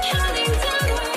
Counting down.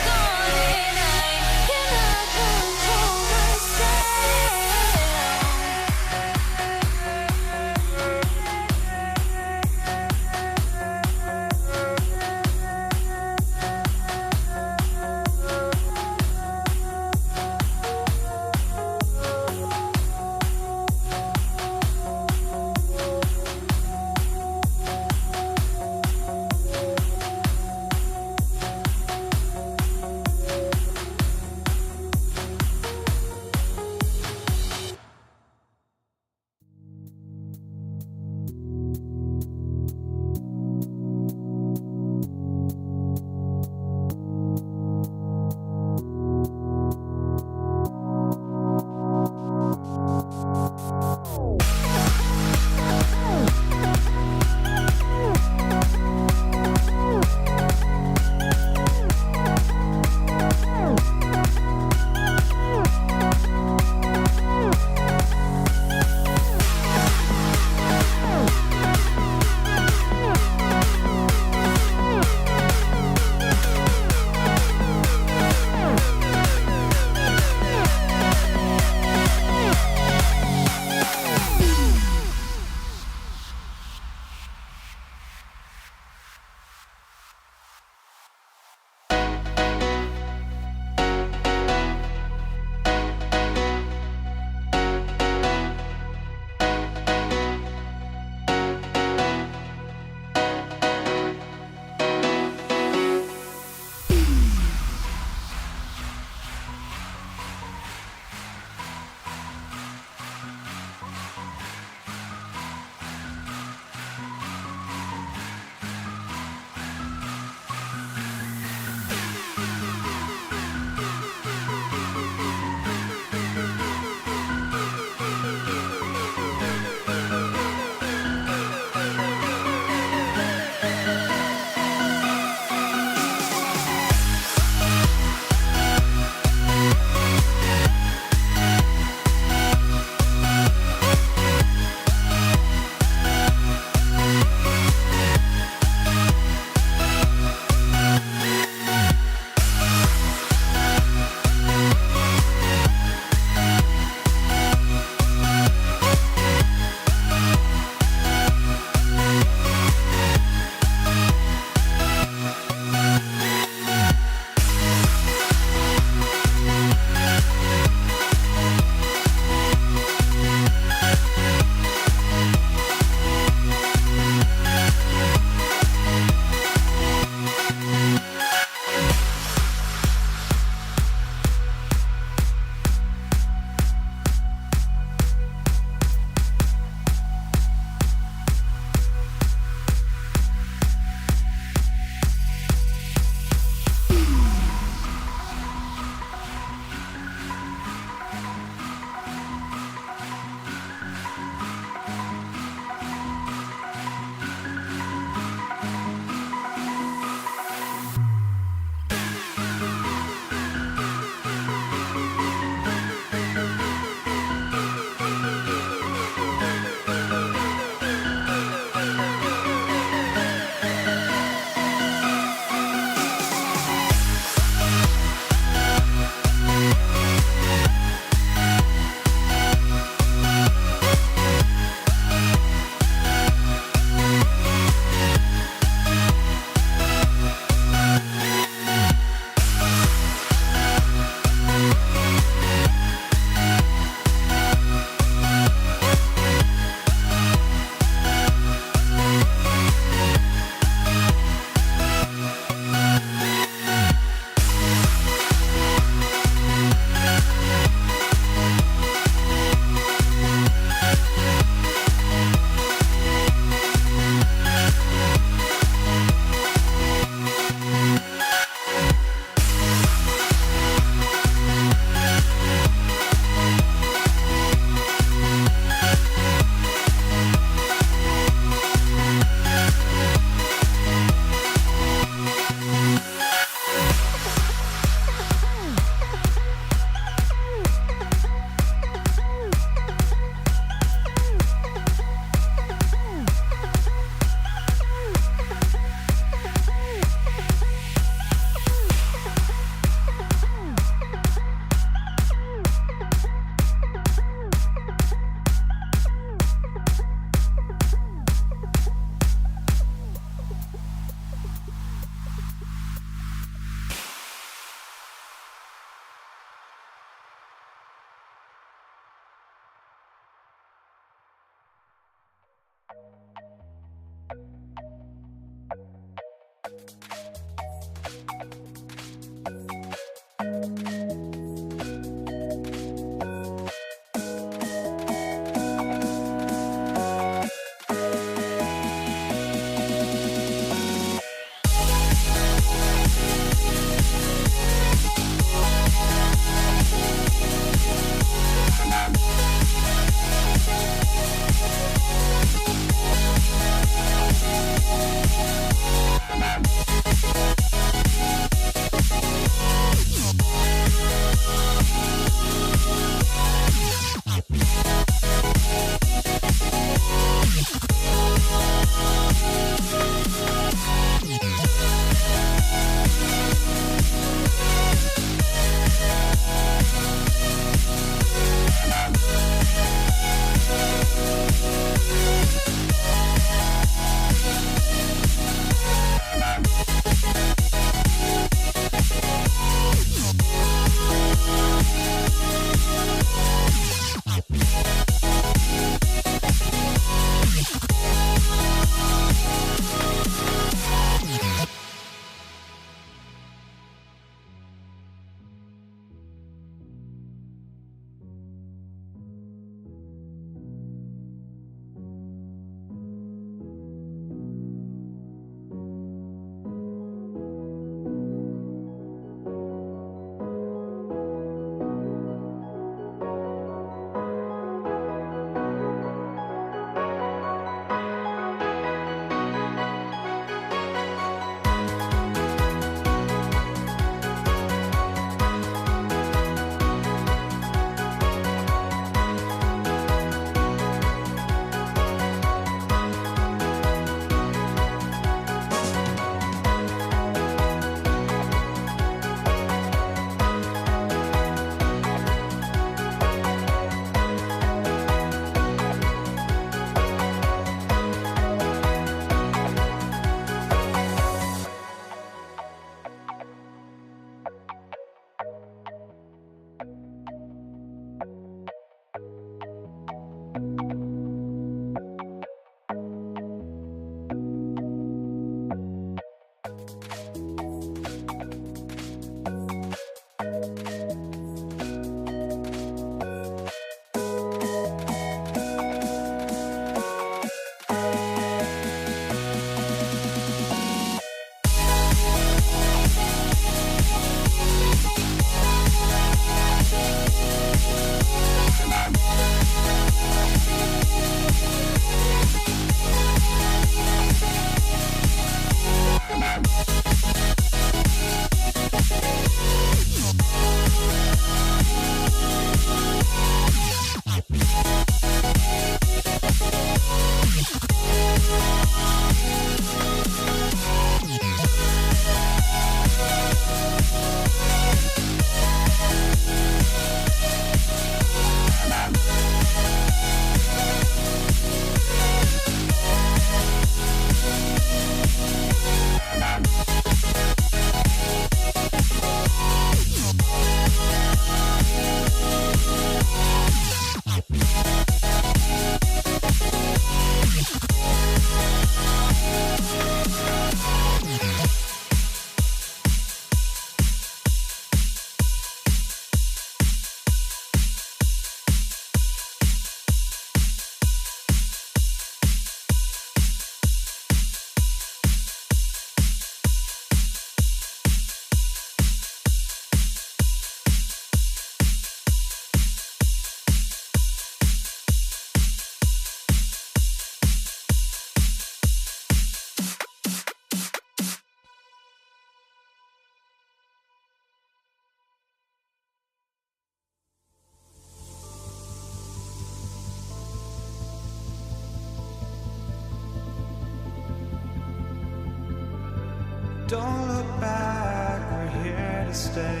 Don't look back, we're here to stay.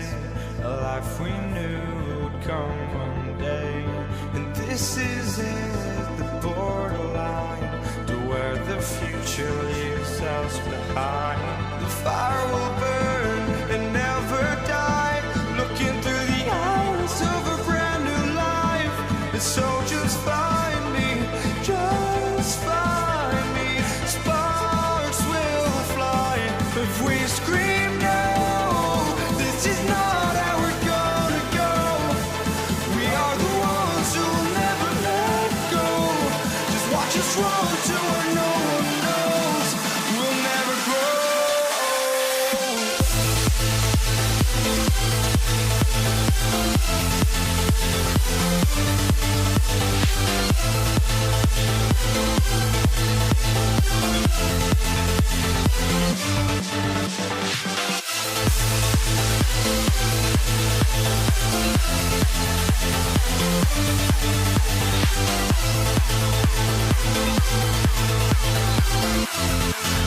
A life we knew would come one day. And this is it, the borderline to where the future leaves us behind. The fire will burn and never die, looking through the eyes of a brand new life. And so just find me, just find me. Sparks will fly if we scream no. This is not how we're gonna go. We are the ones who'll never let go. Just watch us run to where no one knows. We'll never grow.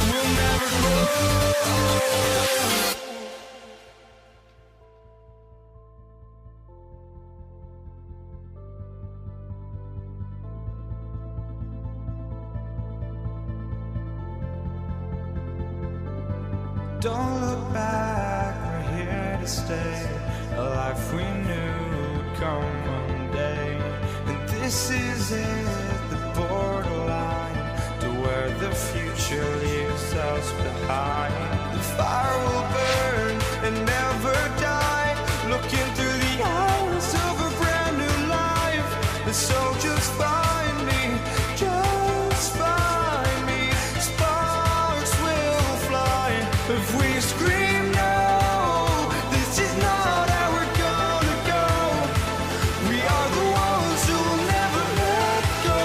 We'll never grow. Don't look back, we're here to stay. A life we knew would come one day. And this is it, the borderline to where the future leaves us behind. The fire will burn and never die, looking through the eyes of a brand new life. And so just find me, just find me. Sparks will fly if we scream no. This is not how we're gonna go. We are the ones who'll never let go.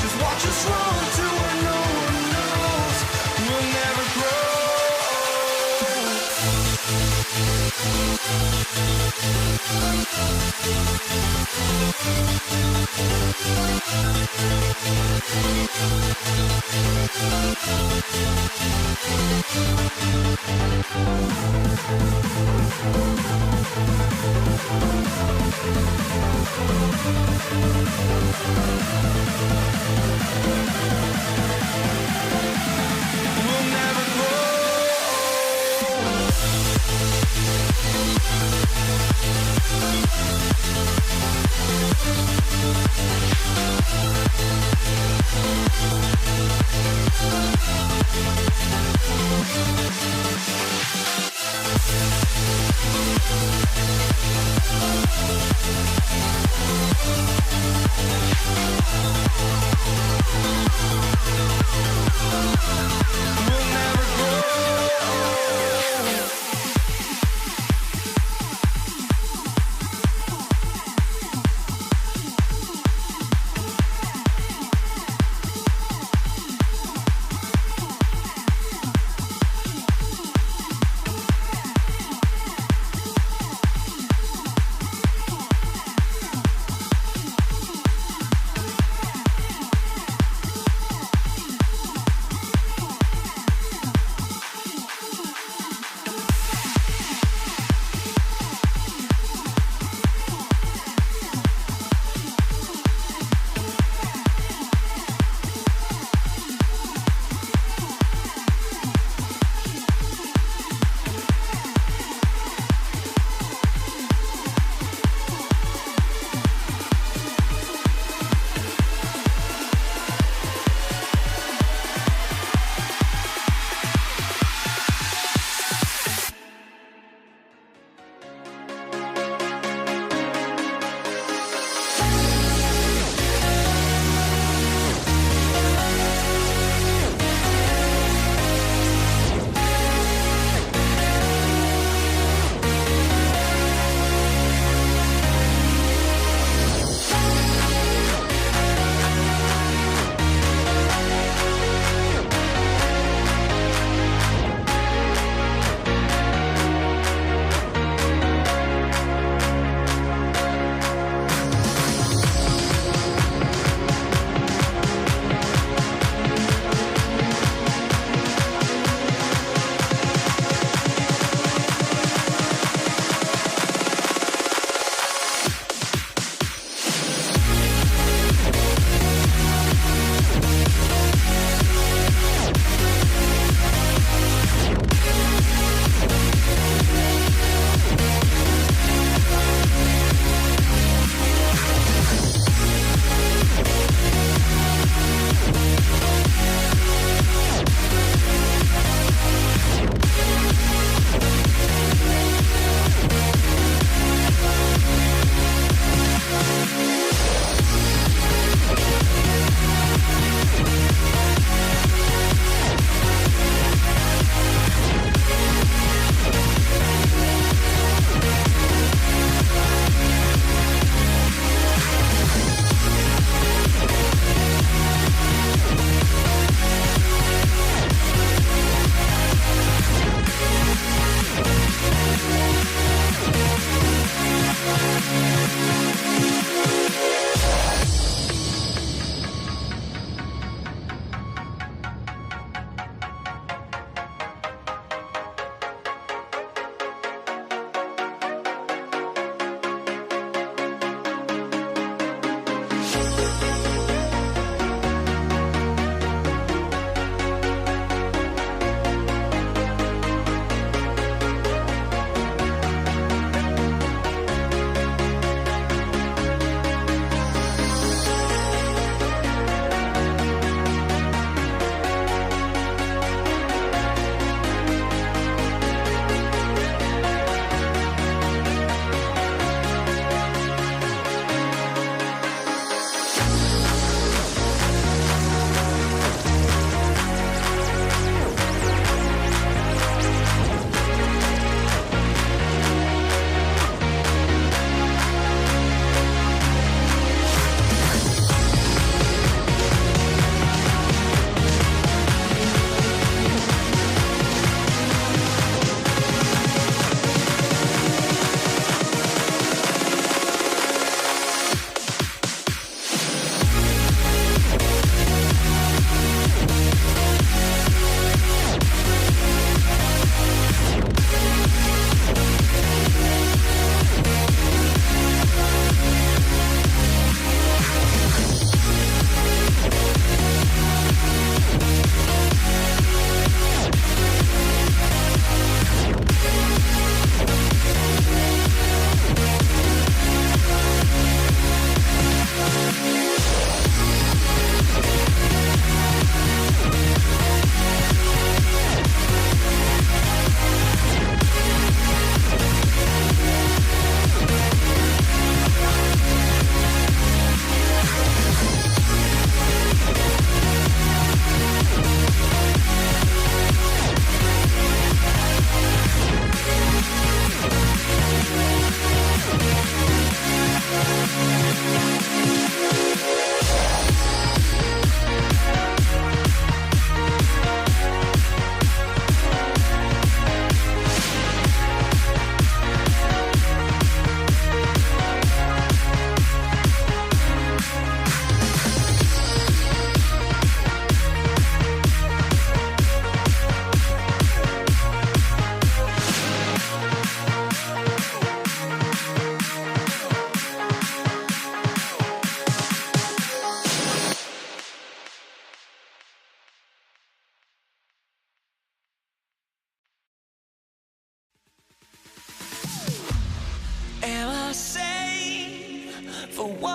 Just watch us run to where no one knows. We'll never grow. We'll never grow. We'll never grow.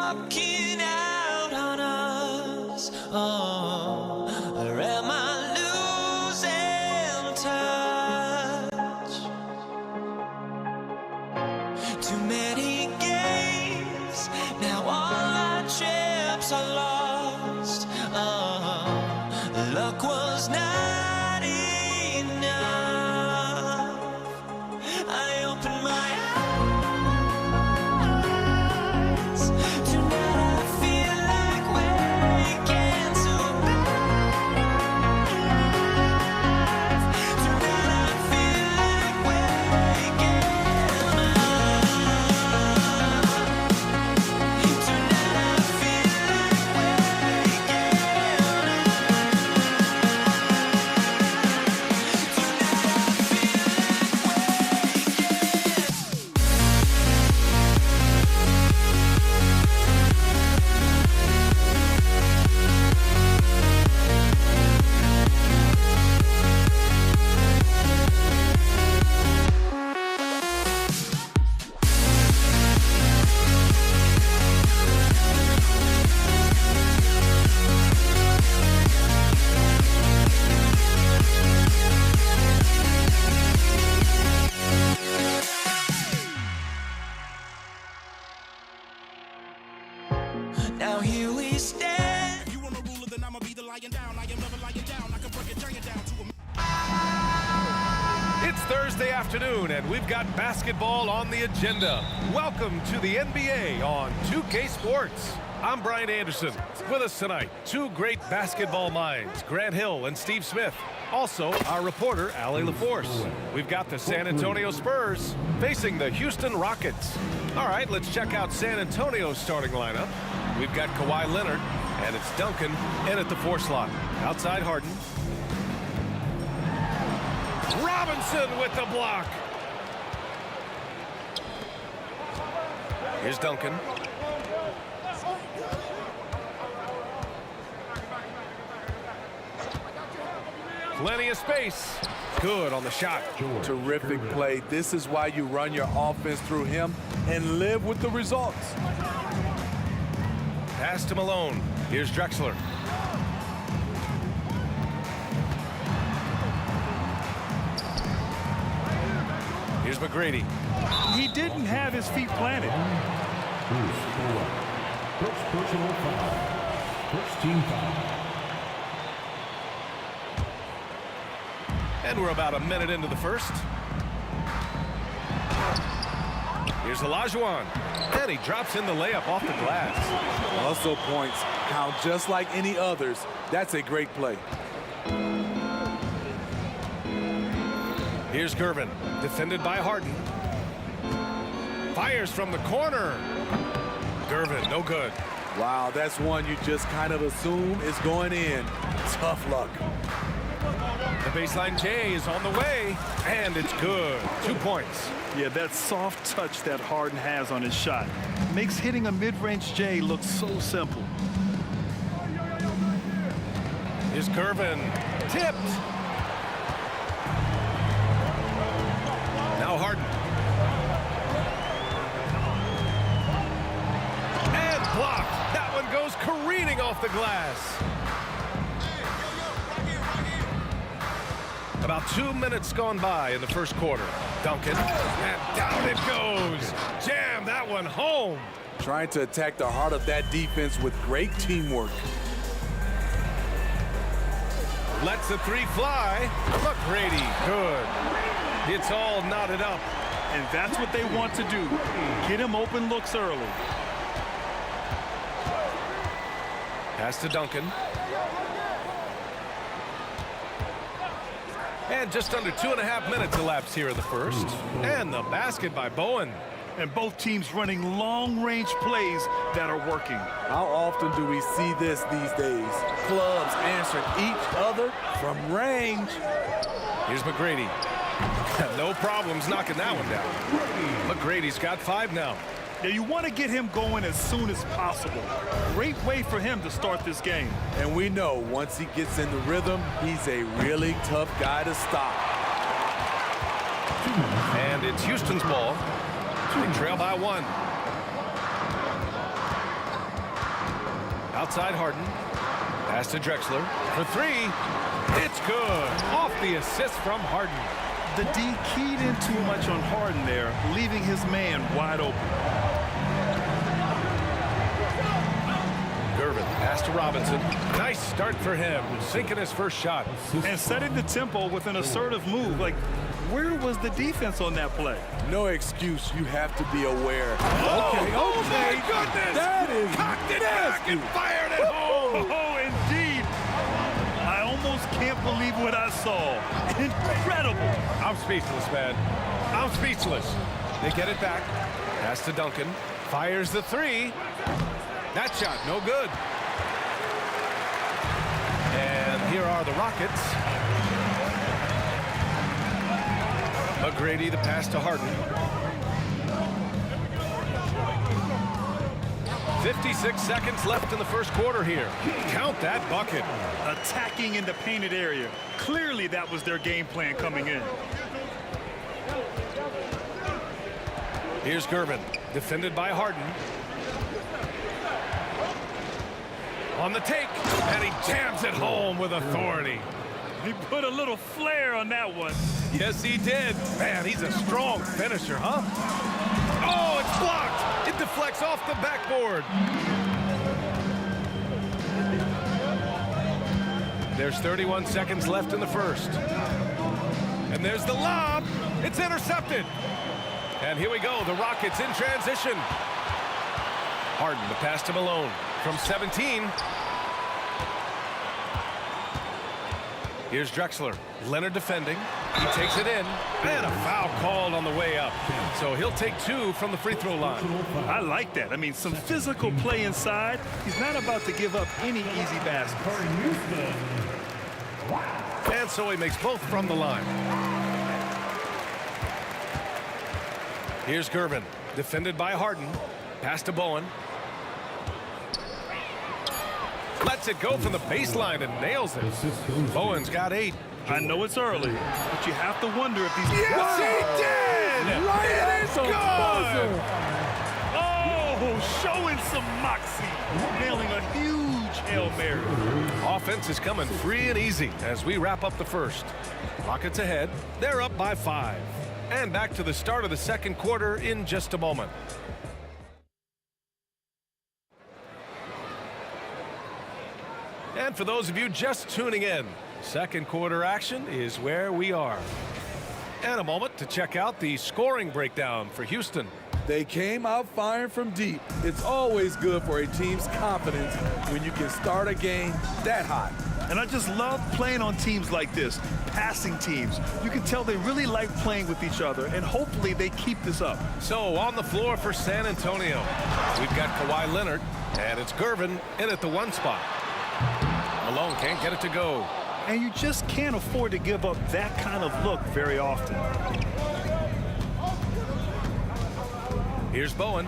walking out on us? Oh, or am I losing touch? Too many games, now all our chips are lost. Oh, luck was not enough. I opened my eyes. Tonight I feel like waking to a life. Tonight I feel like waking up. Tonight I feel like waking now here we stand. If you want a ruler, then I'ma be the lying down. I am never lying down. I can break a giant down to a. It's Thursday afternoon, and we've got basketball on the agenda. Welcome to the NBA on 2K Sports. I'm Brian Anderson. With us tonight, two great basketball minds, Grant Hill and Steve Smith. Also, our reporter, Allie LaForce. We've got the San Antonio Spurs facing the Houston Rockets. All right, let's check out San Antonio's starting lineup. We've got Kawhi Leonard, and it's Duncan in at the 4 slot. Outside Harden. Robinson with the block. Here's Duncan. Plenty of space. Good on the shot. Terrific play. This is why you run your offense through him and live with the results. Pass to Malone. Here's Drexler. Here's McGrady. He didn't have his feet planted. First personal foul. First team foul. And we're about a minute into the first. Here's Olajuwon. And he drops in the layup off the glass. Hustle points count just like any others. That's a great play. Here's Gervin, defended by Harden. Fires from the corner. Gervin, no good. Wow, that's one you just kind of assume is going in. Tough luck. The baseline J is on the way, and it's good. 2 points. Yeah, that soft touch that Harden has on his shot makes hitting a mid-range J look so simple. Here's Gervin, tipped. Now Harden. And blocked. That one goes careening off the glass. About 2 minutes gone by in the first quarter. Duncan, and down it goes. Jam that one home. Trying to attack the heart of that defense with great teamwork. Lets the three fly. McGrady, good. It's all knotted up. And that's what they want to do. Get him open looks early. Pass to Duncan. And just under 2.5 minutes elapsed here in the first. And the basket by Bowen. And both teams running long-range plays that are working. How often do we see this these days? Clubs answering each other from range. Here's McGrady. No problems knocking that one down. McGrady's got 5 now. Now you want to get him going as soon as possible. Great way for him to start this game. And we know once he gets in the rhythm, he's a really tough guy to stop. And it's Houston's ball. They trail by 1. Outside Harden. Pass to Drexler for three. It's good. Off the assist from Harden. The D keyed in too much on Harden there, leaving his man wide open. Gervin, pass to Robinson. Nice start for him, sinking his first shot. And setting the tempo with an assertive move. Like, where was the defense on that play? No excuse. You have to be aware. Oh my goodness! That is cocked it back and fired it home. Oh, indeed. I almost can't believe what I saw. Incredible. I'm speechless, man. I'm speechless. They get it back. Pass to Duncan. Fires the three. That shot, no good. And here are the Rockets. McGrady, the pass to Harden. 56 seconds left in the first quarter here. Count that bucket. Attacking in the painted area. Clearly that was their game plan coming in. Here's Gervin, defended by Harden. On the take, and he jams it home with authority. He put a little flair on that one. Yes, he did. Man, he's a strong finisher, huh? Oh, it's blocked. It deflects off the backboard. There's 31 seconds left in the first. And there's the lob. It's intercepted. And here we go, the Rockets in transition. Harden, the pass to Malone from 17. Here's Drexler. Leonard defending. He takes it in. And a foul called on the way up. So he'll take two from the free throw line. I like that. I mean, some physical play inside. He's not about to give up any easy baskets. And so he makes both from the line. Here's Gervin, defended by Harden. Pass to Bowen. Lets it go from the baseline and nails it. Bowen's got 8. I know it's early, but you have to wonder if these... Yes, he did! Right It is at the good! Oh, showing some moxie. Nailing a huge Hail Mary. Offense is coming free and easy as we wrap up the first. Rockets ahead. They're up by 5. And back to the start of the second quarter in just a moment. And for those of you just tuning in, second quarter action is where we are. And a moment to check out the scoring breakdown for Houston. They came out firing from deep. It's always good for a team's confidence when you can start a game that hot. And I just love playing on teams like this, passing teams. You can tell they really like playing with each other, and hopefully they keep this up. So on the floor for San Antonio, we've got Kawhi Leonard, and it's Gervin in at the 1 spot. Malone can't get it to go. And you just can't afford to give up that kind of look very often. Here's Bowen.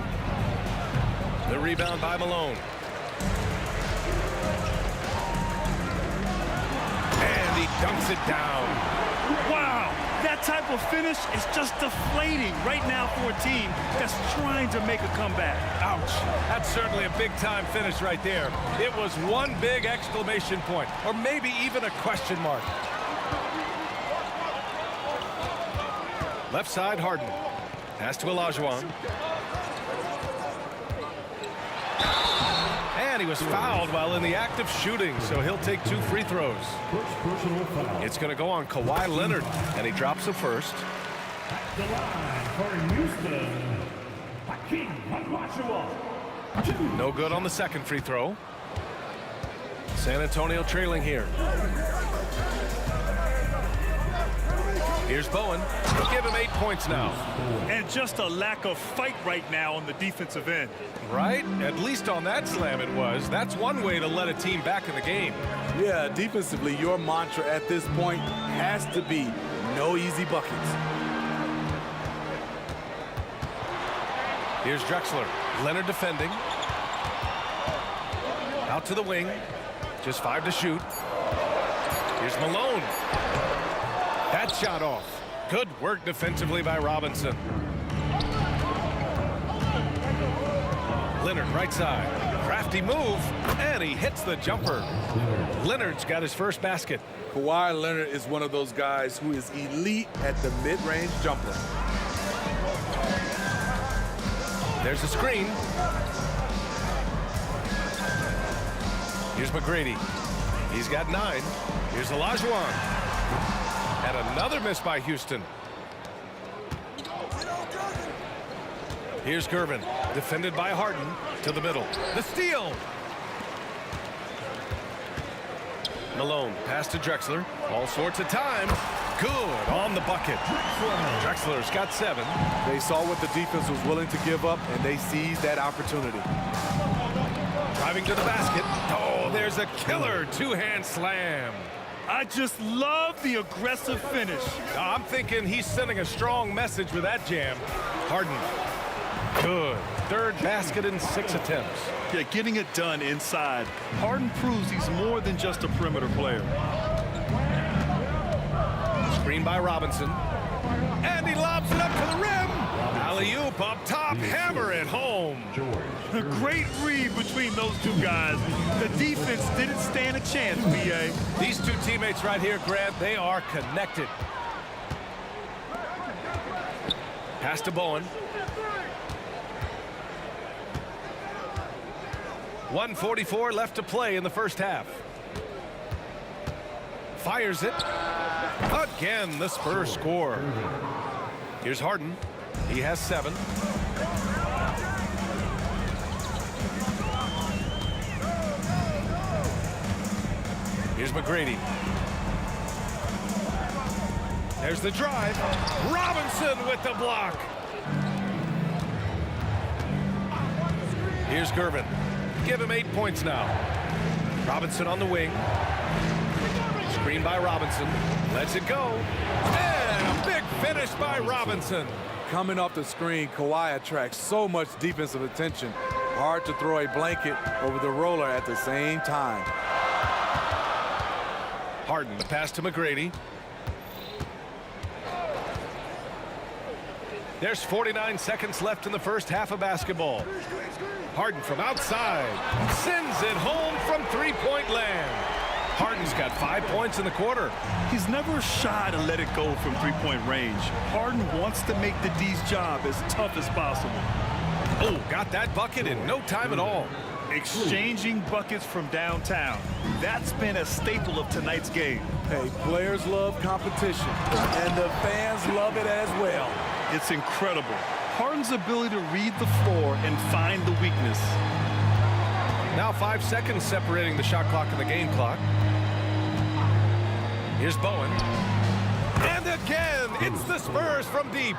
The rebound by Malone. And he dunks it down. Wow, that type of finish is just deflating right now for a team that's trying to make a comeback. Ouch. That's certainly a big-time finish right there. It was one big exclamation point, or maybe even a question mark. Left side, Harden. Pass to Olajuwon. And he was fouled while in the act of shooting, so he'll take 2 free throws. It's going to go on Kawhi Leonard, and he drops the first. The line for Houston, Hakeem Olajuwon. No good on the second free throw. San Antonio trailing here. Here's Bowen. He'll give him 8 points now. And just a lack of fight right now on the defensive end. Right? At least on that slam it was. That's one way to let a team back in the game. Yeah, defensively, your mantra at this point has to be no easy buckets. Here's Drexler. Leonard defending. Out to the wing. Just 5 to shoot. Here's Malone. That shot off. Good work defensively by Robinson. Leonard right side. Crafts Nifty move, and he hits the jumper. Leonard's got his first basket. Kawhi Leonard is one of those guys who is elite at the mid-range jumper. There's a screen. Here's McGrady. He's got 9. Here's Olajuwon. And another miss by Houston. Here's Gervin, defended by Harden, to the middle. The steal. Malone, pass to Drexler. All sorts of time. Good on the bucket. Drexler's got 7. They saw what the defense was willing to give up, and they seized that opportunity. Driving to the basket. Oh, there's a killer two-hand slam. I just love the aggressive finish. I'm thinking he's sending a strong message with that jam. Harden. Good. 3rd basket in 6 attempts. Yeah, getting it done inside. Harden proves he's more than just a perimeter player. Screen by Robinson. And he lobs it up to the rim. Alley-oop up top. Hammer it home. A great read between those two guys. The defense didn't stand a chance, B.A. These two teammates right here, Grant, they are connected. Pass to Bowen. 1:44 left to play in the first half. Fires it. Again, the Spurs score. Here's Harden. He has 7. Here's McGrady. There's the drive. Robinson with the block. Here's Gervin. Give him 8 points now. Robinson on the wing. Screen by Robinson. Lets it go. And a big finish by Robinson. Coming off the screen, Kawhi attracts so much defensive attention. Hard to throw a blanket over the roller at the same time. Harden, the pass to McGrady. There's 49 seconds left in the first half of basketball. Harden from outside. Sends it home from three-point land. Harden's got 5 points in the quarter. He's never shy to let it go from three-point range. Harden wants to make the D's job as tough as possible. Oh, got that bucket in no time at all. Exchanging buckets from downtown. That's been a staple of tonight's game. Hey, players love competition, and the fans love it as well. It's incredible. Harden's ability to read the floor and find the weakness. Now 5 seconds separating the shot clock and the game clock. Here's Bowen. And again, it's the Spurs from deep.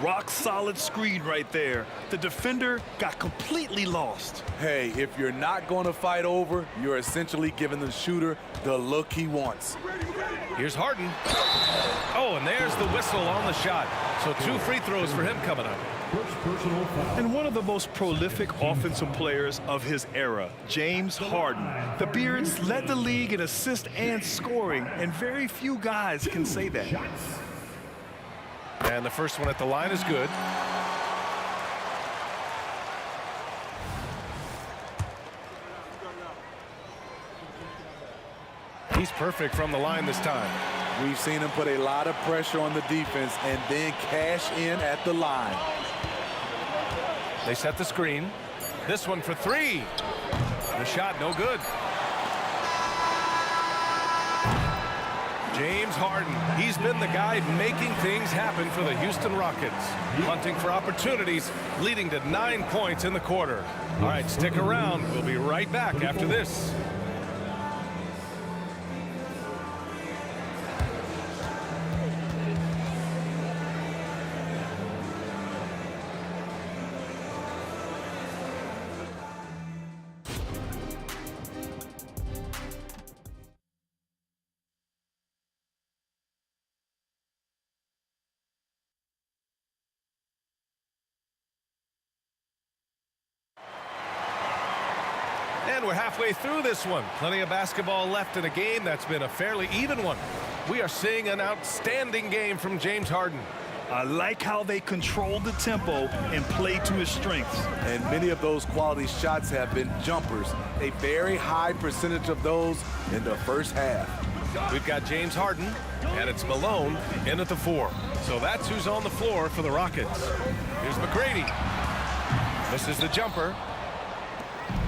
Rock solid screen right there. The defender got completely lost. Hey, if you're not going to fight over, you're essentially giving the shooter the look he wants. Here's Harden. Oh, and there's the whistle on the shot. So 2 free throws for him coming up. And one of the most prolific offensive players of his era, James Harden. The Beards led the league in assists and scoring, and very few guys can say that. And the first one at the line is good. He's perfect from the line this time. We've seen him put a lot of pressure on the defense and then cash in at the line. They set the screen. This one for 3. The shot no good. James Harden, he's been the guy making things happen for the Houston Rockets. Hunting for opportunities, leading to 9 points in the quarter. All right, stick around. We'll be right back after this. And we're halfway through this one. Plenty of basketball left in a game that's been a fairly even one. We are seeing an outstanding game from James Harden. I like how they controlled the tempo and played to his strengths. And many of those quality shots have been jumpers. A very high percentage of those in the first half. We've got James Harden, and it's Malone in at the 4. So that's who's on the floor for the Rockets. Here's McGrady. Misses the jumper.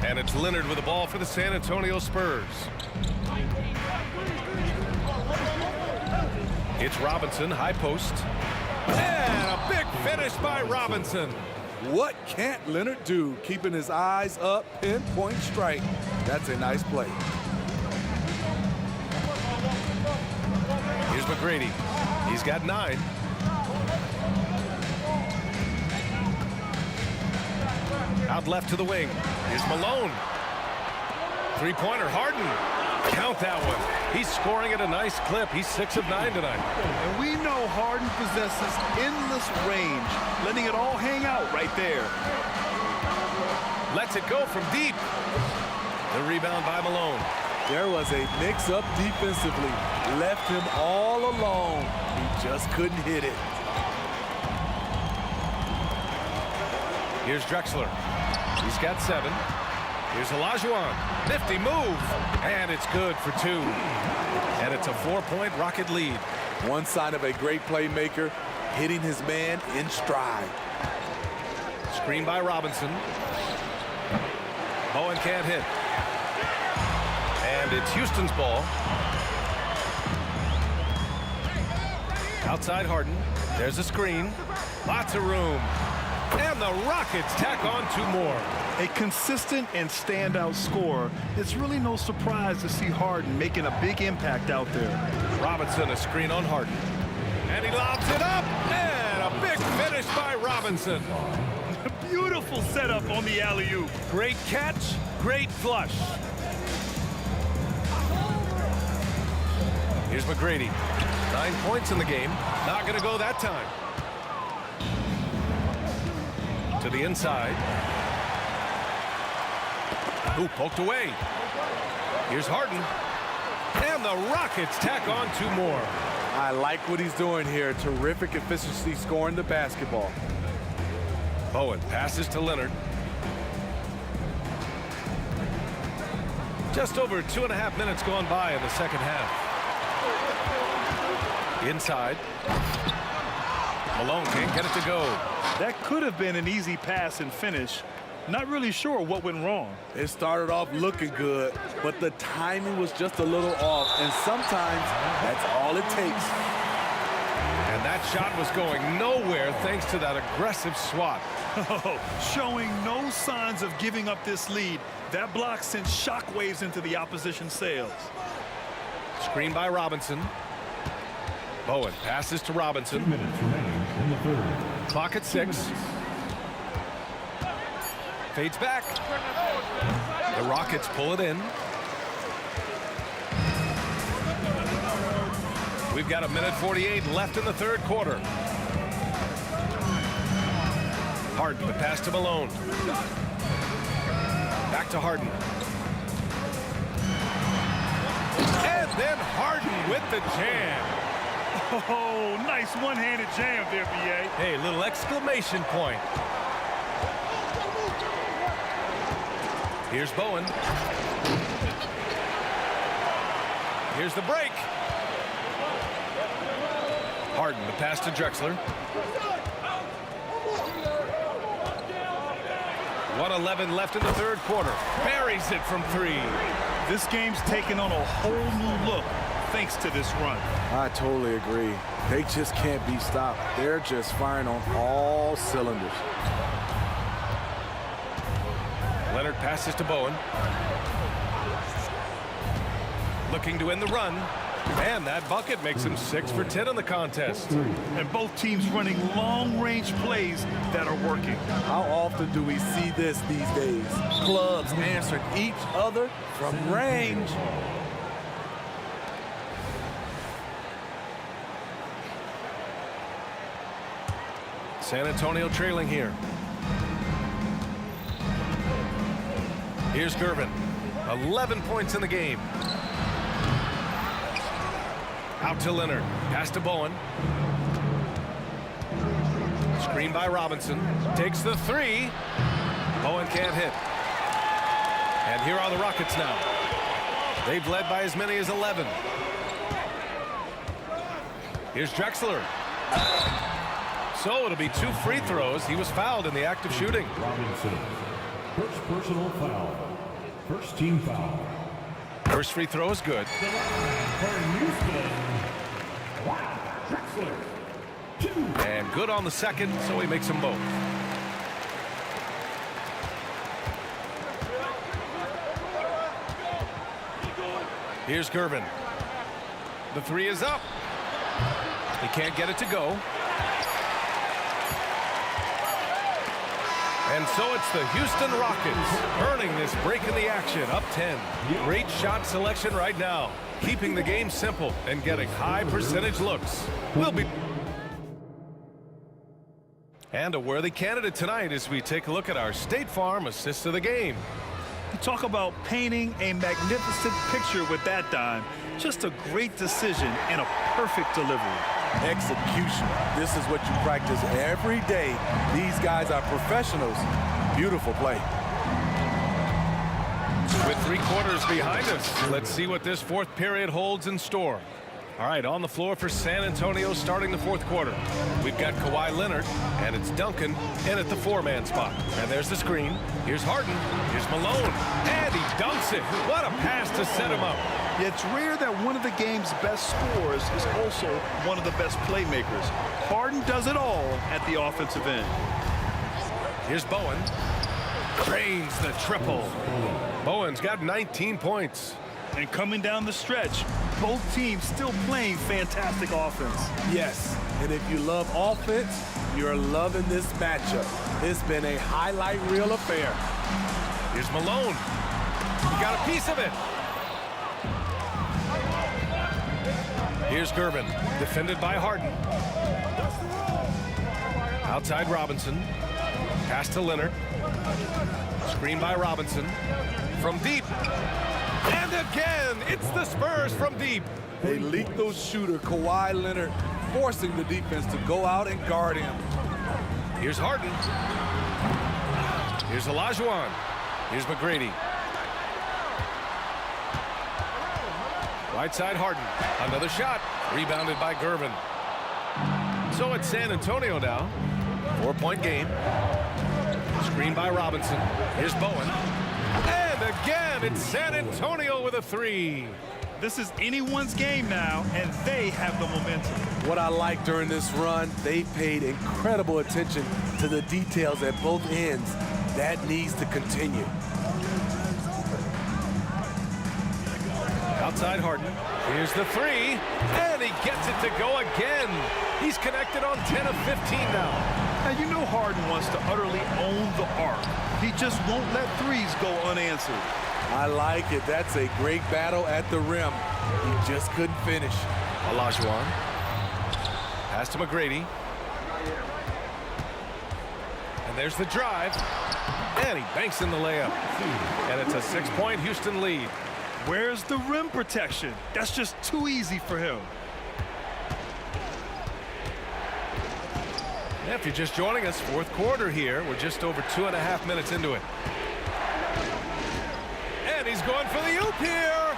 And it's Leonard with the ball for the San Antonio Spurs. It's Robinson, high post. And a big finish by Robinson. What can't Leonard do? Keeping his eyes up, pinpoint strike. That's a nice play. Here's McGrady. He's got 9. Out left to the wing. Here's Malone. Three-pointer, Harden. Count that one. He's scoring at a nice clip. He's 6 of 9 tonight. And we know Harden possesses endless range, letting it all hang out right there. Lets it go from deep. The rebound by Malone. There was a mix-up defensively. Left him all alone. He just couldn't hit it. Here's Drexler. He's got 7. Here's Olajuwon. Nifty move. And it's good for 2. And it's a 4-point Rocket lead. One sign of a great playmaker, hitting his man in stride. Screen by Robinson. Bowen can't hit. And it's Houston's ball. Outside Harden. There's a screen. Lots of room. And the Rockets tack on 2 more. A consistent and standout scorer. It's really no surprise to see Harden making a big impact out there. Robinson, a screen on Harden. And he lobs it up. And a big finish by Robinson. Beautiful setup on the alley-oop. Great catch, great flush. Here's McGrady. 9 points in the game. Not going to go that time. To the inside. Ooh, poked away. Here's Harden. And the Rockets tack on 2 more. I like what he's doing here. Terrific efficiency scoring the basketball. Bowen passes to Leonard. Just over 2.5 minutes gone by in the second half. Inside. Malone can't get it to go. That could have been an easy pass and finish. Not really sure what went wrong. It started off looking good, but the timing was just a little off, and sometimes that's all it takes. And that shot was going nowhere thanks to that aggressive swat. Showing no signs of giving up this lead. That block sent shockwaves into the opposition sails. Screen by Robinson. Bowen passes to Robinson. 2 minutes remaining in the third. Clock at 6. Fades back. The Rockets pull it in. We've got 1:48 left in the third quarter. Harden, the pass to Malone. Back to Harden. And then Harden with the jam. Oh, nice one-handed jam there, B.A. Hey, little exclamation point. Here's Bowen. Here's the break. Harden, the pass to Drexler. 1:11 left in the third quarter. Buries it from 3. This game's taken on a whole new look thanks to this run. I totally agree. They just can't be stopped. They're just firing on all cylinders. Leonard passes to Bowen. Looking to end the run. And that bucket makes him 6 for 10 in the contest. And both teams running long-range plays that are working. How often do we see this these days? Clubs answering each other from range. San Antonio trailing here. Here's Gervin. 11 points in the game. Out to Leonard. Pass to Bowen. Screen by Robinson. Takes the three. Bowen can't hit. And here are the Rockets now. They've led by as many as 11. Here's Drexler. So it'll be 2 free throws. He was fouled in the act of shooting. Robinson. First personal foul. First team foul. First free throw is good. For Houston. Drexler. 2. And good on the second, so he makes them both. Here's Gervin. The three is up. He can't get it to go. And so it's the Houston Rockets earning this break in the action, up 10. Great shot selection right now, keeping the game simple and getting high percentage looks. And a worthy candidate tonight as we take a look at our State Farm assist of the game. You talk about painting a magnificent picture with that dime. Just a great decision and a perfect delivery. Execution. This is what you practice every day. These guys are professionals. Beautiful play. With 3 quarters behind us, let's see what this fourth period holds in store. All right, on the floor for San Antonio starting the fourth quarter. We've got Kawhi Leonard, and it's Duncan in at the 4-man spot. And there's the screen. Here's Harden. Here's Malone. And he dunks it. What a pass to set him up. It's rare that one of the game's best scorers is also one of the best playmakers. Harden does it all at the offensive end. Here's Bowen. Drains the triple. Bowen's got 19 points. And coming down the stretch, both teams still playing fantastic offense. Yes, and if you love offense, you're loving this matchup. It's been a highlight reel affair. Here's Malone. He got a piece of it. Here's Gervin, defended by Harden. Outside Robinson. Pass to Leonard. Screen by Robinson. From deep. And again, it's the Spurs from deep. A lethal shooter, Kawhi Leonard, forcing the defense to go out and guard him. Here's Harden. Here's Olajuwon. Here's McGrady. Right side Harden. Another shot. Rebounded by Gervin. So it's San Antonio now. 4-point game. Screen by Robinson. Here's Bowen. And again, it's San Antonio with a 3. This is anyone's game now, and they have the momentum. What I like during this run, they paid incredible attention to the details at both ends. That needs to continue. Outside Harden. Here's the 3. And he gets it to go again. He's connected on 10 of 15 now. And you know Harden wants to utterly own the arc. He just won't let threes go unanswered. I like it. That's a great battle at the rim. He just couldn't finish. Olajuwon. Pass to McGrady. And there's the drive. And he banks in the layup. And it's a 6-point Houston lead. Where's the rim protection? That's just too easy for him. Yeah, if you're just joining us, fourth quarter here. We're just over 2.5 minutes into it. And he's going for the oop here.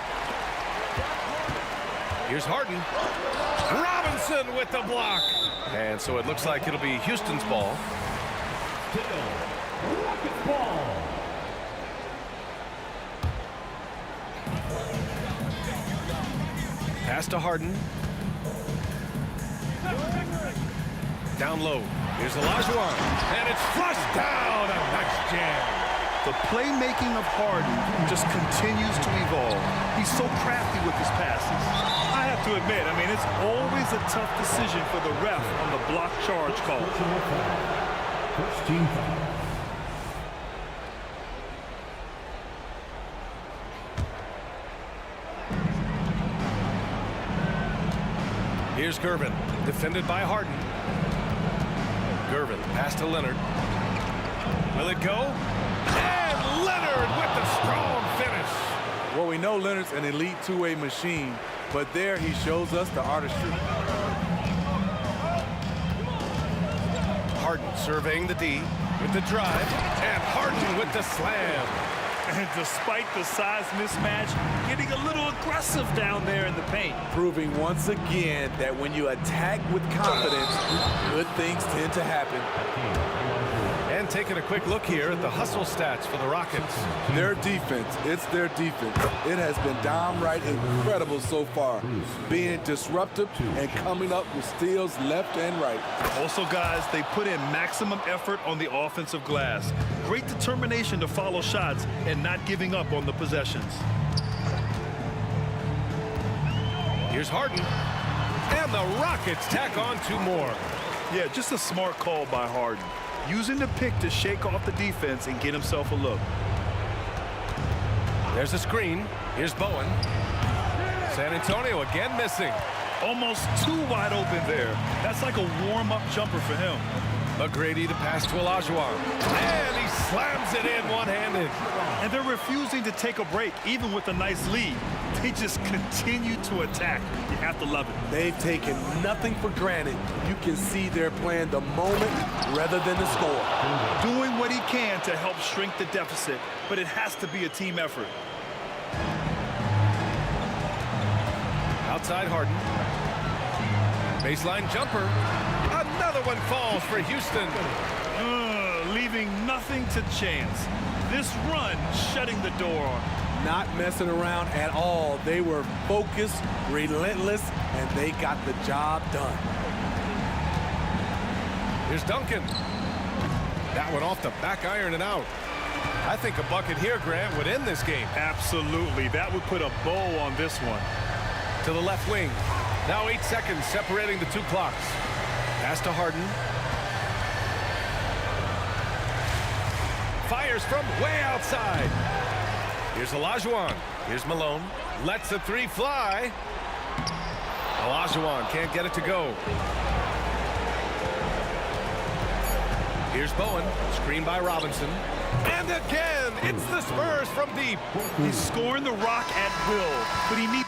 Here's Harden. Robinson with the block. And so it looks like it'll be Houston's ball. Rockets ball. Pass to Harden. Down low. Here's Olajuwon. And it's flushed down. A nice jam. The playmaking of Harden just continues to evolve. He's so crafty with his passes. I have to admit, I mean, it's always a tough decision for the ref on the block charge call. First team foul. Here's Gervin, defended by Harden. Gervin, pass to Leonard. Will it go? And Leonard with the strong finish. Well, we know Leonard's an elite two-way machine, but there he shows us the artistry. Harden surveying the D with the drive, and Harden with the slam. And despite the size mismatch, getting a little aggressive down there in the paint. Proving once again that when you attack with confidence, good things tend to happen. And taking a quick look here at the hustle stats for the Rockets. Their defense, it's their defense. It has been downright incredible so far, being disruptive and coming up with steals left and right. Also, guys, they put in maximum effort on the offensive glass. Great determination to follow shots and not giving up on the possessions. Here's Harden. And the Rockets tack on 2 more. Yeah, just a smart call by Harden. Using the pick to shake off the defense and get himself a look. There's a screen. Here's Bowen. San Antonio again missing. Almost too wide open there. That's like a warm-up jumper for him. McGrady to pass to Olajuwon. And he slams it in one-handed. And they're refusing to take a break, even with a nice lead. They just continue to attack. You have to love it. They've taken nothing for granted. You can see they're playing the moment rather than the score. Doing what he can to help shrink the deficit, but it has to be a team effort. Outside Harden. Baseline jumper. Another one falls for Houston. Leaving nothing to chance. This run shutting the door on. Not messing around at all. They were focused, relentless, and they got the job done. Here's Duncan. That one off the back iron and out. I think a bucket here, Grant, would end this game. Absolutely. That would put a bow on this one. To the left wing. Now 8 seconds separating the 2 clocks. Pass to Harden. Fires from way outside. Here's Olajuwon. Here's Malone. Lets the 3 fly. Olajuwon can't get it to go. Here's Bowen. Screen by Robinson. And again, it's the Spurs from deep. He's scoring the rock at will, but he needs...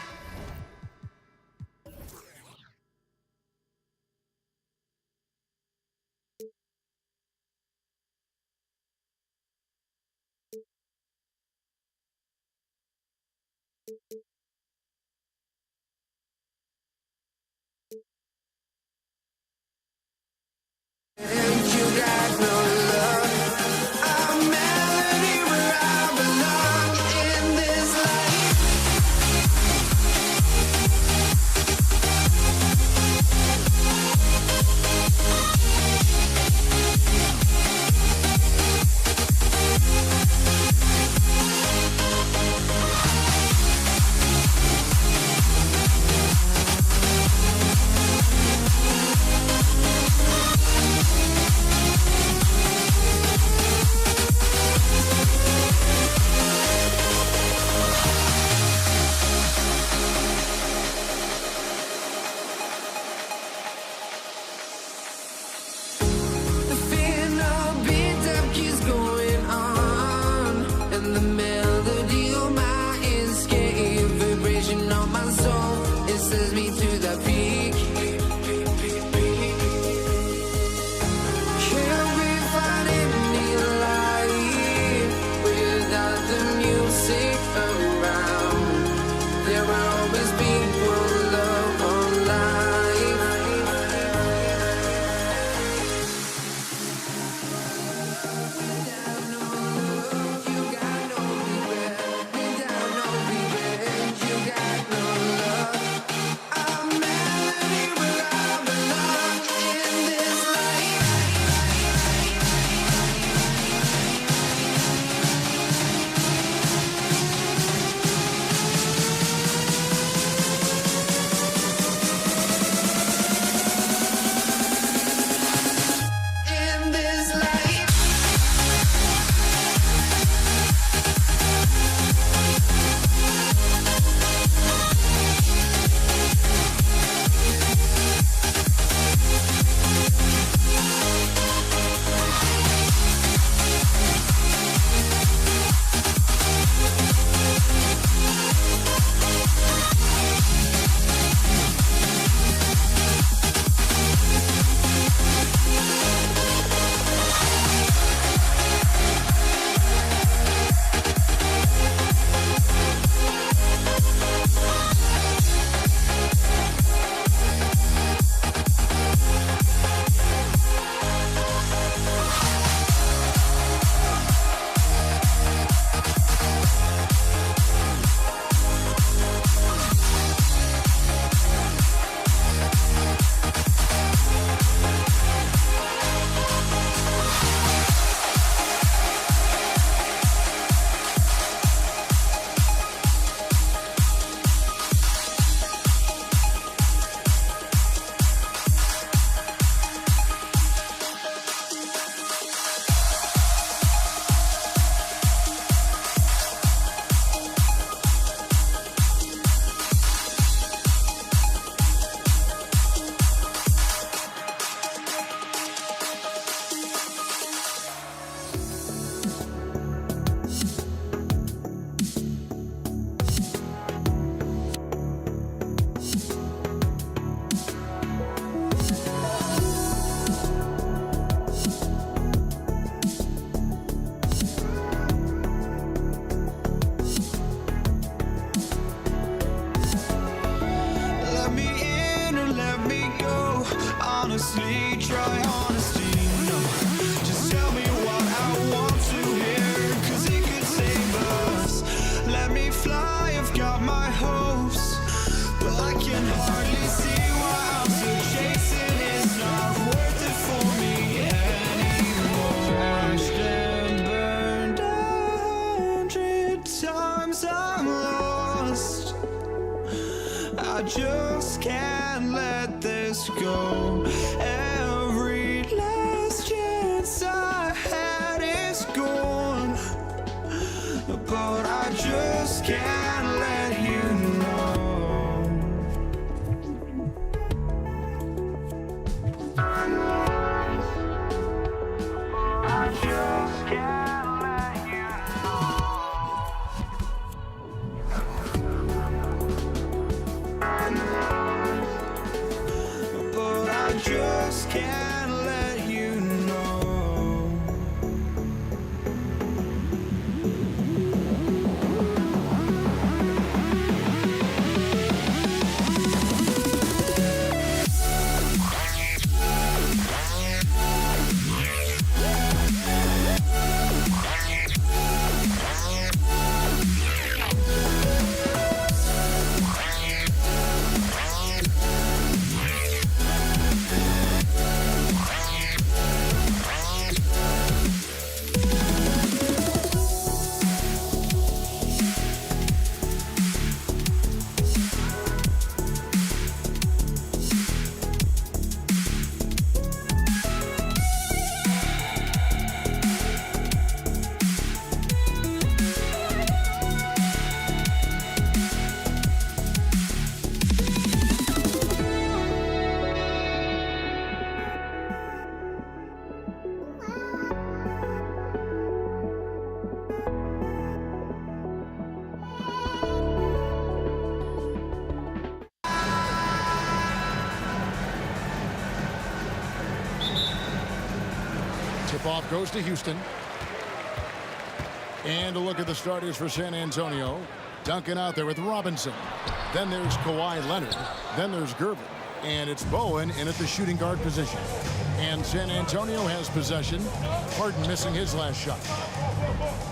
honestly, try honesty. No, just tell me what I want to hear, 'cause it could save us. Let me fly, I've got my hopes, but I can hardly see why I'm still chasing. It's not worth it for me anymore. Crashed and burned 100 times, I'm lost. I just can't let this go. Every last chance I had is gone, but I just can't let you know. I just can't let you know. But I just can't let you know. Tip-off goes to Houston. And a look at the starters for San Antonio. Duncan out there with Robinson. Then there's Kawhi Leonard. Then there's Gervin. And it's Bowen in at the shooting guard position. And San Antonio has possession. Harden missing his last shot.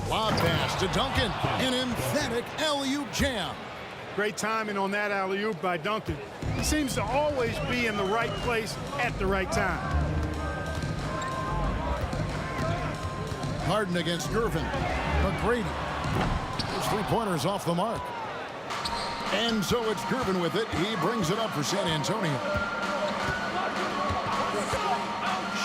Lob pass to Duncan. An emphatic alley-oop jam. Great timing on that alley-oop by Duncan. He seems to always be in the right place at the right time. Harden against Gervin. McGrady. His three-pointers off the mark. And so it's Gervin with it. He brings it up for San Antonio.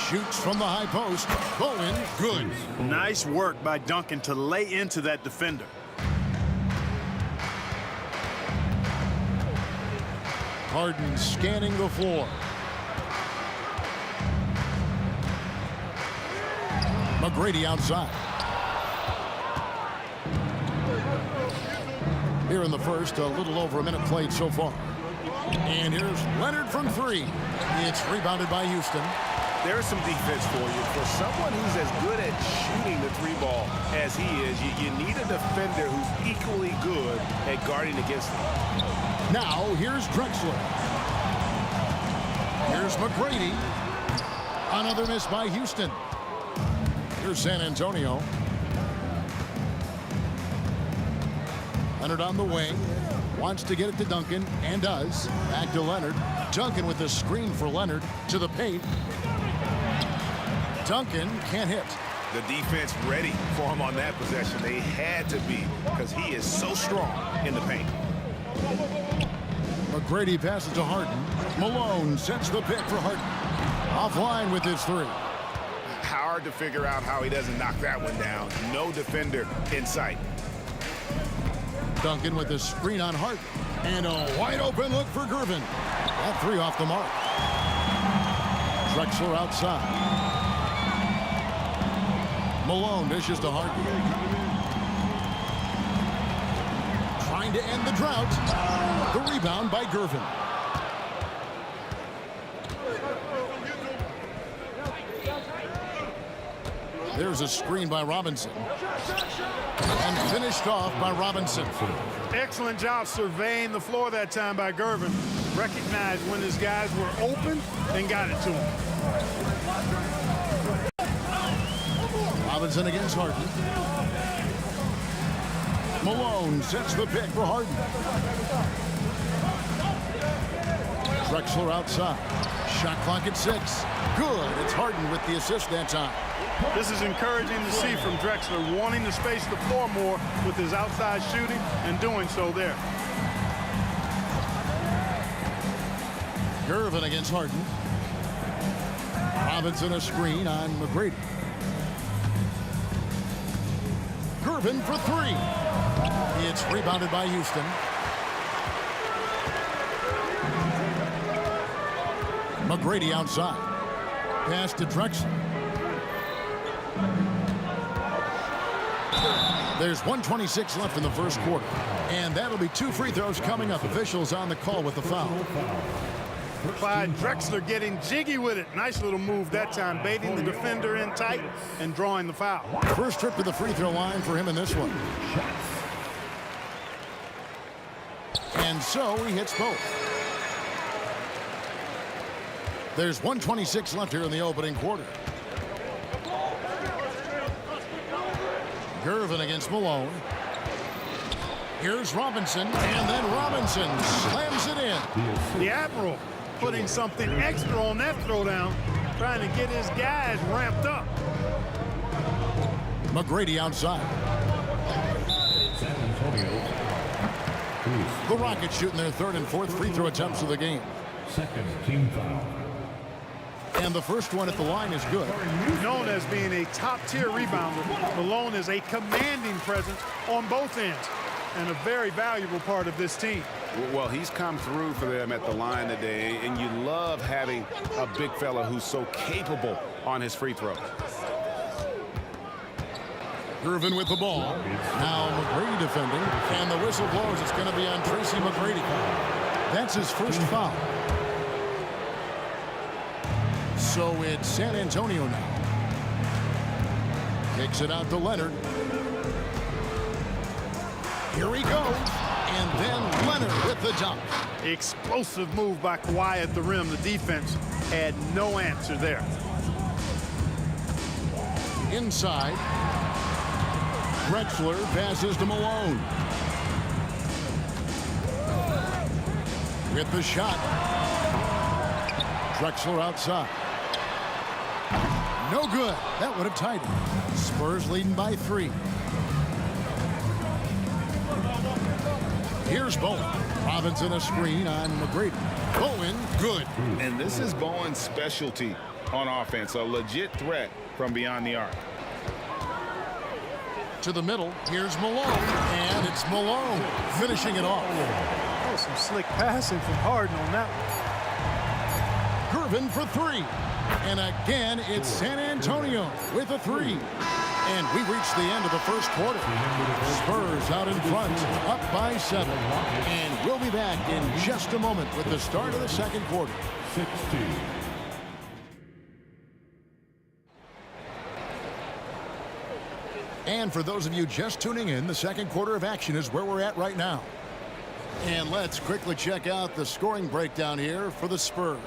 Shoots from the high post. Bowen, good. Nice work by Duncan to lay into that defender. Harden scanning the floor. McGrady outside. Here in the first, a little over a minute played so far. And here's Leonard from three. It's rebounded by Houston. There's some defense for you. For someone who's as good at shooting the three ball as he is, you need a defender who's equally good at guarding against him. Now, here's Drexler. Here's McGrady. Another miss by Houston. Here's San Antonio. Leonard on the wing. Wants to get it to Duncan, and does. Back to Leonard. Duncan with the screen for Leonard to the paint. Duncan can't hit. The defense ready for him on that possession. They had to be, because he is so strong in the paint. McGrady passes to Harden. Malone sets the pick for Harden. Offline with his three. Hard to figure out how he doesn't knock that one down. No defender in sight. Duncan with the screen on Harden. And a wide open look for Gervin. That three off the mark. Drexler outside. Malone dishes to Harden. Trying to end the drought. The rebound by Gervin. There's a screen by Robinson. And finished off by Robinson. Excellent job surveying the floor that time by Gervin. recognized when his guys were open and got it to him. Robinson against Harden. Malone sets the pick for Harden. Drexler outside. Shot clock at 6. Good. It's Harden with the assist that time. This is encouraging to see from Drexler, wanting to space the floor more with his outside shooting and doing so there. Gervin against Harden. Robinson a screen on McGrady. Gervin for 3. It's rebounded by Houston. McGrady outside. Pass to Drexler. There's 1:26 left in the first quarter. And that'll be 2 free throws coming up. Officials on the call with the foul. Clyde Drexler getting jiggy with it. Nice little move that time, baiting the defender in tight and drawing the foul. First trip to the free throw line for him in this one. And so he hits both. There's 1:26 left here in the opening quarter. Gervin against Malone. Here's Robinson, and then Robinson slams it in. The Admiral putting something extra on that throwdown, trying to get his guys ramped up. McGrady outside. The Rockets shooting their 3rd and 4th free throw attempts of the game. Second team foul. And the first one at the line is good. Known as being a top-tier rebounder, Malone is a commanding presence on both ends and a very valuable part of this team. Well, he's come through for them at the line today, and you love having a big fella who's so capable on his free throw. Gervin with the ball. Now McGrady defending, and the whistle blows. It's going to be on Tracy McGrady. That's his first foul. So it's San Antonio now. Kicks it out to Leonard. Here he goes. And then Leonard with the dunk. Explosive move by Kawhi at the rim. The defense had no answer there. Inside. Drexler passes to Malone. With the shot. Drexler outside. No good. That would have tied it. Spurs leading by 3. Here's Bowen. Robinson a screen on McGrady. Bowen, good. And this is Bowen's specialty on offense, a legit threat from beyond the arc. To the middle, here's Malone, and it's Malone finishing it off. Oh, some slick passing from Harden on that one. Gervin for 3. And again, it's San Antonio with a 3. And we reach the end of the first quarter. Spurs out in front, up by 7. And we'll be back in just a moment with the start of the second quarter. 6-2. And for those of you just tuning in, the second quarter of action is where we're at right now. And let's quickly check out the scoring breakdown here for the Spurs.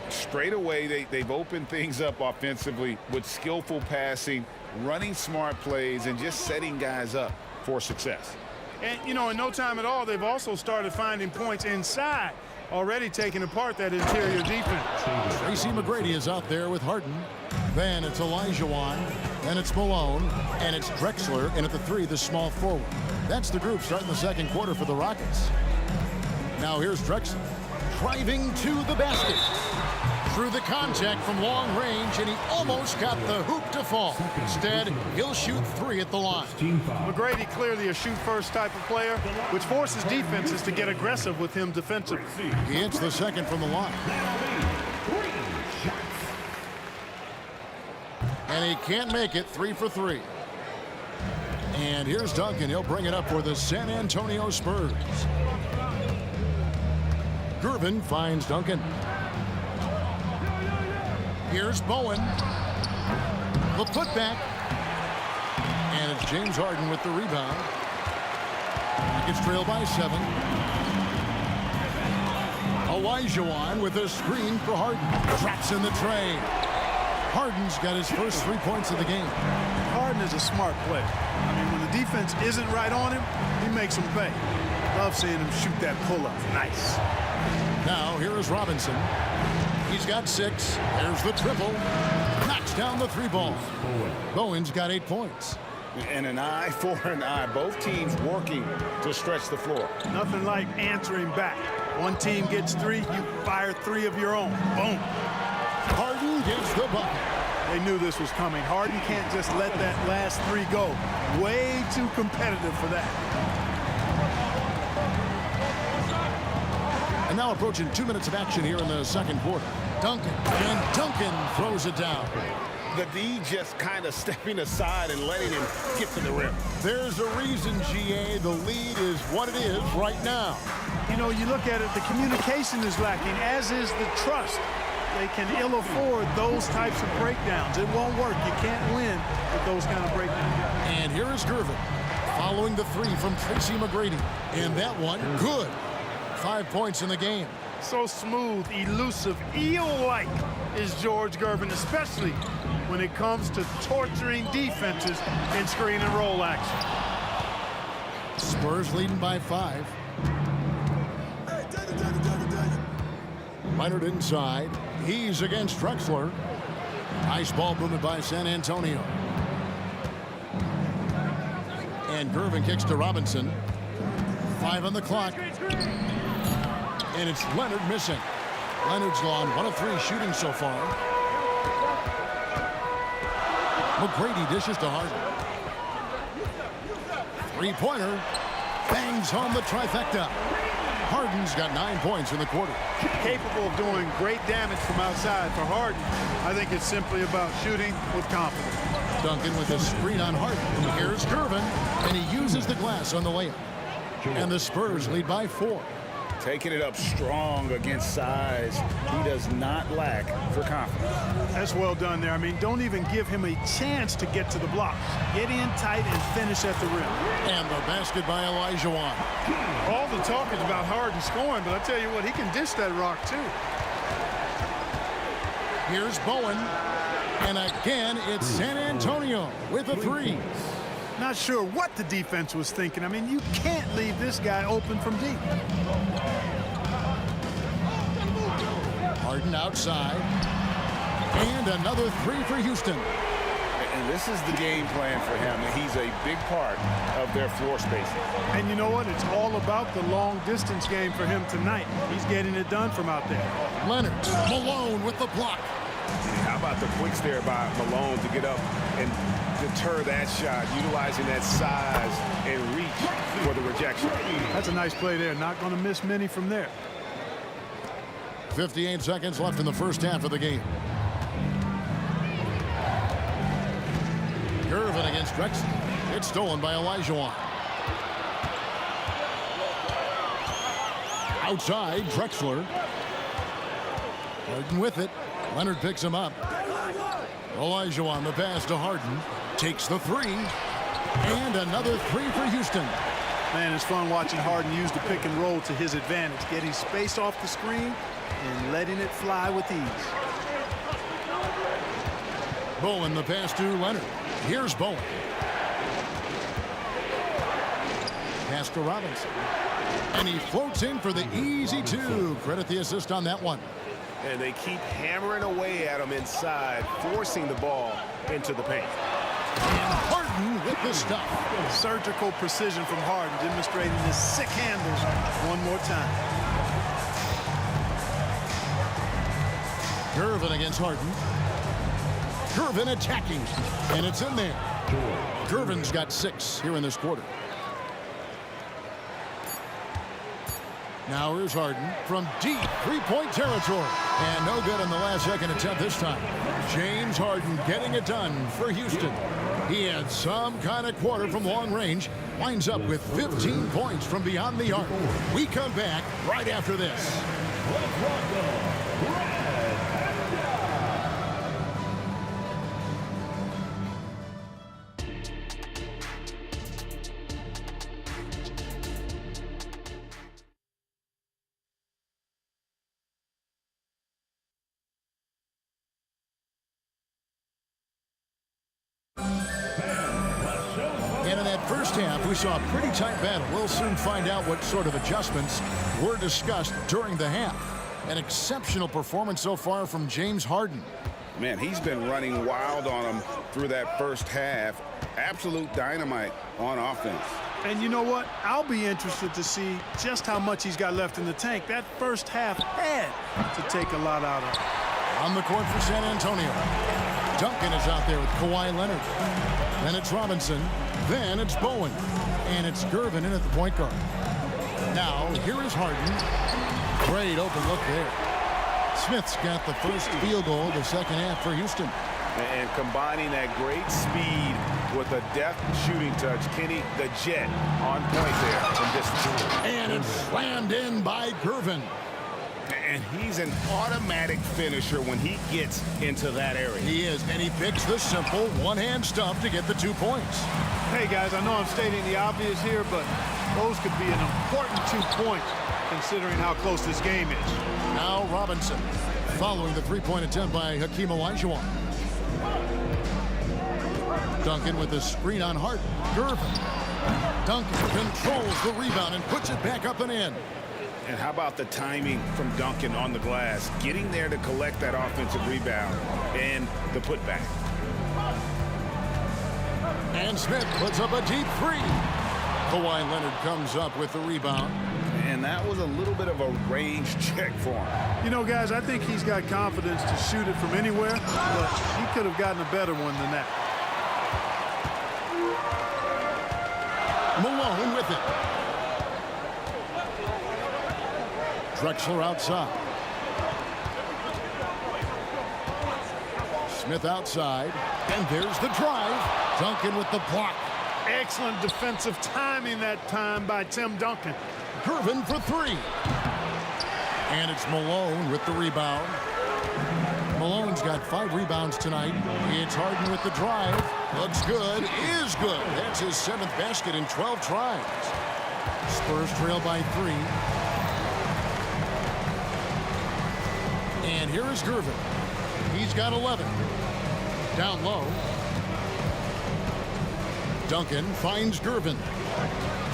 Straight away, they've opened things up offensively with skillful passing, running smart plays, and just setting guys up for success. And, you know, in no time at all, they've also started finding points inside, already taking apart that interior defense. Tracy McGrady is out there with Harden. Then it's Olajuwon. Then it's Malone. And it's Drexler. And at the 3, the small forward. That's the group starting the second quarter for the Rockets. Now here's Drexler. Driving to the basket. Through the contact from long range, and he almost got the hoop to fall. Instead, he'll shoot 3 at the line. McGrady clearly a shoot-first type of player, which forces defenses to get aggressive with him defensively. He hits the second from the line. And he can't make it. 3 for 3. And here's Duncan. He'll bring it up for the San Antonio Spurs. Gervin finds Duncan. Here's Bowen. The putback. And it's James Harden with the rebound. Rockets trail by 7. Olajuwon with a screen for Harden. Traps in the tray. Harden's got his first 3 points of the game. Harden is a smart player. I mean, when the defense isn't right on him, he makes them pay. Love seeing him shoot that pull-up. Nice. Now, here is Robinson. He's got 6. There's the triple. Knocks down the 3 ball. Bowen's got 8 points. And an eye for an eye. Both teams working to stretch the floor. Nothing like answering back. One team gets 3, you fire 3 of your own. Boom. Harden gets the bucket. They knew this was coming. Harden can't just let that last 3 go. Way too competitive for that. And now approaching 2 minutes of action here in the second quarter. Duncan. And Duncan throws it down. The D just kind of stepping aside and letting him get to the rim. There's a reason, GA, the lead is what it is right now. You know, you look at it, the communication is lacking, as is the trust. They can ill afford those types of breakdowns. It won't work. You can't win with those kind of breakdowns. And here is Gervin following the 3 from Tracy McGrady. And that one, good. 5 points in the game. So smooth, elusive, eel-like is George Gervin, especially when it comes to torturing defenses in screen and roll action. Spurs leading by 5. Leonard inside. He's against Drexler. Nice ball movement by San Antonio. And Gervin kicks to Robinson. 5 on the clock. And it's Leonard missing. Leonard's gone 1 of 3 shooting so far. McGrady dishes to Harden. 3-pointer. Bangs home the trifecta. Harden's got 9 points in the quarter. Capable of doing great damage from outside. For Harden, I think it's simply about shooting with confidence. Duncan with a screen on Harden. Here's Gervin, and he uses the glass on the layup. And the Spurs lead by 4. Taking it up strong against size. He does not lack for confidence. That's well done there. I mean, don't even give him a chance to get to the block. Get in tight and finish at the rim. And the basket by Olajuwon. All the talk is about Harden scoring, but I tell you what, he can dish that rock too. Here's Bowen. And again, it's San Antonio with a 3. Not sure what the defense was thinking. I mean, you can't leave this guy open from deep. Harden outside. And another 3 for Houston. And this is the game plan for him. He's a big part of their floor spacing. And you know what? It's all about the long distance game for him tonight. He's getting it done from out there. Leonard. Malone with the block. How about the quicks there by Malone to get up and deter that shot, utilizing that size and reach for the rejection. That's a nice play there. Not going to miss many from there. 58 seconds left in the first half of the game. Gervin against Drexler. It's stolen by Olajuwon. Outside, Drexler. Harden with it. Leonard picks him up. Olajuwon, the pass to Harden. Takes the 3. And another 3 for Houston. Man, it's fun watching Harden use the pick and roll to his advantage. Getting space off the screen and letting it fly with ease. Bowen, the pass to Leonard. Here's Bowen. Pass to Robinson. And he floats in for the easy 2. Credit the assist on that one. And they keep hammering away at him inside, forcing the ball into the paint. And Harden with the stuff. Surgical precision from Harden, demonstrating his sick handles one more time. Gervin against Harden. Gervin attacking. And it's in there. Gervin's got 6 here in this quarter. Now here's Harden from deep 3-point territory. And no good on the last second attempt this time. James Harden getting it done for Houston. He had some kind of quarter from long range. Winds up with 15 points from beyond the arc. We come back right after this. First half, we saw a pretty tight battle. We'll soon find out what sort of adjustments were discussed during the half. An exceptional performance so far from James Harden. Man, he's been running wild on him through that first half. Absolute dynamite on offense. And you know what? I'll be interested to see just how much he's got left in the tank. That first half had to take a lot out of him. On the court for San Antonio, Duncan is out there with Kawhi Leonard. Then it's Robinson. Then it's Bowen. And it's Gervin in at the point guard. Now, here is Harden. Great open look there. Smith's got the first field goal of the second half for Houston. And combining that great speed with a deft shooting touch, Kenny, the Jet, on point there from distance. And it's slammed in by Gervin. And he's an automatic finisher when he gets into that area. He is, and he picks the simple one-hand stuff to get the 2 points. Hey, guys, I know I'm stating the obvious here, but those could be an important 2 points considering how close this game is. Now Robinson, following the three-point attempt by Hakeem Olajuwon. Duncan with a screen on Harden. Gervin. Duncan controls the rebound and puts it back up and in. And how about the timing from Duncan on the glass, getting there to collect that offensive rebound and the putback. And Smith puts up a deep three. Kawhi Leonard comes up with the rebound. And that was a little bit of a range check for him. You know, guys, I think he's got confidence to shoot it from anywhere, but he could have gotten a better one than that. Malone with it. Drexler outside. Smith outside. And there's the drive. Duncan with the block. Excellent defensive timing that time by Tim Duncan. Gervin for three. And it's Malone with the rebound. Malone's got 5 rebounds tonight. It's Harden with the drive. Looks good. Is good. That's his 7th basket in 12 tries. Spurs trail by 3. And here is Gervin. He's got 11. Down low. Duncan finds Gervin.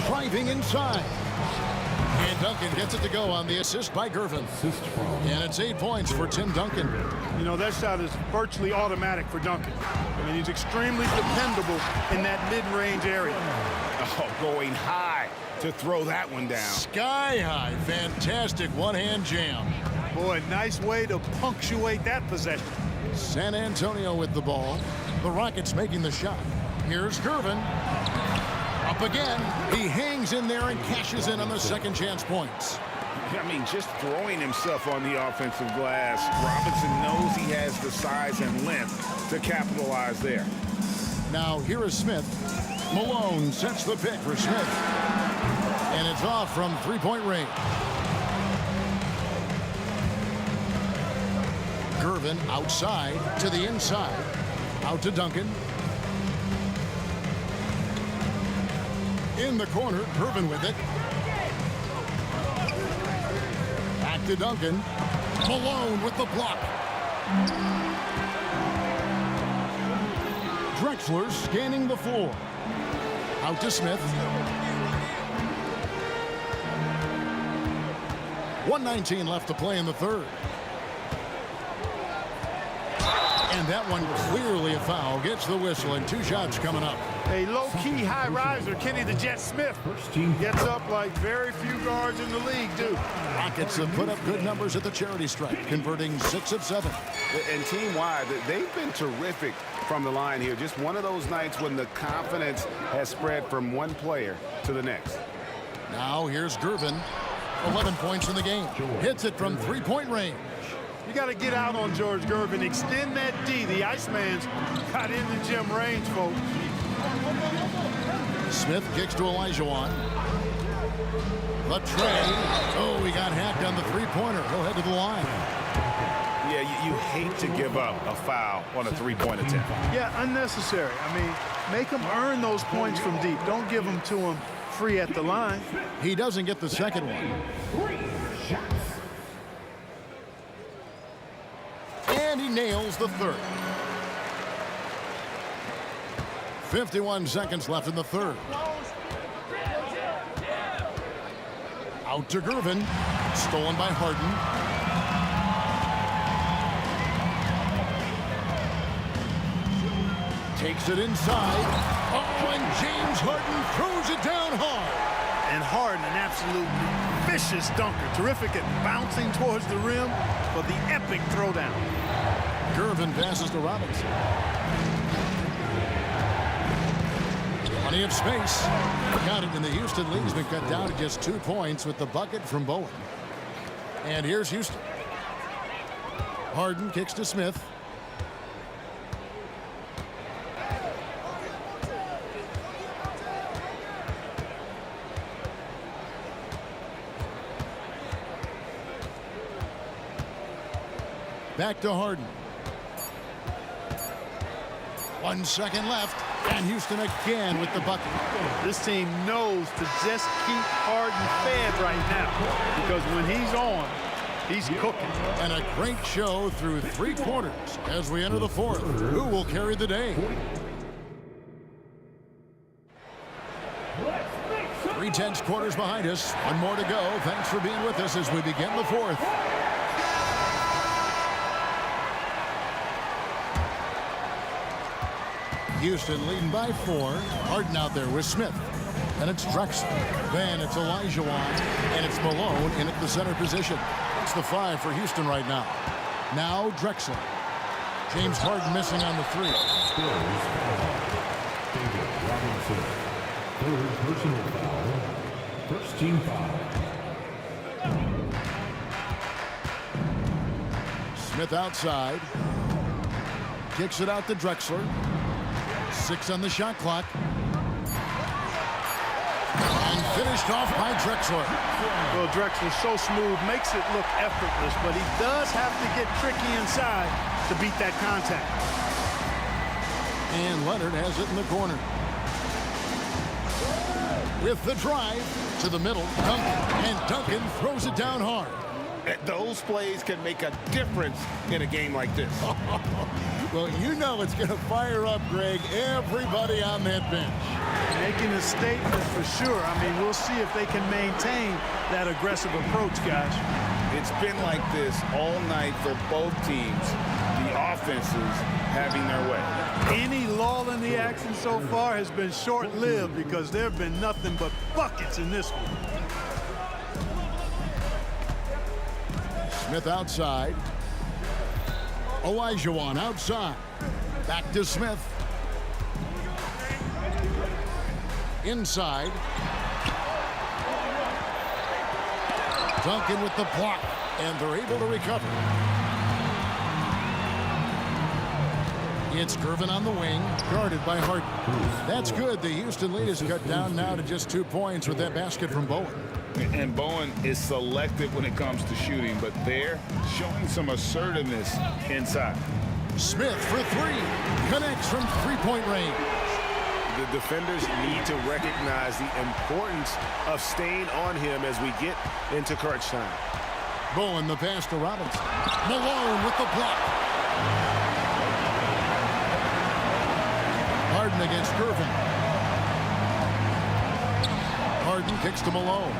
Driving inside. And Duncan gets it to go on the assist by Gervin. And it's 8 points for Tim Duncan. You know, that shot is virtually automatic for Duncan. I mean, he's extremely dependable in that mid-range area. Oh, going high to throw that one down. Sky high. Fantastic one-hand jam. Boy, nice way to punctuate that possession. San Antonio with the ball. The Rockets making the shot. Here's Gervin. Up again. He hangs in there and cashes in on the second chance points. I mean, just throwing himself on the offensive glass. Robinson knows he has the size and length to capitalize there. Now here is Smith. Malone sets the pick for Smith. And it's off from three-point range. Gervin outside to the inside. Out to Duncan. In the corner, Gervin with it. Back to Duncan. Malone with the block. Drexler scanning the floor. Out to Smith. 1:19 left to play in the third. And that one clearly a foul. Gets the whistle and 2 shots coming up. A low-key high riser, Kenny the Jet Smith. Gets up like very few guards in the league do. Rockets have put up good numbers at the charity stripe, converting 6 of 7. And team-wide, they've been terrific from the line here. Just one of those nights when the confidence has spread from one player to the next. Now here's Gervin. 11 points in the game. Hits it from three-point range. You got to get out on George Gervin. Extend that D. The Iceman's got in the gym range, folks. Smith kicks to Olajuwon. The tray. Oh, he got hacked on the three-pointer. He'll head to the line. Yeah, you hate to give up a foul on a three-point attempt. Yeah, unnecessary. I mean, make them earn those points from deep. Don't give them to them free at the line. He doesn't get the second one. And he nails the third. 51 seconds left in the third. Out to Gervin. Stolen by Harden. Takes it inside. Oh, and James Harden throws it down hard. And Harden, an absolute vicious dunker. Terrific at bouncing towards the rim for the epic throwdown. Gervin passes to Robinson. Plenty of space. Got it, and the Houston lead has been cut down to just 2 points with the bucket from Bowen. And here's Houston. Harden kicks to Smith. Back to Harden. 1 second left, and Houston again with the bucket. This team knows to just keep Harden fed right now, because when he's on, he's cooking. And a great show through 3 quarters as we enter the fourth. Who will carry the day? 3/10 quarters behind us. 1 more to go. Thanks for being with us as we begin the fourth. Houston leading by 4. Harden out there with Smith. And it's Drexler. Then it's Olajuwon. And it's Malone in at the center position. It's the 5 for Houston right now. Now Drexler. James Harden missing on the 3. David Robinson. Third personal foul. First team foul. Smith outside. Kicks it out to Drexler. 6 on the shot clock. And finished off by Drexler. Well, Drexler so smooth, makes it look effortless, but he does have to get tricky inside to beat that contact. And Leonard has it in the corner. With the drive to the middle, Duncan. And Duncan throws it down hard. Those plays can make a difference in a game like this. Well, you know it's going to fire up, Greg, everybody on that bench. Making a statement for sure. I mean, we'll see if they can maintain that aggressive approach, guys. It's been like this all night for both teams. The offenses having their way. Any lull in the action so far has been short-lived because there have been nothing but buckets in this one. Smith outside. Olajuwon outside. Back to Smith. Inside. Duncan with the block, and they're able to recover. It's Gervin on the wing, guarded by Harden. That's good. The Houston lead is cut down now to just 2 points with that basket from Bowen. And Bowen is selective when it comes to shooting, but they're showing some assertiveness inside. Smith for 3. Connects from 3-point range. The defenders need to recognize the importance of staying on him as we get into crunch time. Bowen the pass to Robinson. Malone with the block. Harden against Gervin. Harden kicks to Malone.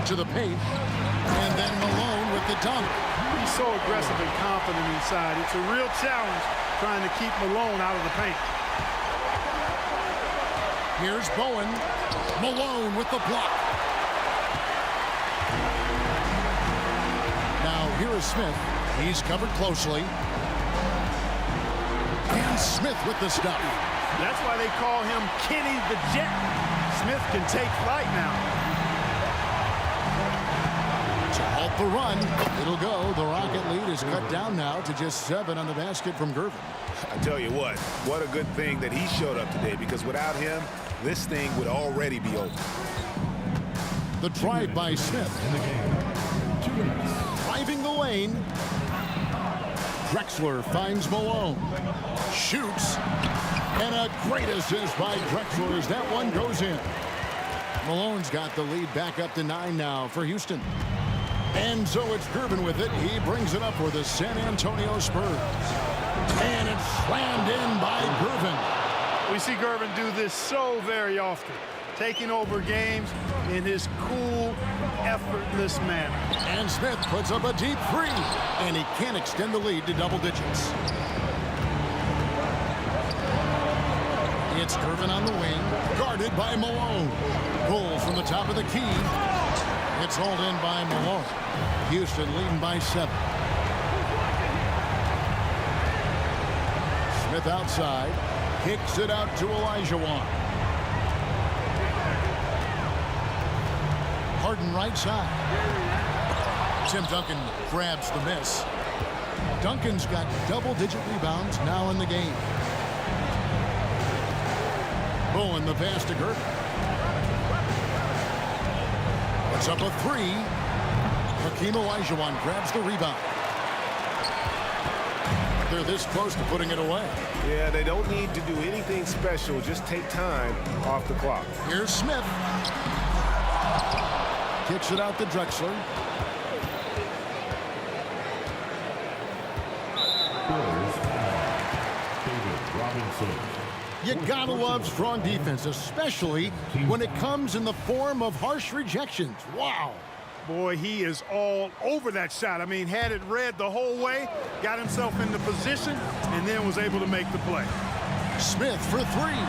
To the paint. And then Malone with the dunk. He's so aggressive and confident inside. It's a real challenge trying to keep Malone out of the paint. Here's Bowen. Malone with the block. Now here is Smith. He's covered closely. And Smith with the stop. That's why they call him Kenny the Jet. Smith can take flight now. To halt the run, it'll go. The Rocket lead is cut down now to just 7 on the basket from Gervin. I tell you what a good thing that he showed up today, because without him, this thing would already be over. The drive by Smith. Driving the lane. Drexler finds Malone. Shoots. And a great assist by Drexler as that one goes in. Malone's got the lead back up to 9 now for Houston. And so it's Gervin with it. He brings it up for the San Antonio Spurs. And it's slammed in by Gervin. We see Gervin do this so very often, taking over games in his cool, effortless manner. And Smith puts up a deep three, and he can't extend the lead to double digits. It's Gervin on the wing, guarded by Malone. Bull from the top of the key. It's hauled in by Malone. Houston leading by 7. Smith outside, kicks it out to Olajuwon. Harden right side. Tim Duncan grabs the miss. Duncan's got double-digit rebounds now in the game. Bowen the pass to Gervin. Puts up a three. Hakeem Olajuwon grabs the rebound. They're this close to putting it away. Yeah, they don't need to do anything special. Just take time off the clock. Here's Smith. Kicks it out to Drexler. David Robinson. You gotta love strong defense, especially when it comes in the form of harsh rejections. Wow. Boy, he is all over that shot. I mean, had it read the whole way, got himself into position, and then was able to make the play. Smith for three.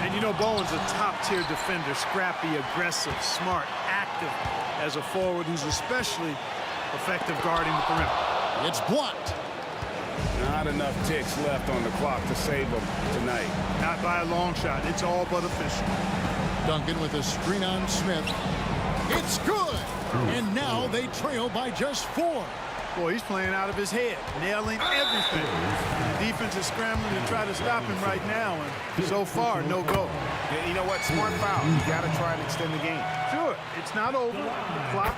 And you know, Bowen's a top-tier defender, scrappy, aggressive, smart, active as a forward who's especially effective guarding the perimeter. It's blocked. Not enough ticks left on the clock to save them tonight. Not by a long shot. It's all but official. Duncan with a screen on Smith. It's good. And now they trail by just 4. Boy, he's playing out of his head, nailing everything. The defense is scrambling to try to stop him right now, and so far, no go. Yeah, you know what? Smart foul. You got to try and extend the game. Sure, it's not over. The clock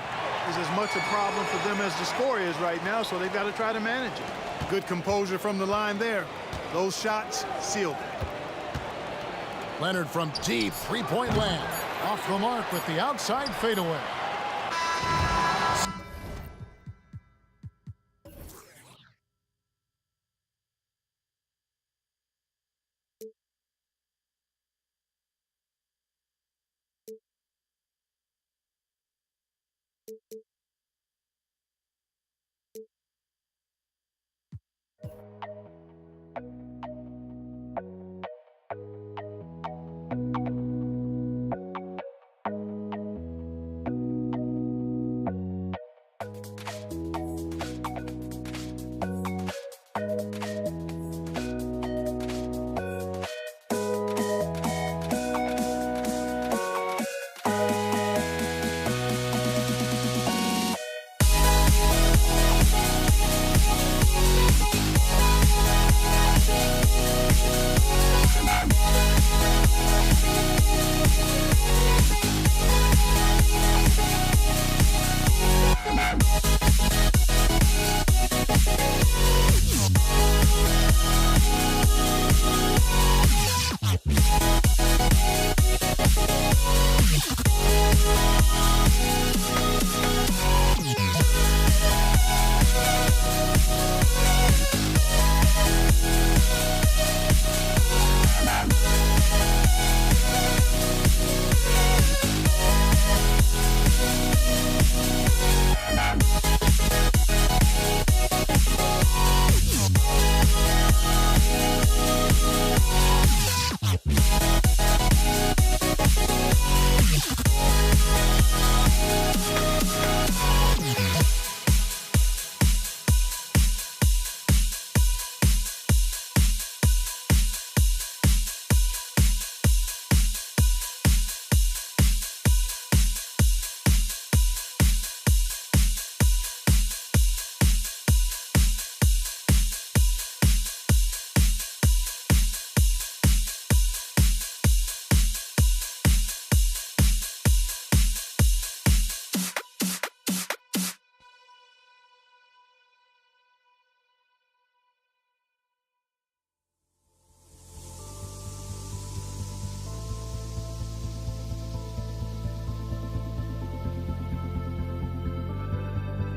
is as much a problem for them as the score is right now, so they've got to try to manage it. Good composure from the line there. Those shots sealed it. Leonard from deep three-point land. Off the mark with the outside fadeaway.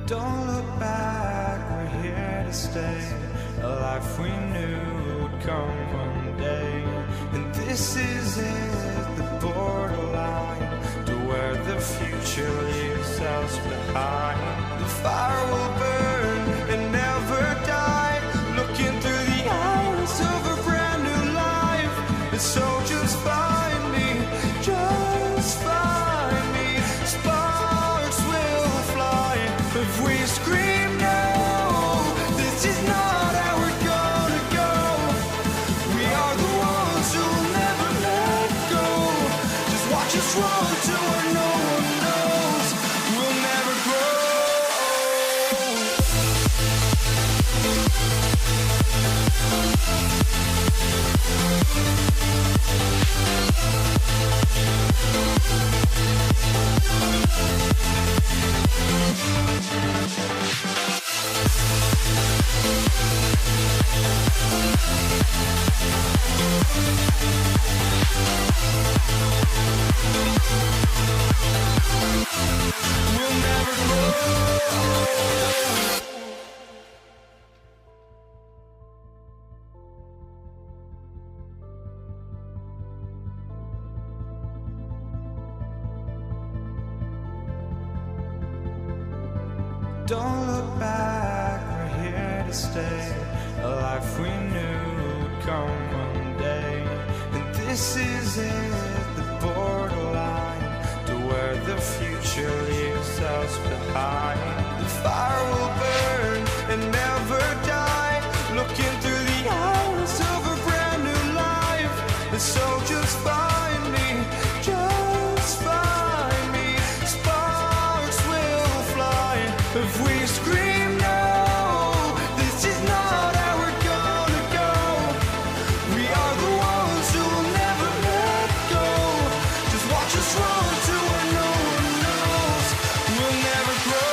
Don't look back, we're here to stay. a life we knew would come one day. And this is it, the borderline to where the future leaves us behind. The fire will burn and never die, looking through the eyes of a brand new life. And so just find me, just find me. Sparks will fly if we scream no. This is not how we're gonna go. We are the ones who'll never let go. Just watch us run to where no one knows. We'll never grow. We'll never grow. Don't look back, we're here to stay. A life we knew would come one day. And this is it, the borderline to where the future leaves us behind. The fire will burn and never die, looking through the eyes of a brand new life. And so just find me, just find me. Sparks will fly if we scream no. This is not how we're gonna go. We are the ones who will never let go. Just watch us run to where no one knows. We'll never grow.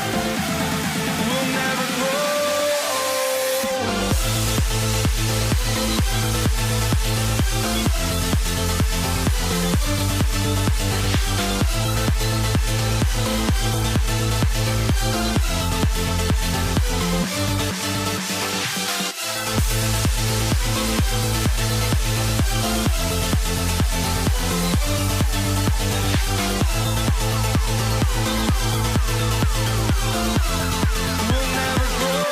We'll never grow. We'll never grow.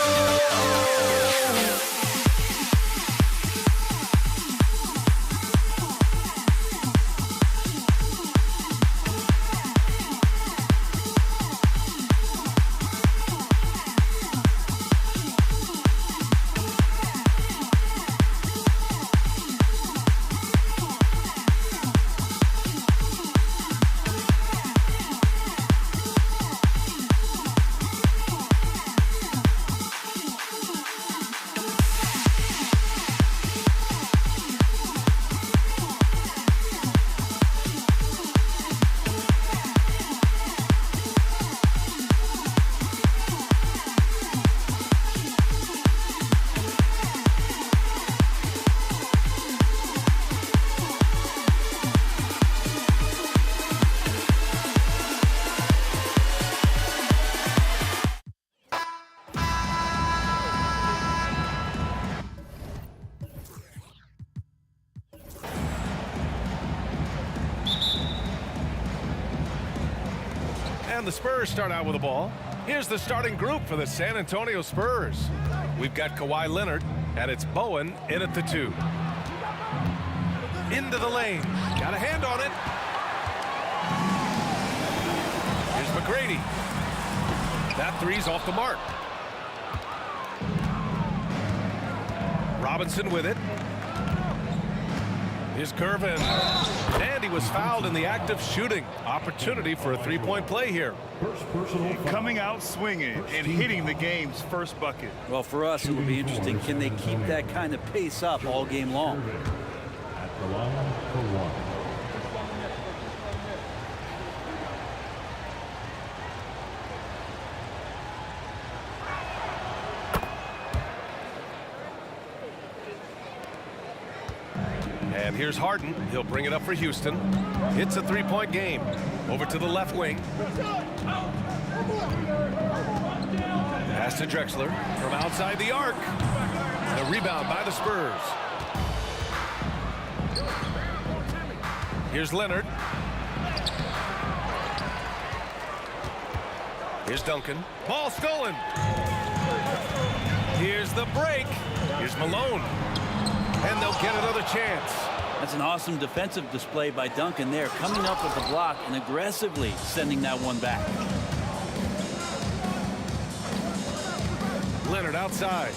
And the Spurs start out with the ball. Here's the starting group for the San Antonio Spurs. We've got Kawhi Leonard, and it's Bowen in at the 2. Into the lane. Got a hand on it. Here's McGrady. That three's off the mark. Robinson with it. Here's Gervin. And he was fouled in the act of shooting. Opportunity for a three-point play here. First personal foul. Coming out swinging and hitting the game's first bucket. Well, for us, it will be interesting. Can they keep that kind of pace up all game long? At the line for one. And here's Harden. He'll bring it up for Houston. It's a three-point game. Over to the left wing. Pass to Drexler from outside the arc. And a rebound by the Spurs. Here's Leonard. Here's Duncan. Ball stolen. Here's the break. Here's Malone. And they'll get another chance. That's an awesome defensive display by Duncan there, coming up with the block and aggressively sending that one back. Leonard outside.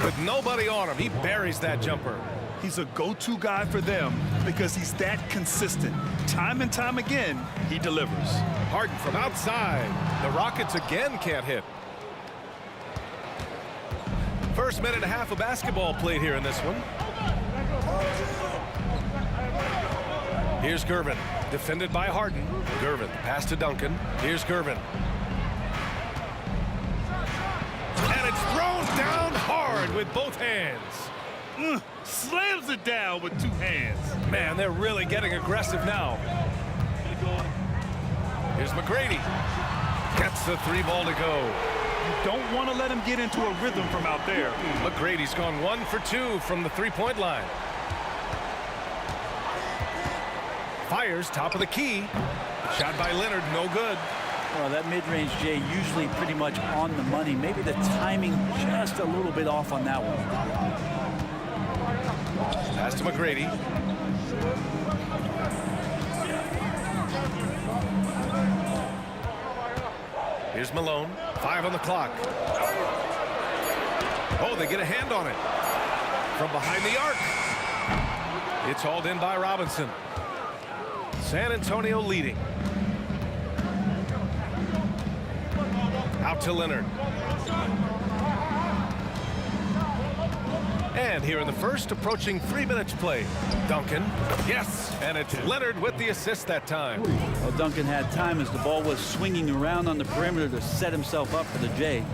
With nobody on him, he buries that jumper. He's a go-to guy for them because he's that consistent. Time and time again, he delivers. Harden from outside. The Rockets again can't hit. First minute and a half of basketball played here in this one. Here's Gervin, defended by Harden. Gervin, pass to Duncan. Here's Gervin. And it's thrown down hard with both hands. Slams it down with two hands. Man, they're really getting aggressive now. Here's McGrady. Gets the three ball to go. You don't want to let him get into a rhythm from out there. McGrady's gone 1 for 2 from the three-point line. Fires top of the key. Shot by Leonard, no good. Well, that mid-range, Jay, usually pretty much on the money. Maybe the timing just a little bit off on that one. Pass to McGrady. Here's Malone. 5 on the clock. Oh, they get a hand on it. From behind the arc. It's hauled in by Robinson. San Antonio leading. Out to Leonard. And here in the first, approaching 3 minutes play. Duncan. Yes. And it's Leonard with the assist that time. Well, Duncan had time as the ball was swinging around on the perimeter to set himself up for the J.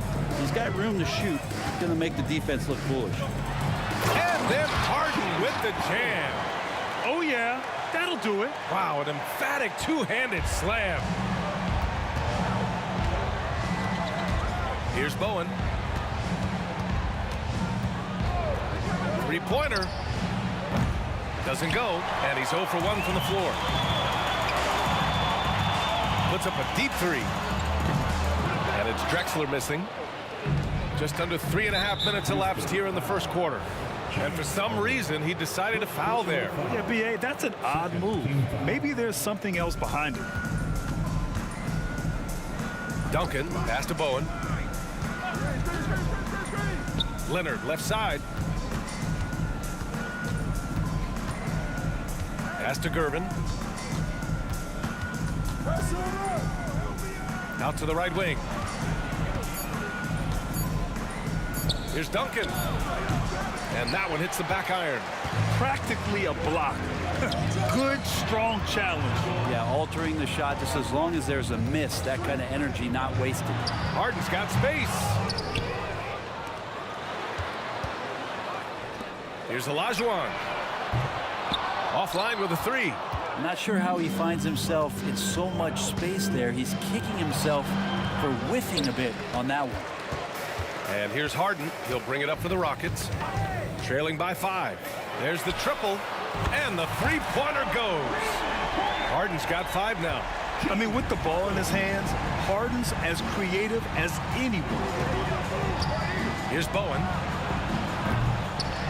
He's got room to shoot. He's going to make the defense look foolish. And then Harden with the jam. Oh, yeah. That'll do it. Wow, an emphatic two-handed slam. Here's Bowen. Three-pointer. Doesn't go, and he's 0 for 1 from the floor. Puts up a deep three. And it's Drexler missing. Just under 3.5 minutes elapsed here in the first quarter. And for some reason, he decided to foul there. Yeah, B.A., that's an odd move. Maybe there's something else behind it. Duncan, pass to Bowen. Leonard, left side. Pass to Gervin. Out to the right wing. Here's Duncan. And that one hits the back iron. Practically a block. Good, strong challenge. Yeah, altering the shot just as long as there's a miss. That kind of energy not wasted. Harden's got space. Here's Olajuwon. Offline with a three. I'm not sure how he finds himself in so much space there. He's kicking himself for whiffing a bit on that one. And here's Harden. He'll bring it up for the Rockets. Trailing by 5. There's the triple. And the three-pointer goes. Harden's got 5 now. I mean, with the ball in his hands, Harden's as creative as anyone. Here's Bowen.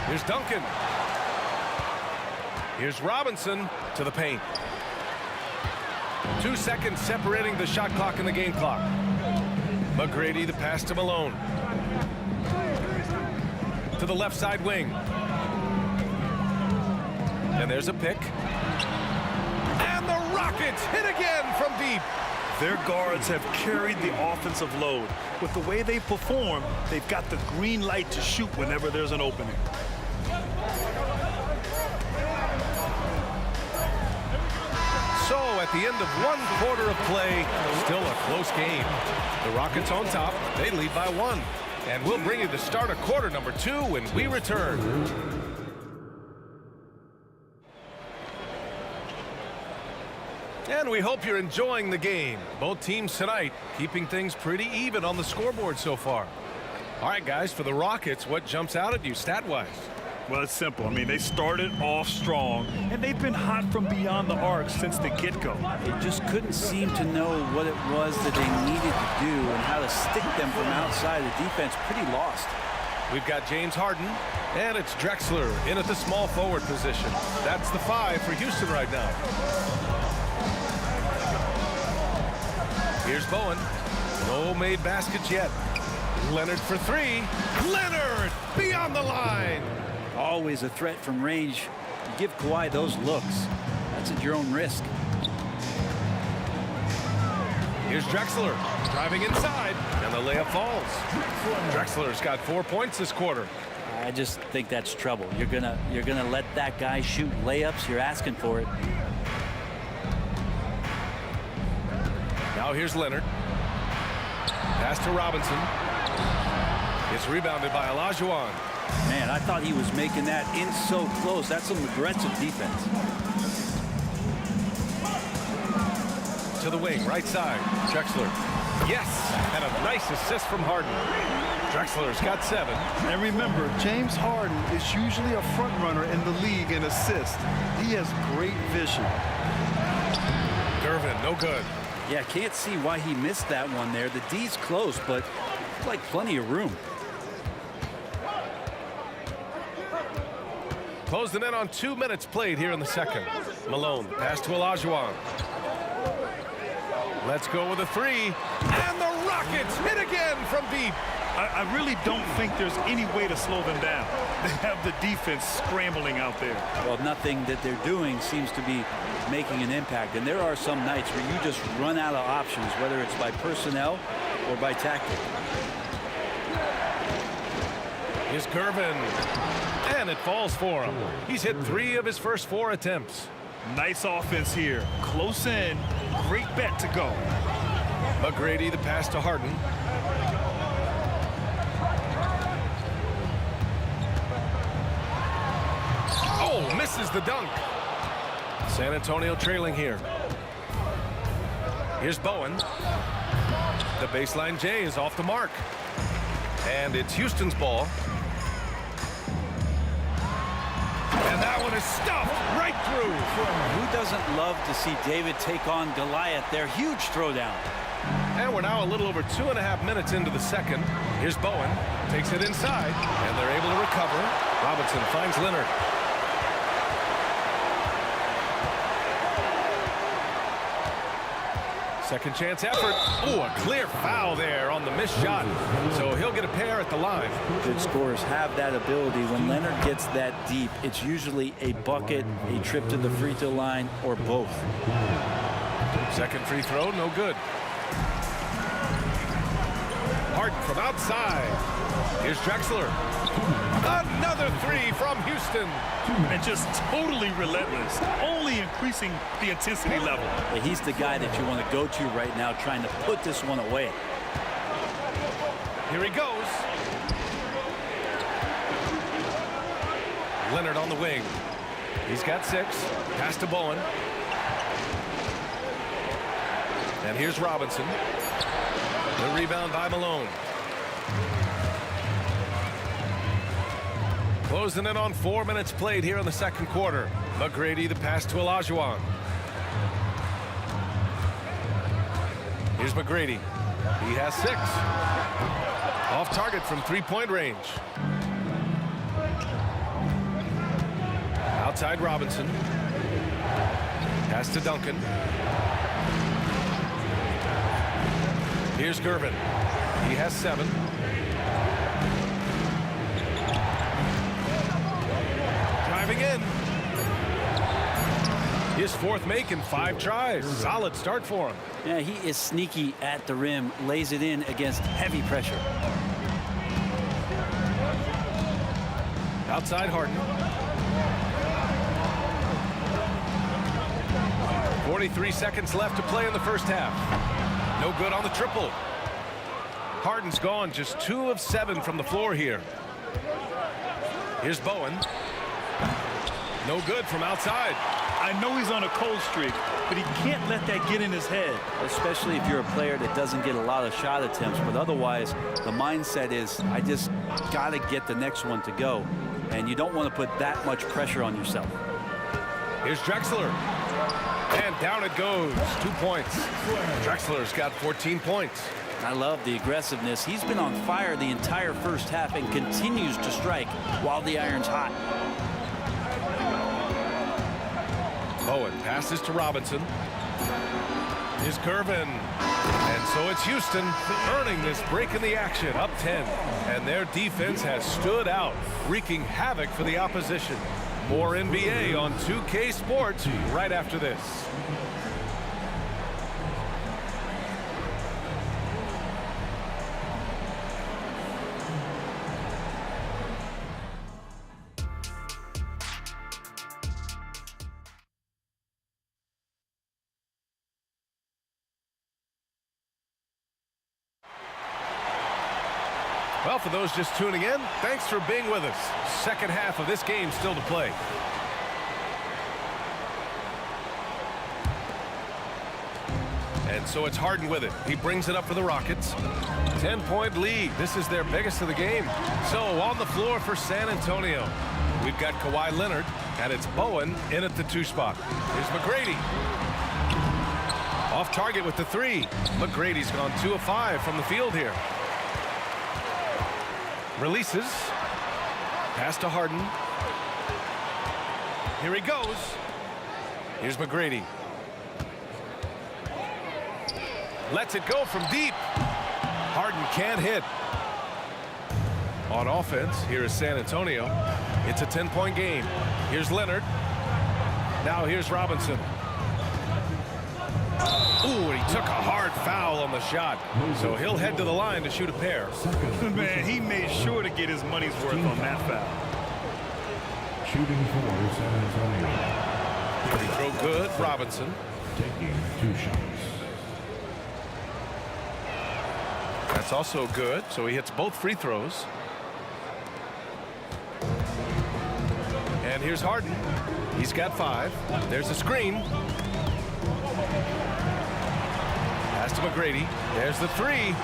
Here's Duncan. Here's Robinson to the paint. 2 seconds separating the shot clock and the game clock. McGrady, the pass to Malone. To the left side wing. And there's a pick. And the Rockets hit again from deep. Their guards have carried the offensive load. With the way they perform, they've got the green light to shoot whenever there's an opening. So at the end of 1 quarter of play, still a close game. The Rockets on top. They lead by 1. And we'll bring you the start of quarter number 2 when we return. And we hope you're enjoying the game. Both teams tonight keeping things pretty even on the scoreboard so far. All right, guys, for the Rockets, what jumps out at you stat-wise? Well, it's simple. I mean, they started off strong, and they've been hot from beyond the arc since the get-go. They just couldn't seem to know what it was that they needed to do and how to stick them from outside. The defense pretty lost. We've got James Harden, and it's Drexler in at the small forward position. That's the 5 for Houston right now. Here's Bowen. No made baskets yet. Leonard for 3. Leonard beyond the line. Always a threat from range. You give Kawhi those looks. That's at your own risk. Here's Drexler driving inside, and the layup falls. Drexler's got 4 points this quarter. I just think that's trouble. You're gonna let that guy shoot layups. You're asking for it. Now here's Leonard. Pass to Robinson. It's rebounded by Olajuwon. Man, I thought he was making that in so close. That's some aggressive defense. To the wing, right side. Drexler. Yes, and a nice assist from Harden. Drexler's got 7. And remember, James Harden is usually a front runner in the league in assists. He has great vision. Gervin, no good. Yeah, can't see why he missed that one there. The D's close, but like plenty of room. Closing in on 2 minutes played here in the second. Malone, pass to Olajuwon. Let's go with a 3. And the Rockets hit again from deep. I really don't think there's any way to slow them down. They have the defense scrambling out there. Well, nothing that they're doing seems to be making an impact. And there are some nights where you just run out of options, whether it's by personnel or by tactic. Here's Gervin. And it falls for him. He's hit 3 of his first 4 attempts. Nice offense here. Close in. Great bet to go. McGrady, the pass to Harden. Oh, misses the dunk. San Antonio trailing here. Here's Bowen. The baseline J is off the mark. And it's Houston's ball. And that one is stuffed right through. Who doesn't love to see David take on Goliath? Their huge throwdown. And we're now a little over 2.5 minutes into the second. Here's Bowen. Takes it inside. And they're able to recover. Robinson finds Leonard. Second chance effort. Oh, a clear foul there on the missed shot. So he'll get a pair at the line. Good scorers have that ability. When Leonard gets that deep, it's usually a bucket, a trip to the free throw line, or both. Second free throw, no good. Harden from outside. Here's Drexler. Another 3 from Houston. And just totally relentless, only increasing the intensity level. Yeah, he's the guy that you want to go to right now, trying to put this one away. Here he goes. Leonard on the wing. He's got 6. Pass to Bowen. And here's Robinson. The rebound by Malone. Closing in on 4 minutes played here in the second quarter. McGrady, the pass to Olajuwon. Here's McGrady. He has 6. Off target from 3-point range. Outside Robinson. Pass to Duncan. Here's Gervin. He has 7. Driving in. His fourth make in 5 tries. Solid start for him. Yeah, he is sneaky at the rim, lays it in against heavy pressure. Outside Harden. 43 seconds left to play in the first half. No good on the triple. Harden's gone just 2 of 7 from the floor here. Here's Bowen. No good from outside. I know he's on a cold streak, but he can't let that get in his head. Especially if you're a player that doesn't get a lot of shot attempts, but otherwise the mindset is, I just got to get the next one to go. And you don't want to put that much pressure on yourself. Here's Drexler. And down it goes. 2 points. Drexler's got 14 points. I love the aggressiveness. He's been on fire the entire first half and continues to strike while the iron's hot. Bowen passes to Robinson. Here's Gervin. And so it's Houston earning this break in the action, up 10. And their defense has stood out, wreaking havoc for the opposition. More NBA on 2K Sports right after this. Well, for those just tuning in, thanks for being with us. Second half of this game still to play. And so it's Harden with it. He brings it up for the Rockets. 10-point lead. This is their biggest of the game. So on the floor for San Antonio, we've got Kawhi Leonard, and it's Bowen in at the 2 spot. Here's McGrady. Off target with the 3. McGrady's gone 2 of 5 from the field here. Releases. Pass to Harden. Here he goes. Here's McGrady. Lets it go from deep. Harden can't hit. On offense, here is San Antonio. It's a 10-point game. Here's Leonard. Now here's Robinson. Ooh, and he took a hard foul on the shot. So he'll head to the line to shoot a pair. Man, he made sure to get his money's worth on that foul. Shooting for San Antonio. Free throw good, Robinson. Taking 2 shots. That's also good, so he hits both free throws. And here's Harden. He's got 5. There's a screen. Pass to McGrady. There's the 3.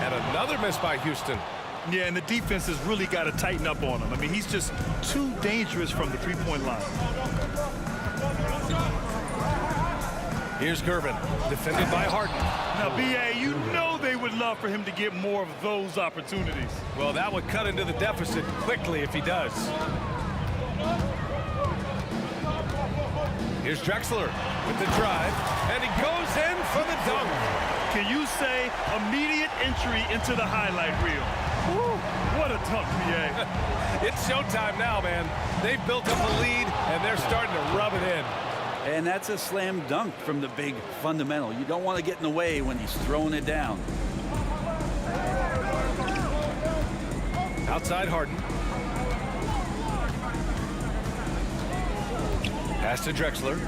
And another miss by Houston. Yeah, and the defense has really got to tighten up on him. I mean, he's just too dangerous from the 3-point line. Here's Gervin, defended by Harden. Now, B.A., you know they would love for him to get more of those opportunities. Well, that would cut into the deficit quickly if he does. Here's Drexler with the drive, and he goes in for the dunk. Can you say immediate entry into the highlight reel? Woo, what a dunk, B.A. It's showtime now, man. They've built up a lead, and they're starting to rub it in. And that's a slam dunk from the big fundamental. You don't want to get in the way when he's throwing it down. Outside Harden. Pass to Drexler.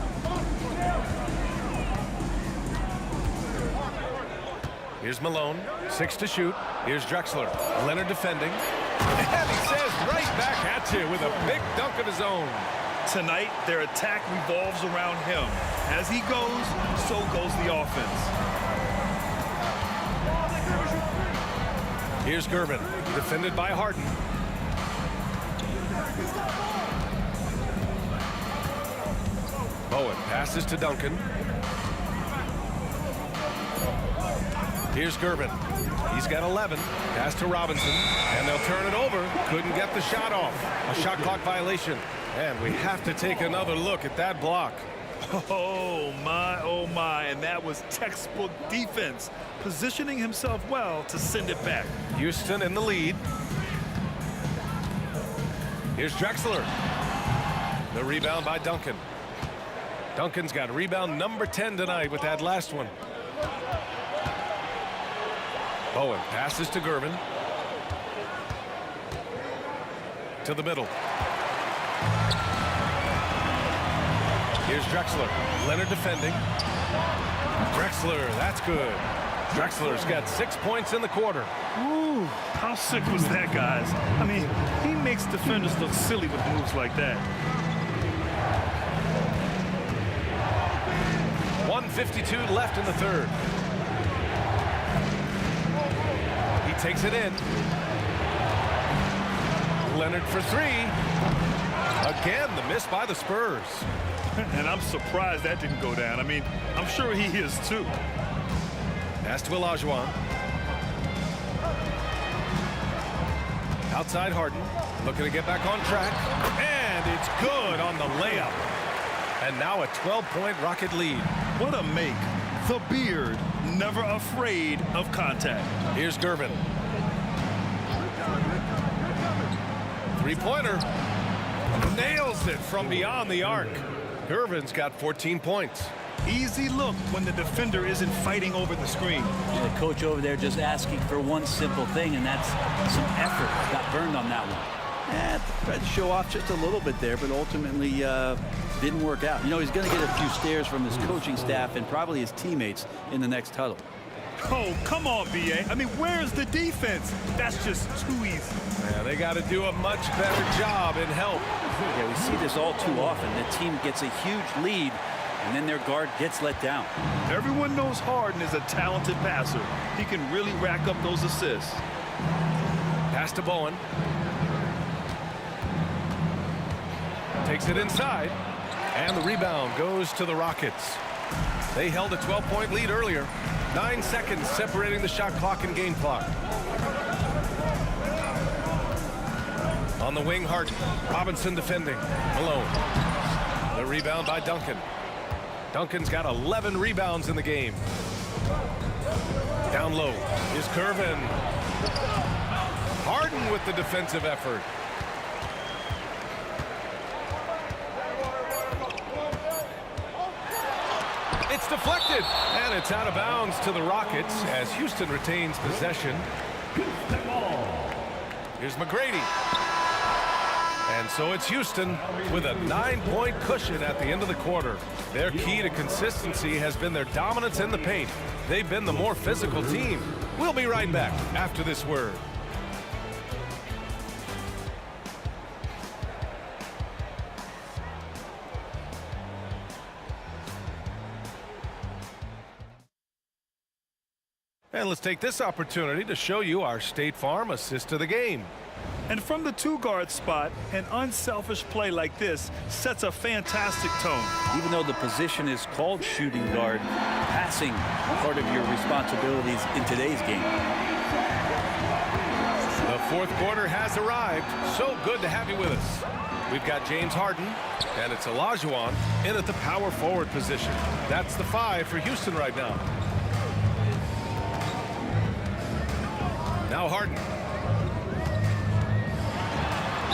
Here's Malone. 6 to shoot. Here's Drexler. Leonard defending. And he says right back at you with a big dunk of his own. Tonight, their attack revolves around him. As he goes, so goes the offense. Here's Gervin, defended by Harden. Bowen passes to Duncan. Here's Gervin. He's got 11. Pass to Robinson, and they'll turn it over. Couldn't get the shot off. A shot clock violation. And we have to take another look at that block. Oh, my, and that was textbook defense, positioning himself well to send it back. Houston in the lead. Here's Drexler. The rebound by Duncan. Duncan's got rebound number 10 tonight with that last one. Bowen passes to Gervin. To the middle. Here's Drexler. Leonard defending. Drexler, that's good. Drexler's got 6 points in the quarter. Ooh, how sick was that, guys? I mean, he makes defenders look silly with moves like that. 1:52 left in the third. He takes it in. Leonard for three. Again, the miss by the Spurs. And I'm surprised that didn't go down. I mean, I'm sure he is too. Pass to Olajuwon. Outside Harden. Looking to get back on track. And it's good on the layup. And now a 12-point Rocket lead. What a make. The Beard, never afraid of contact. Here's Gervin. Three-pointer. Nails it from beyond the arc. Gervin's got 14 points. Easy look when the defender isn't fighting over the screen. The coach over there just asking for one simple thing, and that's some effort. Got burned on that one. Tried to show off just a little bit there, but ultimately didn't work out. You know, he's going to get a few stares from his coaching staff and probably his teammates in the next huddle. Oh, come on, B.A. I mean, where's the defense? That's just too easy. Yeah, they got to do a much better job in help. Yeah, we see this all too often. The team gets a huge lead, and then their guard gets let down. Everyone knows Harden is a talented passer. He can really rack up those assists. Pass to Bowen. Takes it inside. And the rebound goes to the Rockets. They held a 12-point lead earlier. 9 seconds separating the shot clock and game clock. On the wing, Harden. Robinson defending. Malone. The rebound by Duncan. Duncan's got 11 rebounds in the game. Down low is Gervin. Harden with the defensive effort. It's deflected, and it's out of bounds to the Rockets as Houston retains possession. Here's McGrady. And so it's Houston with a 9-point cushion at the end of the quarter. Their key to consistency has been their dominance in the paint. They've been the more physical team. We'll be right back after this word. And let's take this opportunity to show you our State Farm assist of the game. And from the two-guard spot, an unselfish play like this sets a fantastic tone. Even though the position is called shooting guard, passing part of your responsibilities in today's game. The fourth quarter has arrived. So good to have you with us. We've got James Harden, and it's Olajuwon in at the power forward position. That's the 5 for Houston right now. Now Harden.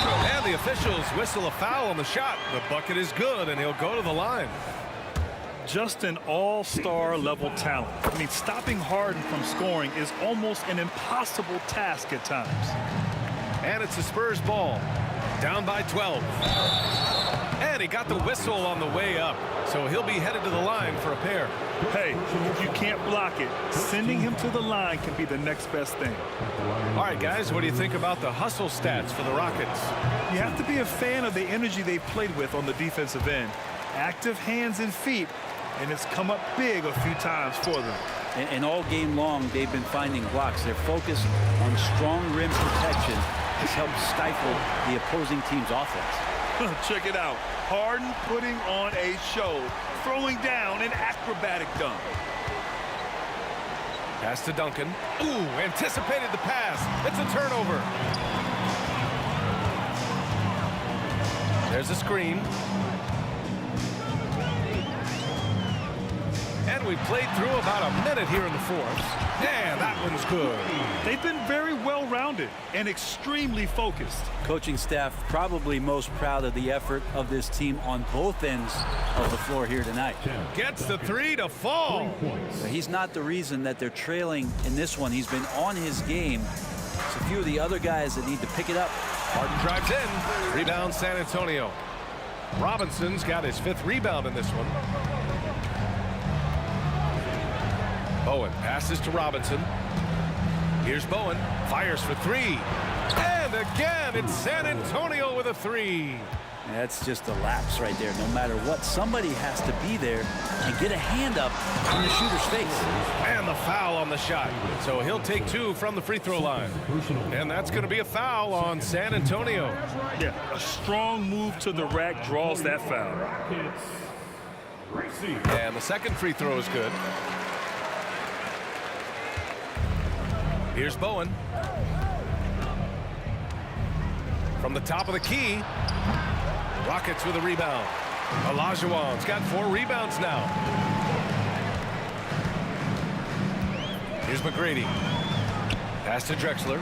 And the officials whistle a foul on the shot. The bucket is good, and he'll go to the line. Just an all-star level talent. I mean, stopping Harden from scoring is almost an impossible task at times. And it's the Spurs ball. Down by 12. And he got the whistle on the way up, so he'll be headed to the line for a pair. Hey, if you can't block it, sending him to the line can be the next best thing. All right, guys, what do you think about the hustle stats for the Rockets? You have to be a fan of the energy they've played with on the defensive end. Active hands and feet, and it's come up big a few times for them. And all game long, they've been finding blocks. Their focus on strong rim protection has helped stifle the opposing team's offense. Check it out. Harden putting on a show, throwing down an acrobatic dunk. Pass to Duncan. Ooh, anticipated the pass. It's a turnover. There's a screen. And We've played through about a minute here in the fourth. And that one's good. They've been very well-rounded and extremely focused. Coaching staff probably most proud of the effort of this team on both ends of the floor here tonight. Gets the three to fall. But he's not the reason that they're trailing in this one. He's been on his game. It's a few of the other guys that need to pick it up. Harden drives in. Rebound San Antonio. Robinson's got his 5th rebound in this one. Bowen passes to Robinson. Here's Bowen. Fires for 3. And again, it's San Antonio with a 3. That's just a lapse right there. No matter what, somebody has to be there and get a hand up in the shooter's face. And the foul on the shot. So he'll take 2 from the free throw line. And that's going to be a foul on San Antonio. Yeah, a strong move to the rack draws that foul. And the second free throw is good. Here's Bowen. From the top of the key. Rockets with a rebound. Olajuwon's got 4 rebounds now. Here's McGrady. Pass to Drexler.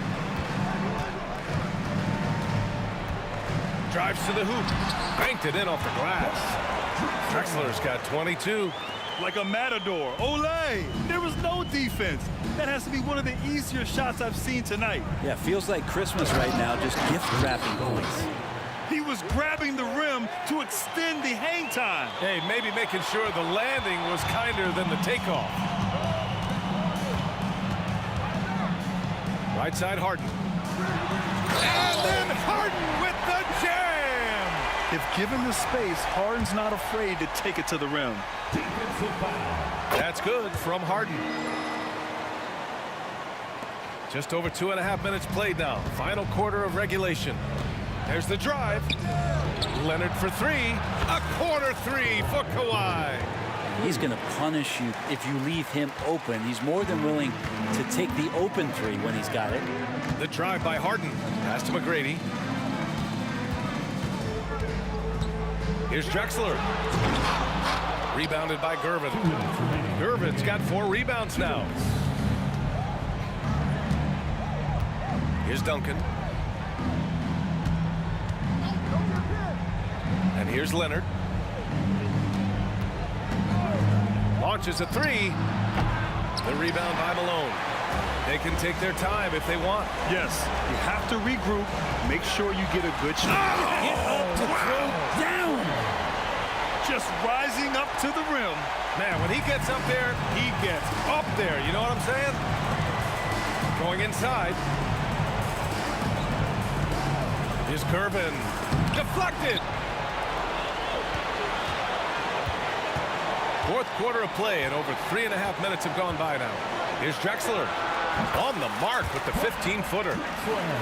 Drives to the hoop. Banked it in off the glass. Drexler's got 22. Like a matador. Olay! There was no defense. That has to be one of the easier shots I've seen tonight. Yeah, feels like Christmas right now, just gift wrapping points. He was grabbing the rim to extend the hang time. Hey, maybe making sure the landing was kinder than the takeoff. Right side, Harden. And then Harden with the jam! If given the space, Harden's not afraid to take it to the rim. That's good from Harden. Just over 2.5 minutes played now. Final quarter of regulation. There's the drive. Leonard for 3. A corner 3 for Kawhi. He's going to punish you if you leave him open. He's more than willing to take the open 3 when he's got it. The drive by Harden. Pass to McGrady. Here's Drexler. Rebounded by Gervin. Gervin's got 4 rebounds now. Here's Duncan. And here's Leonard. Launches a 3. The rebound by Malone. They can take their time if they want. Yes, you have to regroup. Make sure you get a good shot. Get up to throw down. Just rising up to the rim. Man, when he gets up there, he gets up there. You know what I'm saying? Going inside. Here's Gervin. Deflected. Fourth quarter of play, and over 3.5 minutes have gone by now. Here's Drexler. On the mark with the 15-footer.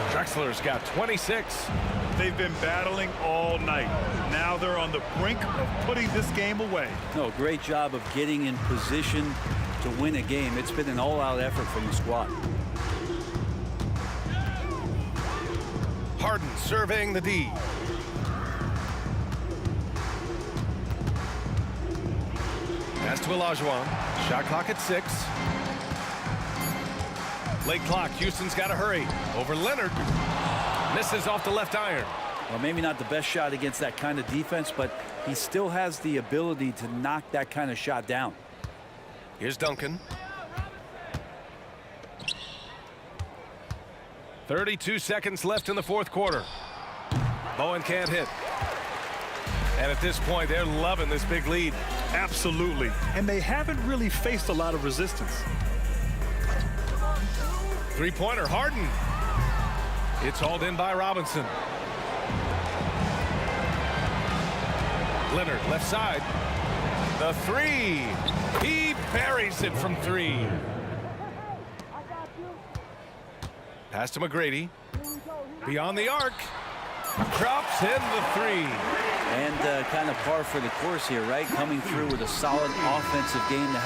Drexler's got 26. They've been battling all night. Now they're on the brink of putting this game away. No, great job of getting in position to win a game. It's been an all-out effort from the squad. Harden surveying the D. Pass to Olajuwon. Shot clock at 6. Late clock. Houston's got to hurry. Over Leonard. Misses off the left iron. Well, maybe not the best shot against that kind of defense, but he still has the ability to knock that kind of shot down. Here's Duncan. 32 seconds left in the fourth quarter. Bowen can't hit. And at this point, they're loving this big lead. Absolutely. And they haven't really faced a lot of resistance. Three-pointer, Harden. It's hauled in by Robinson. Leonard, left side. The 3. He buries it from 3. Pass to McGrady. Beyond the arc. Drops in the 3. And kind of par for the course here, right? Coming through with a solid offensive game.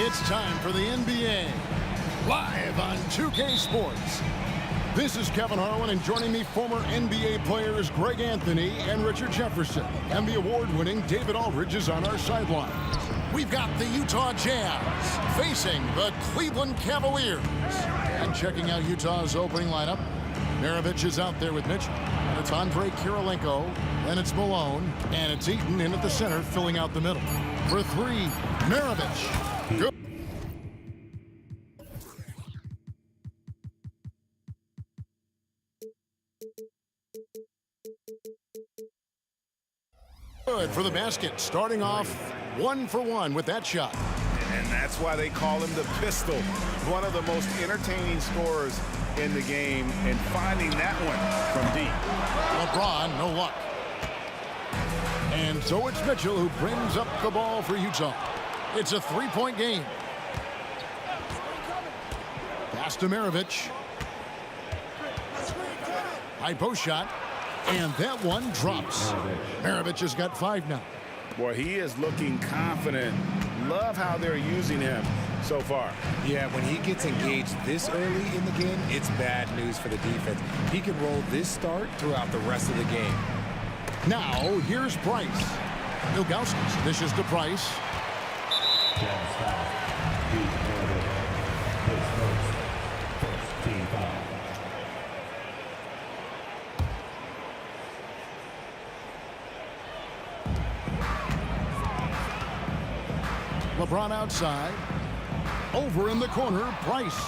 It's time for the NBA, live on 2K Sports. This is Kevin Harlan, and joining me, former NBA players Greg Anthony and Richard Jefferson. And the award-winning David Aldridge is on our sidelines. We've got the Utah Jazz facing the Cleveland Cavaliers. And checking out Utah's opening lineup, Maravich is out there with Mitchell. And it's Andre Kirilenko, and it's Malone, and it's Eaton in at the center, filling out the middle. For three, Maravich. Good. Good for the basket, starting off 1 for 1 with that shot. And that's why they call him the pistol. One of the most entertaining scorers in the game, and finding that one from deep. LeBron, no luck. And so it's Mitchell who brings up the ball for Utah. It's a three-point game. Pass to Maravich. High post shot. And that one drops. Maravich has got 5 now. Boy, he is looking confident. Love how they're using him so far. Yeah, when he gets engaged this early in the game, it's bad news for the defense. He can roll this start throughout the rest of the game. Now, here's Price. Ilgauskas dishes to Price. Jazz foul. His first team foul. LeBron outside. Over in the corner, Price.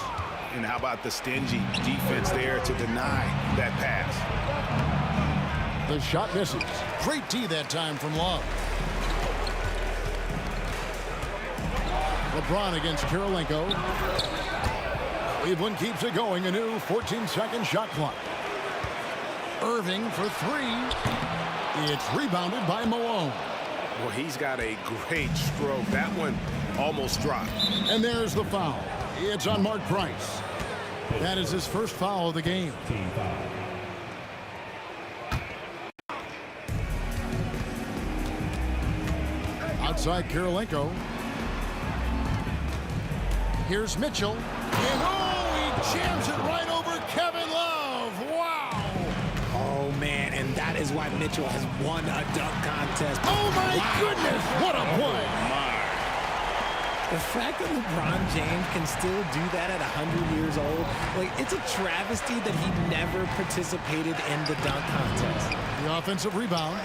And how about the stingy defense there to deny that pass? The shot misses. Great D that time from Love. LeBron against Kirilenko. Cleveland keeps it going. A new 14-second shot clock. Irving for 3. It's rebounded by Malone. Well, he's got a great stroke. That one almost dropped. And there's the foul. It's on Mark Price. That is his first foul of the game. Team foul. Outside Kirilenko. Here's Mitchell. And he jams it right over Kevin Love. Wow. Oh, man, and that is why Mitchell has won a dunk contest. Oh, my goodness. What a play. The fact that LeBron James can still do that at 100 years old, like, it's a travesty that he never participated in the dunk contest. The offensive rebound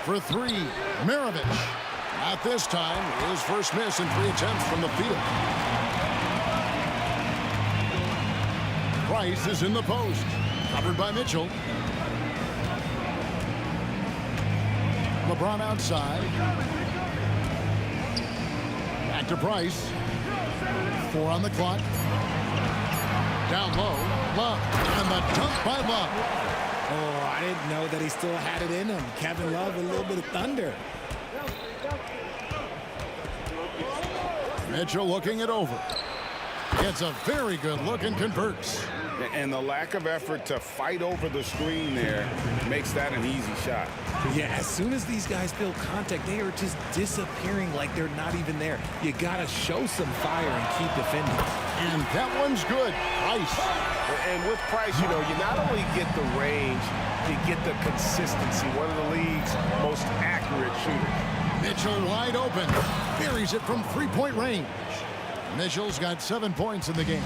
for 3, Maravich. At this time, his first miss in 3 attempts from the field. Price is in the post. Covered by Mitchell. LeBron outside. Back to Price. 4 on the clock. Down low. Love. And the dunk by Love. Oh, I didn't know that he still had it in him. Kevin Love, a little bit of thunder. Mitchell looking it over. Gets a very good look and converts. And the lack of effort to fight over the screen there makes that an easy shot. Yeah, as soon as these guys feel contact, they are just disappearing like they're not even there. You got to show some fire and keep defending. And that one's good. Price. And with Price, you know, you not only get the range, you get the consistency. One of the league's most accurate shooters. Mitchell wide open. Buries it from 3-point range. Mitchell's got 7 points in the game.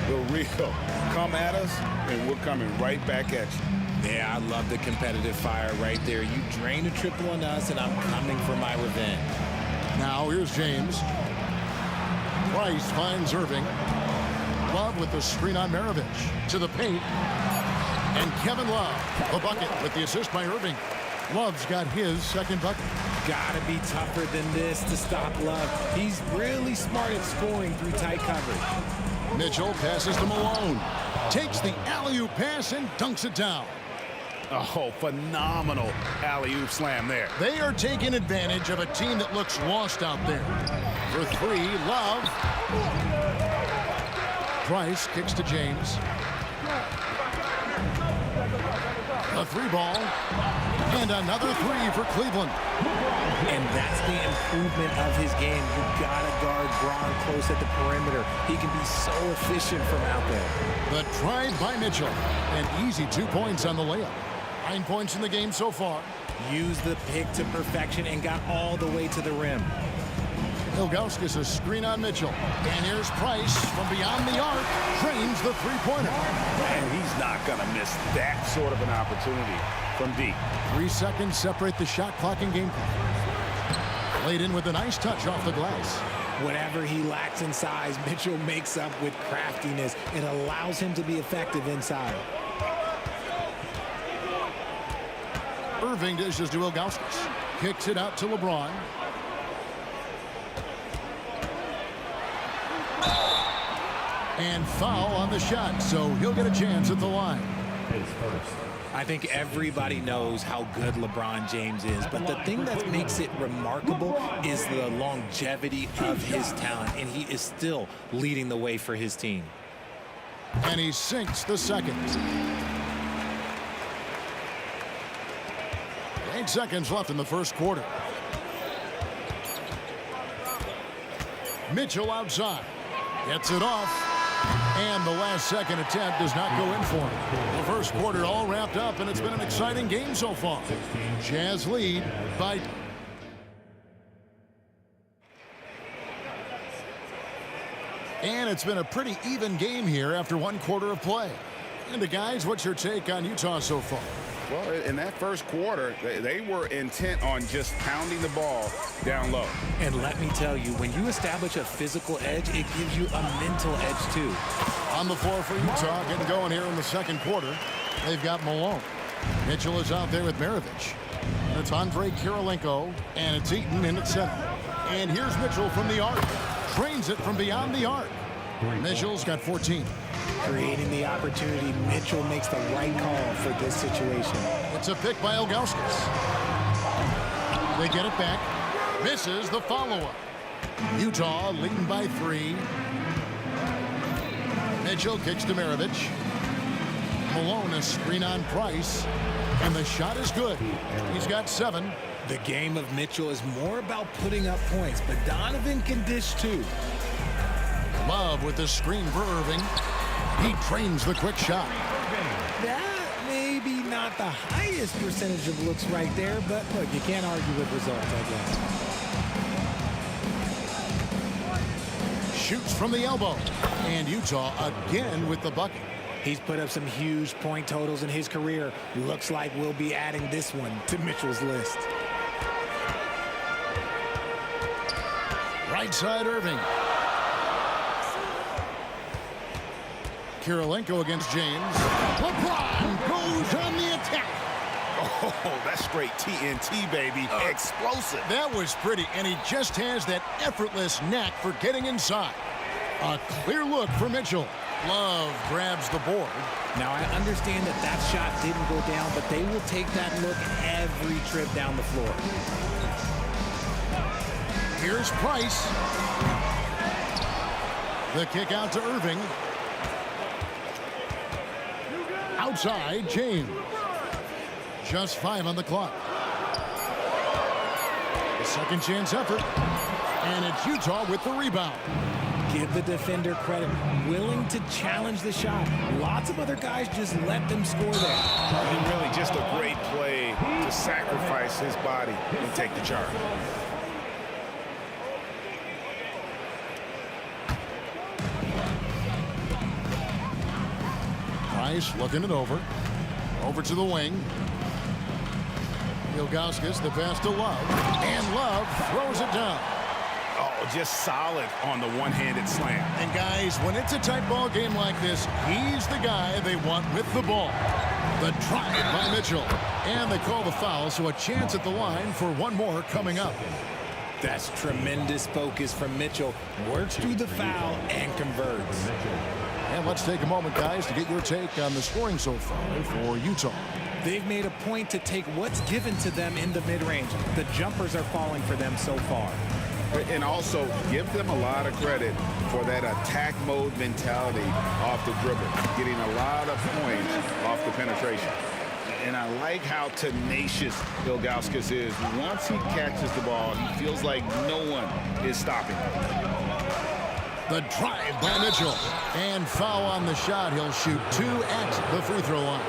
The real. Come at us, and we're coming right back at you. Yeah, I love the competitive fire right there. You drain a triple on us, and I'm coming for my revenge. Now here's James. Price finds Irving. Love with the screen on Maravich. To the paint. And Kevin Love, the bucket with the assist by Irving. Love's got his second bucket. Gotta be tougher than this to stop Love. He's really smart at scoring through tight coverage. Mitchell passes to Malone. Takes the alley-oop pass and dunks it down. Oh, phenomenal alley-oop slam there. They are taking advantage of a team that looks lost out there. For 3, Love. Price kicks to James. A 3 ball. And another 3 for Cleveland. And that's the improvement of his game. You gotta guard Bron close at the perimeter. He can be so efficient from out there. The try by Mitchell. An easy 2 points on the layup. 9 points in the game so far. Used the pick to perfection and got all the way to the rim. Ilgauskas a screen on Mitchell. And here's Price from beyond the arc. Trains the three-pointer. And he's not going to miss that sort of an opportunity from deep. 3 seconds separate the shot clock and game clock. Laid in with a nice touch off the glass. Whatever he lacks in size, Mitchell makes up with craftiness. It allows him to be effective inside. Irving dishes to Ilgauskas. Kicks it out to LeBron. And foul on the shot, so he'll get a chance at the line. I think everybody knows how good LeBron James is, but the thing that makes it remarkable is the longevity of his talent, and he is still leading the way for his team. And he sinks the second. 8 seconds left in the first quarter. Mitchell outside. Gets it off. And the last second attempt does not go in for him. The first quarter all wrapped up, and it's been an exciting game so far. Jazz lead by... And it's been a pretty even game here after 1 quarter of play. And guys, what's your take on Utah so far? Well, in that first quarter, they were intent on just pounding the ball down low. And let me tell you, when you establish a physical edge, it gives you a mental edge too. On the floor for Utah, getting going here in the second quarter. They've got Malone. Mitchell is out there with Maravich. And it's Andre Kirilenko, and it's Eaton in at center. And here's Mitchell from the arc. Trains it from beyond the arc. Mitchell's got 14. Creating the opportunity, Mitchell makes the right call for this situation. It's a pick by Ilgauskas. They get it back. Misses the follow-up. Utah leading by 3. Mitchell kicks to Maravich. Malone a screen on Price. And the shot is good. He's got 7. The game of Mitchell is more about putting up points, but Donovan can dish too. Love with the screen for Irving. He trains the quick shot. That maybe not the highest percentage of looks right there, but look, you can't argue with results, I guess. Shoots from the elbow. And Utah again with the bucket. He's put up some huge point totals in his career. Looks like we'll be adding this one to Mitchell's list. Right side Irving. Kirilenko against James. LeBron goes on the attack. Oh, that's straight TNT, baby. Explosive. That was pretty, and he just has that effortless knack for getting inside. A clear look for Mitchell. Love grabs the board. Now, I understand that that shot didn't go down, but they will take that look every trip down the floor. Here's Price. The kick out to Irving. Outside, James. Just 5 on the clock. A second chance effort. And it's Utah with the rebound. Give the defender credit. Willing to challenge the shot. Lots of other guys just let them score there. And really just a great play to sacrifice his body and take the charge. Price looking it over. Over to the wing. Ilgauskas, the pass to Love. And Love throws it down. Oh, just solid on the one-handed slam. And guys, when it's a tight ball game like this, he's the guy they want with the ball. The try by Mitchell. And they call the foul, so a chance at the line for one more coming up. That's tremendous focus from Mitchell. Works through the foul and converts. And let's take a moment, guys, to get your take on the scoring so far for Utah. They've made a point to take what's given to them in the mid-range. The jumpers are falling for them so far. And also give them a lot of credit for that attack mode mentality off the dribble, getting a lot of points off the penetration. And I like how tenacious Ilgauskas is. Once he catches the ball, he feels like no one is stopping him. The drive by Mitchell. And foul on the shot. He'll shoot 2 at the free throw line.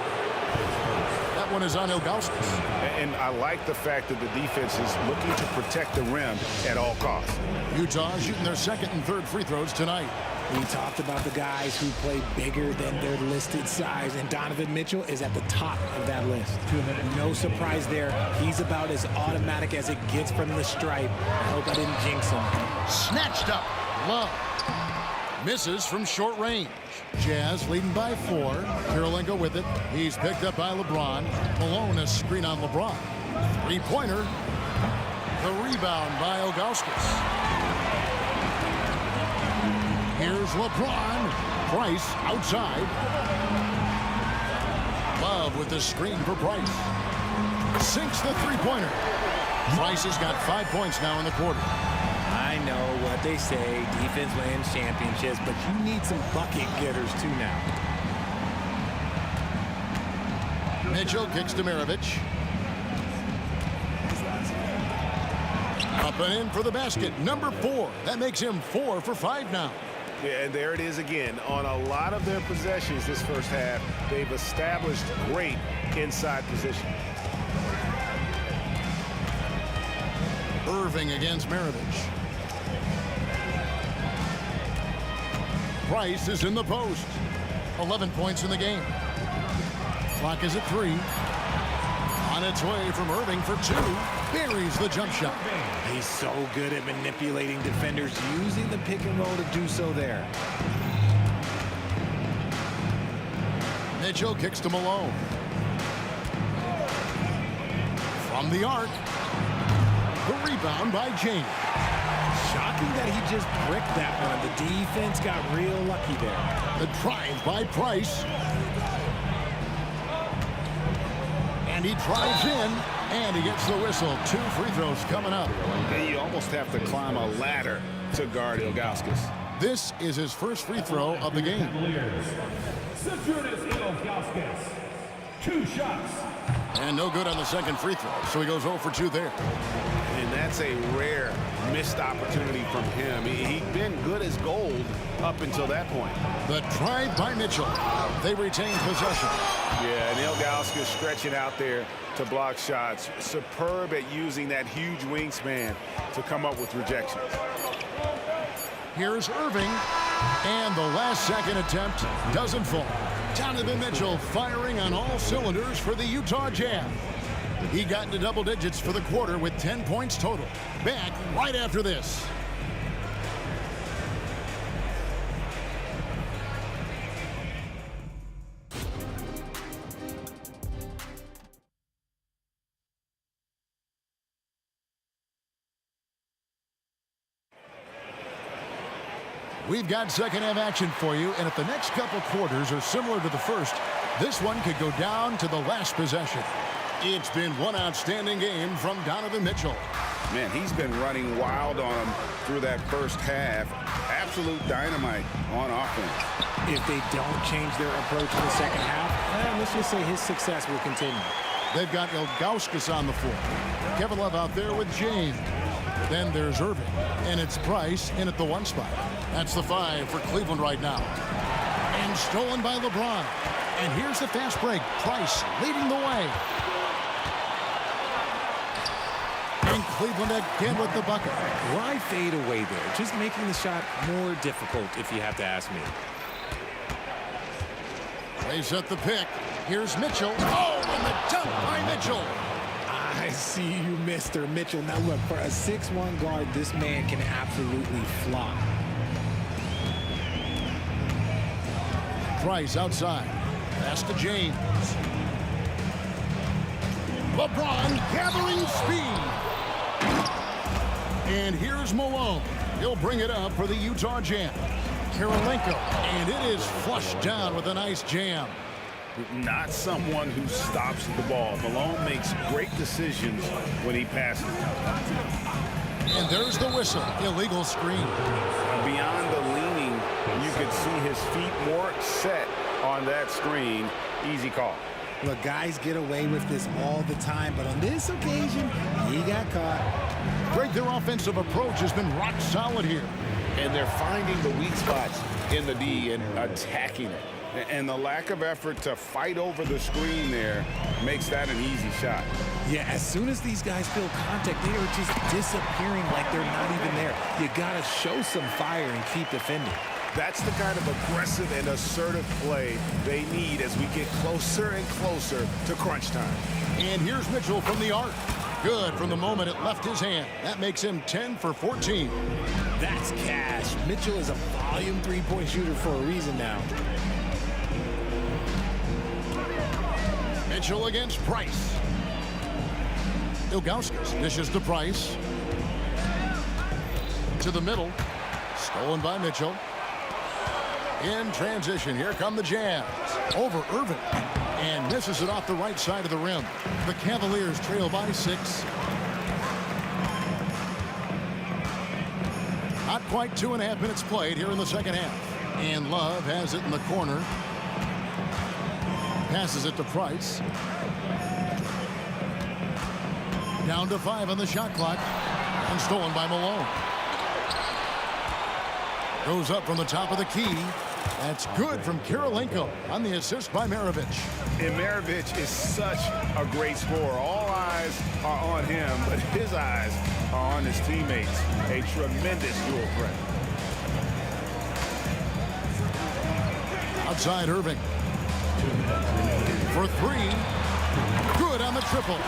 That one is on Ilgauskas. And I like the fact that the defense is looking to protect the rim at all costs. Utah shooting their second and third free throws tonight. We talked about the guys who play bigger than their listed size, and Donovan Mitchell is at the top of that list. No surprise there. He's about as automatic as it gets from the stripe. I hope I didn't jinx him. Snatched up. Love. Misses from short range. Jazz leading by 4. Kirilenko with it. He's picked up by LeBron. Malone a screen on LeBron. Three-pointer. The rebound by Ilgauskas. Here's LeBron. Price outside. Love with the screen for Price. Sinks the three-pointer. Price has got 5 points now in the quarter. I know what they say, defense wins championships, but you need some bucket getters too now. Mitchell kicks to Maravich. Up and in for the basket, number 4. That makes him 4 for 5 now. Yeah, and there it is again. On a lot of their possessions this first half, they've established great inside position. Irving against Maravich. Price is in the post. 11 points in the game. Clock is at 3. On its way from Irving for 2. Buries the jump shot. He's so good at manipulating defenders, using the pick and roll to do so there. Mitchell kicks to Malone. From the arc. The rebound by James. Shocking that he just bricked that one. The defense got real lucky there. The drive by Price. And he drives in, and he gets the whistle. 2 free throws coming up. And you almost have to climb a ladder to guard Ilgauskas. This is his first free throw of the game. Ilgauskas. 2 shots. And no good on the second free throw, so he goes 0 for 2 there. And that's a rare missed opportunity from him. He'd been good as gold up until that point. The drive by Mitchell. They retain possession. Yeah, and Ilgauskas stretching out there to block shots. Superb at using that huge wingspan to come up with rejections. Here's Irving. And the last second attempt doesn't fall. Donovan Mitchell firing on all cylinders for the Utah Jazz. He got into double digits for the quarter with 10 points total. Back right after this. We've got second half action for you, and if the next couple quarters are similar to the first, this one could go down to the last possession. It's been one outstanding game from Donovan Mitchell. Man, he's been running wild on him through that first half. Absolute dynamite on offense. If they don't change their approach in the second half, let's just say his success will continue. They've got Ilgauskas on the floor. Kevin Love out there with James. Then there's Irving, and it's Price in at the 1 spot. That's the 5 for Cleveland right now. And stolen by LeBron. And here's the fast break. Price leading the way. And Cleveland again with the bucket. Why fade away there? Just making the shot more difficult, if you have to ask me. Plays at the pick. Here's Mitchell. Oh, and the dunk by Mitchell. I see you, Mr. Mitchell. Now look, for a 6'1" guard, this man can absolutely fly. Price outside. Pass to James. LeBron gathering speed. And here's Malone. He'll bring it up for the Utah Jazz. Kirilenko, and it is flushed down with a nice jam. Not someone who stops the ball. Malone makes great decisions when he passes. And there's the whistle. Illegal screen. Beyond the leaning, you could see his feet more set on that screen. Easy call. Look, guys get away with this all the time, but on this occasion, he got caught. Greg, their offensive approach has been rock solid here. And they're finding the weak spots in the D and attacking it. And the lack of effort to fight over the screen there makes that an easy shot. Yeah, as soon as these guys feel contact, they are just disappearing like they're not even there. You got to show some fire and keep defending. That's the kind of aggressive and assertive play they need as we get closer and closer to crunch time. And here's Mitchell from the arc. Good from the moment it left his hand. That makes him 10 for 14. That's cash. Mitchell is a volume three-point shooter for a reason now. Mitchell against Price. Ilgauskas dishes to Price. To the middle. Stolen by Mitchell. In transition, here come the Jazz. Over Irving. And misses it off the right side of the rim. The Cavaliers trail by 6. Not quite 2.5 minutes played here in the second half. And Love has it in the corner. Passes it to Price. Down to 5 on the shot clock. And stolen by Malone. Goes up from the top of the key. That's good from Kirilenko on the assist by Maravich. And Maravich is such a great scorer. All eyes are on him, but his eyes are on his teammates. A tremendous dual threat. Outside Irving. For 3. Good on the triple.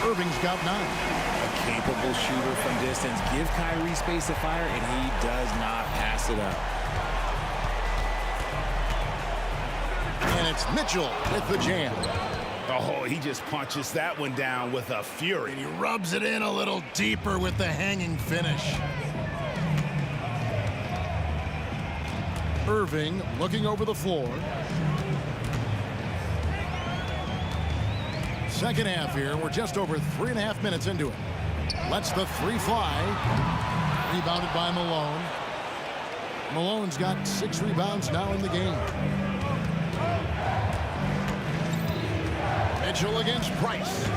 Irving's got 9. A capable shooter from distance. Give Kyrie space to fire, and he does not pass it up. And it's Mitchell with the jam. Oh, he just punches that one down with a fury. And he rubs it in a little deeper with the hanging finish. Irving looking over the floor. Second half here. We're just over 3.5 minutes into it. Lets the 3 fly. Rebounded by Malone. Malone's got 6 rebounds now in the game. Mitchell against Price.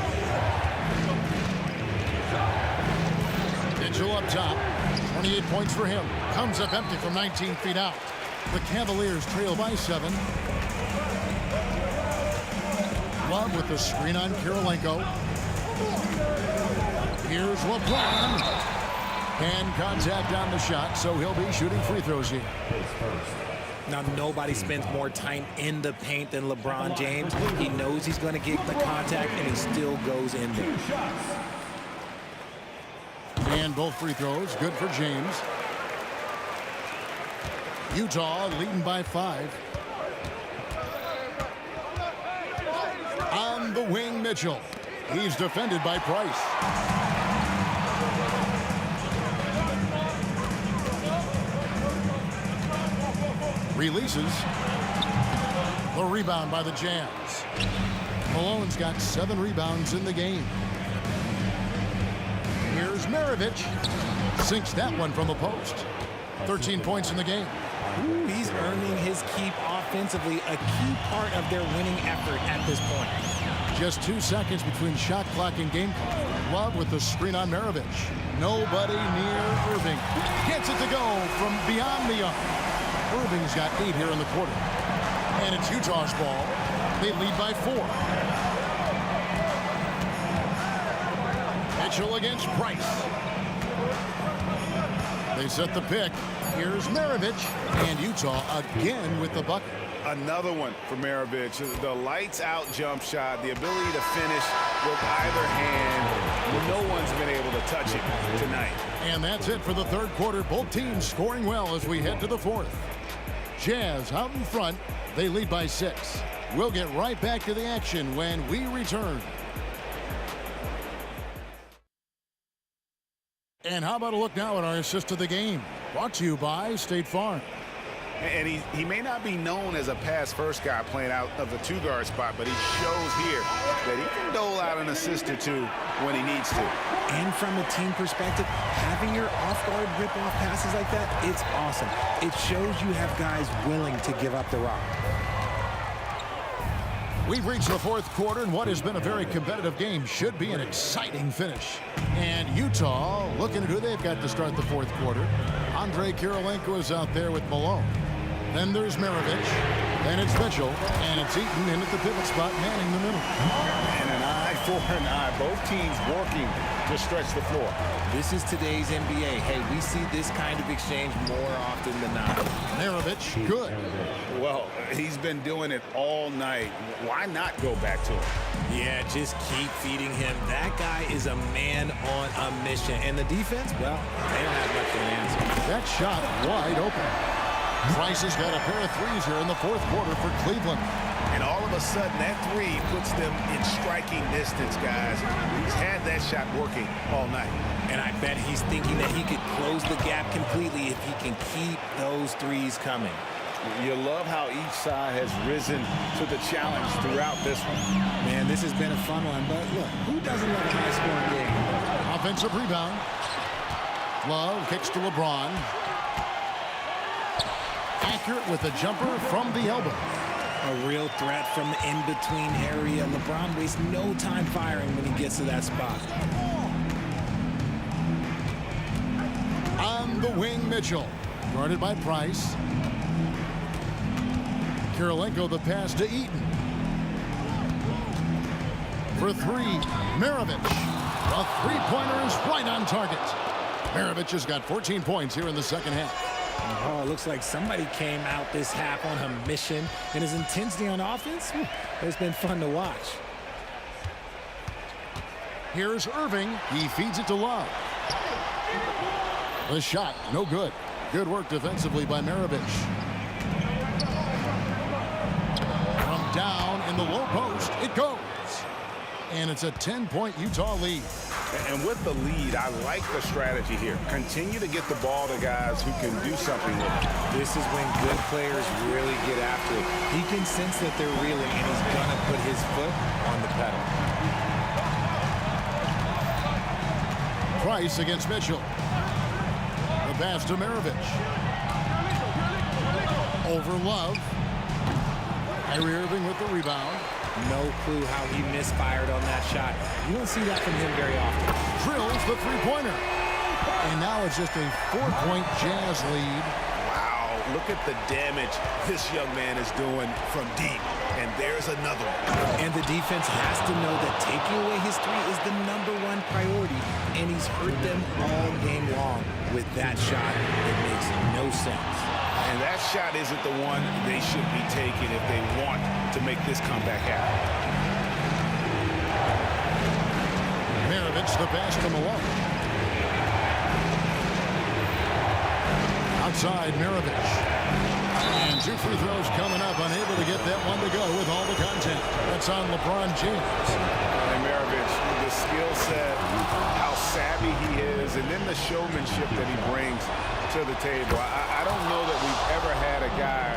Mitchell up top. 28 points for him. Comes up empty from 19 feet out. The Cavaliers trail by 7. Love with the screen on Kirilenko. Here's LeBron. And contact on the shot, so he'll be shooting free throws here. Now, nobody spends more time in the paint than LeBron James. He knows he's going to get the contact, and he still goes in there. And both free throws, good for James. Utah leading by 5. On the wing, Mitchell. He's defended by Price. Releases. The rebound by the Jazz. Malone's got 7 rebounds in the game. Here's Maravich. Sinks that one from the post. 13 points in the game. Ooh, he's earning his keep offensively, a key part of their winning effort at this point. Just 2 seconds between shot clock and game clock. Love with the screen on Maravich. Nobody near Irving. Gets it to go from beyond the arc. Irving's got 8 here in the quarter. And it's Utah's ball. They lead by 4. Mitchell against Price. They set the pick. Here's Maravich. And Utah again with the bucket. Another one for Maravich. The lights-out jump shot, the ability to finish with either hand. No one's been able to touch it tonight. And that's it for the third quarter. Both teams scoring well as we head to the fourth. Jazz out in front. They lead by 6. We'll get right back to the action when we return. And how about a look now at our assist of the game? Brought to you by State Farm. And he may not be known as a pass-first guy playing out of the 2-guard spot, but he shows here that he can dole out an assist or 2 when he needs to. And from a team perspective, having your off-guard rip-off passes like that, it's awesome. It shows you have guys willing to give up the rock. We've reached the fourth quarter, and what has been a very competitive game should be an exciting finish. And Utah looking at who they've got to start the fourth quarter. Andrei Kirilenko is out there with Malone. Then there's Maravich. Then it's Mitchell. And it's Eaton in at the pivot spot, manning the middle. And an eye for an eye. Both teams working to stretch the floor. This is today's NBA. Hey, we see this kind of exchange more often than not. Maravich, good. Well, he's been doing it all night. Why not go back to him? Yeah, just keep feeding him. That guy is a man on a mission. And the defense, well, they don't have much of an answer. That shot wide open. Price has got a pair of threes here in the fourth quarter for Cleveland. And all of a sudden, that three puts them in striking distance, guys. He's had that shot working all night. And I bet he's thinking that he could close the gap completely if he can keep those threes coming. You love how each side has risen to the challenge throughout this one. Man, this has been a fun one. But look, who doesn't love a high-scoring game? Offensive rebound. Love kicks to LeBron. Accurate with a jumper from the elbow. A real threat from the in-between area. LeBron wastes no time firing when he gets to that spot. On the wing, Mitchell. Guarded by Price. Kirilenko, the pass to Eaton. For three, Maravich. The three-pointer is right on target. Maravich has got 14 points here in the second half. Oh, it looks like somebody came out this half on a mission, and his intensity on offense, it's been fun to watch. Here's Irving. He feeds it to Love. The shot, no good. Good work defensively by Maravich. From down in the low post, it goes. And it's a 10-point Utah lead. And with the lead, I like the strategy here. Continue to get the ball to guys who can do something with it. This is when good players really get after it. He can sense that they're reeling, and he's going to put his foot on the pedal. Price against Mitchell. The pass to Maravich. Over Love. Kyrie Irving with the rebound. No clue how he misfired on that shot. You don't see that from him very often. Drills the three-pointer. And now it's just a 4-point Jazz lead. Wow, look at the damage this young man is doing from deep. And there's another one. And the defense has to know that taking away his three is the #1 priority. And he's hurt them all game long with that shot. It makes no sense. And that shot isn't the one they should be taking if they want to make this comeback happen. Maravich, the pass to Malone. Outside, Maravich. And 2 free throws coming up. Unable to get that one to go with all the content. That's on LeBron James. And Maravich, the skill set, how savvy he is, and then the showmanship that he brings to the table. I don't know that we've ever had a guy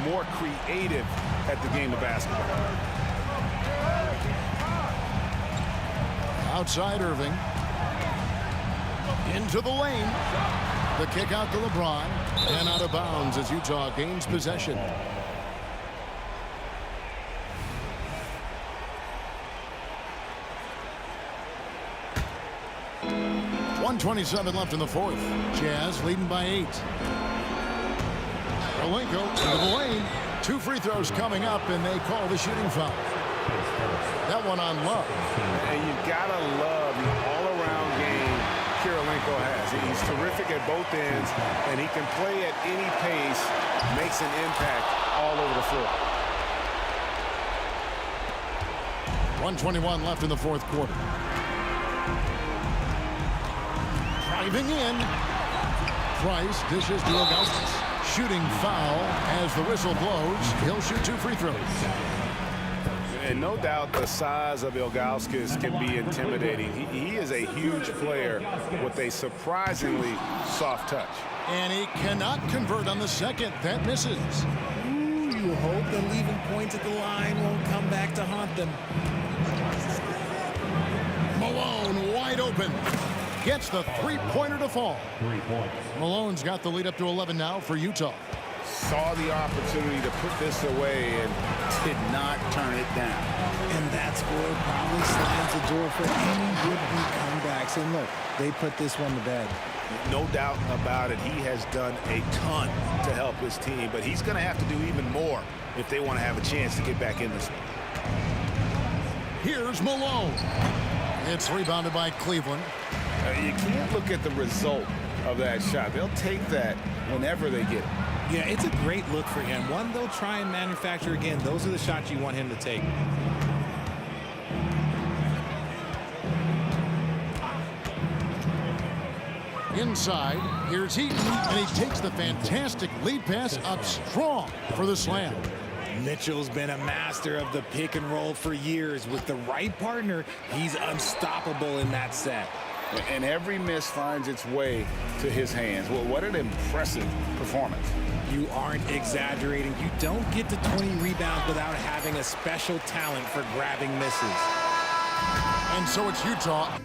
more creative at the game of basketball. Outside Irving. Into the lane. The kick out to LeBron. And out of bounds as Utah gains possession. .127 left in the fourth. Jazz leading by 8. Kirilenko into the lane. 2 free throws coming up, and they call the shooting foul. That one on Love. And you gotta love the all-around game Kirilenko has. He's terrific at both ends, and he can play at any pace, makes an impact all over the floor. 1:21 left in the fourth quarter. Driving in. Price dishes to Ilgauskas. Shooting foul as the whistle blows. He'll shoot 2 free throws. And no doubt the size of Ilgauskas can be intimidating. He is a huge player with a surprisingly soft touch. And he cannot convert on the second. That misses. Ooh, you hope the leaving points at the line won't come back to haunt them. Malone wide open. Gets the three-pointer to fall. 3 points. Malone's got the lead up to 11 now for Utah. Saw the opportunity to put this away and did not turn it that score probably slams the door for any would-be comebacks. And look, they put this one to bed. No doubt about it. He has done a ton to help his team, but he's going to have to do even more if they want to have a chance to get back in this one. Here's Malone. It's rebounded by Cleveland. You can't look at the result of that shot. They'll take that whenever they get it. Yeah, it's a great look for him. One they'll try and manufacture again. Those are the shots you want him to take. Inside, here's Heaton, and he takes the fantastic lead pass up strong for the slam. Mitchell's been a master of the pick and roll for years. With the right partner, he's unstoppable in that set. And every miss finds its way to his hands. Well, what an impressive performance. You aren't exaggerating. You don't get to 20 rebounds without having a special talent for grabbing misses. And so it's Utah.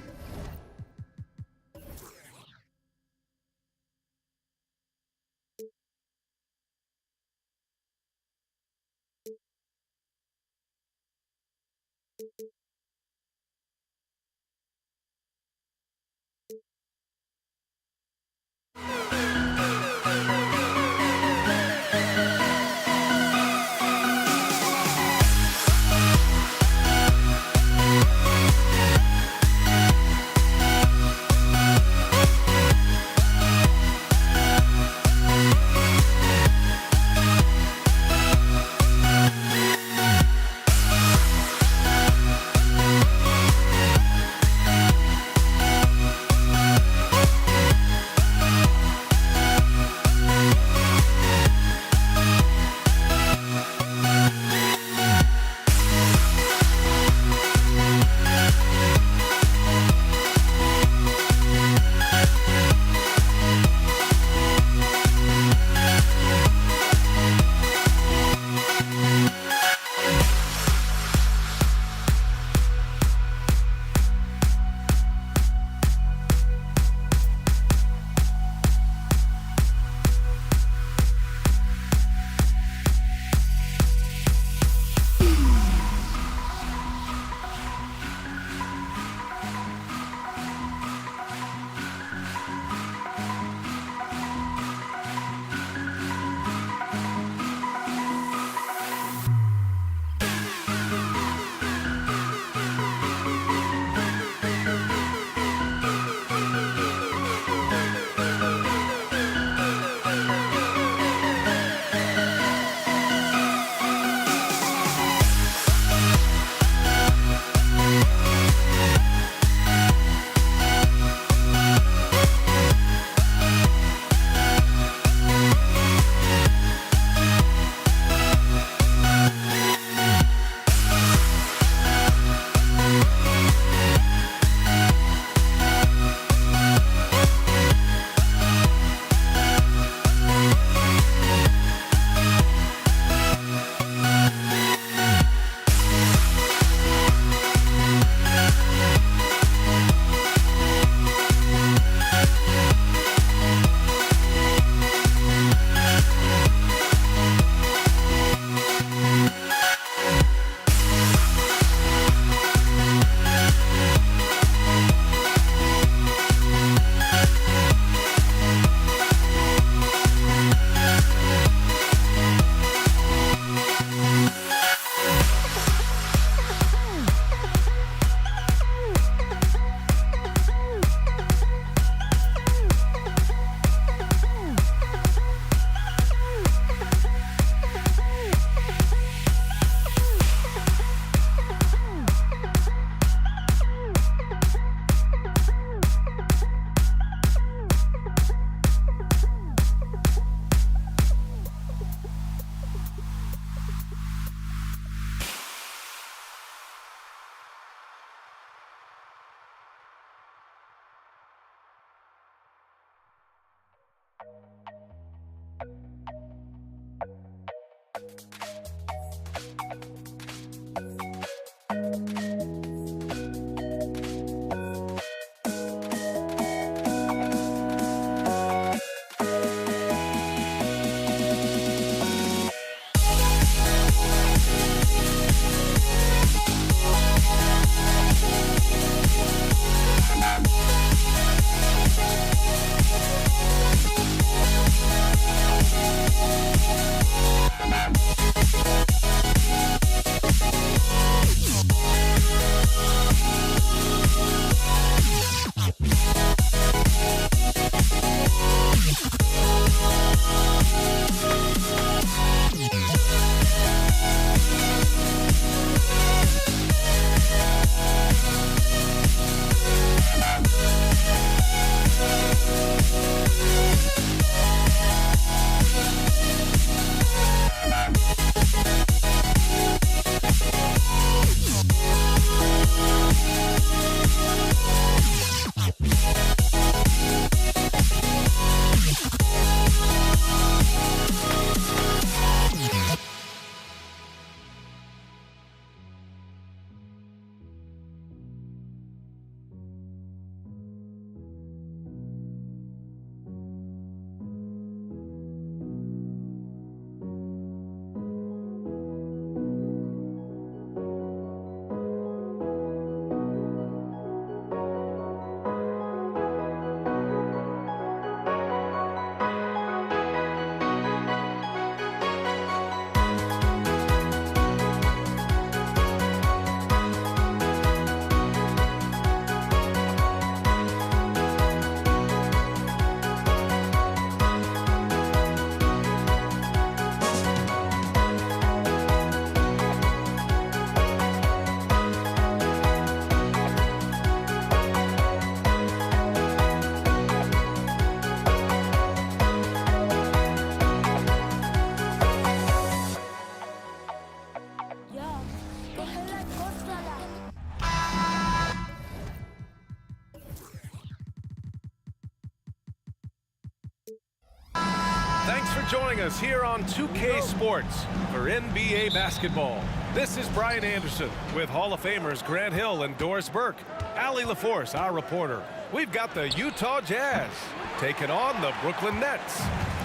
for joining us here on 2K Sports for NBA basketball. This is Brian Anderson with Hall of Famers Grant Hill and Doris Burke. Allie LaForce, our reporter. We've got the Utah Jazz taking on the Brooklyn Nets.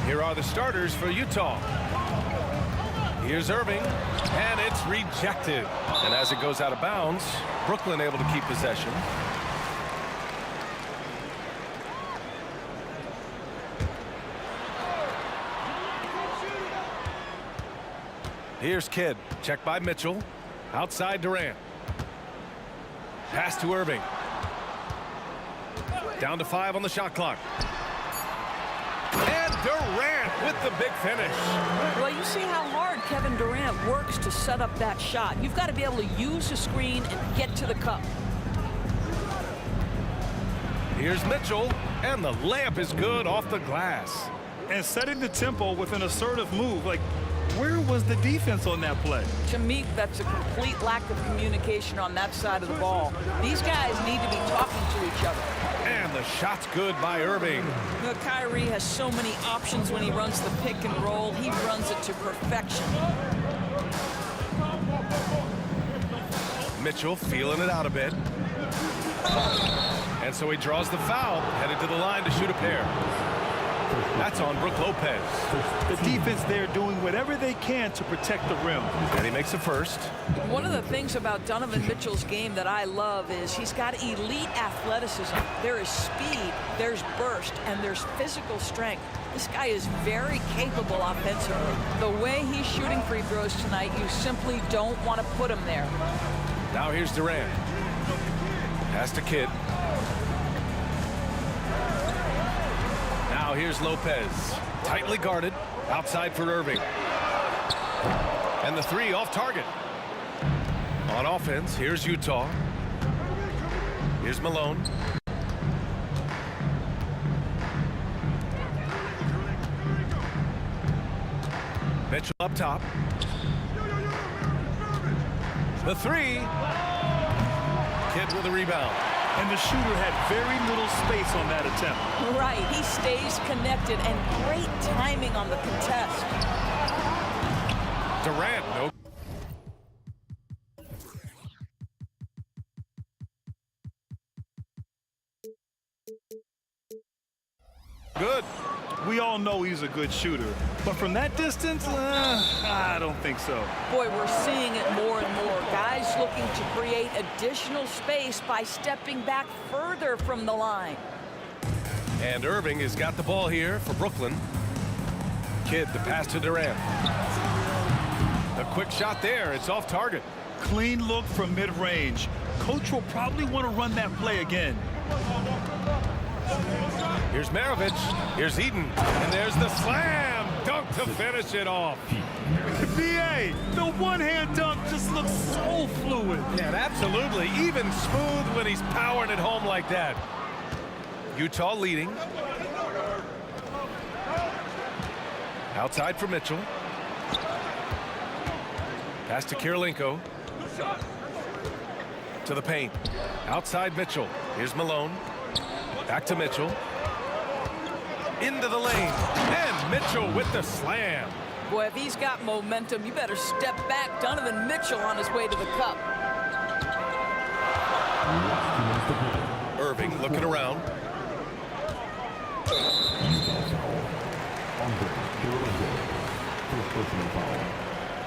Here are the starters for Utah. Here's Irving, and it's rejected. And as it goes out of bounds, Brooklyn able to keep possession. Here's Kidd, checked by Mitchell. Outside Durant. Pass to Irving. Down to 5 on the shot clock. And Durant with the big finish. Well, you see how hard Kevin Durant works to set up that shot. You've got to be able to use the screen and get to the cup. Here's Mitchell, and the layup is good off the glass. And setting the tempo with an assertive move. Like, where was the defense on that play? To me, that's a complete lack of communication on that side of the ball. These guys need to be talking to each other. And the shot's good by Irving. You know, Kyrie has so many options when he runs the pick and roll. He runs it to perfection. Mitchell feeling it out a bit. And so he draws the foul, headed to the line to shoot a pair. That's on Brook Lopez. The defense there doing whatever they can to protect the rim. And he makes the first. One of the things about Donovan Mitchell's game that I love is he's got elite athleticism. There is speed, there's burst, and there's physical strength. This guy is very capable offensively. The way he's shooting free throws tonight, you simply don't want to put him there. Now here's Durant. Pass to Kidd. Now here's Lopez. Tightly guarded. Outside for Irving. And the three off target. On offense, here's Utah. Here's Malone. Mitchell up top. The three. Kidd with a rebound. And the shooter had very little space on that attempt. Right, he stays connected, and great timing on the contest. Durant, no. Good. We all know he's a good shooter, but from that distance, I don't think so. Boy, we're seeing it more and more. Guys looking to create additional space by stepping back further from the line. And Irving has got the ball here for Brooklyn. Kidd, the pass to Durant. A quick shot there. It's off target. Clean look from mid-range. Coach will probably want to run that play again. Here's Maravich. Here's Eden. And there's the slam dunk to finish it off. BA, the one-hand dunk just looks so fluid. Yeah, absolutely. Even smooth when he's powering it home like that. Utah leading. Outside for Mitchell. Pass to Kirilenko. To the paint. Outside Mitchell. Here's Malone. Back to Mitchell. Into the lane. And Mitchell with the slam. Boy, if he's got momentum, you better step back. Donovan Mitchell on his way to the cup. Irving looking around.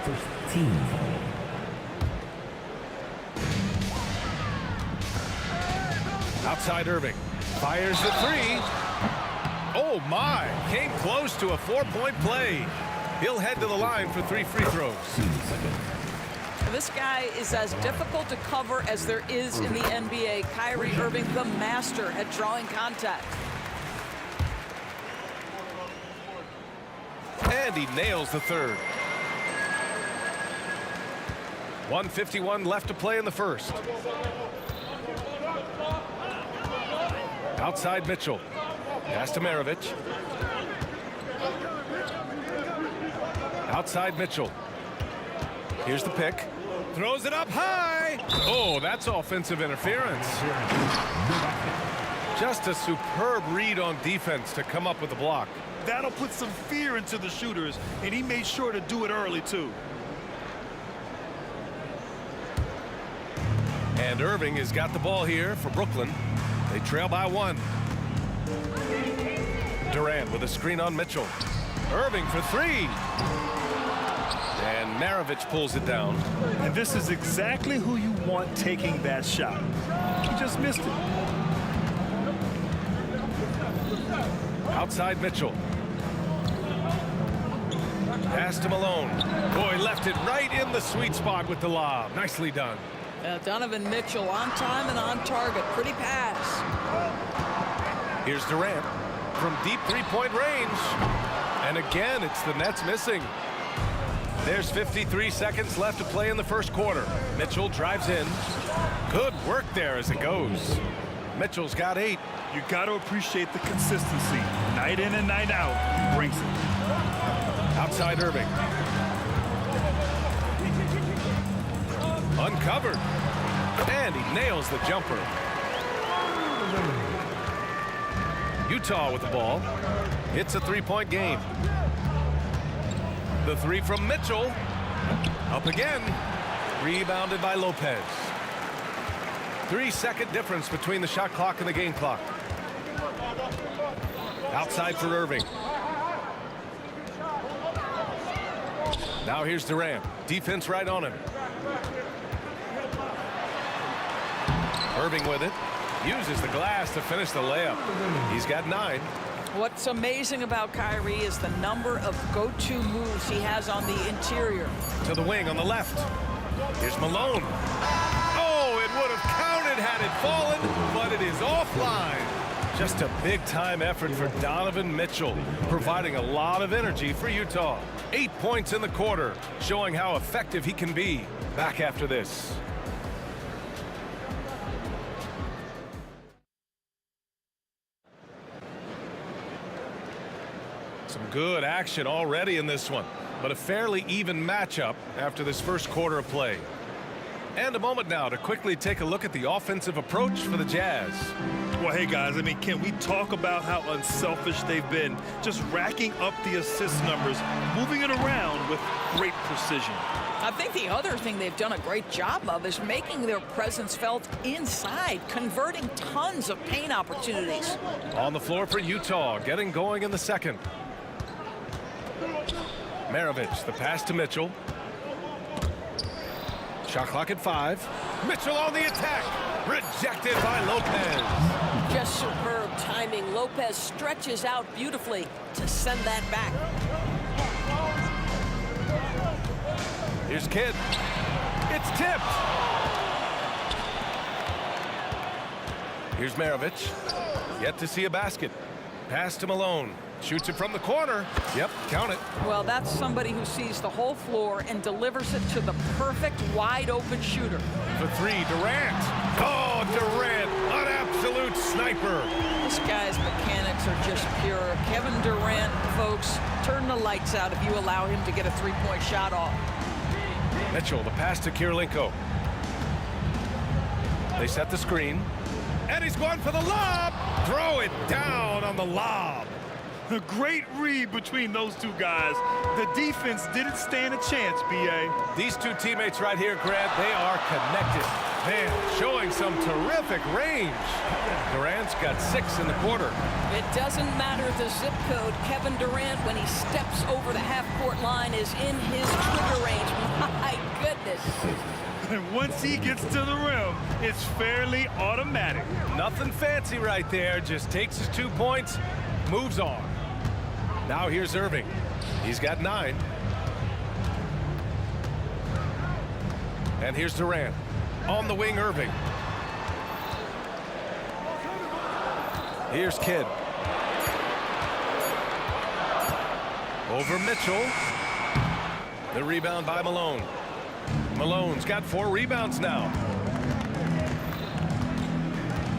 First team foul. Outside Irving. Fires the three. Oh my, came close to a 4-point play. He'll head to the line for 3 free throws. This guy is as difficult to cover as there is in the NBA. Kyrie Irving, the master at drawing contact. And he nails the third. 1:51 left to play in the first. Outside Mitchell. Pass to Maravich. Outside Mitchell. Here's the pick. Throws it up high. Oh, that's offensive interference. Just a superb read on defense to come up with the block. That'll put some fear into the shooters, and he made sure to do it early, too. And Irving has got the ball here for Brooklyn. They trail by 1. Durant with a screen on Mitchell. Irving for 3. And Maravich pulls it down. And this is exactly who you want taking that shot. He just missed it. Outside Mitchell. Pass to Malone. Boy, left it right in the sweet spot with the lob. Nicely done. Donovan Mitchell on time and on target. Pretty pass. Here's Durant from deep three-point range. And again, it's the Nets missing. There's 53 seconds left to play in the first quarter. Mitchell drives in. Good work there as it goes. Mitchell's got 8. You got to appreciate the consistency. Night in and night out, he brings it. Outside Irving. Uncovered. And he nails the jumper. Utah with the ball. It's a 3-point game. The 3 from Mitchell. Up again. Rebounded by Lopez. 3-second difference between the shot clock and the game clock. Outside for Irving. Now here's Durant. Defense right on him. Irving with it. Uses the glass to finish the layup. He's got 9. What's amazing about Kyrie is the number of go-to moves he has on the interior. To the wing on the left. Here's Malone. Oh, it would have counted had it fallen, but it is offline. Just a big-time effort for Donovan Mitchell, providing a lot of energy for Utah. 8 points in the quarter, showing how effective he can be. Back after this. Some good action already in this one, but a fairly even matchup after this first quarter of play. And a moment now to quickly take a look at the offensive approach for the Jazz. Well, hey, guys, I mean, can we talk about how unselfish they've been? Just racking up the assist numbers, moving it around with great precision. I think the other thing they've done a great job of is making their presence felt inside, converting tons of paint opportunities. On the floor for Utah, getting going in the second. Maravich, the pass to Mitchell. Shot clock at 5. Mitchell on the attack. Rejected by Lopez. Just superb timing. Lopez stretches out beautifully to send that back. Here's Kidd. It's tipped. Here's Maravich. Yet to see a basket. Pass to Malone. Shoots it from the corner. Yep, count it. Well, that's somebody who sees the whole floor and delivers it to the perfect wide-open shooter. For 3, Durant. Oh, Durant, an absolute sniper. This guy's mechanics are just pure. Kevin Durant, folks, turn the lights out if you allow him to get a 3-point shot off. Mitchell, the pass to Kirilenko. They set the screen. And he's going for the lob. Throw it down on the lob. A great read between those two guys. The defense didn't stand a chance, B.A. These two teammates right here, Grant, they are connected. Man, showing some terrific range. Durant's got 6 in the quarter. It doesn't matter the zip code. Kevin Durant, when he steps over the half-court line, is in his trigger range. My goodness. And once he gets to the rim, it's fairly automatic. Nothing fancy right there. Just takes his 2 points, moves on. Now here's Irving. He's got 9. And here's Durant. On the wing, Irving. Here's Kidd. Over Mitchell. The rebound by Malone. Malone's got 4 rebounds now.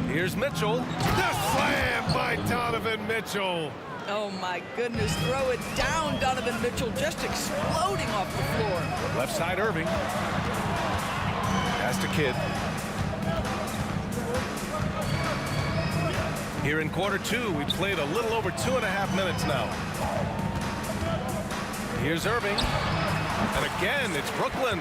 Here's Mitchell. The slam by Donovan Mitchell. Oh, my goodness. Throw it down, Donovan Mitchell, just exploding off the floor. Left side, Irving. Pass to Kidd. Here in quarter two, we played a little over 2.5 minutes now. Here's Irving. And again, it's Brooklyn.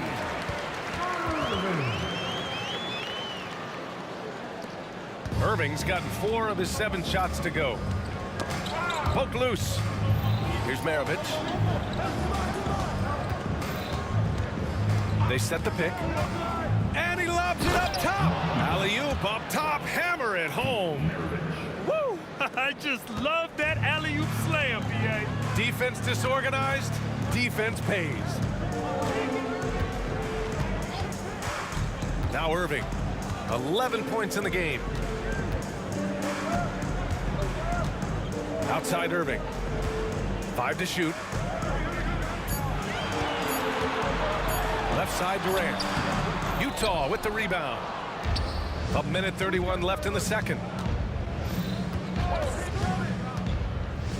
Irving's gotten 4 of his 7 shots to go. Poke loose. Here's Maravich. They set the pick. And he lobs it up top. Alley-oop up top. Hammer it home. Woo! I just love that alley-oop slam, B.A. Defense disorganized. Defense pays. Now Irving. 11 points in the game. Outside Irving. 5 to shoot. Left side Durant. Utah with the rebound. 1:31 left in the second.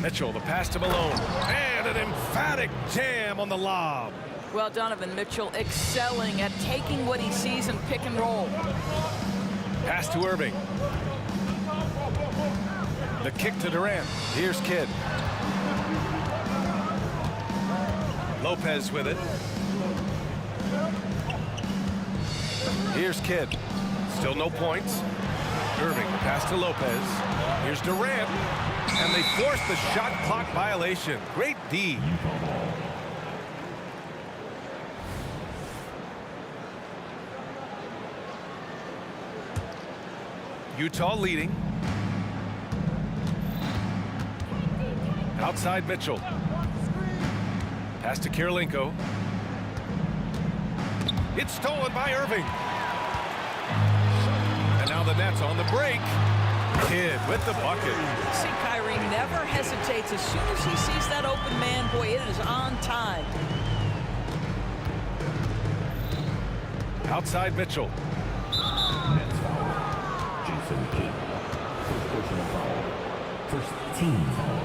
Mitchell, the pass to Malone. And an emphatic jam on the lob. Well, Donovan Mitchell excelling at taking what he sees in pick and roll. Pass to Irving. The kick to Durant. Here's Kidd. Lopez with it. Here's Kidd. Still no points. Irving, the pass to Lopez. Here's Durant. And they force the shot clock violation. Great D. Utah leading. Outside Mitchell. Pass to Kirilenko. It's stolen by Irving. And now the Nets on the break. Kidd with the bucket. See, Kyrie never hesitates. As soon as he sees that open man, boy, it is on time. Outside Mitchell. Jason Kidd. First personal foul. First team foul.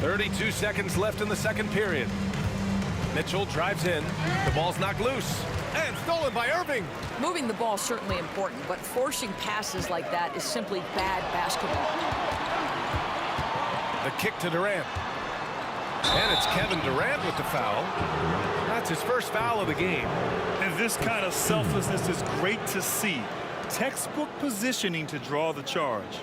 32 seconds left in the second period. Mitchell drives in. The ball's knocked loose. And stolen by Irving. Moving the ball is certainly important, but forcing passes like that is simply bad basketball. The kick to Durant. And it's Kevin Durant with the foul. That's his first foul of the game. And this kind of selflessness is great to see. Textbook positioning to draw the charge.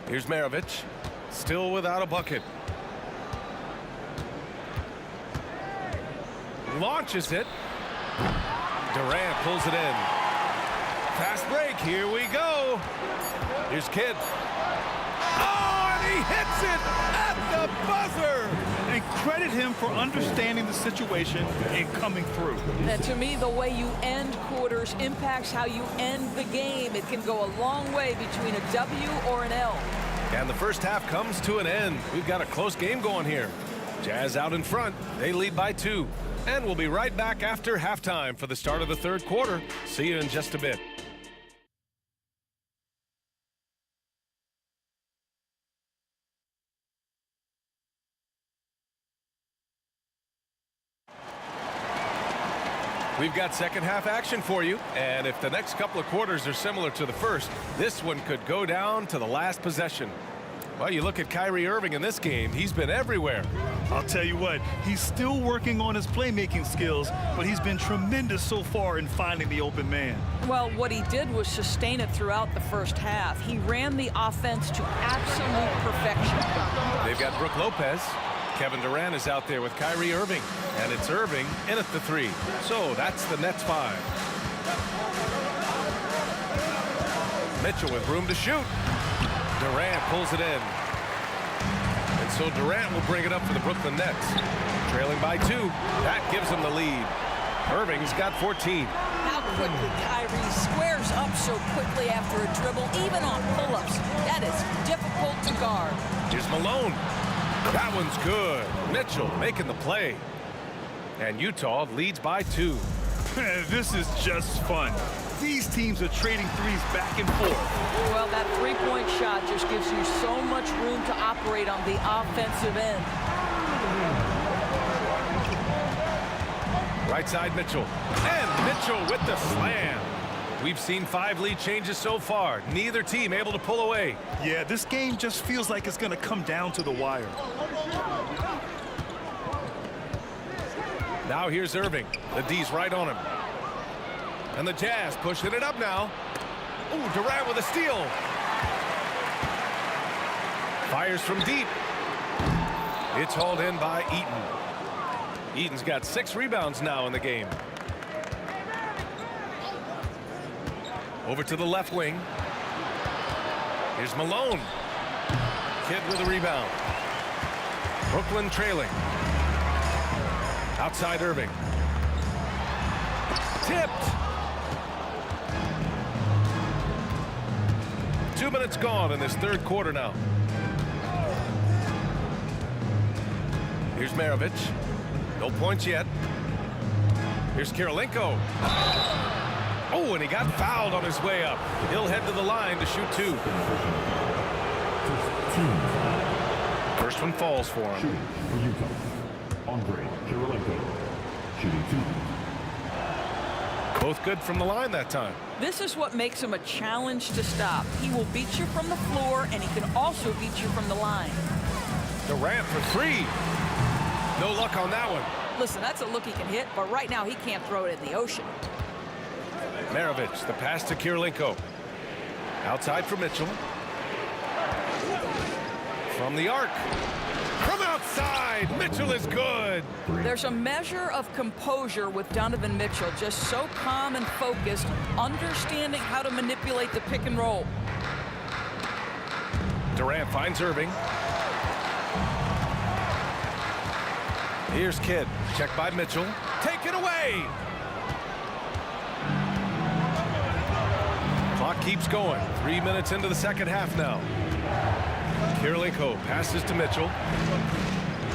Here's Maravich. Still without a bucket. Launches it. Durant pulls it in. Fast break. Here we go. Here's Kidd. Oh, and he hits it at the buzzer. And credit him for understanding the situation and coming through. And to me, the way you end quarters impacts how you end the game. It can go a long way between a W or an L. And the first half comes to an end. We've got a close game going here. Jazz out in front. They lead by 2. And we'll be right back after halftime for the start of the third quarter. See you in just a bit. We've got second half action for you, and if the next couple of quarters are similar to the first, this one could go down to the last possession. Well, you look at Kyrie Irving in this game, he's been everywhere. I'll tell you what, he's still working on his playmaking skills, but he's been tremendous so far in finding the open man. Well, what he did was sustain it throughout the first half. He ran the offense to absolute perfection. They've got Brook Lopez. Kevin Durant is out there with Kyrie Irving, and it's Irving in at the 3. So that's the Nets 5. Mitchell with room to shoot. Durant pulls it in. And so Durant will bring it up for the Brooklyn Nets. Trailing by 2. That gives them the lead. Irving's got 14. How quickly Kyrie squares up so quickly after a dribble, even on pull-ups. That is difficult to guard. Here's Malone. That one's good. Mitchell making the play. And Utah leads by 2. This is just fun. These teams are trading threes back and forth. Well, that three-point shot just gives you so much room to operate on the offensive end. Right side Mitchell. And Mitchell with the slam. We've seen 5 lead changes so far. Neither team able to pull away. Yeah, this game just feels like it's going to come down to the wire. Now here's Irving. The D's right on him. And the Jazz pushing it up now. Ooh, Durant with a steal. Fires from deep. It's hauled in by Eaton. Eaton's got 6 rebounds now in the game. Over to the left wing. Here's Malone. Kidd with a rebound. Brooklyn trailing. Outside Irving. Tipped. 2 minutes gone in this third quarter now. Here's Maravich. No points yet. Here's Kirilenko. Oh, and he got fouled on his way up. He'll head to the line to shoot 2. First one falls for him. Shooting for Utah, Andre Kirilenko, shooting 2. Both good from the line that time. This is what makes him a challenge to stop. He will beat you from the floor, and he can also beat you from the line. Durant for 3. No luck on that one. Listen, that's a look he can hit, but right now he can't throw it in the ocean. Maravich, the pass to Kirilenko. Outside for Mitchell. From the arc. From outside, Mitchell is good. There's a measure of composure with Donovan Mitchell, just so calm and focused, understanding how to manipulate the pick and roll. Durant finds Irving. Here's Kidd. Checked by Mitchell. Taken away. Clock keeps going. 3 minutes into the second half now. Kirilenko passes to Mitchell.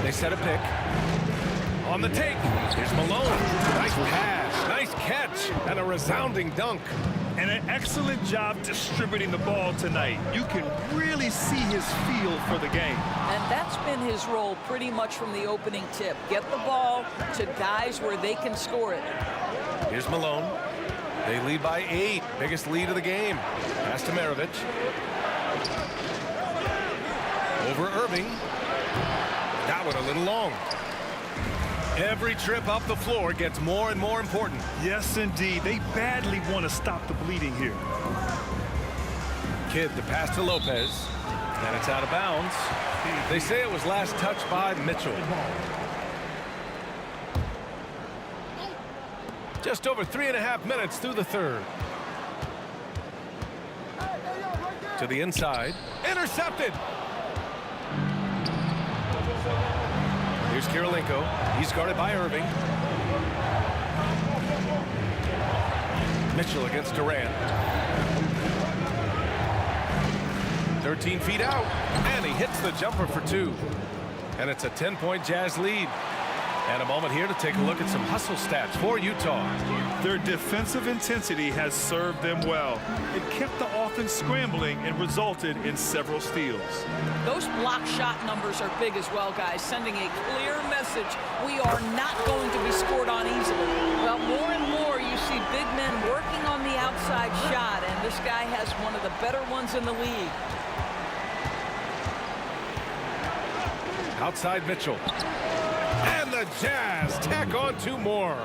They set a pick. On the take. Here's Malone. Nice pass. Nice catch. And a resounding dunk. And an excellent job distributing the ball tonight. You can really see his feel for the game. And that's been his role pretty much from the opening tip. Get the ball to guys where they can score it. Here's Malone. They lead by 8. Biggest lead of the game. Pass to Maravich. Over Irving. That one a little long. Every trip up the floor gets more and more important. Yes, indeed. They badly want to stop the bleeding here. Kidd, the pass to Lopez. And it's out of bounds. They say it was last touched by Mitchell. Just over 3.5 minutes through the third. To the inside. Intercepted. Here's Kirilenko. He's guarded by Irving. Mitchell against Durant. 13 feet out. And he hits the jumper for 2. And it's a 10-point Jazz lead. And a moment here to take a look at some hustle stats for Utah. Their defensive intensity has served them well. It kept the offense scrambling and resulted in several steals. Those block shot numbers are big as well, guys, sending a clear message. We are not going to be scored on easily. Well, more and more you see big men working on the outside shot, and this guy has one of the better ones in the league. Outside Mitchell. And the Jazz tack on 2 more.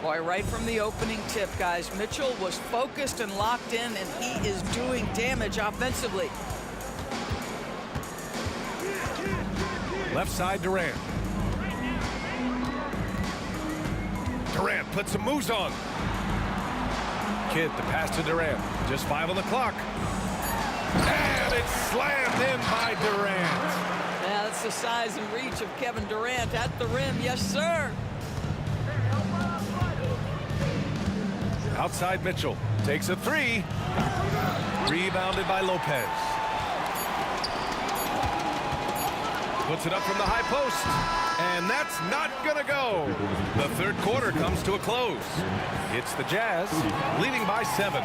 Boy, right from the opening tip, guys, Mitchell was focused and locked in, and he is doing damage offensively. Left side, Durant. Durant puts some moves on. Kidd, the pass to Durant. Just 5 on the clock. And it's slammed in by Durant. Yeah, that's the size and reach of Kevin Durant at the rim. Yes, sir. Outside Mitchell. Takes a 3. Rebounded by Lopez. Puts it up from the high post. And that's not going to go. The third quarter comes to a close. It's the Jazz leading by 7.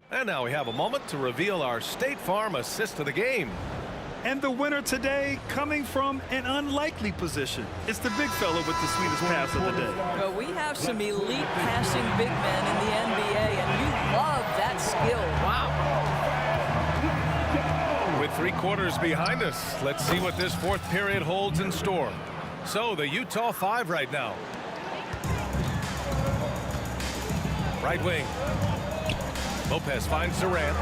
And now we have a moment to reveal our State Farm assist of the game. And the winner today coming from an unlikely position. It's the big fella with the sweetest pass of the day. Well, we have some elite passing big men in the NBA, and you love that skill. Wow. With 3 quarters behind us, let's see what this 4th period holds in store. So the Utah 5 right now. Right wing. Lopez finds Durant.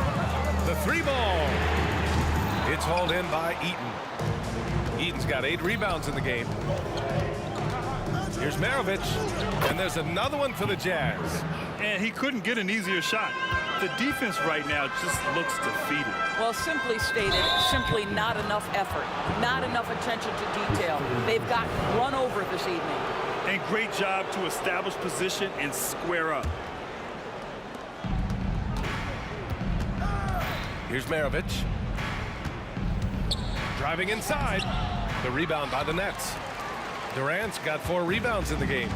The 3 ball. It's hauled in by Eaton. Eaton's got 8 rebounds in the game. Here's Maravich, and there's another one for the Jazz. And he couldn't get an easier shot. The defense right now just looks defeated. Well, simply stated, simply not enough effort, not enough attention to detail. They've gotten run over this evening. And great job to establish position and square up. Here's Maravich. Driving inside. The rebound by the Nets. Durant's got 4 rebounds in the game.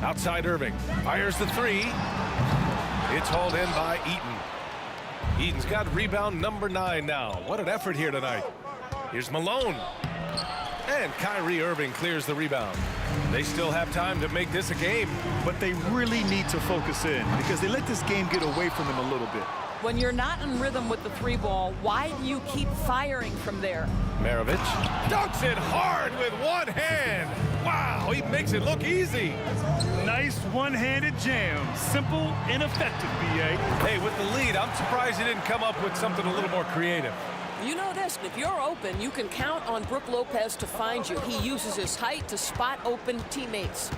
Outside Irving. Fires the 3. It's hauled in by Eaton. Eaton's got rebound number 9 now. What an effort here tonight. Here's Malone. And Kyrie Irving clears the rebound. They still have time to make this a game. But they really need to focus in because they let this game get away from them a little bit. When you're not in rhythm with the 3 ball, why do you keep firing from there? Maravich dunks it hard with one hand. Wow, he makes it look easy. Nice one-handed jam. Simple and effective, B.A. Hey, with the lead, I'm surprised he didn't come up with something a little more creative. You know this, if you're open, you can count on Brook Lopez to find you. He uses his height to spot open teammates.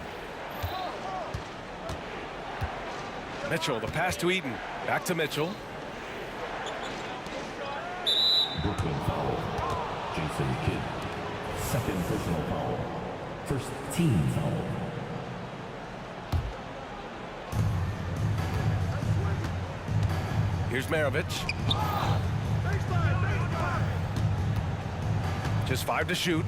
Mitchell, the pass to Eaton. Back to Mitchell. Brooklyn foul. Jason Kidd. 2nd personal foul. 1st team foul. Here's Maravich. Just 5 to shoot.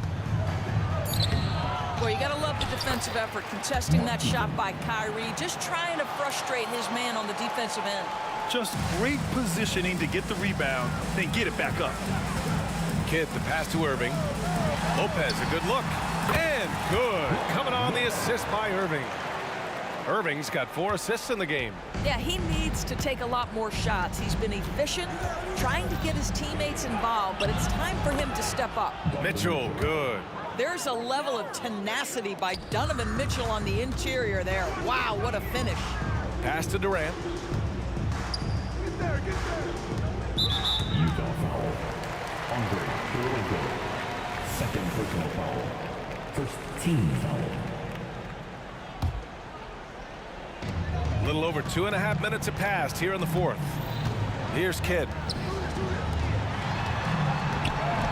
Well, you got to love the defensive effort, contesting that shot by Kyrie, just trying to frustrate his man on the defensive end. Just great positioning to get the rebound, then get it back up. Kidd, the pass to Irving. Lopez, a good look. And good. Coming on the assist by Irving. Irving's got 4 assists in the game. Yeah, he needs to take a lot more shots. He's been efficient, trying to get his teammates involved, but it's time for him to step up. Mitchell, good. There's a level of tenacity by Donovan Mitchell on the interior there. Wow, what a finish. Pass to Durant. Utah foul. Andre Kirilenko. 2nd personal foul. 1st team foul. A little over 2.5 minutes have passed here in the 4th. Here's Kidd.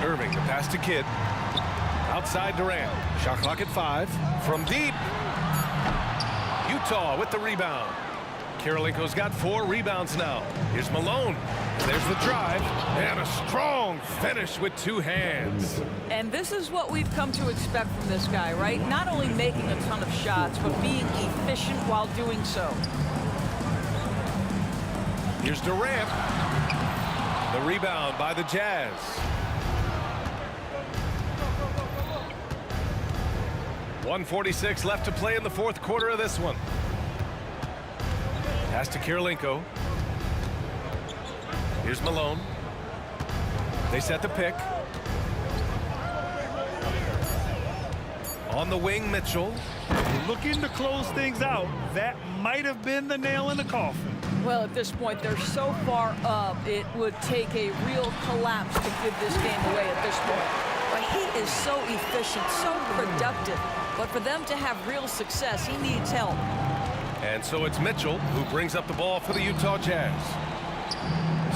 Irving, the pass to Kidd. Outside Durant. Shot clock at 5. From deep. Utah with the rebound. Kirilenko's got 4 rebounds now. Here's Malone. There's the drive. And a strong finish with 2 hands. And this is what we've come to expect from this guy, right? Not only making a ton of shots, but being efficient while doing so. Here's Durant. The rebound by the Jazz. .146 left to play in the 4th quarter of this one. Pass to Kirilenko. Here's Malone. They set the pick. On the wing, Mitchell. Looking to close things out. That might have been the nail in the coffin. Well, at this point, they're so far up, it would take a real collapse to give this game away at this point. But he is so efficient, so productive. But for them to have real success, he needs help. And so it's Mitchell who brings up the ball for the Utah Jazz.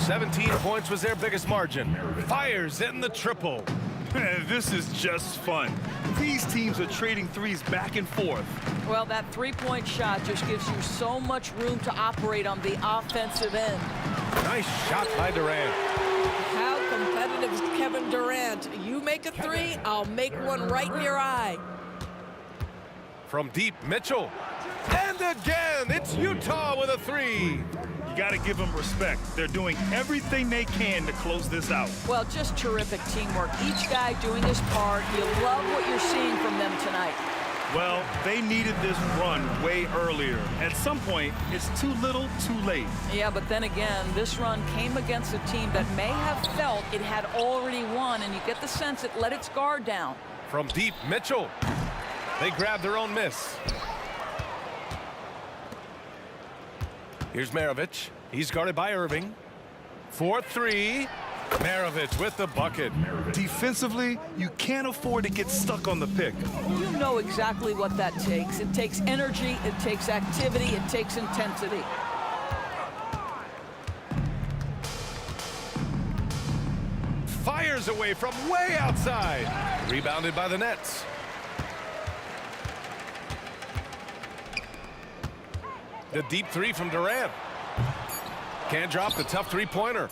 17 points was their biggest margin. Fires in the triple. This is just fun. These teams are trading threes back and forth. Well, that three-point shot just gives you so much room to operate on the offensive end. Nice shot by Durant. How competitive is Kevin Durant? You make a three, I'll make one right in your eye. From deep, Mitchell. And again, it's Utah with a three. You got to give them respect. They're doing everything they can to close this out. Well, just terrific teamwork. Each guy doing his part. You love what you're seeing from them tonight. Well, they needed this run way earlier. At some point, it's too little, too late. Yeah, but then again, this run came against a team that may have felt it had already won, and you get the sense it let its guard down. From deep, Mitchell. They grab their own miss. Here's Maravich. He's guarded by Irving. 4-3. Maravich with the bucket. Defensively, you can't afford to get stuck on the pick. You know exactly what that takes. It takes energy, it takes activity, it takes intensity. Fires away from way outside. Rebounded by the Nets. The deep three from Durant. Can't drop the tough three-pointer.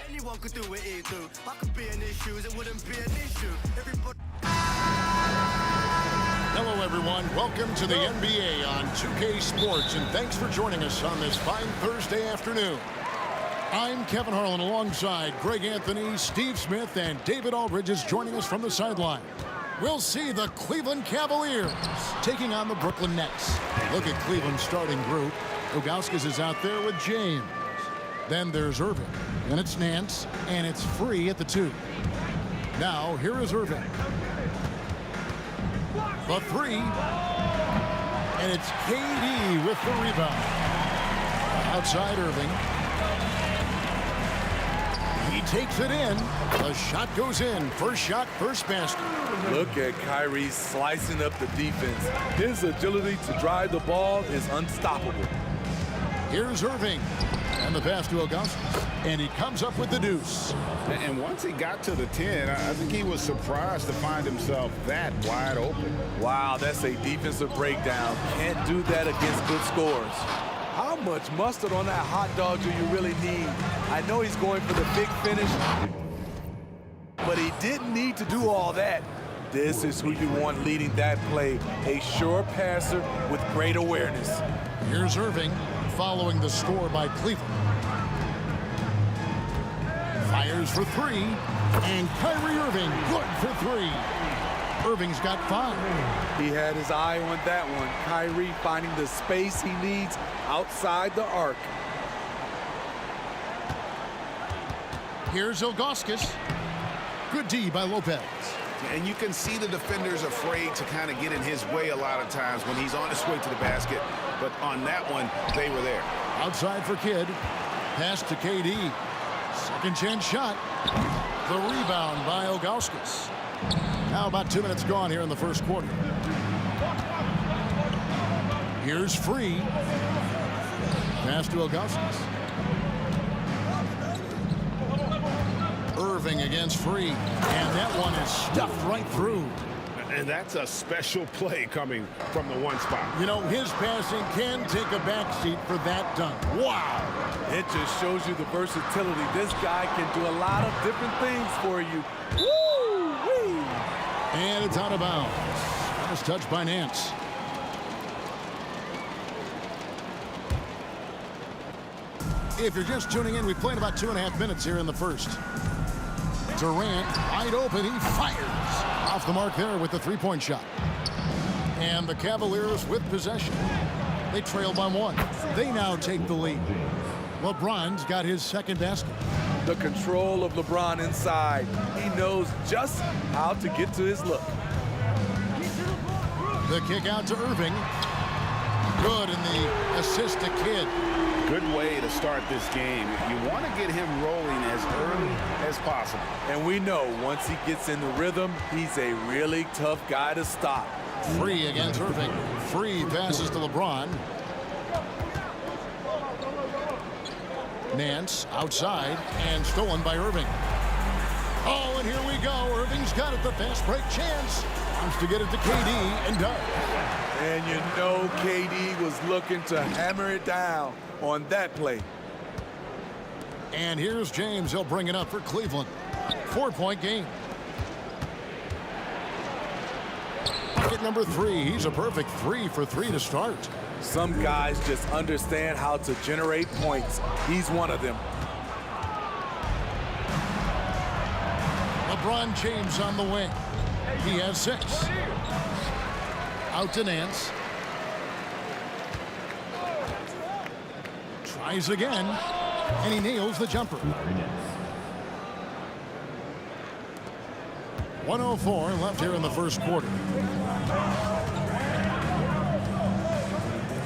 Anyone could do what he do. I could be in his shoes, it wouldn't be an issue. Everybody. Hello, everyone. Welcome to the NBA on 2K Sports, and thanks for joining us on this fine Thursday afternoon. I'm Kevin Harlan alongside Greg Anthony, Steve Smith, and David Aldridge is joining us from the sideline. We'll see the Cleveland Cavaliers taking on the Brooklyn Nets. Look at Cleveland's starting group. Ilgauskas is out there with James. Then there's Irving. Then it's Nance, and it's Free at the 2. Now, here is Irving. The 3. And it's KD with the rebound. Outside Irving. He takes it in. The shot goes in. First shot, first basket. Look at Kyrie slicing up the defense. His agility to drive the ball is unstoppable. Here's Irving. And the pass to Ilgauskas. And he comes up with the deuce. And once he got to the 10, I think he was surprised to find himself that wide open. Wow, that's a defensive breakdown. Can't do that against good scores. How much mustard on that hot dog do you really need? I know he's going for the big finish, but he didn't need to do all that. This is who you want leading that play. A sure passer with great awareness. Here's Irving following the score by Cleveland. Fires for 3, and Kyrie Irving good for 3. Irving's got 5. He had his eye on that one. Kyrie finding the space he needs outside the arc. Here's Ilgauskas. Good D by Lopez. And you can see the defenders afraid to kind of get in his way a lot of times when he's on his way to the basket. But on that one, they were there. Outside for Kidd. Pass to KD. Second chance shot. The rebound by Ilgauskas. Now about 2 minutes gone here in the first quarter. Here's Free. Pass to Ilgauskas. Irving against Free. And that one is stuffed right through. And that's a special play coming from the one spot. You know, his passing can take a backseat for that dunk. Wow. It just shows you the versatility. This guy can do a lot of different things for you. Woo-wee. And it's out of bounds. First touch by Nance. If you're just tuning in, we played about 2.5 minutes here in the first. Durant, wide open, he fires. Off the mark there with the three-point shot. And the Cavaliers with possession. They trail by 1. They now take the lead. LeBron's got his second basket. The control of LeBron inside. He knows just how to get to his look. The kick out to Irving. Good, and the assist to Kidd. Good way to start this game. You want to get him rolling as early as possible. And we know once he gets in the rhythm, he's a really tough guy to stop. Free against Irving. Free passes to LeBron. Nance outside and stolen by Irving. Oh, and here we go. Irving's got it. The fast break chance. Wants to get it to KD and does. And you know KD was looking to hammer it down on that play. And here's James. He'll bring it up for Cleveland. 4-point game. Bucket number 3. He's a perfect 3 for 3 to start. Some guys just understand how to generate points. He's one of them. LeBron James on the wing. He has 6. Out to Nance. Tries again, and he nails the jumper. 1:04 left here in the first quarter.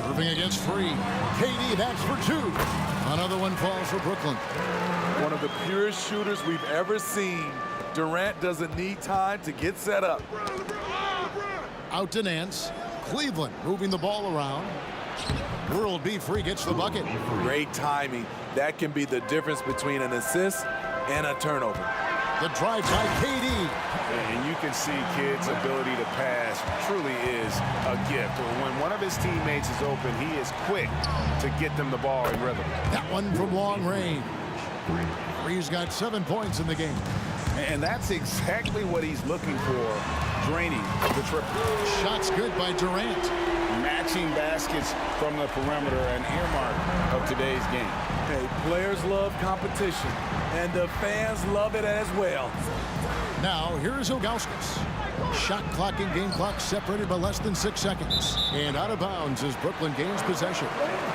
Irving against Free. KD, that's for 2. Another one falls for Brooklyn. One of the purest shooters we've ever seen. Durant doesn't need time to get set up. Out to Nance. Cleveland moving the ball around. World B. Free gets the bucket. Great timing. That can be the difference between an assist and a turnover. The drive by KD. And you can see kids' ability to pass truly is a gift. When one of his teammates is open, he is quick to get them the ball in rhythm. That one from long range. He's got 7 points in the game. And that's exactly what he's looking for, draining the triple. Shots good by Durant. Matching baskets from the perimeter, an earmark of today's game. Hey, players love competition, and the fans love it as well. Now, here's Ilgauskas. Shot clock and game clock separated by less than 6 seconds. And out of bounds as Brooklyn gains possession.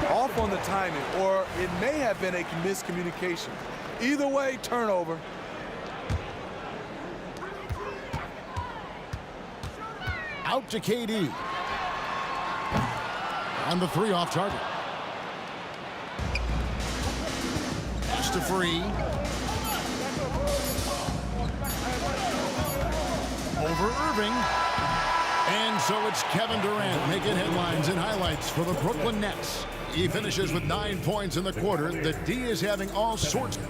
Off on the timing, or it may have been a miscommunication. Either way, turnover. Out to KD. And the 3 off target. Pass to Free. Over Irving. And so it's Kevin Durant making headlines and highlights for the Brooklyn Nets. He finishes with 9 points in the quarter. The D is having all sorts of...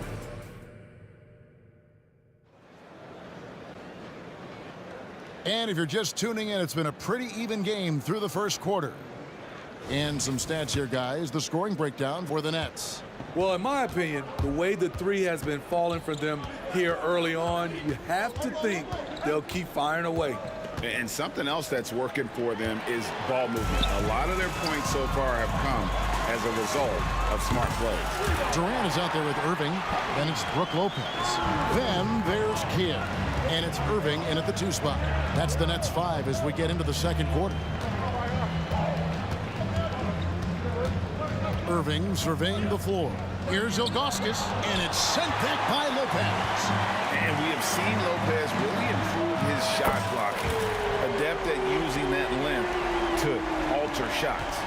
And if you're just tuning in, it's been a pretty even game through the first quarter. And some stats here, guys. The scoring breakdown for the Nets. Well, in my opinion, the way the 3 has been falling for them here early on, you have to think they'll keep firing away. And something else that's working for them is ball movement. A lot of their points so far have come as a result of smart plays. Durant is out there with Irving. Then it's Brook Lopez. Then there's Kidd. And it's Irving in at the 2 spot. That's the Nets 5 as we get into the second quarter. Irving surveying the floor. Here's Ilgauskas, and it's sent back by Lopez. And we have seen Lopez really improve his shot blocking. Adept at using that length to alter shots.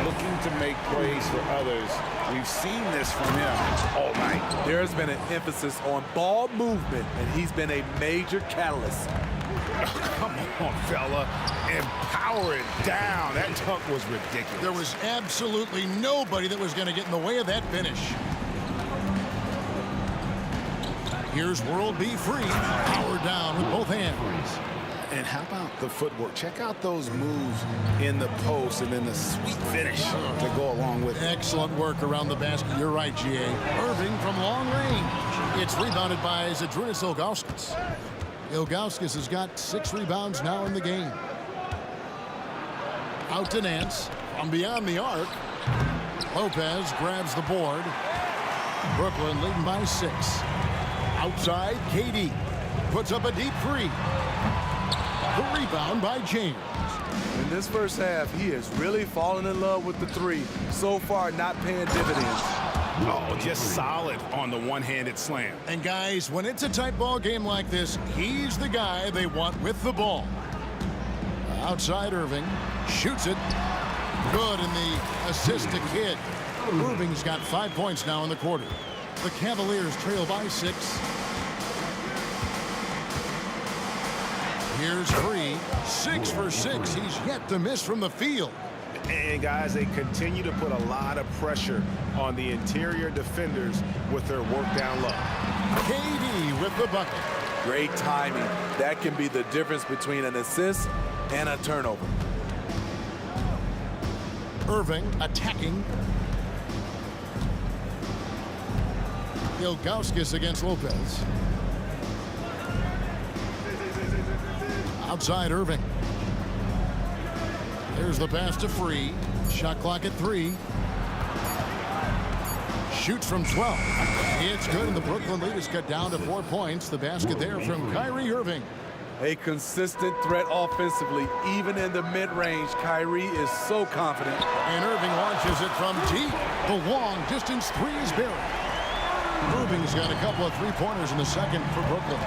Looking to make plays for others. We've seen this from him all night. There's been an emphasis on ball movement, and he's been a major catalyst. Come on, fella. And power it down. That dunk was ridiculous. There was absolutely nobody that was going to get in the way of that finish. Here's World B. Free. Power down with both hands. And how about the footwork? Check out those moves in the post and then the sweet finish to go along with it. Excellent work around the basket. You're right, G.A. Irving from long range. It's rebounded by Zydrunas Ilgauskas. Ilgauskas has got 6 rebounds now in the game. Out to Nance from beyond the arc. Lopez grabs the board. Brooklyn leading by 6. Outside, KD puts up a deep 3. The rebound by James. In this first half, he has really fallen in love with the 3. So far, not paying dividends. Oh, just solid on the one-handed slam. And guys, when it's a tight ball game like this, he's the guy they want with the ball. Outside Irving, shoots it. Good, and the assist to Kidd. Irving's got 5 points now in the quarter. The Cavaliers trail by 6. Here's Free, 6 for 6. He's yet to miss from the field. And guys, they continue to put a lot of pressure on the interior defenders with their work down low. KD with the bucket. Great timing. That can be the difference between an assist and a turnover. Irving attacking. Ilgauskas against Lopez. Outside Irving. There's the pass to Free. Shot clock at 3. Shoots from 12. It's good, and the Brooklyn lead is cut down to 4 points. The basket there from Kyrie Irving. A consistent threat offensively, even in the mid-range. Kyrie is so confident. And Irving launches it from deep. The long-distance 3 is buried. Irving's got a couple of 3-pointers in the second for Brooklyn.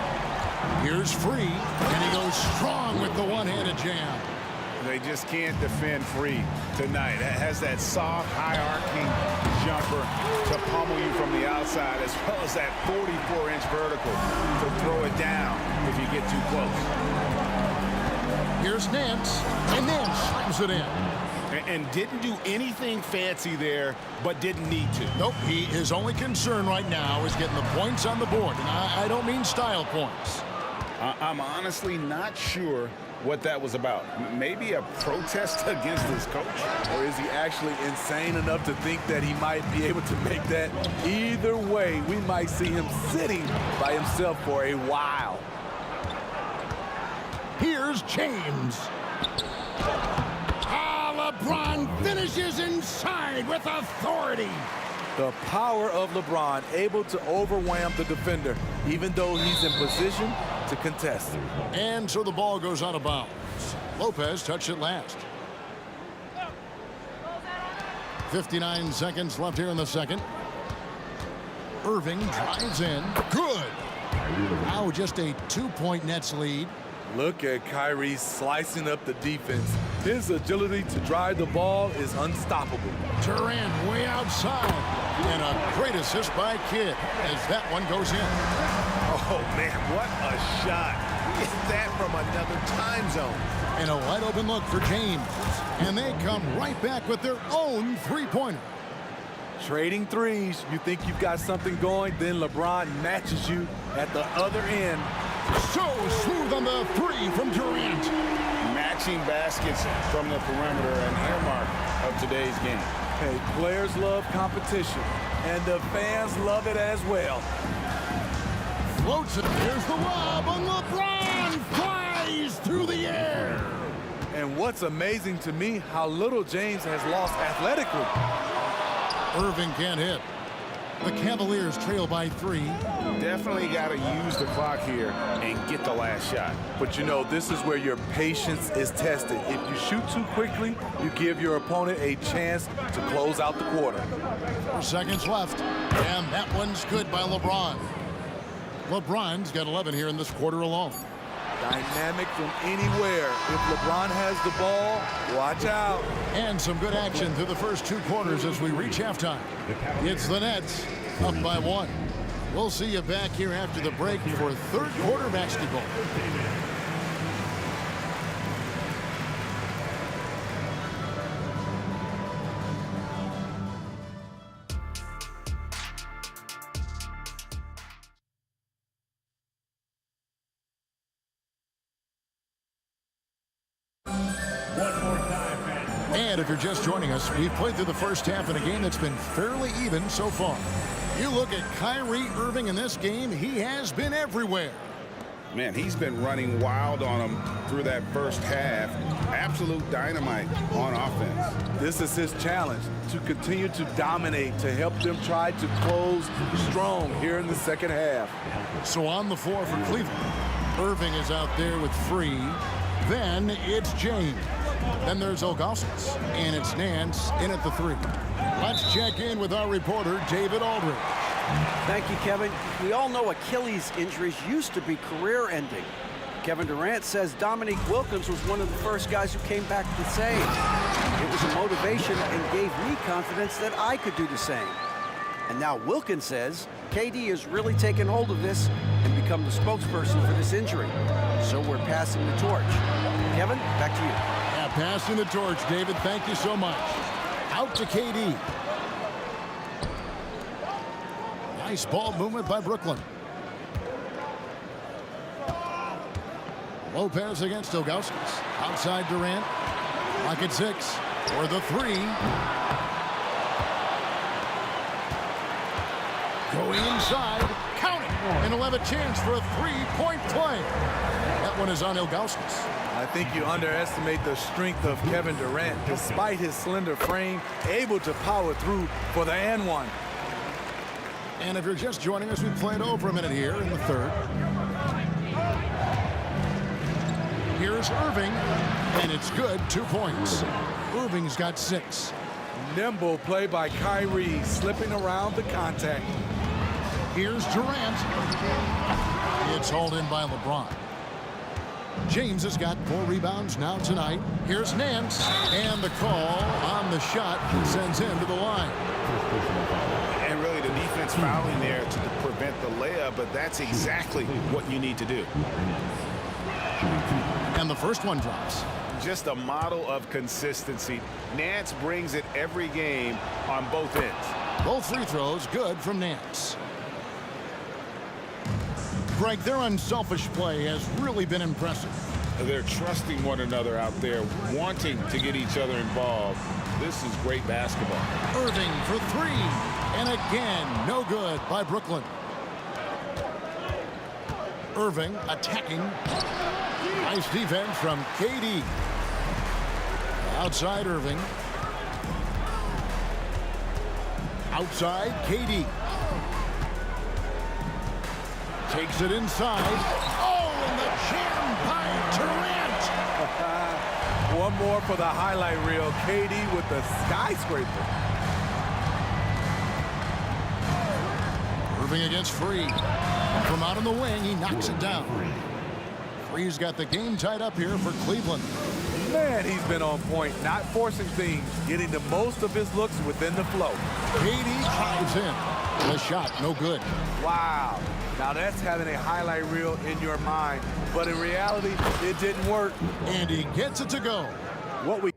Here's Free, and he goes strong with the one-handed jam. They just can't defend Free tonight. It has that soft, high-arcing jumper to pummel you from the outside, as well as that 44-inch vertical to throw it down if you get too close. Here's Nance, and Nance slams it in. and didn't do anything fancy there, but didn't need to. Nope, his only concern right now is getting the points on the board. And I don't mean style points. I'm honestly not sure what that was about. Maybe a protest against his coach? Or is he actually insane enough to think that he might be able to make that? Either way, we might see him sitting by himself for a while. Here's James. LeBron finishes inside with authority. The power of LeBron, able to overwhelm the defender, even though he's in position to contest. And so the ball goes out of bounds. Lopez touched it last. 59 seconds left here in the second. Irving drives in. Good. Now just a 2-point Nets lead. Look at Kyrie slicing up the defense. His agility to drive the ball is unstoppable. Durant way outside. And a great assist by Kidd as that one goes in. Oh, man, what a shot. Get that from another time zone. And a wide open look for James. And they come right back with their own three-pointer. Trading threes. You think you've got something going, then LeBron matches you at the other end. So smooth on the three from Durant. Matching baskets from the perimeter, an earmark of today's game. Hey, players love competition, and the fans love it as well. Floats it. Here's the lob, and LeBron flies through the air. And what's amazing to me, how little James has lost athletically. Irving can't hit. The Cavaliers trail by 3. Definitely got to use the clock here and get the last shot. But you know, this is where your patience is tested. If you shoot too quickly, you give your opponent a chance to close out the quarter. 4 seconds left, and that one's good by LeBron. LeBron's got 11 here in this quarter alone. Dynamic from anywhere. If LeBron has the ball, watch out. And some good action through the first 2 quarters as we reach halftime. It's the Nets up by 1. We'll see you back here after the break for third quarter basketball. And if you're just joining us, we've played through the first half in a game that's been fairly even so far. You look at Kyrie Irving in this game, he has been everywhere. Man, he's been running wild on him through that first half. Absolute dynamite on offense. This is his challenge, to continue to dominate, to help them try to close strong here in the second half. So on the floor for Cleveland, Irving is out there with Free. Then it's James. Then there's Augustus, and it's Nance in at the 3. Let's check in with our reporter, David Aldridge. Thank you, Kevin. We all know Achilles injuries used to be career-ending. Kevin Durant says Dominique Wilkins was one of the first guys who came back to save. It was a motivation and gave me confidence that I could do the same. And now Wilkins says KD has really taken hold of this and become the spokesperson for this injury. So we're passing the torch. Kevin, back to you. Passing the torch, David. Thank you so much. Out to KD. Nice ball movement by Brooklyn. Lopez against Augustus. Outside Durant. Lock at 6 for the 3. Going inside. Count it. And he'll have a chance for a 3-point play. That one is on Augustus. I think you underestimate the strength of Kevin Durant. Despite his slender frame, able to power through for the and one. And if you're just joining us, we played over a minute here in the third. Here's Irving, and it's good. 2 points. Irving's got 6. Nimble play by Kyrie, slipping around the contact. Here's Durant. It's hauled in by LeBron. James has got 4 rebounds now tonight. Here's Nance, and the call on the shot sends him to the line. And really the defense fouling there to prevent the layup, but that's exactly what you need to do. And the first one drops. just a model of consistency. Nance brings it every game on both ends. Both free throws good from Nance. Greg, their unselfish play has really been impressive. They're trusting one another out there, wanting to get each other involved. This is great basketball. Irving for three. And again, no good by Brooklyn. Irving attacking. Nice defense from KD. Outside Irving. Outside KD. Takes it inside. Oh, and the jam by Durant. One more for the highlight reel. KD with the skyscraper. Irving against Free. From out on the wing, he knocks it down. Free's got the game tied up here for Cleveland. Man, he's been on point, not forcing things, getting the most of his looks within the flow. KD chimes in. The shot, no good. Wow. Now that's having a highlight reel in your mind, but in reality, it didn't work. And he gets it to go. What we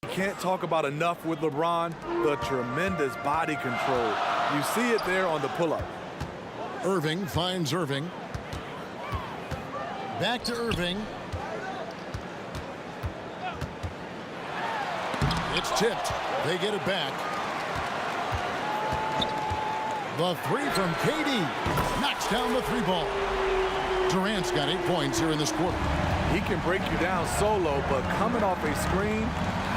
can't talk about enough with LeBron, the tremendous body control. You see it there on the pull-up. Irving finds Irving. Back to Irving. It's tipped. They get it back. The three from KD. Knocks down the three ball. Durant's got 8 points here in this quarter. He can break you down solo, but coming off a screen,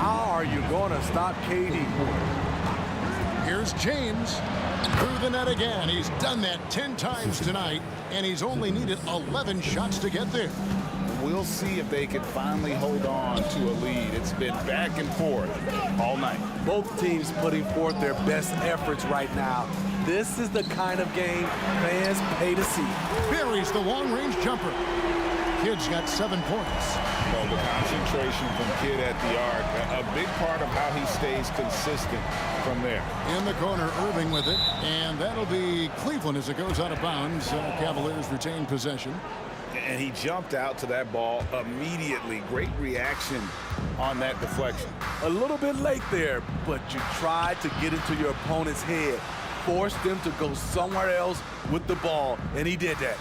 how are you going to stop KD? Here's James. Through the net again. He's done that 10 times tonight, and he's only needed 11 shots to get there. We'll see if they can finally hold on to a lead. It's been back and forth all night. Both teams putting forth their best efforts right now. This is the kind of game fans pay to see. Buries the long-range jumper. Kid's got 7 points. Well, the concentration from Kidd at the arc, a big part of how he stays consistent from there. In the corner, Irving with it, and that'll be Cleveland as it goes out of bounds. Cavaliers retain possession. And he jumped out to that ball immediately. Great reaction on that deflection. A little bit late there, but you tried to get into your opponent's head. Forced them to go somewhere else with the ball, and he did that.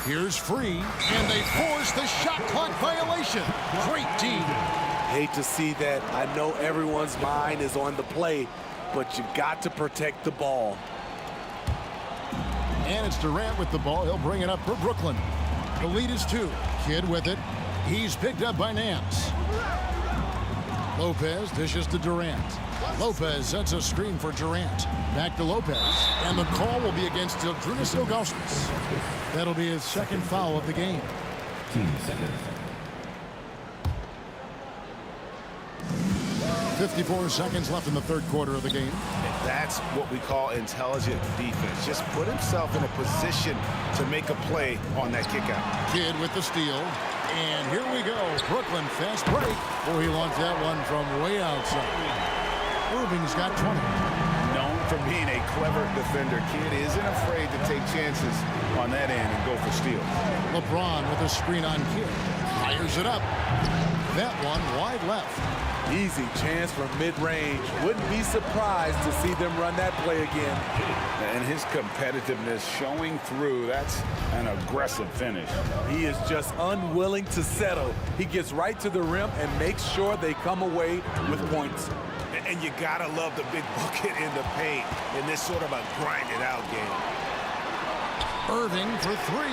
Here's Free, and they force the shot clock violation. Great team. Hate to see that. I know everyone's mind is on the play, but you got to protect the ball. And it's Durant with the ball. He'll bring it up for Brooklyn. The lead is 2. Kidd with it. He's picked up by Nance. Lopez dishes to Durant. Lopez sets a screen for Durant. Back to Lopez. And the call will be against Zydrunas Ilgauskas. That'll be his second foul of the game. 15 seconds. 54 seconds left in the third quarter of the game. That's what we call intelligent defense. Just put himself in a position to make a play on that kick out. Kidd with the steal. And here we go. Brooklyn fast break. Boy, he launched that one from way outside. Irving's got 20. Known for being a clever defender, Kidd isn't afraid to take chances on that end and go for steals. LeBron with a screen on Kidd. Fires it up. That one wide left. Easy chance from mid-range. Wouldn't be surprised to see them run that play again. And his competitiveness showing through. That's an aggressive finish. He is just unwilling to settle. He gets right to the rim and makes sure they come away with points. And you gotta love the big bucket in the paint in this sort of a grinded-out game. Irving for 3.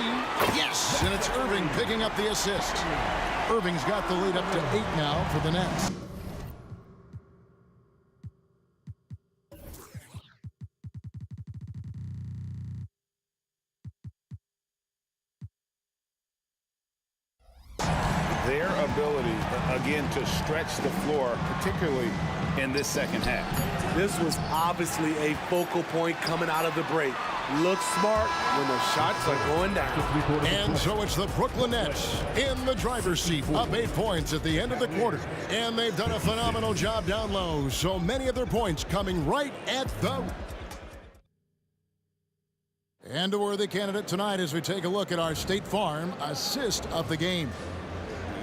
Yes! And it's Irving picking up the assist. Irving's got the lead up to 8 now for the Nets. their ability, again, to stretch the floor, particularly in this second half. This was obviously a focal point coming out of the break. Look smart when the shots are going down. And so it's the Brooklyn Nets in the driver's seat, up 8 points at the end of the quarter. And they've done a phenomenal job down low. So many of their points coming right at the... And a worthy candidate tonight as we take a look at our State Farm assist of the game.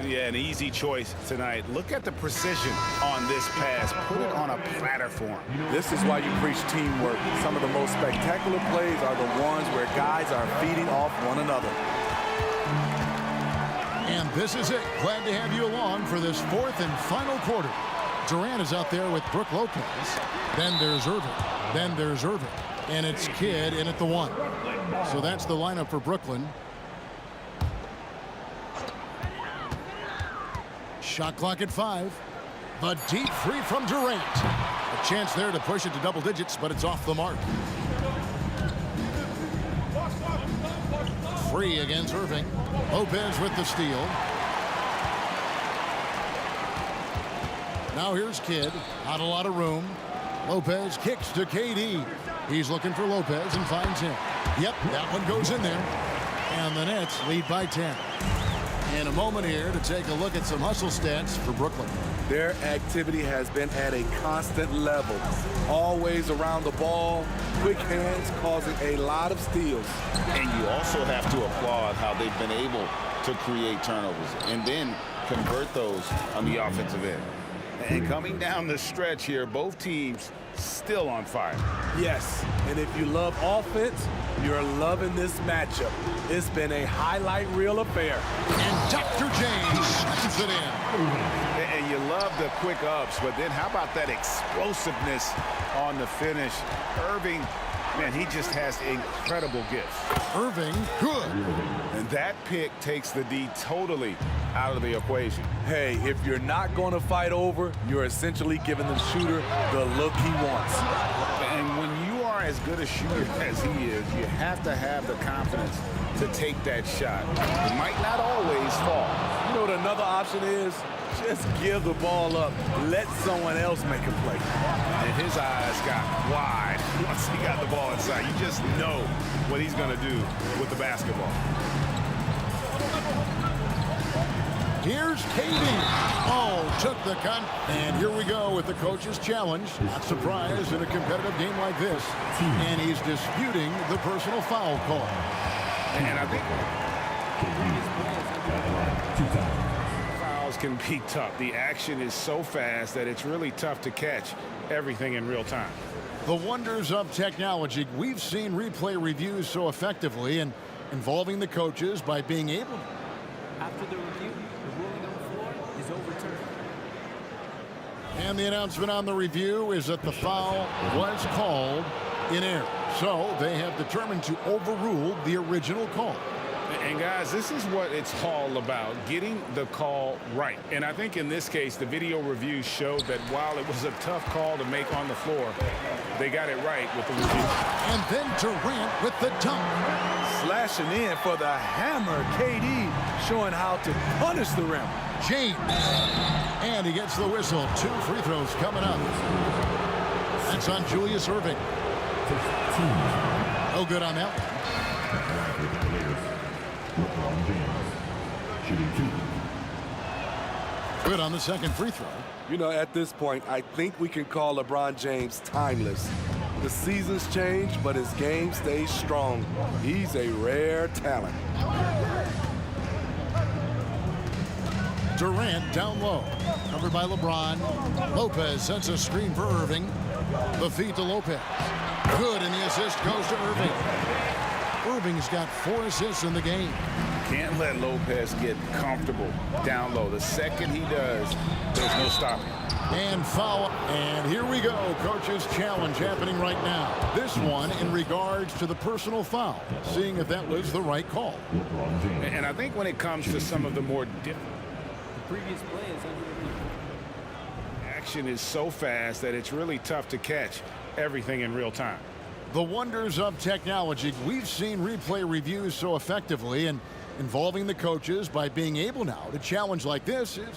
Yeah, an easy choice tonight. Look at the precision on this pass. Put it on a platter for him. This is why you preach teamwork. Some of the most spectacular plays are the ones where guys are feeding off one another. And this is it. Glad to have you along for this fourth and final quarter. Durant is out there with Brook Lopez. Then there's Irving. Then there's Irving. And it's Kidd in at the 1. So that's the lineup for Brooklyn. Shot clock at 5. The deep three from Durant. A chance there to push it to double digits, but it's off the mark. Free against Irving. Lopez with the steal. Now here's Kidd. Not a lot of room. Lopez kicks to KD. He's looking for Lopez and finds him. Yep, that one goes in there. And the Nets lead by 10. In a moment here to take a look at some hustle stats for Brooklyn. Their activity has been at a constant level. Always around the ball, quick hands causing a lot of steals. And you also have to applaud how they've been able to create turnovers and then convert those on the offensive end. And coming down the stretch here, both teams still on fire. Yes, and if you love offense, you're loving this matchup. It's been a highlight reel affair. And Dr. James slams it in. And you love the quick ups, but then how about that explosiveness on the finish? Irving, man, he just has incredible gifts. Irving, good. And that pick takes the D totally out of the equation. Hey, if you're not going to fight over, you're essentially giving the shooter the look he wants. And when you are as good a shooter as he is, you have to have the confidence to take that shot. It might not always fall. You know what another option is? Just give the ball up. Let someone else make a play. And his eyes got wide once he got the ball inside. You just know what he's going to do with the basketball. Here's KD. Oh, took the cut. And here we go with the coach's challenge. Not surprised in a competitive game like this. And he's disputing the personal foul call. And I think fouls can be tough. The action is so fast that it's really tough to catch everything in real time. The wonders of technology. We've seen replay reviews so effectively and involving the coaches by being able to. After the review, the ruling on the floor is overturned. And the announcement on the review is that the foul was called in error. So they have determined to overrule the original call. And guys, this is what it's all about, getting the call right. And I think in this case, the video review showed that while it was a tough call to make on the floor, they got it right with the review. And then Durant with the dunk. Slashing in for the hammer. KD showing how to punish the rim. James. And he gets the whistle. 2 free throws coming up. That's on Julius Irving. No good on that one. Good on the second free throw. You know, at this point, I think we can call LeBron James timeless. The seasons change, but his game stays strong. He's a rare talent. Durant down low. Covered by LeBron. Lopez sends a screen for Irving. The feed to Lopez. Good, and the assist goes to Irving. Irving's got 4 assists in the game. Can't let Lopez get comfortable down low. The second he does, there's no stopping. And foul. And here we go. Coach's challenge happening right now. This one in regards to the personal foul. Seeing if that was the right call. And I think when it comes to some of the more different. The previous play is under review. Action is so fast that it's really tough to catch everything in real time. The wonders of technology. We've seen replay reviews so effectively and Involving the coaches by being able now to challenge like this is...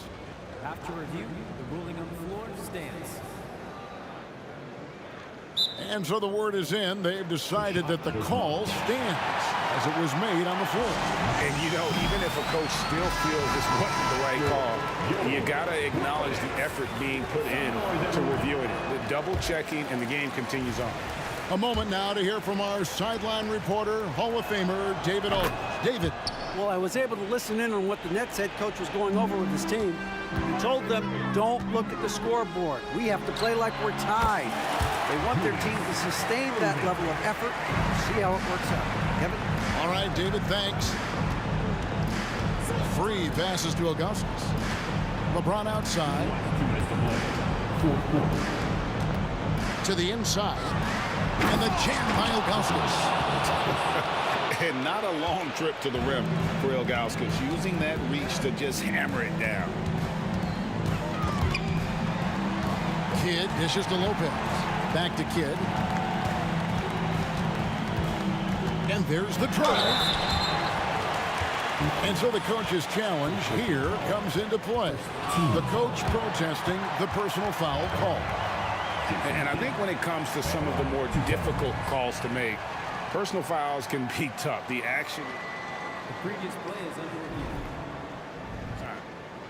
After review, the ruling on the floor stands. And so the word is in. They've decided that the call stands as it was made on the floor. And, you know, even if a coach still feels this wasn't the right call, you got to acknowledge the effort being put in to reviewing it. The double checking, and the game continues on. A moment now to hear from our sideline reporter, Hall of Famer David Aldridge. David. Well, I was able to listen in on what the Nets head coach was going over with his team. He told them, don't look at the scoreboard. We have to play like we're tied. They want their team to sustain that level of effort. See how it works out. Kevin? All right, David, thanks. Free passes to Ilgauskas. LeBron outside. To the inside. And the jam by Ilgauskas. And not a long trip to the rim for Ilgauskas, using that reach to just hammer it down. Kidd dishes to Lopez. Back to Kidd. And there's the drive. And so the coach's challenge here comes into play. The coach protesting the personal foul call. And I think when it comes to some of the more difficult calls to make, personal fouls can be tough. The action. The previous play is under review.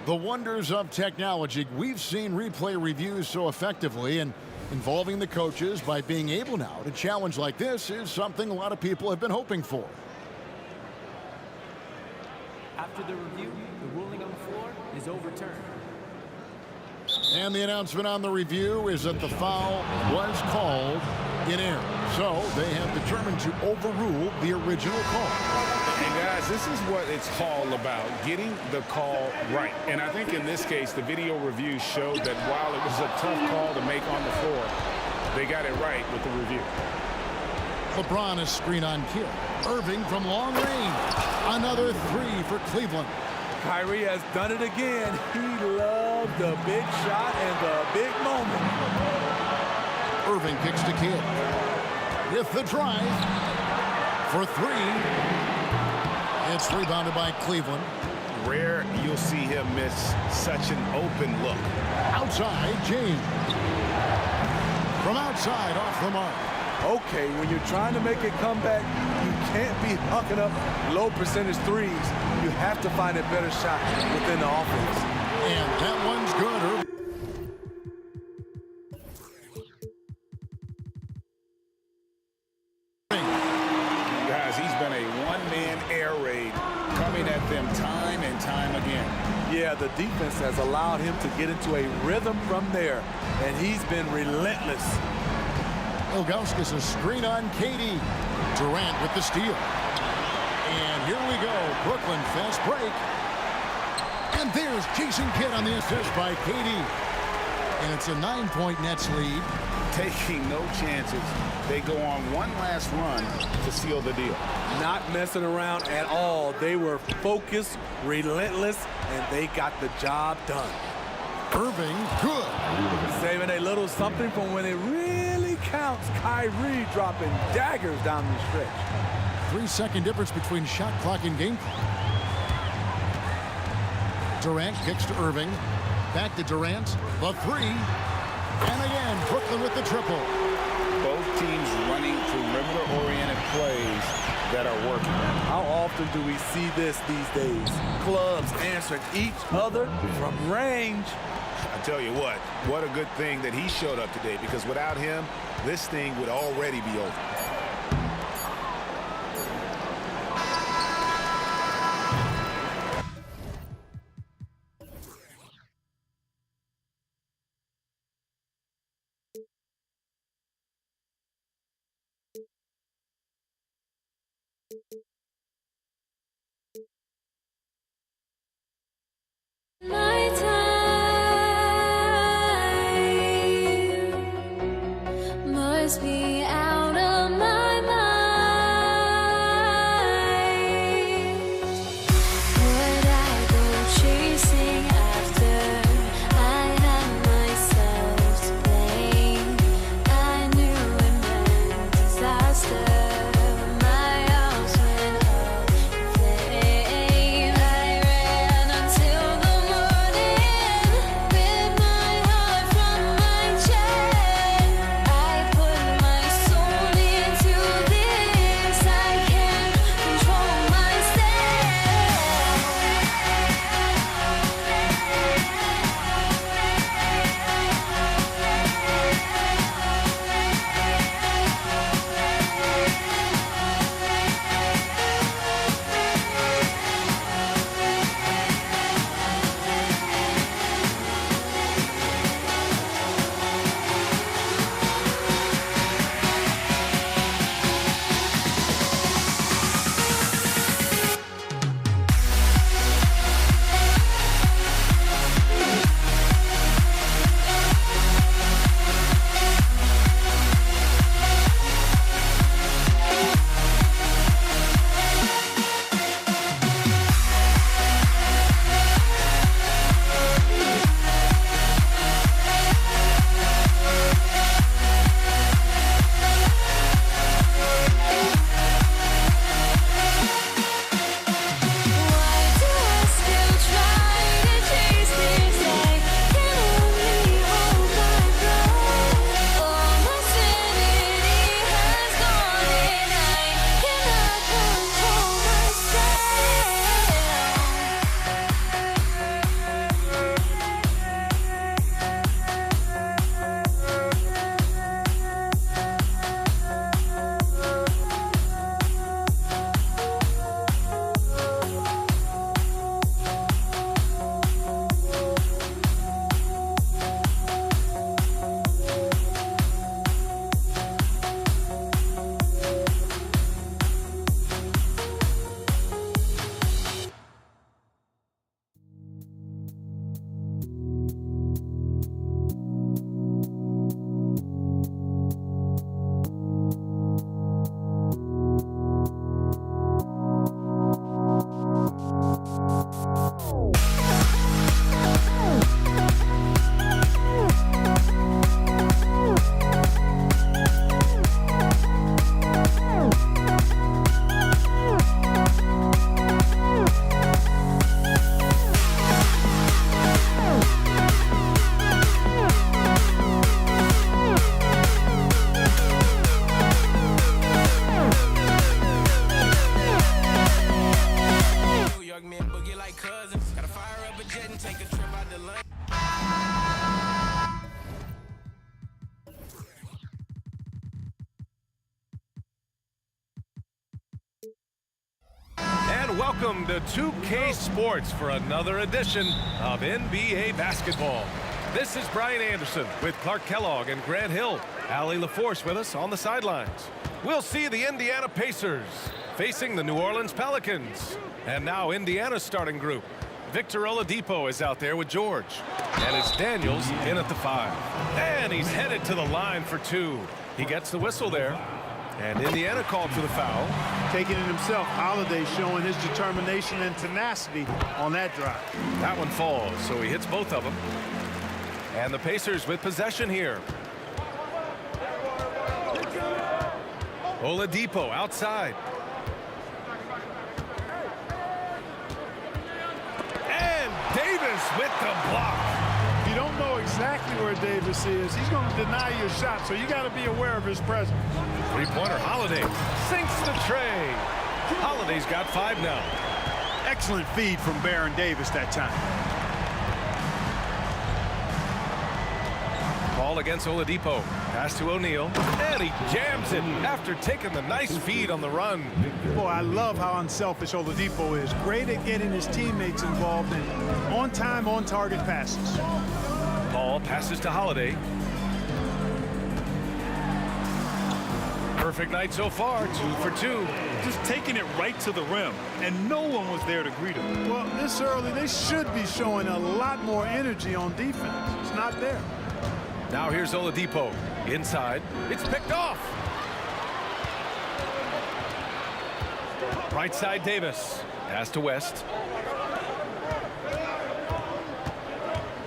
The wonders of technology. We've seen replay reviews so effectively, and involving the coaches by being able now to challenge like this is something a lot of people have been hoping for. After the review, the ruling on the floor is overturned. And the announcement on the review is that the foul was called in error. So they have determined to overrule the original call. And guys, this is what it's all about, getting the call right. And I think in this case, the video review showed that while it was a tough call to make on the floor, they got it right with the review. LeBron is screen on Kidd. Irving from long range. Another three for Cleveland. Kyrie has done it again. He loved the big shot and the big moment. Irving kicks to Kidd. With the drive for three. It's rebounded by Cleveland. Rare you'll see him miss such an open look. Outside, James. From outside, off the mark. Okay, when you're trying to make a comeback, you can't be hucking up low percentage threes. You have to find a better shot within the offense. And that one's good. Guys, he's been a one-man air raid coming at them time and time again. Yeah, the defense has allowed him to get into a rhythm from there, and he's been relentless. Ilgauskas a screen on KD. Durant with the steal. And here we go. Brooklyn fast break. And there's Jason Kidd on the assist by KD. And it's a 9-point Nets lead. Taking no chances. They go on one last run to seal the deal. Not messing around at all. They were focused, relentless, and they got the job done. Irving, good. Saving a little something from when it really counts. Kyrie dropping daggers down the stretch. 3-second difference between shot clock and game clock. Durant kicks to Irving. Back to Durant. The three. And again, Brooklyn with the triple. Both teams running perimeter-oriented plays that are working. How often do we see this these days? Clubs answering each other from range. I tell you what a good thing that he showed up today, because without him, this thing would already be over. My time must be out of my mind. Would I go chasing after? I had myself to blame. I knew it meant disaster. My house went welcome to 2K Sports for another edition of NBA basketball. This is Brian Anderson with Clark Kellogg and Grant Hill. Allie LaForce with us on the sidelines. We'll see the Indiana Pacers facing the New Orleans Pelicans. And now Indiana's starting group. Victor Oladipo is out there with George. And it's Daniels in at the 5. And he's headed to the line for 2. He gets the whistle there. And Indiana called for the foul. Taking it himself, Holiday showing his determination and tenacity on that drive. That one falls, so he hits both of them. And the Pacers with possession here. Oladipo outside. And Davis with the block. You don't know exactly where Davis is. He's going to deny you a shot, so you got to be aware of his presence. Three-pointer, Holiday sinks the tray. Holiday's got 5 now. Excellent feed from Baron Davis that time. Ball against Oladipo. Pass to O'Neal. And he jams it after taking the nice feed on the run. Boy, I love how unselfish Oladipo is. Great at getting his teammates involved in on-time, on-target passes. Ball passes to Holiday. Perfect night so far, 2 for 2. Just taking it right to the rim, and no one was there to greet him. Well, this early, they should be showing a lot more energy on defense. It's not there. Now here's Oladipo. Inside. It's picked off. Right side, Davis. Pass to West.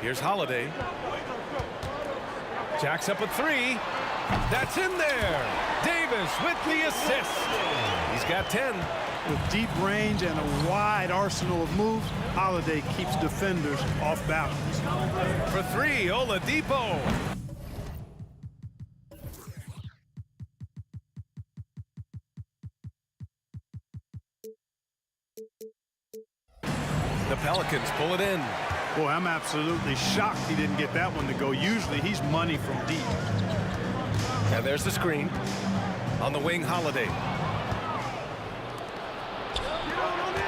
Here's Holiday. Jacks up a 3. That's in there. Davis with the assist. He's got 10. With deep range and a wide arsenal of moves, Holiday keeps defenders off balance. For 3, Oladipo. The Pelicans pull it in. Boy, I'm absolutely shocked he didn't get that one to go. Usually he's money from deep. And there's the screen. On the wing, Holiday.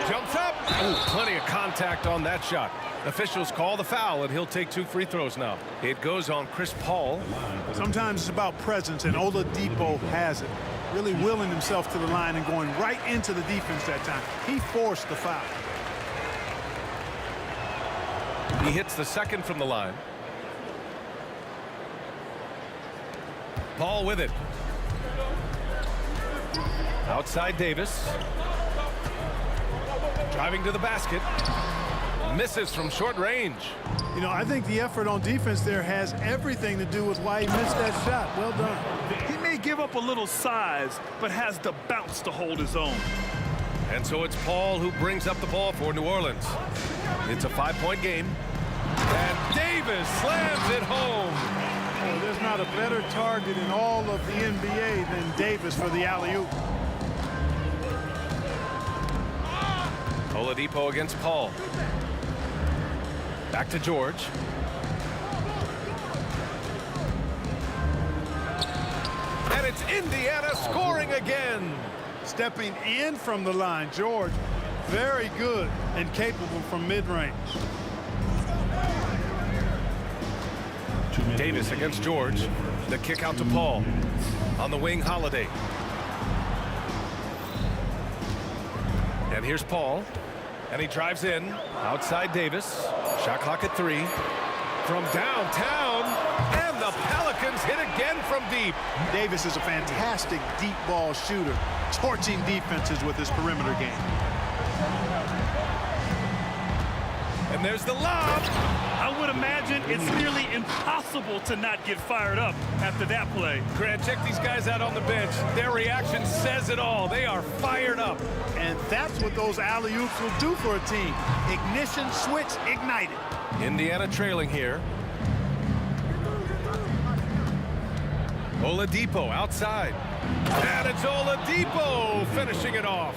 Jumps up. Ooh, plenty of contact on that shot. Officials call the foul, and he'll take 2 free throws now. It goes on Chris Paul. Sometimes it's about presence, and Oladipo has it. Really willing himself to the line and going right into the defense that time. He forced the foul. He hits the second from the line. Paul with it. Outside Davis. Driving to the basket. Misses from short range. You know, I think the effort on defense there has everything to do with why he missed that shot. Well done. He may give up a little size, but has the bounce to hold his own. And so it's Paul who brings up the ball for New Orleans. It's a 5-point game. And Davis slams it home. Oh, there's not a better target in all of the NBA than Davis for the alley-oop. Oladipo against Paul. Back to George. And it's Indiana scoring again. Stepping in from the line, George, very good and capable from mid-range. Davis against George. The kick out to Paul. On the wing, Holiday. And here's Paul. And he drives in. Outside Davis. Shot clock at 3. From downtown. And the Pelicans hit again from deep. Davis is a fantastic deep ball shooter, torching defenses with his perimeter game. And there's the lob. I would imagine it's nearly impossible to not get fired up after that play. Grant, check these guys out on the bench. Their reaction says it all. They are fired up. And that's what those alley-oops will do for a team. Ignition switch ignited. Indiana trailing here. Oladipo outside. And it's Oladipo finishing it off.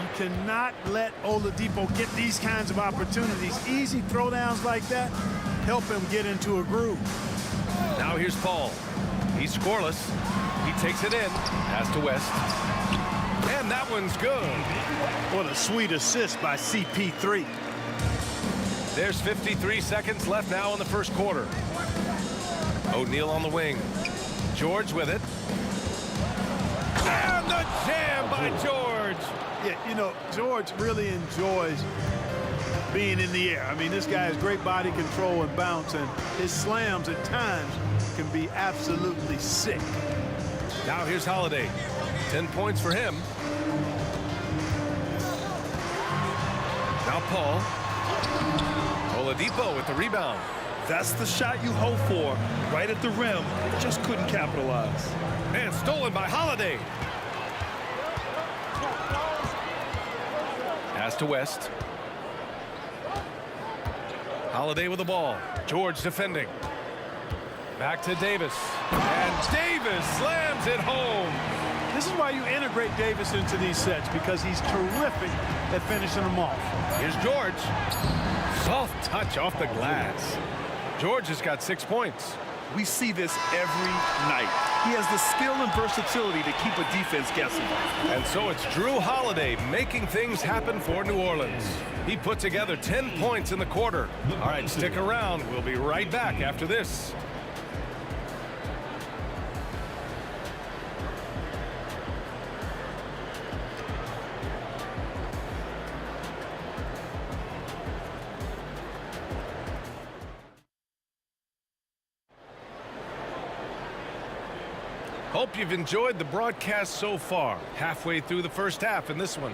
You cannot let Oladipo get these kinds of opportunities. Easy throwdowns like that help him get into a groove. Now here's Paul. He's scoreless. He takes it in. Pass to West. And And that one's good. What a sweet assist by CP3. There's 53 seconds left now in the first quarter. O'Neal on the wing. George with it. And the jam by George. Yeah, you know, George really enjoys being in the air. I mean, this guy has great body control and bounce, and his slams at times can be absolutely sick. Now here's Holiday. 10 points for him. Now Paul. Oladipo with the rebound. That's the shot you hope for, right at the rim. Just couldn't capitalize. And stolen by Holiday. Pass to West. Holiday with the ball. George defending. Back to Davis. And Davis slams it home. This is why you integrate Davis into these sets, because he's terrific at finishing them off. Here's George. Soft touch off the glass. George has got 6 points. We see this every night. He has the skill and versatility to keep a defense guessing. And so it's Jrue Holiday making things happen for New Orleans. He put together 10 points in the quarter. All right, stick around. We'll be right back after this. Hope you've enjoyed the broadcast so far. Halfway through the first half in this one.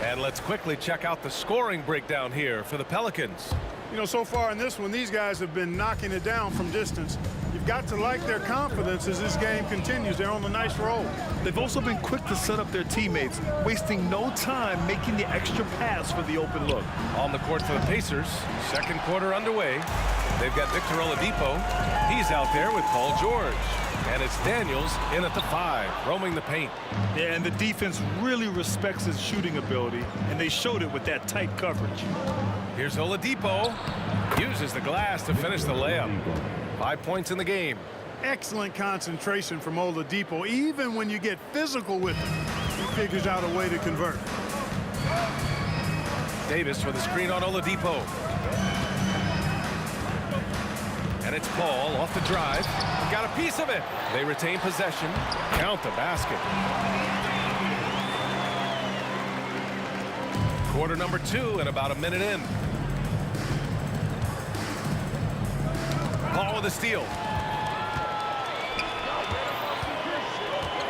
And let's quickly check out the scoring breakdown here for the Pelicans. You know, so far in this one, these guys have been knocking it down from distance. You've got to like their confidence as this game continues. They're on a nice roll. They've also been quick to set up their teammates, wasting no time making the extra pass for the open look. On the court for the Pacers, second quarter underway. They've got Victor Oladipo. He's out there with Paul George. And it's Daniels in at the 5, roaming the paint. Yeah, and the defense really respects his shooting ability, and they showed it with that tight coverage. Here's Oladipo. Uses the glass to finish the layup. 5 points in the game. Excellent concentration from Oladipo. Even when you get physical with him, he figures out a way to convert. Davis for the screen on Oladipo. And it's Paul off the drive. Got a piece of it. They retain possession. Count the basket. Quarter number 2 and about a minute in. Paul with a steal.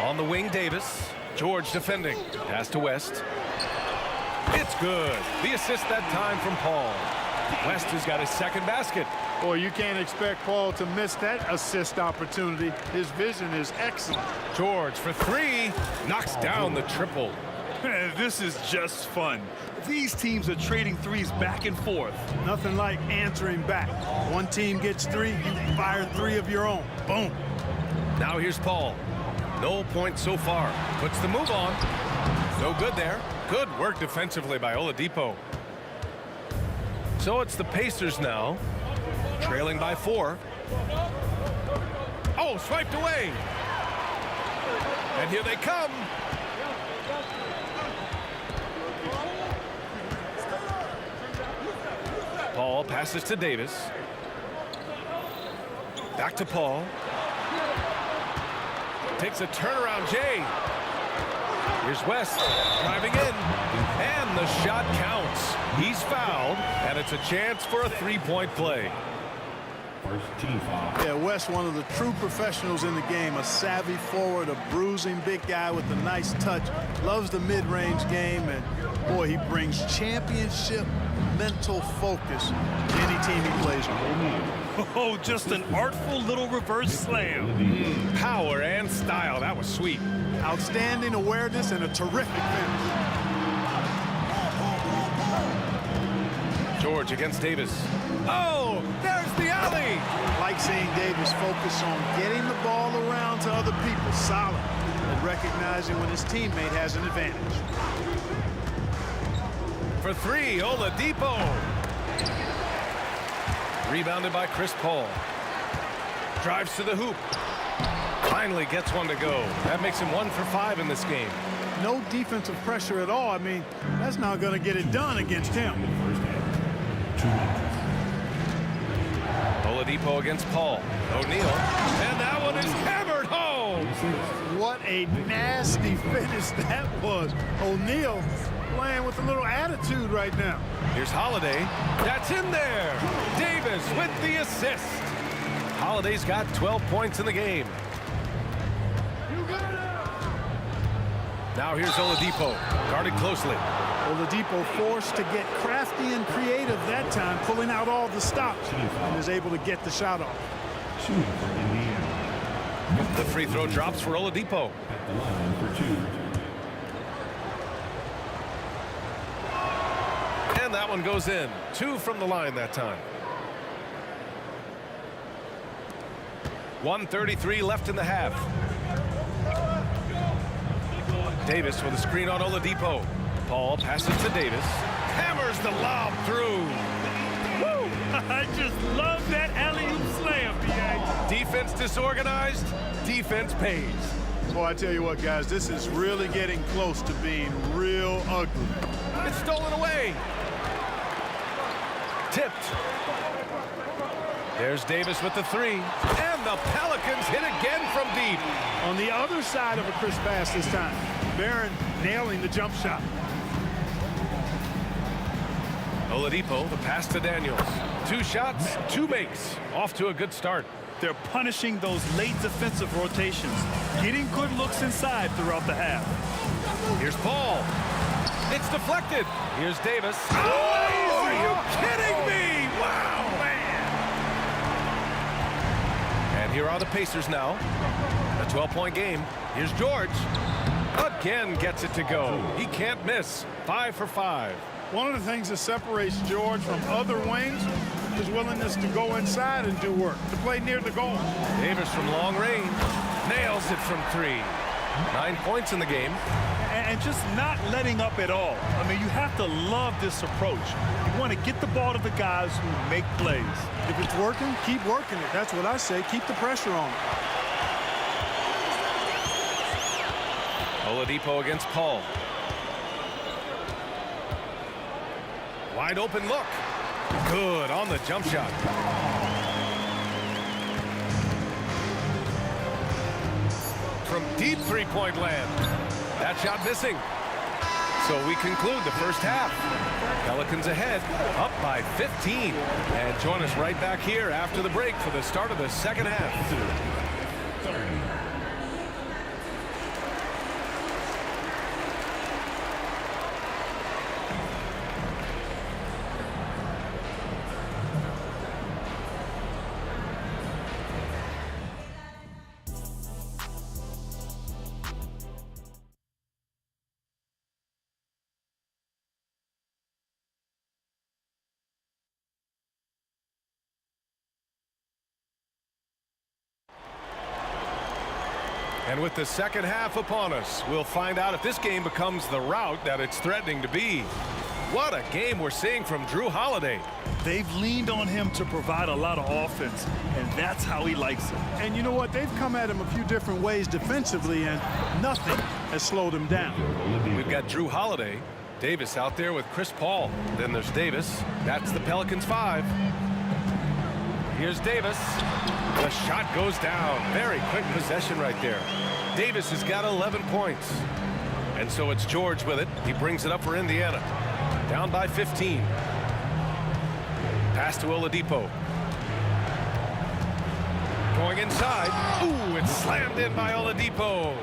On the wing, Davis. George defending. Pass to West. It's good. The assist that time from Paul. West has got his second basket. Boy, you can't expect Paul to miss that assist opportunity. His vision is excellent. George for 3. Knocks down the triple. This is just fun. These teams are trading threes back and forth. Nothing like answering back. One team gets 3, you fire 3 of your own. Boom. Now here's Paul. No points so far. Puts the move on. No good there. Good work defensively by Oladipo. So it's the Pacers now, trailing by 4. Oh, swiped away. And here they come. Paul passes to Davis. Back to Paul. Takes a turnaround, Jay. Here's West driving in, and the shot counts. He's fouled, and it's a chance for a three-point play. First team foul. Yeah, West, one of the true professionals in the game, a savvy forward, a bruising big guy with a nice touch, loves the mid-range game, and boy, he brings championship mental focus to any team he plays on. Oh, just an artful little reverse slam. Power and style. That was sweet. Outstanding awareness and a terrific finish. George against Davis. Oh, there's the alley. Like seeing Davis focus on getting the ball around to other people, solid, and recognizing when his teammate has an advantage. For 3, Oladipo. Rebounded by Chris Paul. Drives to the hoop. Finally gets one to go. That makes him 1 for 5 in this game. no defensive pressure at all. I mean, that's not going to get it done against him. Oladipo against Paul. O'Neal, and that one is hammered home. What a nasty finish that was. O'Neal playing with a little attitude right now. Here's Holiday. That's in there. Davis with the assist. Holiday's got 12 points in the game. Now here's Oladipo, guarded closely. Oladipo forced to get crafty and creative that time, pulling out all the stops, and is able to get the shot off. The free throw drops for Oladipo. At the line for 2. And that one goes in. 2 from the line that time. 1:33 left in the half. Davis with a screen on Oladipo. Paul passes to Davis. Hammers the lob through. Woo! I just love that alley-oop slam, B.A. Defense disorganized. Defense pays. Boy, I tell you what, guys, this is really getting close to being real ugly. It's stolen away. Tipped. There's Davis with the 3. And the Pelicans hit again from deep. On the other side of a crisp pass this time. Barron nailing the jump shot. Oladipo, the pass to Daniels. 2 shots, 2 makes. Off to a good start. They're punishing those late defensive rotations, getting good looks inside throughout the half. Here's Paul. It's deflected. Here's Davis. Oh, are you kidding me? Wow, man. And here are the Pacers now. A 12-point game. Here's George. Again gets it to go. He can't miss. 5 for 5. One of the things that separates George from other wings is willingness to go inside and do work, to play near the goal. Davis from long range. Nails it from 3. 9 points in the game. And just not letting up at all. I mean, you have to love this approach. You want to get the ball to the guys who make plays. If it's working, keep working it. That's what I say. Keep the pressure on. Oladipo against Paul. Wide open look. Good on the jump shot. From deep three-point land. That shot missing. So we conclude the first half. Pelicans ahead, up by 15. And join us right back here after the break for the start of the second half. And with the second half upon us, we'll find out if this game becomes the rout that it's threatening to be. What a game we're seeing from Jrue Holiday. They've leaned on him to provide a lot of offense, and that's how he likes it. And you know what? They've come at him a few different ways defensively, and nothing has slowed him down. We've got Jrue Holiday. Davis out there with Chris Paul. Then there's Davis. That's the Pelicans 5. Here's Davis. The shot goes down. Very quick possession right there. Davis has got 11 points. And so it's George with it. He brings it up for Indiana. Down by 15. Pass to Oladipo. Going inside. Ooh, it's slammed in by Oladipo.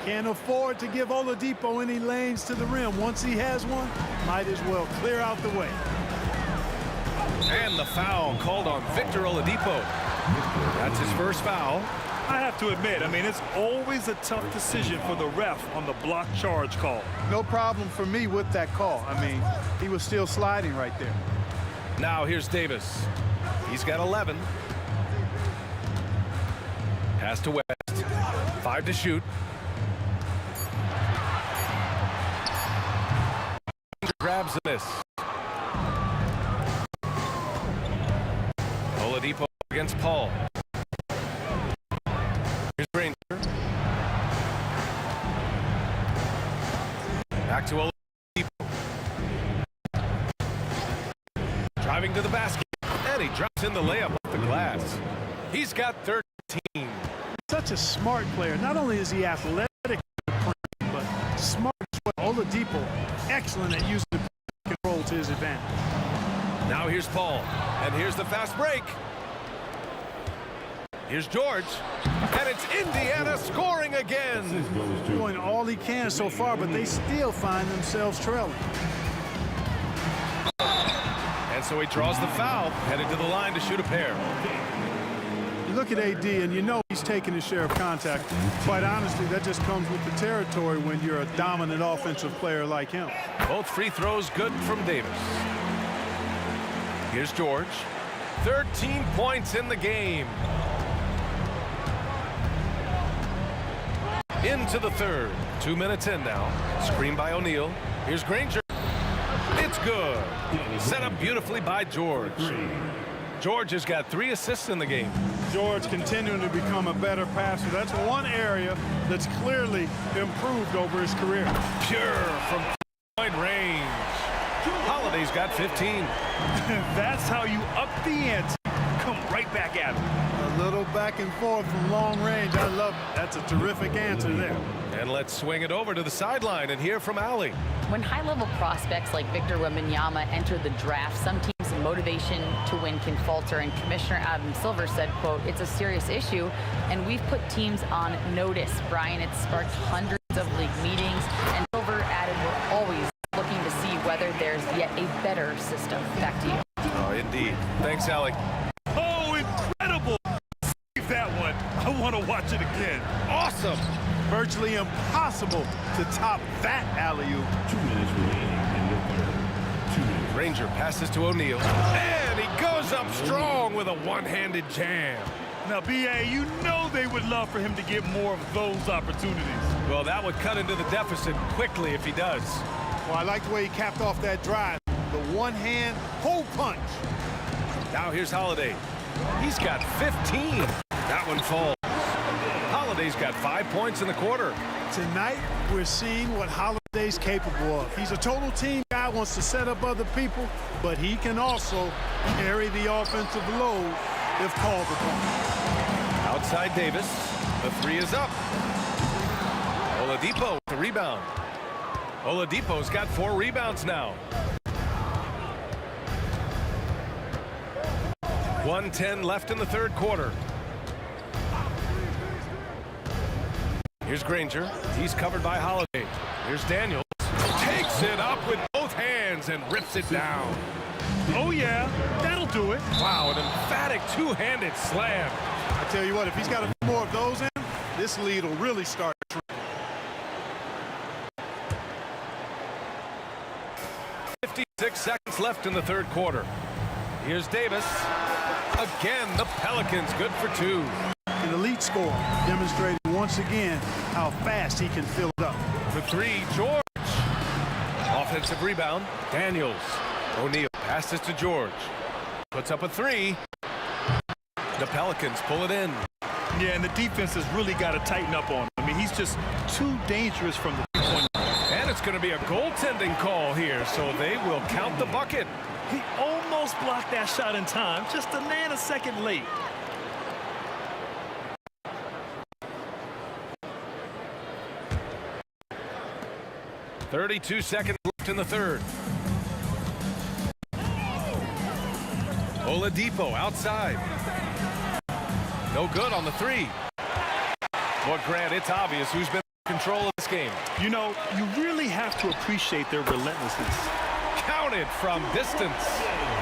Can't afford to give Oladipo any lanes to the rim. Once he has one, might as well clear out the way. And the foul called on Victor Oladipo. That's his first foul. I have to admit, I mean, it's always a tough decision for the ref on the block charge call. No problem for me with that call. I mean, he was still sliding right there. Now here's Davis. He's got 11. Pass to West. 5 to shoot. Grabs a miss. Oladipo against Paul. Here's Granger. Driving to the basket, and he drops in the layup off the glass. He's got 13. Such a smart player. Not only is he athletic, but smart as well. Oladipo, excellent at using the pick and roll to his advantage. Now here's Paul, and here's the fast break. Here's George, and it's Indiana scoring again. Doing all he can so far, but they still find themselves trailing. And so he draws the foul, headed to the line to shoot a pair. You look at AD, and you know he's taking his share of contact. Quite honestly, that just comes with the territory when you're a dominant offensive player like him. Both free throws good from Davis. Here's George. 13 points in the game. Into the third. 2 minutes in now. Screen by O'Neal. Here's Granger. It's good. Set up beautifully by George. George has got 3 assists in the game. George continuing to become a better passer. That's one area that's clearly improved over his career. Pure from point range. Holiday's got 15. That's how you up the ante. Come right back at him. A little back and forth from long range. I love it. That's a terrific answer there. And let's swing it over to the sideline and hear from Allie. When high-level prospects like Victor Wembanyama enter the draft, some teams' motivation to win can falter, and Commissioner Adam Silver said, quote, "It's a serious issue, and we've put teams on notice." Brian, it sparked hundreds of league meetings, and Silver added, "We're always looking to see whether there's yet a better system." Back to you. Oh, indeed. Thanks, Allie. Oh, incredible. Save that one. I want to watch it again. Awesome. Virtually impossible to top that alley-oop. 2 minutes remaining in the third. 2 minutes. Ranger passes to O'Neal, and he goes up strong with a one-handed jam. Now, B.A., you know they would love for him to get more of those opportunities. Well, that would cut into the deficit quickly if he does. Well, I like the way he capped off that drive. The one-hand hole punch. Now here's Holiday. He's got 15. That one falls. Holiday's got 5 points in the quarter. Tonight, we're seeing what Holiday's capable of. He's a total team guy, wants to set up other people, but he can also carry the offensive load if called upon. Outside Davis. The 3 is up. Oladipo with the rebound. Oladipo's got 4 rebounds now. 1:10 left in the third quarter. Here's Granger. He's covered by Holiday. Here's Daniels. Takes it up with both hands and rips it down. Oh, yeah. That'll do it. Wow, an emphatic two-handed slam. I tell you what, if he's got a few more of those in, this lead will really start shrinking. 56 seconds left in the third quarter. Here's Davis. Again, the Pelicans good for 2. An elite scorer, demonstrating once again how fast he can fill it up. For 3, George. Offensive rebound, Daniels. O'Neal passes to George. Puts up a 3. The Pelicans pull it in. Yeah, and the defense has really got to tighten up on him. I mean, he's just too dangerous from the point. And it's going to be a goaltending call here, so they will count the bucket. He almost blocked that shot in time, just a nanosecond late. .32 seconds left in the third. Oladipo outside. No good on the 3. Well, Grant, it's obvious who's been in control of this game. You know, you really have to appreciate their relentlessness. Counted from distance.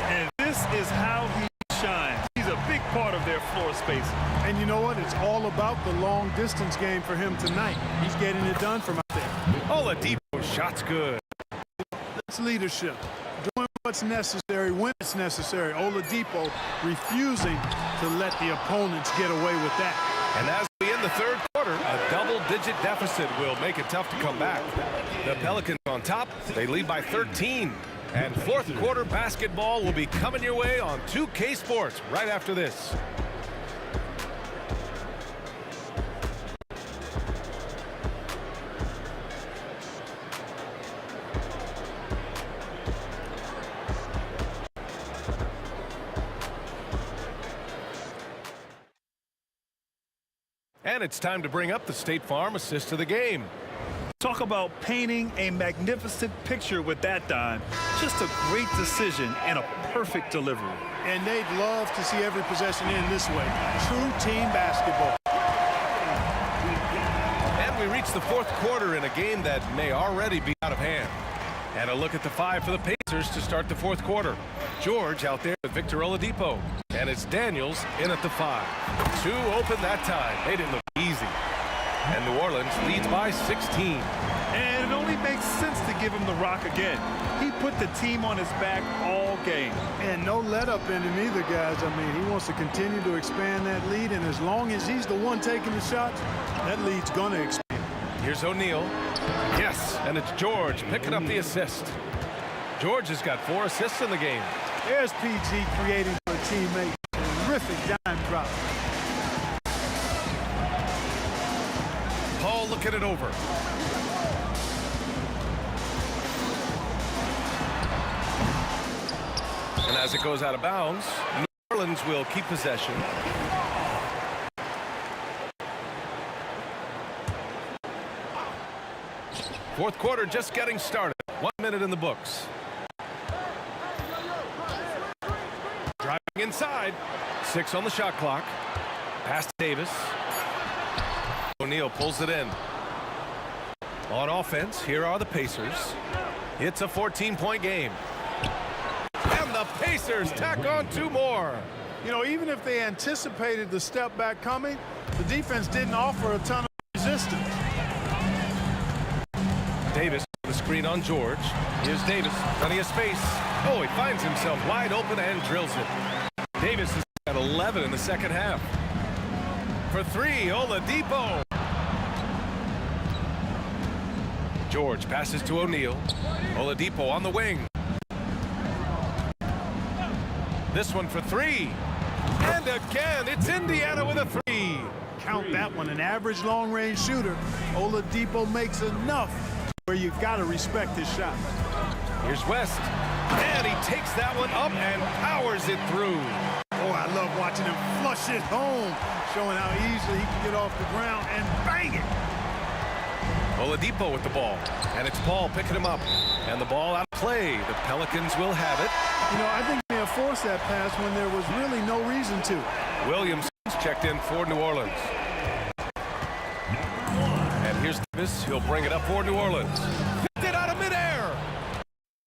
And this is how he shines. He's a big part of their floor space. And you know what? It's all about the long distance game for him tonight. He's getting it done from out there. Oladipo, shot's good. That's leadership. Doing what's necessary when it's necessary. Oladipo refusing to let the opponents get away with that. And as we end the third quarter, a double-digit deficit will make it tough to come back. The Pelicans on top. They lead by 13. And fourth quarter basketball will be coming your way on 2K Sports right after this. And it's time to bring up the State Farm assist of the game. Talk about painting a magnificent picture with that dime. Just a great decision and a perfect delivery. And they'd love to see every possession in this way. True team basketball. And we reach the fourth quarter in a game that may already be out of hand. And a look at the 5 for the Pacers to start the fourth quarter. George out there with Victor Oladipo. And it's Daniels in at the 5. 2 open that time. They didn't look easy. And New Orleans leads by 16. And it only makes sense to give him the rock again. He put the team on his back all game. And no let up in him either, guys. I mean, he wants to continue to expand that lead, and as long as he's the one taking the shots, that lead's going to expand. Here's O'Neal. Yes, and it's George picking up the assist. George has got 4 assists in the game. There's PG creating for a teammate. Terrific dime drop. Paul looking it over. And as it goes out of bounds, New Orleans will keep possession. Fourth quarter just getting started. 1 minute in the books. Driving inside. 6 on the shot clock. Pass to Davis. O'Neal pulls it in. On offense, here are the Pacers. It's a 14-point game. And the Pacers tack on 2 more. You know, even if they anticipated the step back coming, the defense didn't offer a ton of resistance. Davis, the screen on George. Here's Davis, plenty of space. Oh, he finds himself wide open and drills it. Davis is at 11 in the second half. For 3, Oladipo. George passes to O'Neal. Oladipo on the wing. This one for 3. And again, it's Indiana with a 3. Count that one, an average long-range shooter. Oladipo makes enough where you've got to respect his shot. Here's West. And he takes that one up and powers it through. Oh, I love watching him flush it home, showing how easily he can get off the ground and bang it. Oladipo with the ball, and it's Paul picking him up, and the ball out of play. The Pelicans will have it. You know, I think they have forced that pass when there was really no reason to. Williams checked in for New Orleans. And here's Davis. He'll bring it up for New Orleans. Hit it out of midair.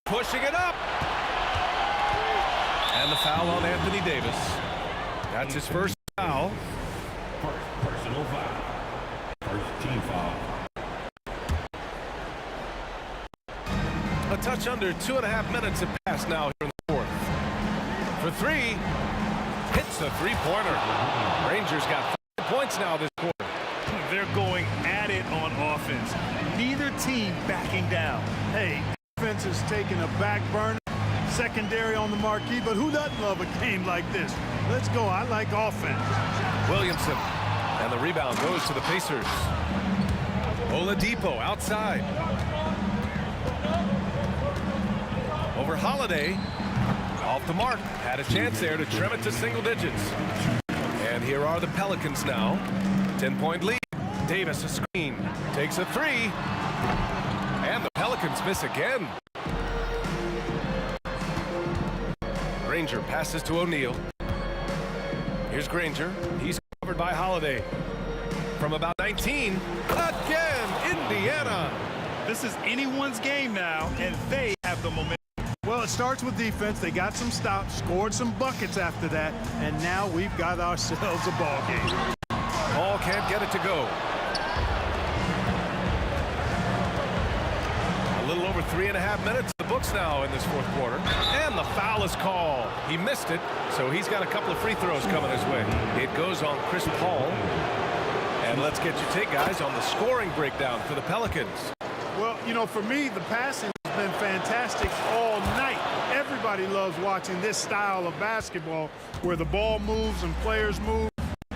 Pushing it up. And the foul on Anthony Davis. That's his first foul. Personal foul. First team foul. A touch under 2.5 minutes have passed now here in the fourth. For 3, hits a 3-pointer. Rangers got 5 points now this quarter. They're going at it on offense. Neither team backing down. Hey, defense is taking a back burner. Secondary on the marquee, but who doesn't love a game like this? Let's go. I like offense. Williamson. And the rebound goes to the Pacers. Oladipo outside. Over Holiday. Off the mark. Had a chance there to trim it to single digits. And here are the Pelicans now. 10-point lead. Davis a screen. Takes a 3. And the Pelicans miss again. Granger passes to O'Neal. Here's Granger. He's covered by Holiday. From about 19. Again, Indiana. This is anyone's game now, and they have the momentum. Well, it starts with defense. They got some stops, scored some buckets after that, and now we've got ourselves a ball game. Paul can't get it to go. A little over 3.5 minutes in the books now in this fourth quarter. And the foul is called. He missed it, so he's got a couple of free throws coming his way. It goes on Chris Paul. And let's get your take, guys, on the scoring breakdown for the Pelicans. Well, you know, for me, the passing has been fantastic all night. Everybody loves watching this style of basketball where the ball moves and players move.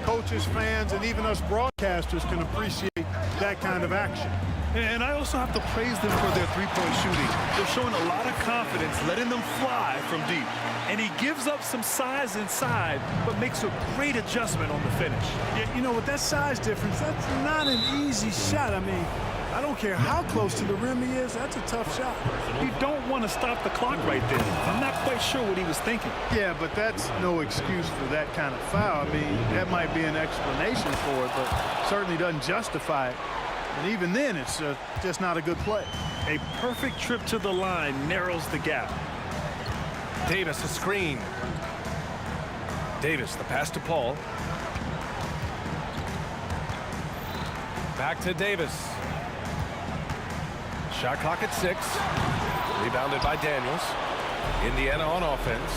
Coaches, fans, and even us broadcasters can appreciate that kind of action. And I also have to praise them for their three-point shooting. They're showing a lot of confidence, letting them fly from deep. And he gives up some size inside, but makes a great adjustment on the finish. Yeah, you know, with that size difference, that's not an easy shot. I mean, I don't care how close to the rim he is, that's a tough shot. You don't want to stop the clock right there. I'm not quite sure what he was thinking. Yeah, but that's no excuse for that kind of foul. I mean, that might be an explanation for it, but certainly doesn't justify it. And even then, it's just not a good play. A perfect trip to the line narrows the gap. Davis, a screen. Davis, the pass to Paul. Back to Davis. Shot clock at 6. Rebounded by Daniels. Indiana on offense.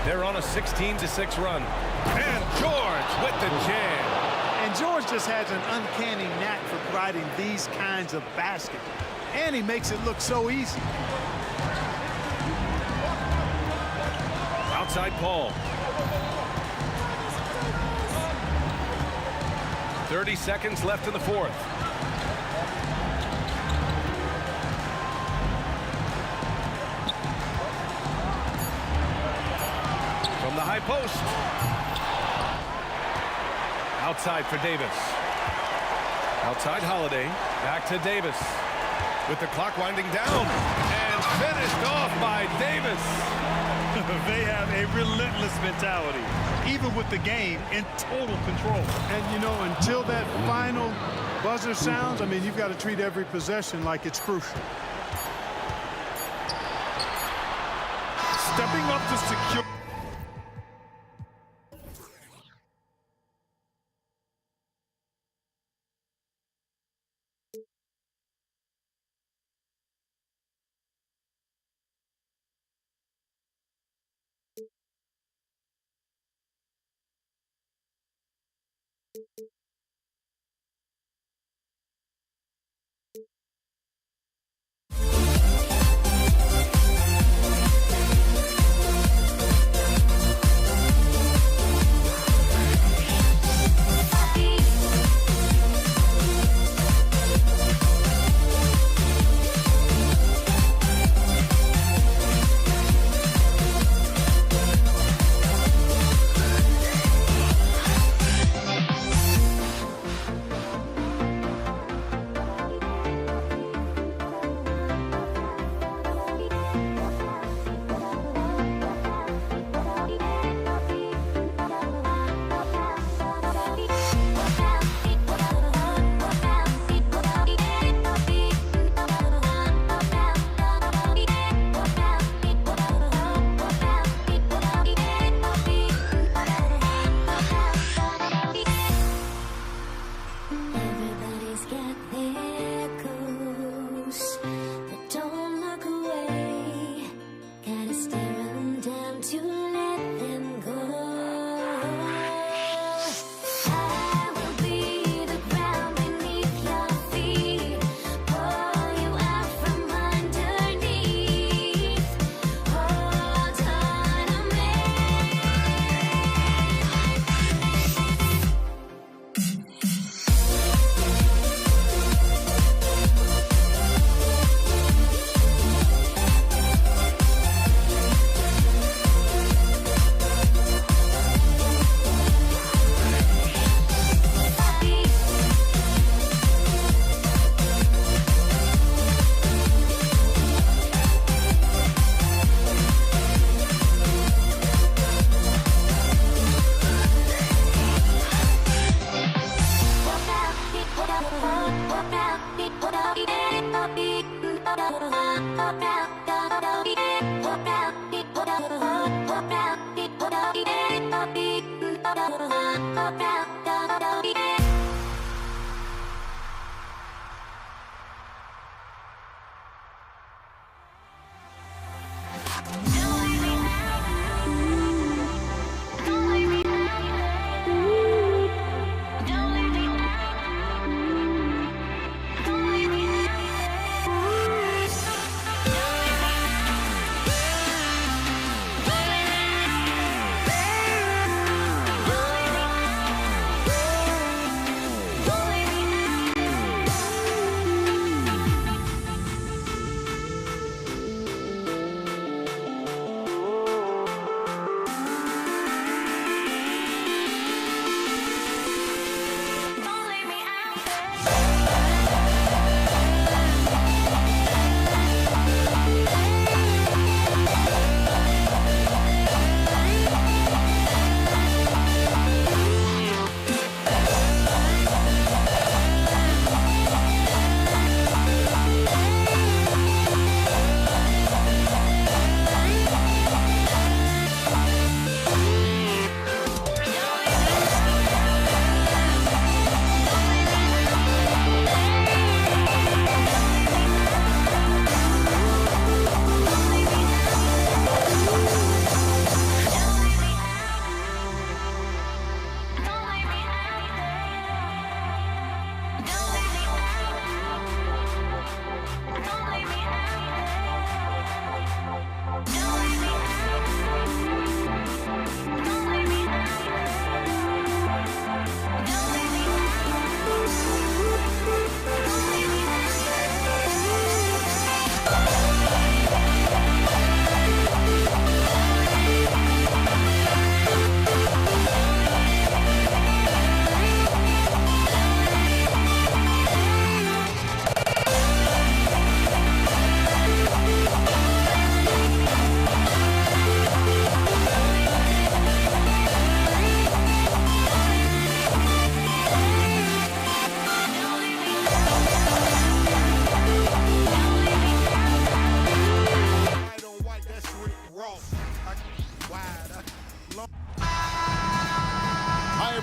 They're on a 16-6 run. And George with the jam. And George just has an uncanny knack for providing these kinds of baskets. And he makes it look so easy. Outside Paul. 30 seconds left in the fourth. From the high post. Outside for Davis. Outside Holiday. Back to Davis. With the clock winding down. And finished off by Davis. They have a relentless mentality, even with the game in total control. And, you know, until that final buzzer sounds, I mean, you've got to treat every possession like it's crucial. Stepping up to secure.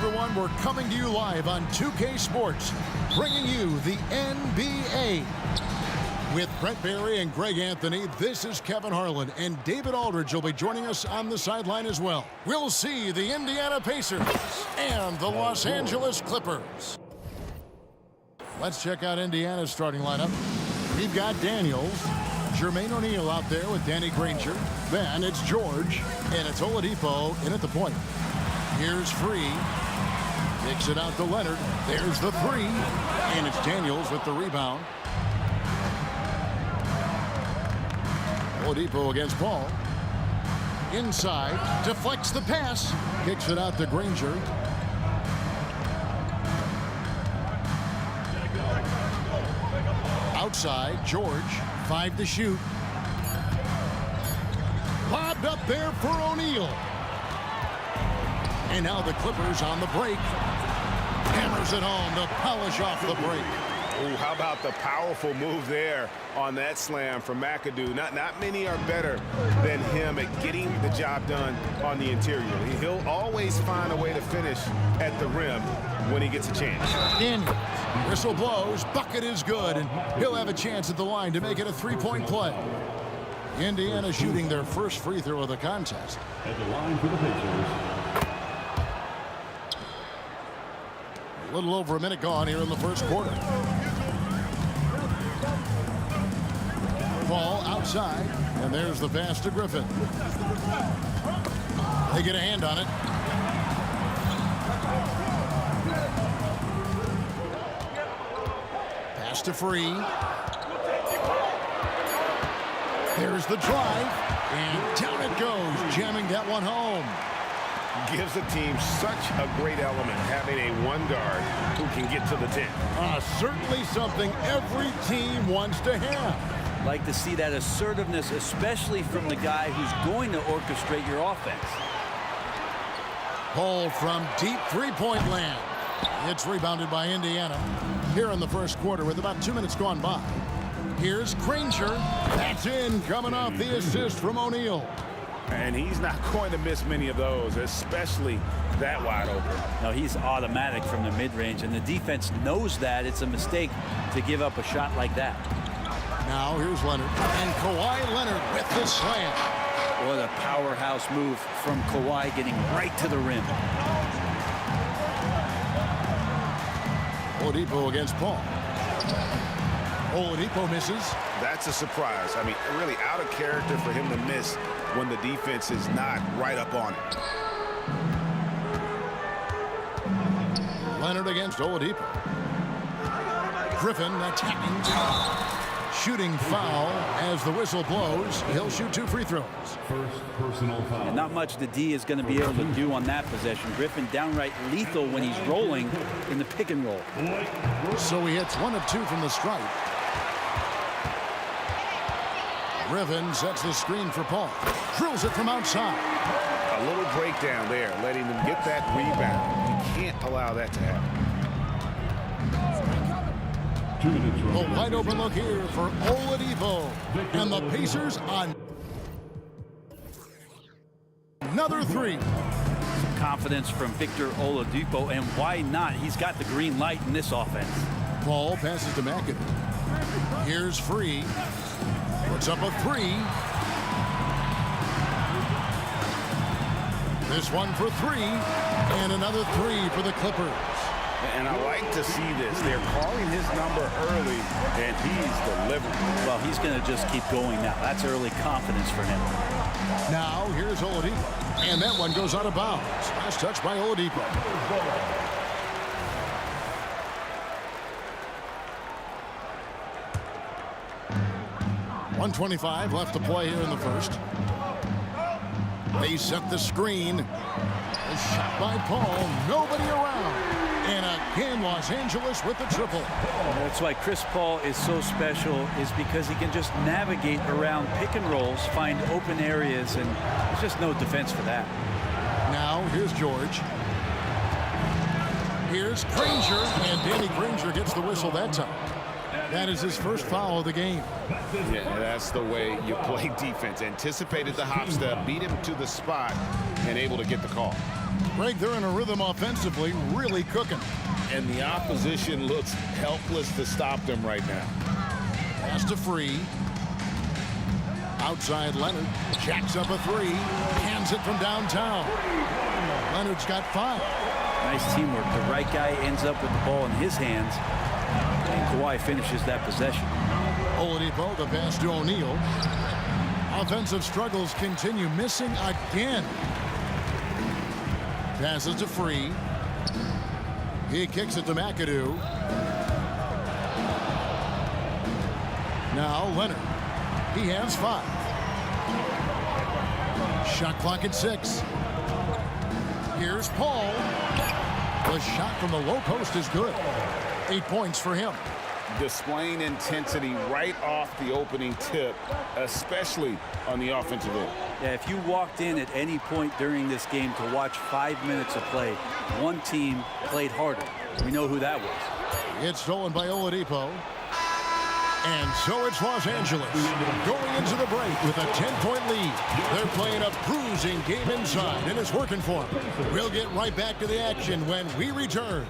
everyone. We're coming to you live on 2K Sports, bringing you the NBA. With Brent Barry and Greg Anthony, this is Kevin Harlan, and David Aldridge will be joining us on the sideline as well. We'll see the Indiana Pacers and the Los Angeles Clippers. Let's check out Indiana's starting lineup. We've got Daniels, Jermaine O'Neal out there with Danny Granger. Then it's George, and it's Oladipo in at the point. Here's Free. Kicks it out to Leonard. There's the three. And it's Daniels with the rebound. Oladipo against Paul. Inside. Deflects the pass. Kicks it out to Granger. Outside. George. 5 to shoot. Lobbed up there for O'Neal. And now the Clippers on the break. Hammers it home to polish off the break. Ooh, how about the powerful move there on that slam from McAdoo? Not many are better than him at getting the job done on the interior. He'll always find a way to finish at the rim when he gets a chance. Daniels. Whistle blows. Bucket is good. And he'll have a chance at the line to make it a three-point play. Indiana shooting their first free throw of the contest. At the line for the Pacers. A little over a minute gone here in the first quarter. Ball outside, and there's the pass to Griffin. They get a hand on it. Pass to Free. There's the drive, and down it goes, jamming that one home. Gives the team such a great element, having a one guard who can get to the 10. Certainly something every team wants to have. Like to see that assertiveness, especially from the guy who's going to orchestrate your offense. Ball from deep three-point land. It's rebounded by Indiana here in the first quarter with about 2 minutes gone by. Here's Granger. That's in, coming off the assist from O'Neal. And he's not going to miss many of those, especially that wide open. No, he's automatic from the mid-range, and the defense knows that it's a mistake to give up a shot like that. Now here's Leonard, and Kawhi Leonard with the slam. What a powerhouse move from Kawhi, getting right to the rim. Oladipo against Paul. Oladipo misses. That's a surprise. I mean, really out of character for him to miss when the defense is not right up on it. Leonard against Oladipo. Griffin attacking. Shooting foul as the whistle blows. He'll shoot 2 free throws. First personal foul. And not much the D is going to be able to do on that possession. Griffin downright lethal when he's rolling in the pick and roll. So he hits 1 of 2 from the stripe. Griffin sets the screen for Paul. Drills it from outside. A little breakdown there, letting them get that rebound. You can't allow that to happen. A wide open look here for Oladipo. And the Pacers on another 3. Some confidence from Victor Oladipo, and why not? He's got the green light in this offense. Paul passes to McAdoo. Here's Free. Puts up a 3. This one for 3. And another 3 for the Clippers. And I like to see this. They're calling his number early, and he's delivering. Well, he's going to just keep going now. That's early confidence for him. Now, here's Oladipo. And that one goes out of bounds. Last touch by Oladipo. 1:25 left to play here in the first. They set the screen. A shot by Paul. Nobody around. And again, Los Angeles with the triple. That's why Chris Paul is so special, is because he can just navigate around pick and rolls, find open areas, and there's just no defense for that. Now, here's George. Here's Granger, and Danny Granger gets the whistle that time. That is his first foul of the game. Yeah, that's the way you play defense. Anticipated the hop step, beat him to the spot, and able to get the call. Greg, they're in a rhythm offensively, really cooking. And the opposition looks helpless to stop them right now. Pass to Free. Outside Leonard. Jacks up a three. Hands it from downtown. Leonard's got 5. Nice teamwork. The right guy ends up with the ball in his hands, and Kawhi finishes that possession. Oladipo, the pass to O'Neal. Offensive struggles continue, missing again. Passes to Free. He kicks it to McAdoo. Now Leonard. He has 5. Shot clock at 6. Here's Paul. The shot from the low post is good. 8 points for him. Displaying intensity right off the opening tip, especially on the offensive end. Yeah, if you walked in at any point during this game to watch 5 minutes of play, one team played harder. We know who that was. It's stolen by Oladipo. And so it's Los Angeles going into the break with a 10-point lead. They're playing a bruising game inside, and it's working for them. We'll get right back to the action when we return.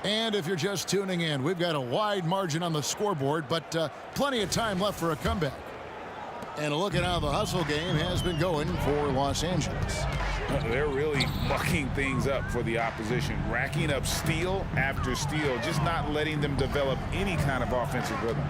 And if you're just tuning in, we've got a wide margin on the scoreboard, but plenty of time left for a comeback. And a look at how the hustle game has been going for Los Angeles. They're really mucking things up for the opposition, racking up steal after steal, just not letting them develop any kind of offensive rhythm.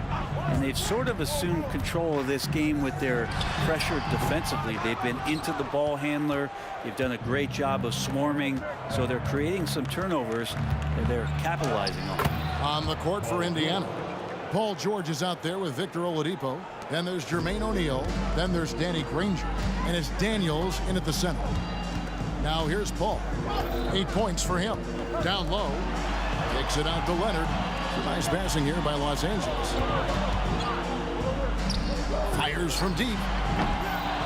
And they've sort of assumed control of this game with their pressure defensively. They've been into the ball handler. They've done a great job of swarming, so they're creating some turnovers that they're capitalizing on. On the court for Indiana, Paul George is out there with Victor Oladipo. Then there's Jermaine O'Neal. Then there's Danny Granger. And it's Daniels in at the center. Now here's Paul. 8 points for him. Down low. Kicks it out to Leonard. Nice passing here by Los Angeles. Fires from deep.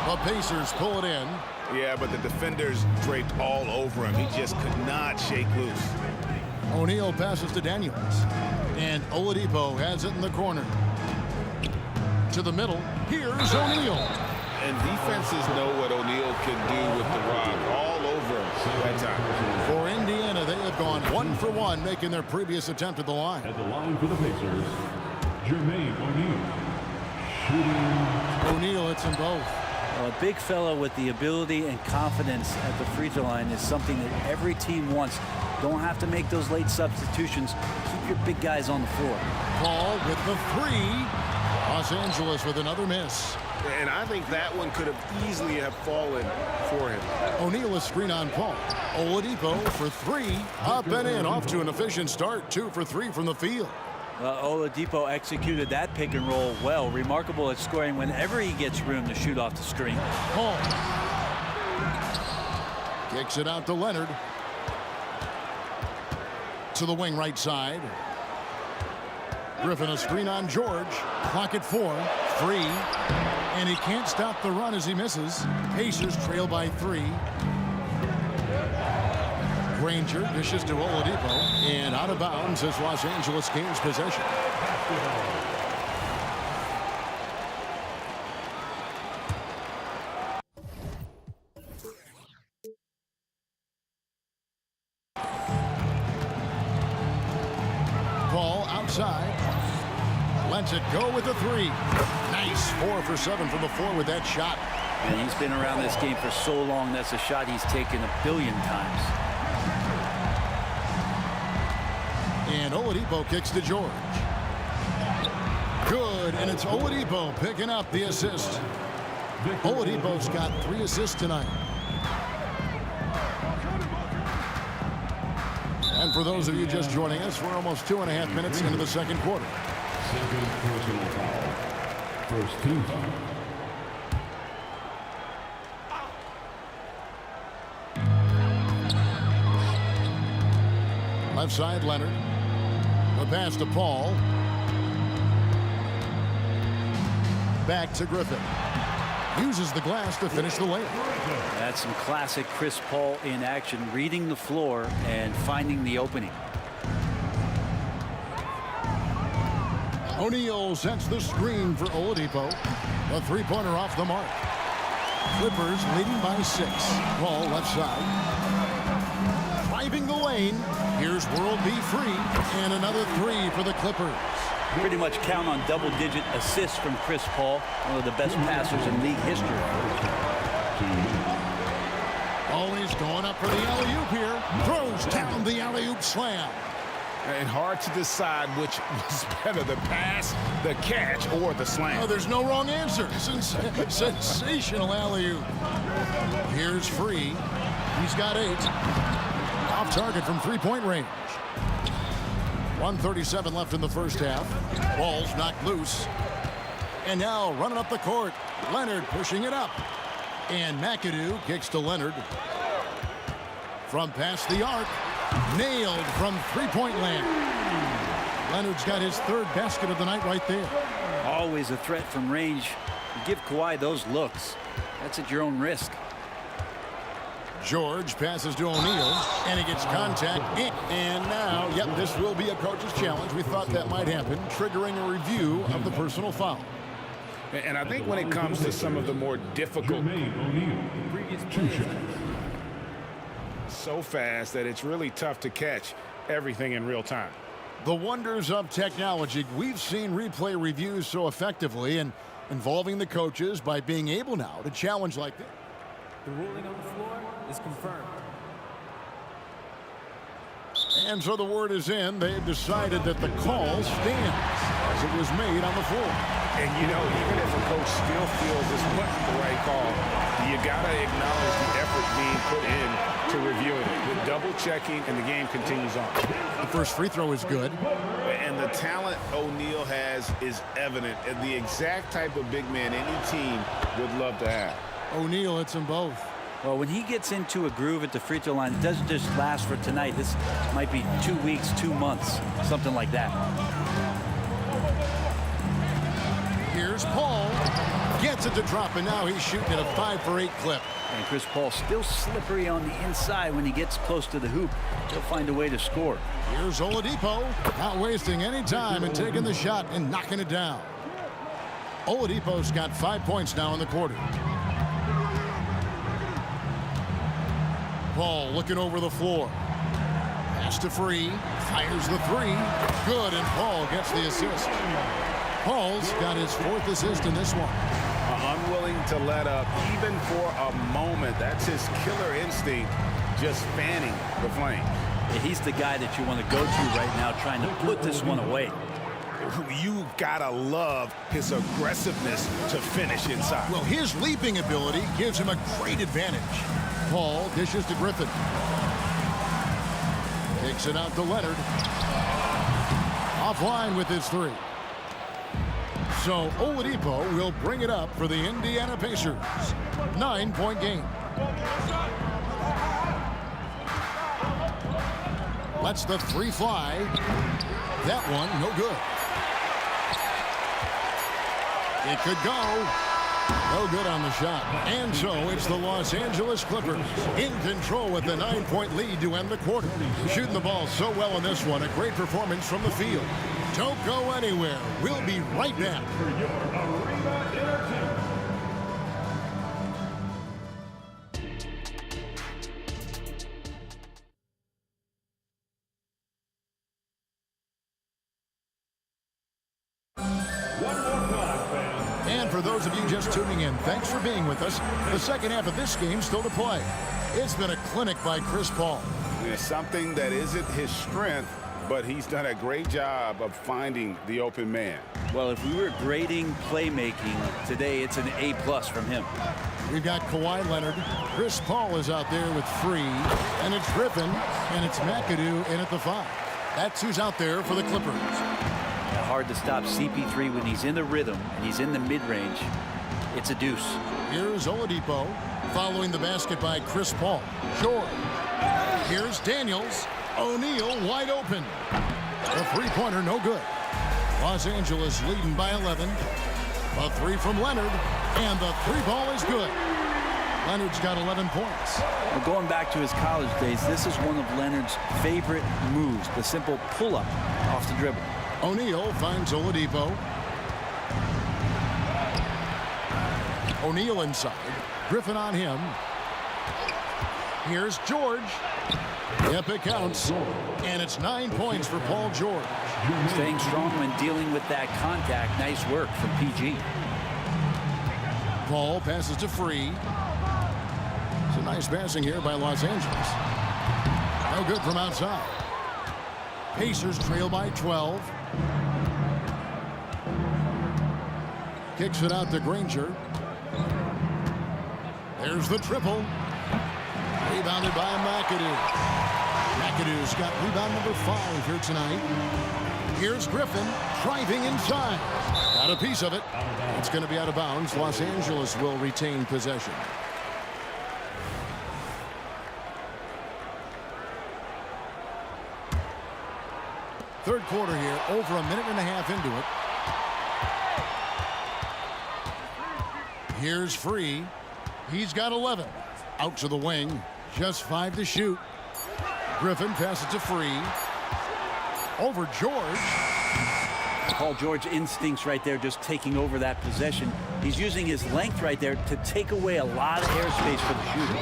The Pacers pull it in. Yeah, but the defenders draped all over him. He just could not shake loose. O'Neal passes to Daniels. And Oladipo has it in the corner. To the middle. Here's O'Neal. And defenses know what O'Neal can do with the rock all over that time. For Indiana, they have gone 1 for 1, making their previous attempt at the line. At the line for the Pacers, Jermaine O'Neal. Shooting. O'Neal hits them both. A big fellow with the ability and confidence at the free throw line is something that every team wants. Don't have to make those late substitutions. Keep your big guys on the floor. Paul with the 3. Los Angeles with another miss. And I think that one could have easily have fallen for him. O'Neal a screen on Paul. Oladipo for 3. Up and in. Off to an efficient start. 2 for 3 from the field. Oladipo executed that pick and roll well. Remarkable at scoring whenever he gets room to shoot off the screen. Paul kicks it out to Leonard. To the wing right side. Griffin a screen on George. Clock at 4. 3. And he can't stop the run as he misses. Pacers trail by 3. Granger dishes to Oladipo. And out of bounds as Los Angeles gains possession. Paul outside. Lets it go with the 3. Nice 4 for 7 from the floor with that shot. And he's been around this game for so long. That's a shot he's taken a billion times. And Oladipo kicks to George. Good, and it's Oladipo picking up the assist. Oladipo's got 3 assists tonight. And for those of you just joining us, we're almost 2.5 minutes into the second quarter. Second personal foul. First team foul. Left side, Leonard. The pass to Paul. Back to Griffin. Uses the glass to finish the layup. That's some classic Chris Paul in action, reading the floor and finding the opening. O'Neal sets the screen for Oladipo. The three-pointer off the mark. Clippers leading by 6. Paul left side. Driving the lane. Here's World B free. And another 3 for the Clippers. Pretty much count on double-digit assists from Chris Paul, one of the best passers in league history. Always going up for the alley-oop here. Throws down the alley-oop slam. And hard to decide which was better, the pass, the catch, or the slam. Oh, there's no wrong answer. Sensational alley-oop. Here's Free. He's got 8. Off target from three-point range. 1:37 left in the first half. Ball's knocked loose. And now running up the court. Leonard pushing it up. And McAdoo kicks to Leonard. From past the arc. Nailed from three-point land. Leonard's got his 3rd basket of the night right there. Always a threat from range. You give Kawhi those looks. That's at your own risk. George passes to O'Neal, and he gets contact. And now, yep, this will be a coach's challenge. We thought that might happen, triggering a review of the personal foul. And I think when it comes to some of the more difficult, so fast that it's really tough to catch everything in real time. The wonders of technology. We've seen replay reviews so effectively and involving the coaches by being able now to challenge like this. The ruling on the floor is confirmed. And so the word is in. They've decided that the call stands as it was made on the floor. And, you know, even if a coach still feels this wasn't the right call, you got to acknowledge the effort being put in to reviewing it. The double checking, and the game continues on. The first free throw is good. And the talent O'Neal has is evident, and the exact type of big man any team would love to have. O'Neal hits them both. Well, when he gets into a groove at the free throw line, it doesn't just last for tonight. This might be 2 weeks, 2 months, something like that. Here's Paul. Gets it to drop, and now he's shooting at a 5 for 8 clip. And Chris Paul still slippery on the inside when he gets close to the hoop. He'll find a way to score. Here's Oladipo, not wasting any time and taking the shot and knocking it down. Oladipo's got 5 points now in the quarter. Paul looking over the floor. Pass to Free. Fires the 3. Good, and Paul gets the assist. Paul's got his 4th assist in this one. Unwilling to let up even for a moment. That's his killer instinct, just fanning the flame. Yeah, he's the guy that you want to go to right now, trying to put this one away. You gotta love his aggressiveness to finish inside. Well, his leaping ability gives him a great advantage. Paul dishes to Griffin. Takes it out to Leonard. Offline with his 3. So Oladipo will bring it up for the Indiana Pacers. 9-point game. Lets the 3 fly. That one, no good. It could go. No good on the shot. And so it's the Los Angeles Clippers in control with the 9-point lead to end the quarter. Shooting the ball so well in this one. A great performance from the field. Don't go anywhere. We'll be right back. And for those of you just tuning in, thanks for being with us. The second half of this game still to play. It's been a clinic by Chris Paul. There's something that isn't his strength, but he's done a great job of finding the open man. Well, if we were grading playmaking today, it's an A+ from him. We've got Kawhi Leonard. Chris Paul is out there with Free. And it's Griffin. And it's McAdoo in at the 5. That's who's out there for the Clippers. Hard to stop CP3 when he's in the rhythm and he's in the mid-range. It's a deuce. Here's Oladipo following the basket by Chris Paul. Short. Here's Daniels. O'Neal wide open. The three-pointer no good. Los Angeles leading by 11. A 3 from Leonard. And the three ball is good. Leonard's got 11 points. Well, going back to his college days, this is one of Leonard's favorite moves, the simple pull-up off the dribble. O'Neal finds Oladipo. O'Neal inside. Griffin on him. Here's George. Yep, it counts. And it's 9 points for Paul George. Staying strong when dealing with that contact. Nice work from PG. Paul passes to Free. Some nice passing here by Los Angeles. No good from outside. Pacers trail by 12. Kicks it out to Granger. There's the triple. Rebounded by McAdoo. McAdoo's got rebound number 5 here tonight. Here's Griffin driving inside. Got a piece of it. It's going to be out of bounds. Los Angeles will retain possession. Third quarter here, over a minute and a half into it. Here's Free. He's got 11. Out to the wing. Just 5 to shoot. Griffin passes to Free. Over George. Paul George instincts right there, just taking over that possession. He's using his length right there to take away a lot of airspace for the shooter.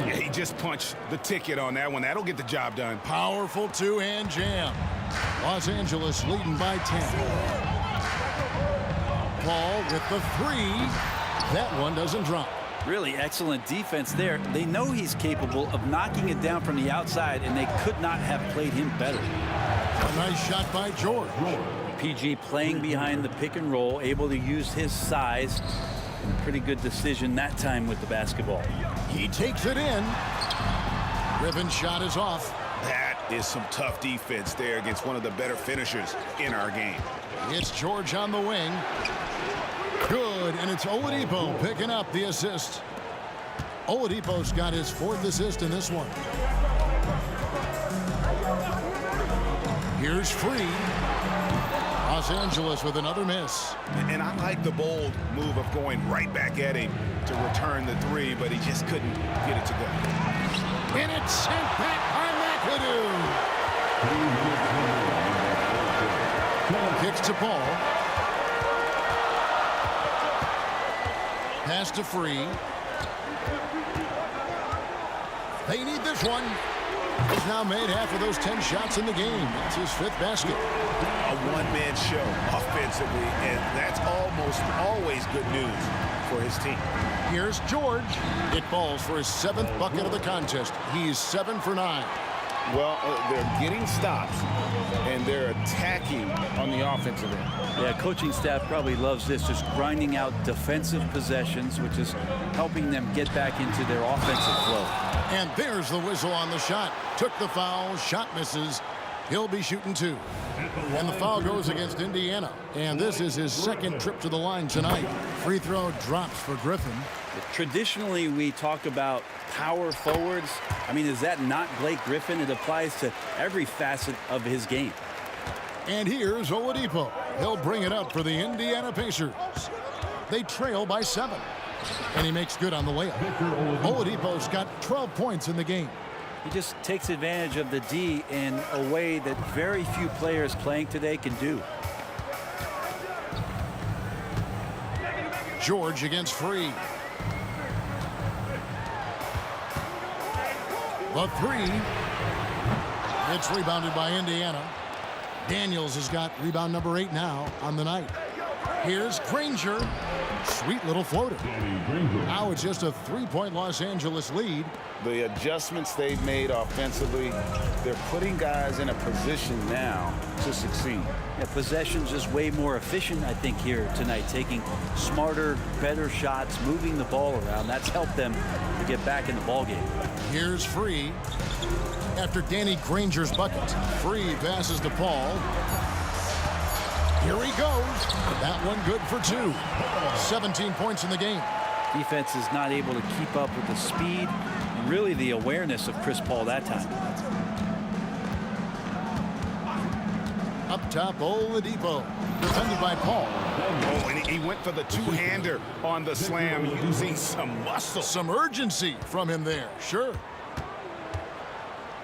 Yeah, he just punched the ticket on that one. That'll get the job done. Powerful two-hand jam. Los Angeles leading by 10. Paul with the 3. That one doesn't drop. Really excellent defense there. They know he's capable of knocking it down from the outside, and they could not have played him better. A nice shot by George. PG playing behind the pick and roll, able to use his size. And a pretty good decision that time with the basketball. He takes it in. Griffin shot is off. That is some tough defense there against one of the better finishers in our game. It's George on the wing. Good, and it's Oladipo picking up the assist. Oladipo's got his 4th assist in this one. Here's Free. Los Angeles with another miss. And I like the bold move of going right back at him to return the 3, but he just couldn't get it to go. And it's sent back by McAdoo. Kicks to Paul. Pass to Free. They need this one. He's now made half of those 10 shots in the game. That's his 5th basket. A one-man show offensively, and that's almost always good news for his team. Here's George. It falls for his 7th bucket of the contest. He's 7 for 9. Well, they're getting stops, and they're attacking on the offensive end. Yeah, coaching staff probably loves this, just grinding out defensive possessions, which is helping them get back into their offensive flow. And there's the whistle on the shot. Took the foul, shot misses. He'll be shooting 2. And the foul goes against Indiana. And this is his 2nd trip to the line tonight. Free throw drops for Griffin. Traditionally, we talk about power forwards. I mean, is that not Blake Griffin? It applies to every facet of his game. And here's Oladipo. He'll bring it up for the Indiana Pacers. They trail by 7. And he makes good on the layup. Oladipo's got 12 points in the game. He just takes advantage of the D in a way that very few players playing today can do. George against Free. The 3. It's rebounded by Indiana. Daniels has got rebound number 8 now on the night. Here's Granger. Sweet little floater. Now it's just a 3-point Los Angeles lead. The adjustments they've made offensively, they're putting guys in a position now to succeed. Yeah, possession's just way more efficient, I think, here tonight. Taking smarter, better shots, moving the ball around. That's helped them to get back in the ballgame. Here's Free. After Danny Granger's bucket, Free passes to Paul. Here he goes. That one good for 2. 17 points in the game. Defense is not able to keep up with the speed and really the awareness of Chris Paul that time. Up top, Oladipo. Defended by Paul. Oh, and he went for the two-hander on the slam using some muscle. Some urgency from him there, sure.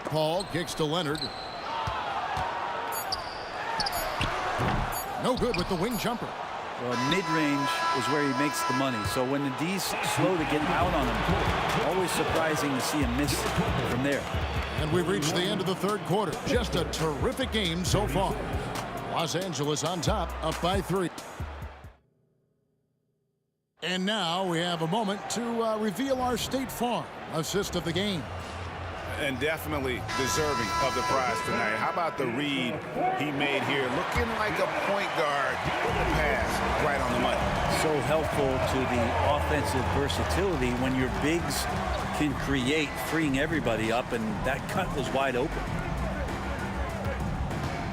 Paul kicks to Leonard. No good with the wing jumper. Well, mid-range is where he makes the money. So when the D's slow to get out on him, always surprising to see him miss from there. And we've reached the end of the third quarter. Just a terrific game so far. Los Angeles on top, up by 3. And now we have a moment to reveal our State Farm assist of the game. And definitely deserving of the prize tonight. How about the read he made here? Looking like a point guard pass right on the money. So helpful to the offensive versatility when your bigs can create, freeing everybody up, and that cut was wide open.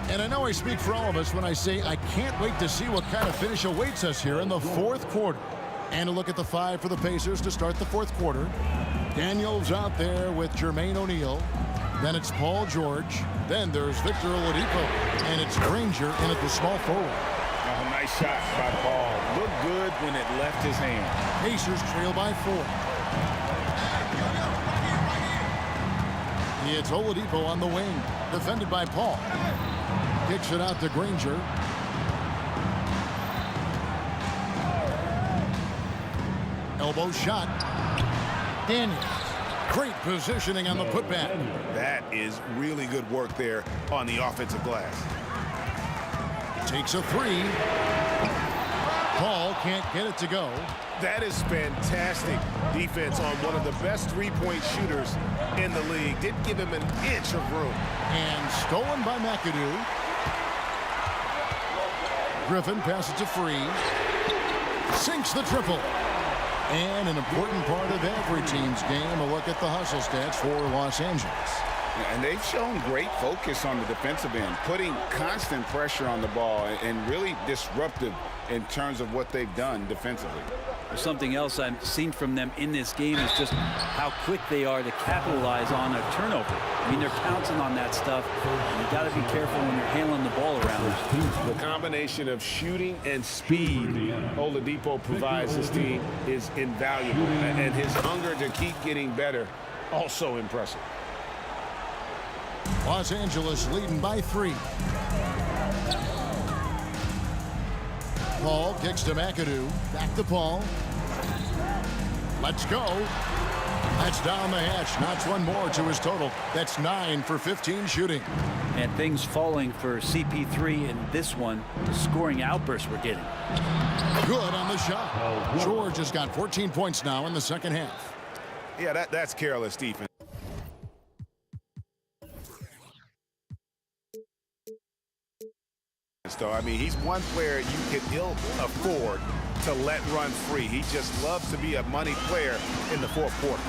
And I know I speak for all of us when I say I can't wait to see what kind of finish awaits us here in the fourth quarter. And a look at the 5 for the Pacers to start the fourth quarter. Daniels out there with Jermaine O'Neal. Then it's Paul George. Then there's Victor Oladipo. And it's Granger in at the small forward. Oh, nice shot by Paul. Looked good when it left his hand. Pacers trail by 4. It's Oladipo on the wing. Defended by Paul. Kicks it out to Granger. Elbow shot. Daniels. Great positioning on the putback. That is really good work there on the offensive glass. Takes a 3. Paul can't get it to go. That is fantastic defense on one of the best three-point shooters in the league. Didn't give him an inch of room. And stolen by McAdoo. Griffin passes to Free. Sinks the triple. And an important part of every team's game, a look at the hustle stats for Los Angeles. And they've shown great focus on the defensive end, putting constant pressure on the ball and really disruptive in terms of what they've done defensively. Something else I've seen from them in this game is just how quick they are to capitalize on a turnover. I mean, they're pouncing on that stuff. You got to be careful when you're handling the ball around. The combination of shooting and speed Oladipo provides his team is invaluable. And his hunger to keep getting better, also impressive. Los Angeles leading by 3. Paul kicks to McAdoo. Back to Paul. Let's go. That's down the hatch. Knocks one more to his total. That's 9 for 15 shooting. And things falling for CP3 in this one. The scoring outbursts we're getting. Good on the shot. George has got 14 points now in the second half. Yeah, that's careless defense. So, I mean, he's one player you can ill afford to let run free. He just loves to be a money player in the fourth quarter.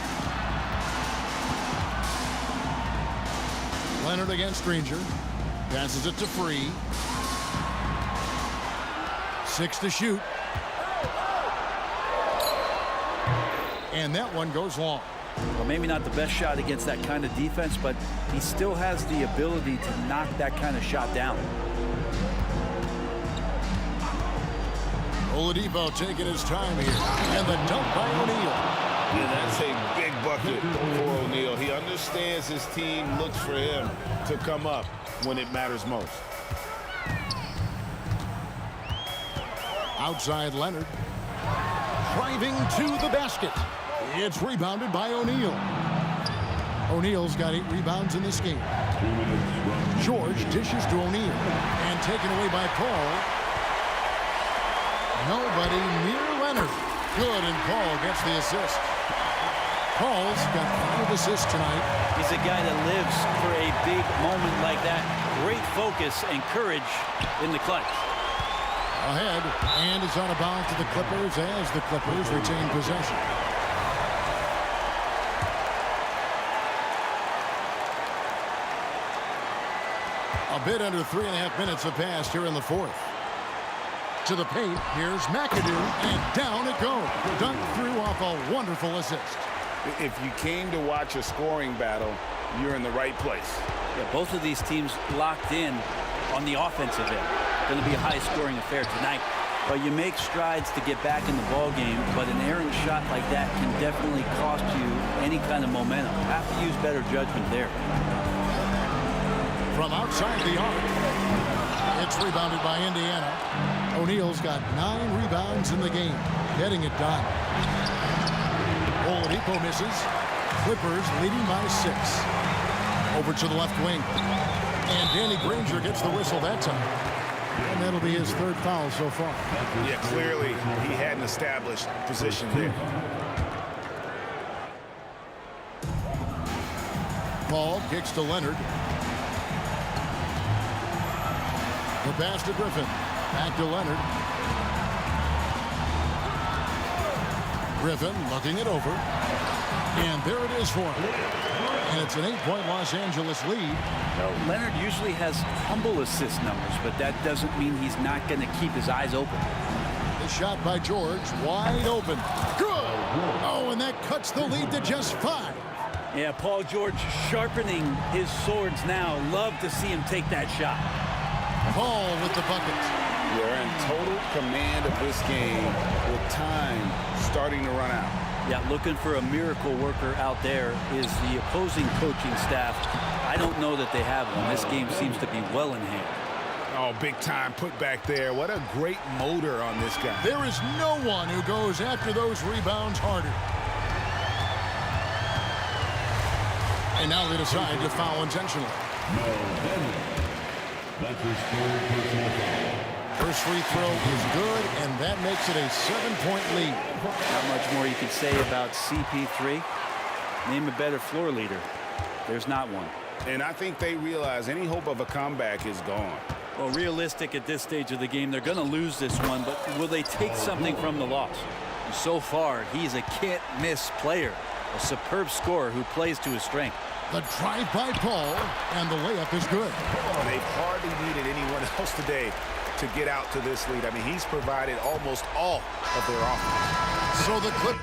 Leonard against Granger. Passes it to Free. 6 to shoot. And that one goes long. Well, maybe not the best shot against that kind of defense, but he still has the ability to knock that kind of shot down. Oladipo taking his time here. And the dunk by O'Neal. Yeah, that's a big bucket for O'Neal. He understands his team looks for him to come up when it matters most. Outside Leonard. Driving to the basket. It's rebounded by O'Neal. O'Neal's got 8 rebounds in this game. George dishes to O'Neal. And taken away by Paul. Nobody near Leonard. Good, and Paul gets the assist. Paul's got 5 assists tonight. He's a guy that lives for a big moment like that. Great focus and courage in the clutch. Ahead, and it's out of bounds to the Clippers as the Clippers retain possession. A bit under 3.5 minutes have passed here in the fourth. To the paint, here's McAdoo, and down it goes. Dunk through off a wonderful assist. If you came to watch a scoring battle, you're in the right place. Yeah, both of these teams locked in on the offensive end. Going to be a high-scoring affair tonight. Well, you make strides to get back in the ball game, but an errant shot like that can definitely cost you any kind of momentum. Have to use better judgment there. From outside the arc, it's rebounded by Indiana. O'Neal's got 9 rebounds in the game, getting it done. Oladipo misses. Clippers leading by 6. Over to the left wing. And Danny Granger gets the whistle that time. And that'll be his 3rd foul so far. Yeah, clearly he hadn't established position there. Paul kicks to Leonard. The pass to Griffin. Back to Leonard. Griffin looking it over. And there it is for him. And it's an 8-point Los Angeles lead. Well, Leonard usually has humble assist numbers, but that doesn't mean he's not going to keep his eyes open. The shot by George, wide open. Good! Oh, and that cuts the lead to just 5. Yeah, Paul George sharpening his swords now. Love to see him take that shot. Paul with the bucket. They're in total command of this game with time starting to run out. Yeah, looking for a miracle worker out there is the opposing coaching staff. I don't know that they have one. This game seems to be well in hand. Oh, big time put back there. What a great motor on this guy. There is no one who goes after those rebounds harder. And now they decide to foul intentionally. That's his 3rd personal foul. First free throw is good, and that makes it a 7-point lead. Not much more you could say about CP3. Name a better floor leader. There's not one. And I think they realize any hope of a comeback is gone. Well, realistic at this stage of the game, they're going to lose this one, but will they take something from the loss? So far, he's a can't-miss player, a superb scorer who plays to his strength. The drive by Paul, and the layup is good. They've hardly needed anyone else today to get out to this lead. I mean, he's provided almost all of their offense. So the clip.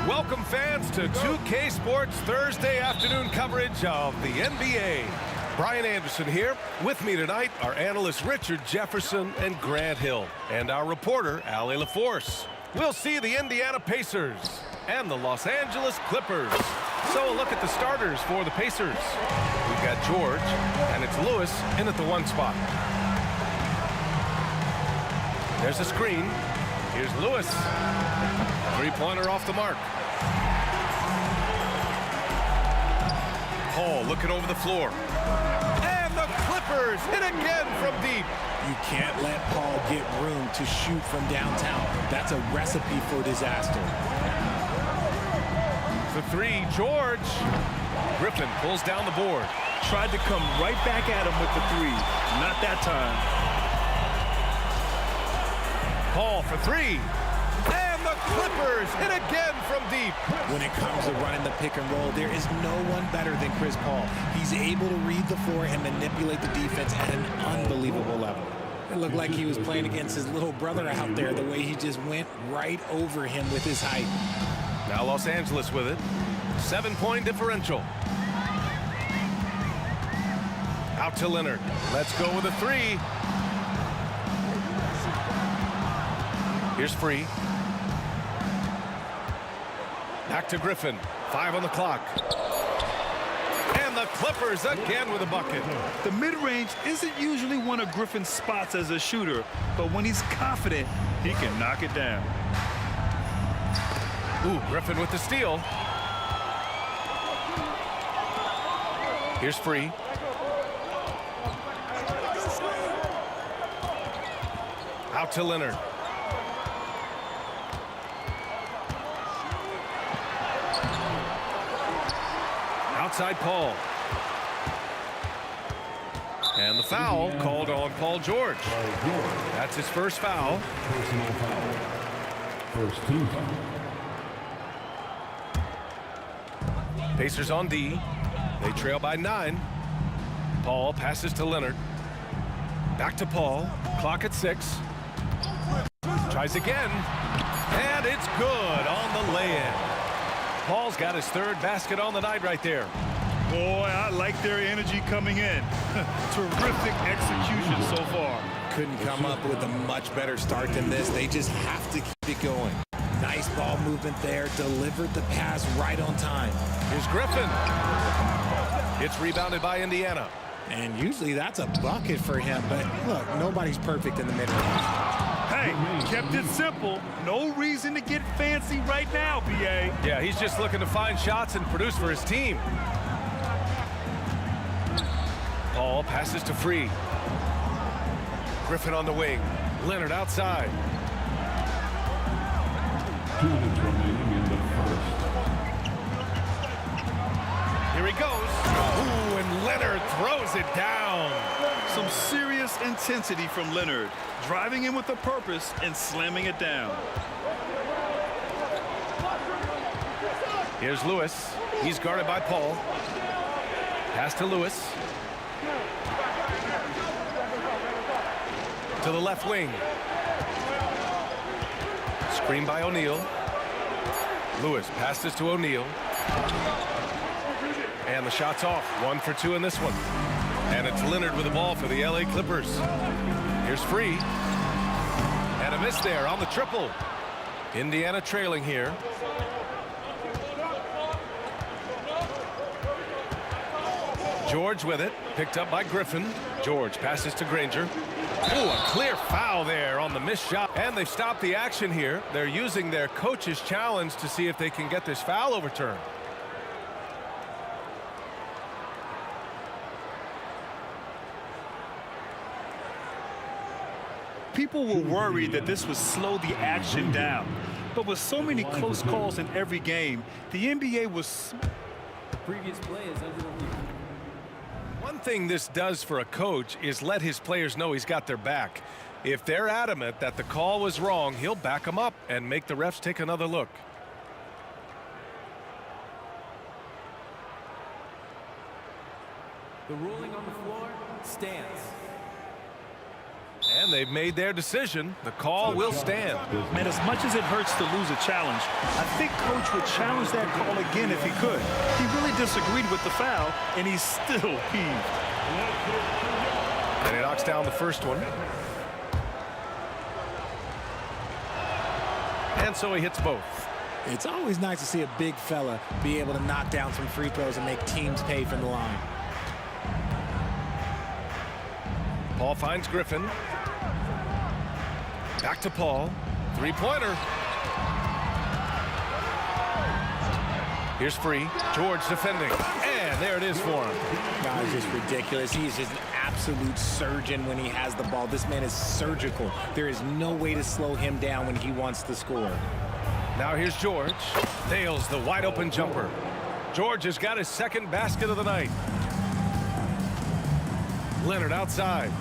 Welcome, fans, to 2K Sports Thursday afternoon coverage of the NBA. Brian Anderson here. With me tonight are analysts Richard Jefferson and Grant Hill, and our reporter, Allie LaForce. We'll see the Indiana Pacers and the Los Angeles Clippers. So a look at the starters for the Pacers. We've got George, and it's Lewis in at the 1 spot. There's a screen. Here's Lewis. Three-pointer off the mark. Paul looking over the floor. And the Clippers hit again from deep. You can't let Paul get room to shoot from downtown. That's a recipe for disaster. The three, George. Griffin pulls down the board. Tried to come right back at him with the three. Not that time. Paul for three. And the Clippers hit again from deep. When it comes to running the pick and roll, there is no one better than Chris Paul. He's able to read the floor and manipulate the defense at an unbelievable level. It looked like he was playing against his little brother out there, the way he just went right over him with his height. Now Los Angeles with it. 7-point differential. Out to Leonard. Let's go with a three. Here's Free. Back to Griffin. 5 on the clock. And the Clippers again with a bucket. The mid-range isn't usually one of Griffin's spots as a shooter, but when he's confident, he can knock it down. Ooh, Griffin with the steal. Here's Free. Out to Leonard. Outside Paul. And the foul called on Paul George. That's his first foul. Personal foul. First team foul. Pacers on D. They trail by 9. Paul passes to Leonard. Back to Paul. Clock at 6. Tries again. And it's good on the lay-in. Paul's got his 3rd basket on the night right there. Boy, I like their energy coming in. Terrific execution so far. Couldn't come up with a much better start than this. They just have to keep it going. Nice ball movement there. Delivered the pass right on time. Here's Griffin. It's rebounded by Indiana. And usually that's a bucket for him. But look, nobody's perfect in the mid-range. Hey, kept it simple. No reason to get fancy right now, BA. Yeah, he's just looking to find shots and produce for his team. Paul passes to Free. Griffin on the wing. Leonard outside. 2 minutes goes. Ooh, and Leonard throws it down. Some serious intensity from Leonard, driving in with a purpose and slamming it down. Here's Lewis. He's guarded by Paul. Pass to Lewis. To the left wing. Screen by O'Neal. Lewis passes to O'Neal. And the shot's off. 1 for 2 in this one. And it's Leonard with the ball for the LA Clippers. Here's Free. And a miss there on the triple. Indiana trailing here. George with it. Picked up by Griffin. George passes to Granger. Ooh, a clear foul there on the missed shot. And they've stopped the action here. They're using their coach's challenge to see if they can get this foul overturned. People were worried that this would slow the action down. But with so many close calls in every game, the NBA was... The previous play is under review. One thing this does for a coach is let his players know he's got their back. If they're adamant that the call was wrong, he'll back them up and make the refs take another look. The ruling on the floor stands. And they've made their decision. The call will stand. And as much as it hurts to lose a challenge, I think Coach would challenge that call again if he could. He really disagreed with the foul, and he's still heaved. And he knocks down the first one. And so he hits both. It's always nice to see a big fella be able to knock down some free throws and make teams pay from the line. Paul finds Griffin. Back to Paul. Three-pointer. Here's Free. George defending. And there it is for him. Guy's just ridiculous. He's just an absolute surgeon when he has the ball. This man is surgical. There is no way to slow him down when he wants to score. Now here's George. Nails the wide-open jumper. George has got his second basket of the night. Leonard outside.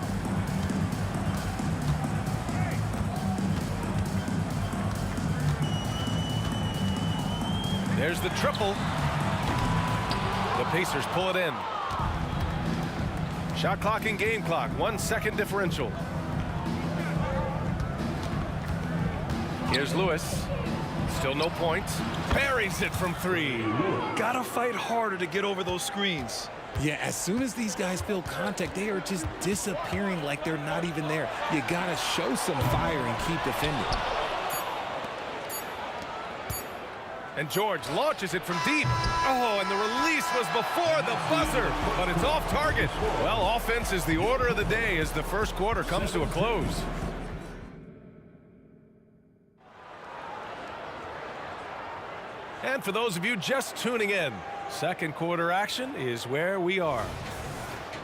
There's the triple. The Pacers pull it in. Shot clock and game clock. 1 second differential. Here's Lewis. Still no points. Buries it from 3. Gotta fight harder to get over those screens. Yeah, as soon as these guys feel contact, they are just disappearing like they're not even there. You gotta show some fire and keep defending. And George launches it from deep. Oh, and the release was before the buzzer, but it's off target. Well, offense is the order of the day as the first quarter comes to a close. And for those of you just tuning in, second quarter action is where we are.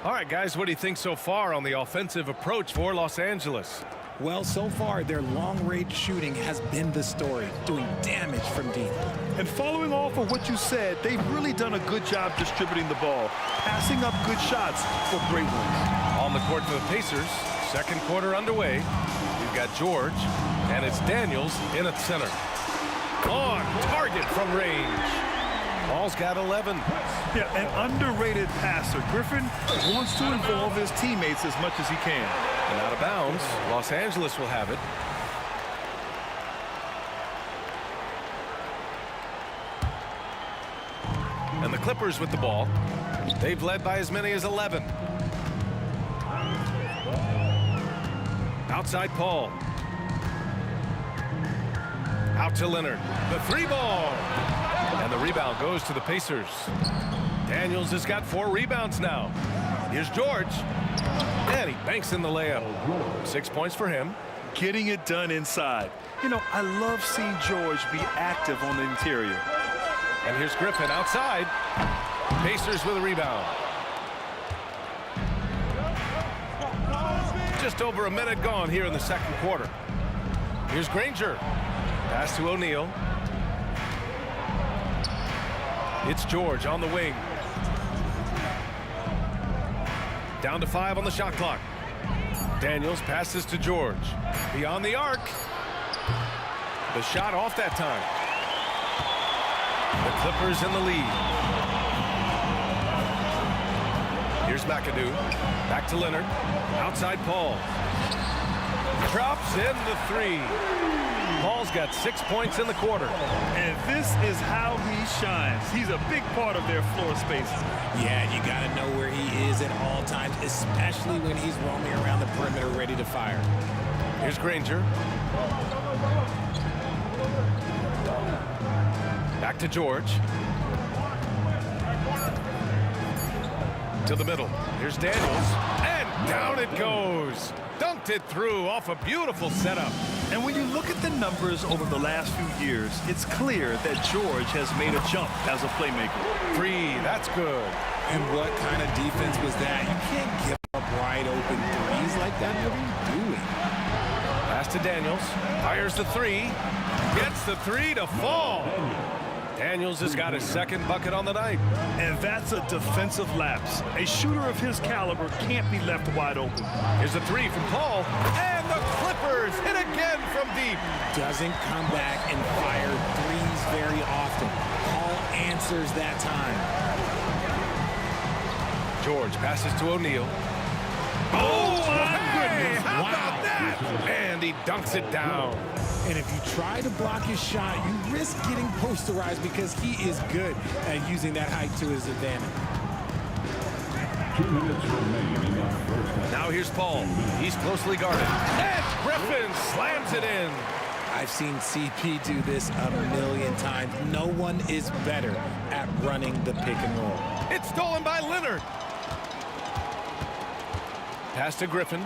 All right, guys, what do you think so far on the offensive approach for Los Angeles? Well, so far, their long-range shooting has been the story, doing damage from deep. And following off of what you said, they've really done a good job distributing the ball, passing up good shots for great ones. On the court for the Pacers, second quarter underway. We've got George, and it's Daniels in at center. On target from range. Paul's got 11. Yeah, an underrated passer. Griffin wants to involve his teammates as much as he can. And out of bounds, Los Angeles will have it. And the Clippers with the ball. They've led by as many as 11. Outside Paul. Out to Leonard. The 3 ball. And the rebound goes to the Pacers. Daniels has got 4 rebounds now. Here's George. And he banks in the layup. 6 points for him. Getting it done inside. You know, I love seeing George be active on the interior. And here's Griffin outside. Pacers with a rebound. Just over a minute gone here in the second quarter. Here's Granger. Pass to O'Neal. It's George on the wing. Down to 5 on the shot clock. Daniels passes to George. Beyond the arc. The shot off that time. The Clippers in the lead. Here's McAdoo. Back to Leonard. Outside Paul. Drops in the 3. Paul's got 6 points in the quarter. And this is how he shines. He's a big part of their floor space. Yeah, you got to know where he is at all times, especially when he's roaming around the perimeter ready to fire. Here's Granger. Back to George. To the middle. Here's Daniels. And down it goes. Dunked it through off a beautiful setup. And when you look at the numbers over the last few years, it's clear that George has made a jump as a playmaker. 3, that's good. And what kind of defense was that? You can't give up wide open threes like that. What are you doing? Pass to Daniels. Fires the 3. Gets the 3 to fall. Daniels has got his second bucket on the night. And that's a defensive lapse. A shooter of his caliber can't be left wide open. Here's a 3 from Paul. And the Clippers hit again from deep. Doesn't come back and fire threes very often. Paul answers that time. George passes to O'Neal. Oh, my goodness. How about that? And he dunks it down. And if you try to block his shot, you risk getting posterized because he is good at using that height to his advantage. 2 minutes remaining in the first half. Now here's Paul. He's closely guarded. And Griffin slams it in. I've seen CP do this a million times. No one is better at running the pick and roll. It's stolen by Leonard. Pass to Griffin.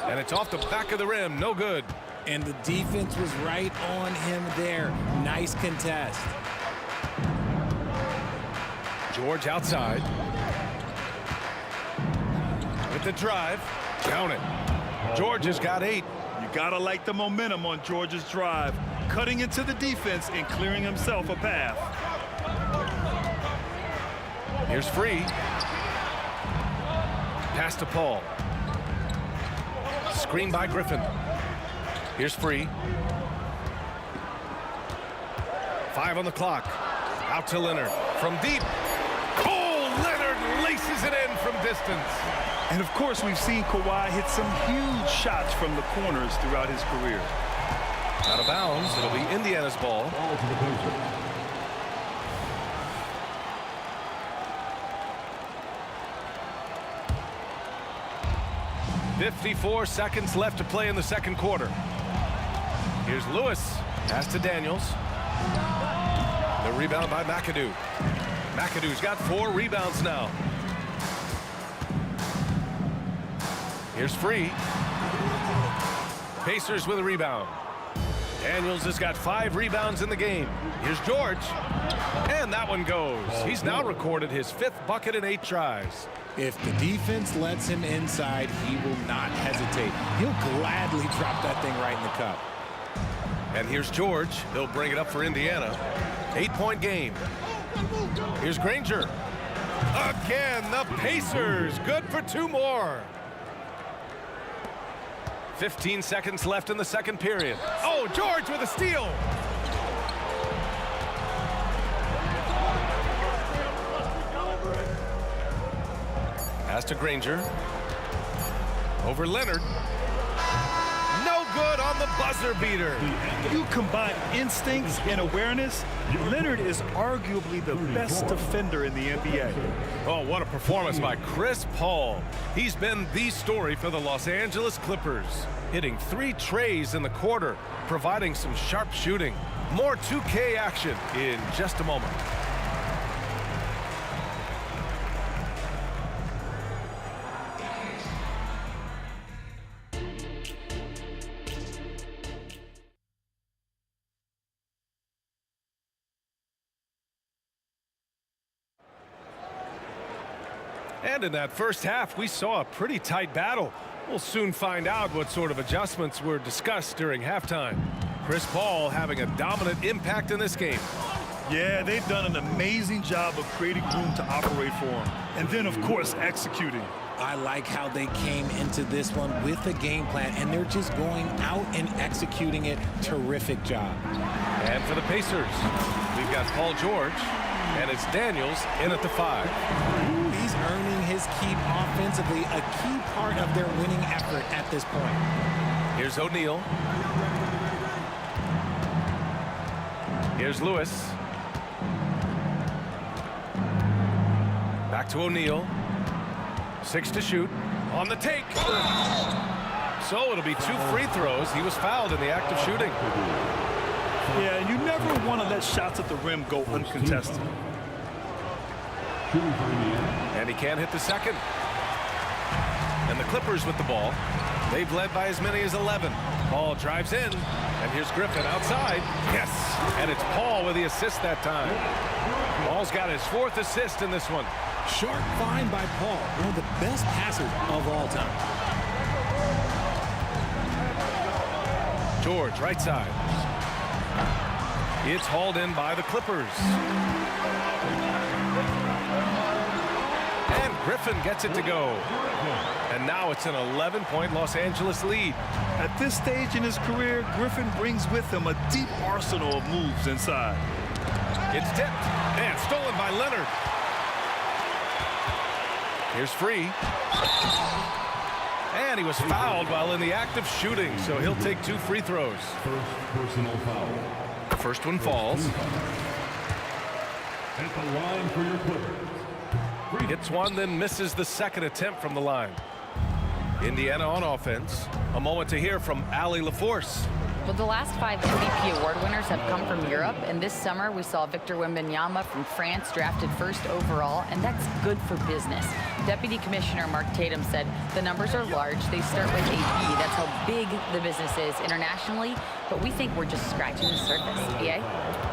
And it's off the back of the rim. No good. And the defense was right on him there. Nice contest. George outside. With the drive. Down it. George has got 8. You gotta like the momentum on George's drive. Cutting into the defense and clearing himself a path. Here's Free. Pass to Paul. Screen by Griffin. Here's Free. 5 on the clock. Out to Leonard. From deep. Oh, Leonard laces it in from distance. And of course, we've seen Kawhi hit some huge shots from the corners throughout his career. Out of bounds. It'll be Indiana's ball. 54 seconds left to play in the second quarter. Here's Lewis. Pass to Daniels. The rebound by McAdoo. McAdoo's got 4 rebounds now. Here's Free. Pacers with a rebound. Daniels has got 5 rebounds in the game. Here's George. And that one goes. He's now recorded his 5th bucket in 8 tries. If the defense lets him inside, he will not hesitate. He'll gladly drop that thing right in the cup. And here's George. He'll bring it up for Indiana. 8-point game. Here's Granger. Again, the Pacers. Good for 2 more. 15 seconds left in the second period. Oh, George with a steal. Pass to Granger. Over Leonard. No good on the buzzer beater. You combine instincts and awareness, Leonard is arguably the best defender in the NBA. Oh, what a performance by Chris Paul. He's been the story for the Los Angeles Clippers, hitting 3 trays in the quarter, providing some sharp shooting. More 2K action in just a moment. And in that first half, we saw a pretty tight battle. We'll soon find out what sort of adjustments were discussed during halftime. Chris Paul having a dominant impact in this game. Yeah, they've done an amazing job of creating room to operate for him. And then, of course, executing. I like how they came into this one with a game plan, and they're just going out and executing it. Terrific job. And for the Pacers, we've got Paul George, and it's Daniels in at the 5. He's earning his keep offensively, a key part of their winning effort at this point. Here's O'Neal. Here's Lewis. Back to O'Neal. 6 to shoot. On the take. So it'll be 2 free throws. He was fouled in the act of shooting. Yeah, and you never want to let shots at the rim go uncontested. And he can't hit the second. And the Clippers with the ball. They've led by as many as 11. Paul drives in. And here's Griffin outside. Yes. And it's Paul with the assist that time. Paul's got his 4th assist in this one. Sharp find by Paul, one of the best passers of all time. George, right side. It's hauled in by the Clippers. And Griffin gets it to go. And now it's an 11-point Los Angeles lead. At this stage in his career, Griffin brings with him a deep arsenal of moves inside. It's tipped and stolen by Leonard. Here's Free. And he was fouled while in the act of shooting, so he'll take 2 free throws. First personal foul. The first one falls. At the line for your Clippers. Hits one, then misses the second attempt from the line. Indiana on offense. A moment to hear from Allie LaForce. Well, the last 5 MVP award winners have come from Europe, and this summer we saw Victor Wembanyama from France drafted 1st overall, and that's good for business. Deputy Commissioner Mark Tatum said the numbers are large. They start with a B. That's how big the business is internationally, but we think we're just scratching the surface. EA?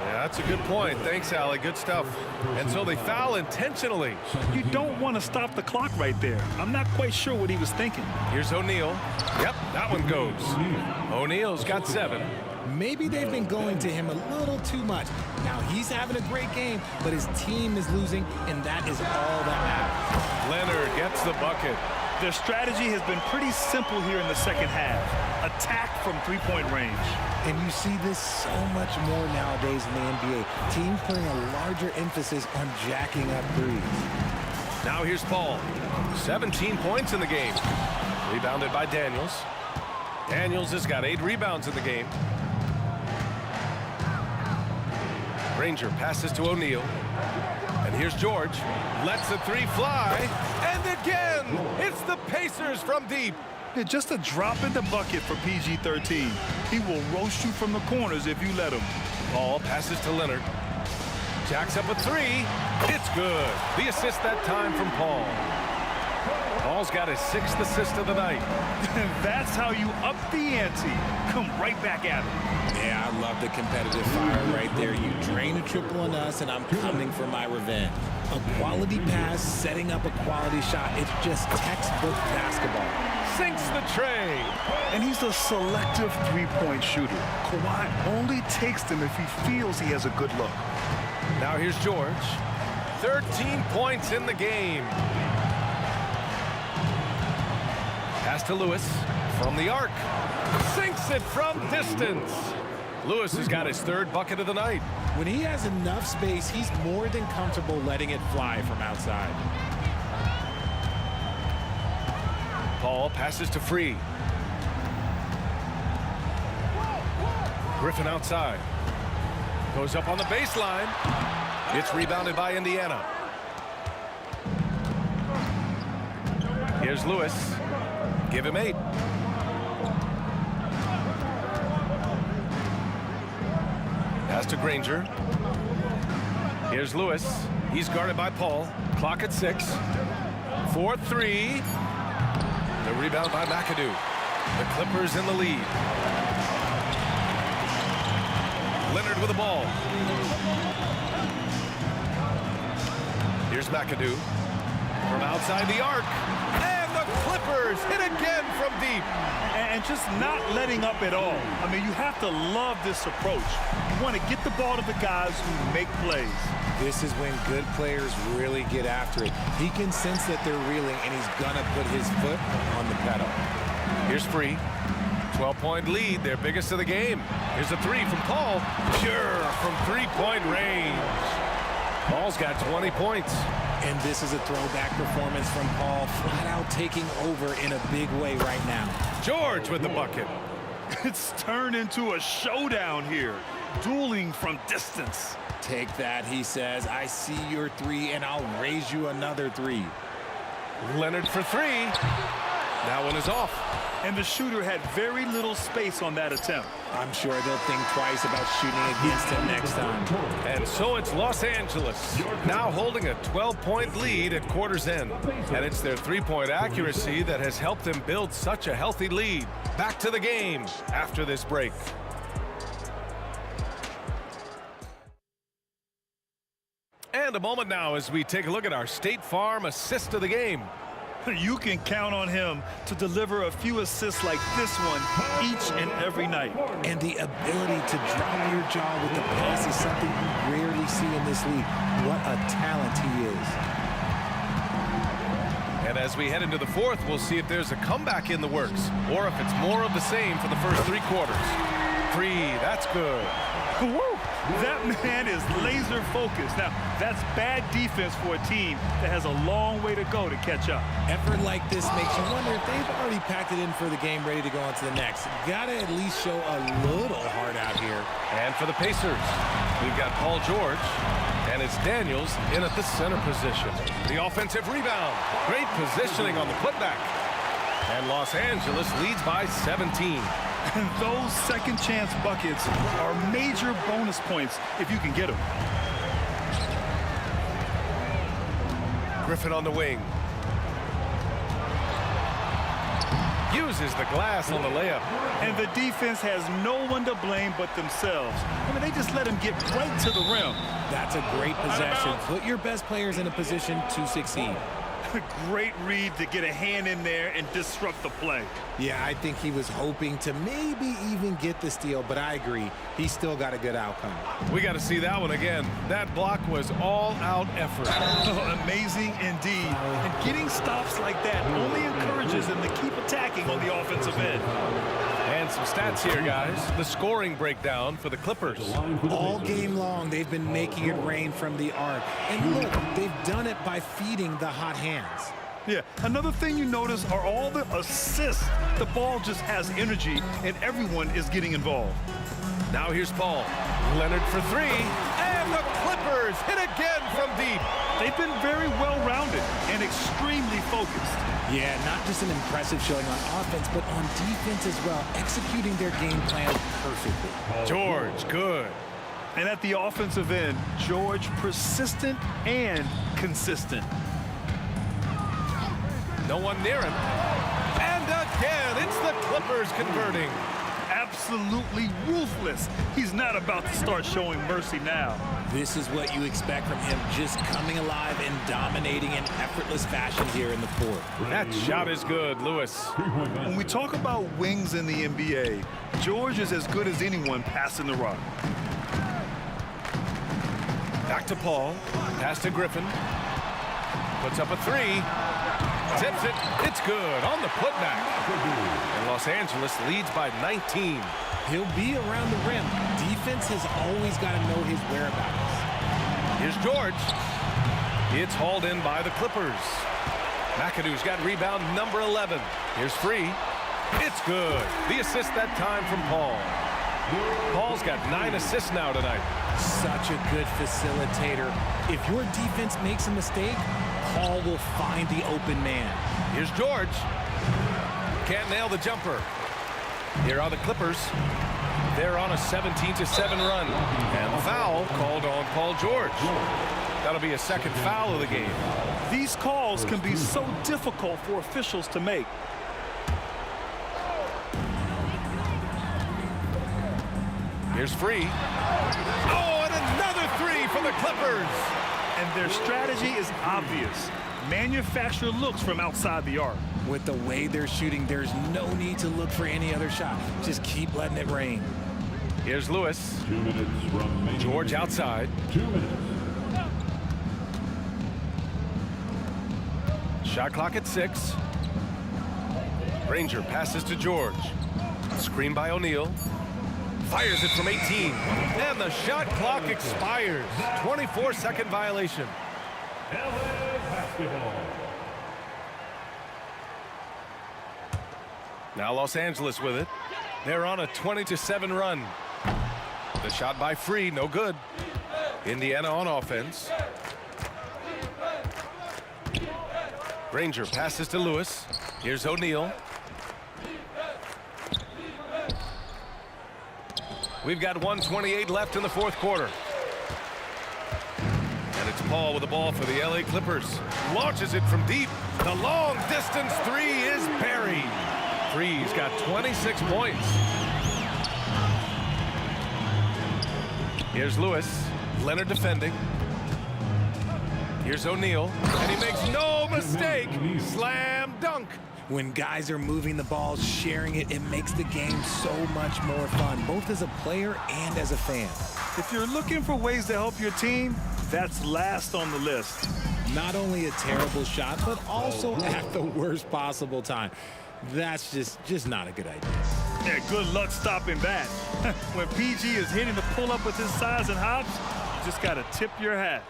Yeah, that's a good point. Thanks, Allie. Good stuff. And so they foul intentionally. You don't want to stop the clock right there. I'm not quite sure what he was thinking. Here's O'Neal. Yep, that one goes. O'Neal's got 7. Maybe they've been going to him a little too much. Now he's having a great game, but his team is losing, and that is all that matters. Leonard gets the bucket. Their strategy has been pretty simple here in the second half. Attack from 3-point range. And you see this so much more nowadays in the NBA. Teams putting a larger emphasis on jacking up threes. Now here's Paul. 17 points in the game. Rebounded by Daniels. Daniels has got 8 rebounds in the game. Granger passes to O'Neal. And here's George. Lets the 3 fly. And again, it's the Pacers from deep. Yeah, just a drop in the bucket for PG-13. He will roast you from the corners if you let him. Paul passes to Leonard. Jacks up a 3. It's good. The assist that time from Paul. Paul's got his 6th assist of the night. That's how you up the ante. Come right back at him. Yeah, I love the competitive fire right there. You drain a triple on us, and I'm coming for my revenge. A quality pass, setting up a quality shot. It's just textbook basketball. Sinks the tray. And he's a selective 3-point shooter. Kawhi only takes them if he feels he has a good look. Now here's George. 13 points in the game. Pass to Lewis from the arc. Sinks it from distance. Lewis has got his 3rd bucket of the night. When he has enough space, he's more than comfortable letting it fly from outside. Paul passes to Free. Griffin outside. Goes up on the baseline. It's rebounded by Indiana. Here's Lewis. Give him 8. Pass to Granger. Here's Lewis. He's guarded by Paul. Clock at 6. 4-3. The rebound by McAdoo. The Clippers in the lead. Leonard with the ball. Here's McAdoo. From outside the arc. And the Clippers hit again from from deep. And just not letting up at all. I mean, you have to love this approach. You want to get the ball to the guys who make plays. This is when good players really get after it. He can sense that they're reeling, and he's going to put his foot on the pedal. Here's Free. 12-point lead, their biggest of the game. Here's a three from Paul. Pure from three-point range. Paul's got 20 points. And this is a throwback performance from Paul, flat out taking over in a big way right now. George with the bucket. It's turned into a showdown here. Dueling from distance. Take that, he says. I see your three, and I'll raise you another three. Leonard for three. That one is off. And the shooter had very little space on that attempt. I'm sure they'll think twice about shooting against him next time. And so it's Los Angeles, now holding a 12-point lead at quarter's end. And it's their three-point accuracy that has helped them build such a healthy lead. Back to the game after this break. And a moment now as we take a look at our State Farm assist of the game. You can count on him to deliver a few assists like this one each and every night. And the ability to drop your jaw with the pass is something you rarely see in this league. What a talent he is. And as we head into the fourth, we'll see if there's a comeback in the works or if it's more of the same for the first three quarters. Three, that's good. Woo! That man is laser focused. Now, that's bad defense for a team that has a long way to go to catch up. Effort like this makes you wonder if they've already packed it in for the game, ready to go on to the next. Gotta at least show a little heart out here. And for the Pacers, we've got Paul George, and it's Daniels in at the center position. The offensive rebound. Great positioning on the putback. And Los Angeles leads by 17. And those second chance buckets are major bonus points if you can get them. Griffin on the wing. Uses the glass on the layup. And the defense has no one to blame but themselves. I mean, they just let him get right to the rim. That's a great possession. Put your best players in a position to succeed. Great read to get a hand in there and disrupt the play. Yeah, I think he was hoping to maybe even get the steal, but I agree. He still got a good outcome. We got to see that one again. That block was all-out effort. Oh, amazing indeed. And getting stops like that only encourages them to keep attacking on the offensive end. And some stats here, guys. The scoring breakdown for the Clippers. All game long, they've been making it rain from the arc. And look, they've done it by feeding the hot hands. Yeah, another thing you notice are all the assists. The ball just has energy, and everyone is getting involved. Now here's Paul. Leonard for three. And the Clippers hit again from deep. They've been very well-rounded and extremely focused. Yeah, not just an impressive showing on offense, but on defense as well, executing their game plan perfectly. George, good. And at the offensive end, George persistent and consistent. No one near him. And again, it's the Clippers converting. Absolutely ruthless. He's not about to start showing mercy now. This is what you expect from him, just coming alive and dominating in effortless fashion here in the fourth. That shot is good, Lewis. When we talk about wings in the NBA, George is as good as anyone passing the rock. Back to Paul. Pass to Griffin. Puts up a three. Tips it. It's good on the putback. And Los Angeles leads by 19. He'll be around the rim. Defense has always got to know his whereabouts. Here's George. It's hauled in by the Clippers. McAdoo's got rebound number 11. Here's Free. It's good. The assist that time from Paul. Paul's got 9 assists now tonight. Such a good facilitator. If your defense makes a mistake, Paul will find the open man. Here's George. Can't nail the jumper. Here are the Clippers. They're on a 17-7 run. And foul called on Paul George. That'll be a second foul of the game. These calls can be so difficult for officials to make. Here's Free. Oh, and another three for the Clippers. And their strategy is obvious. manufacture looks from outside the arc. With the way they're shooting, there's no need to look for any other shot. Just keep letting it rain. Here's Lewis. 2 minutes from George outside. 2 minutes. Shot clock at 6. Granger passes to George. Screen by O'Neal. Fires it from 18. And the shot clock expires. 24-second violation. LA basketball. Now Los Angeles with it. They're on a 20-7 run. The shot by Free, no good. Indiana on offense. Granger passes to Lewis. Here's O'Neal. We've got 1:28 left in the fourth quarter. And it's Paul with the ball for the LA Clippers. Launches it from deep. The long distance three is buried. Free's got 26 points. Here's Lewis. Leonard defending. Here's O'Neal. And he makes no mistake. Slam dunk. When guys are moving the ball, sharing it, it makes the game so much more fun, both as a player and as a fan. If you're looking for ways to help your team, that's last on the list. Not only a terrible shot, but also at the worst possible time. That's just not a good idea. Yeah, good luck stopping that. When PG is hitting the pull-up with his size and hops, you just got to tip your hat.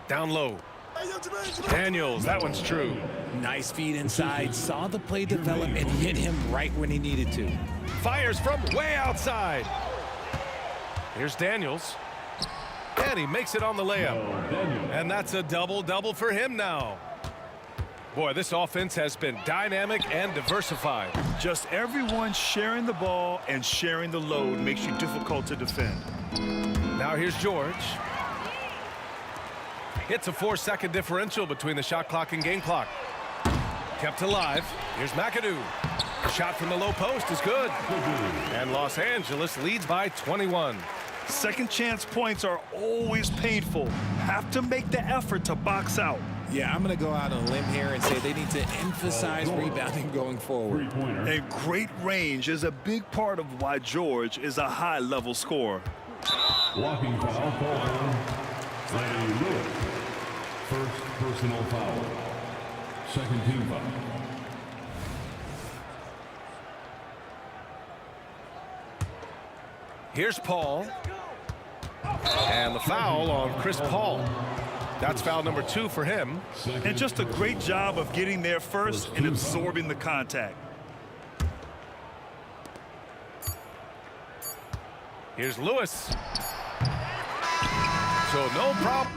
Down low. Daniels, that one's true. Nice feed inside, saw the play develop and hit him right when he needed to. Fires from way outside. Here's Daniels. And he makes it on the layup. And that's a double-double for him now. Boy, this offense has been dynamic and diversified. Just everyone sharing the ball and sharing the load makes you difficult to defend. Now here's George. It's a 4-second differential between the shot clock and game clock. Kept alive. Here's McAdoo. Shot from the low post is good. And Los Angeles leads by 21. Second chance points are always painful. Have to make the effort to box out. Yeah, I'm going to go out on a limb here and say they need to emphasize rebounding going forward. And great range is a big part of why George is a high-level scorer. Walking foul called. Lenny Lewis. First personal foul. Second team foul. Here's Paul. And the foul on Chris Paul. That's foul number 2 for him. And just a great job of getting there first and absorbing the contact. Here's Lewis. So no problem.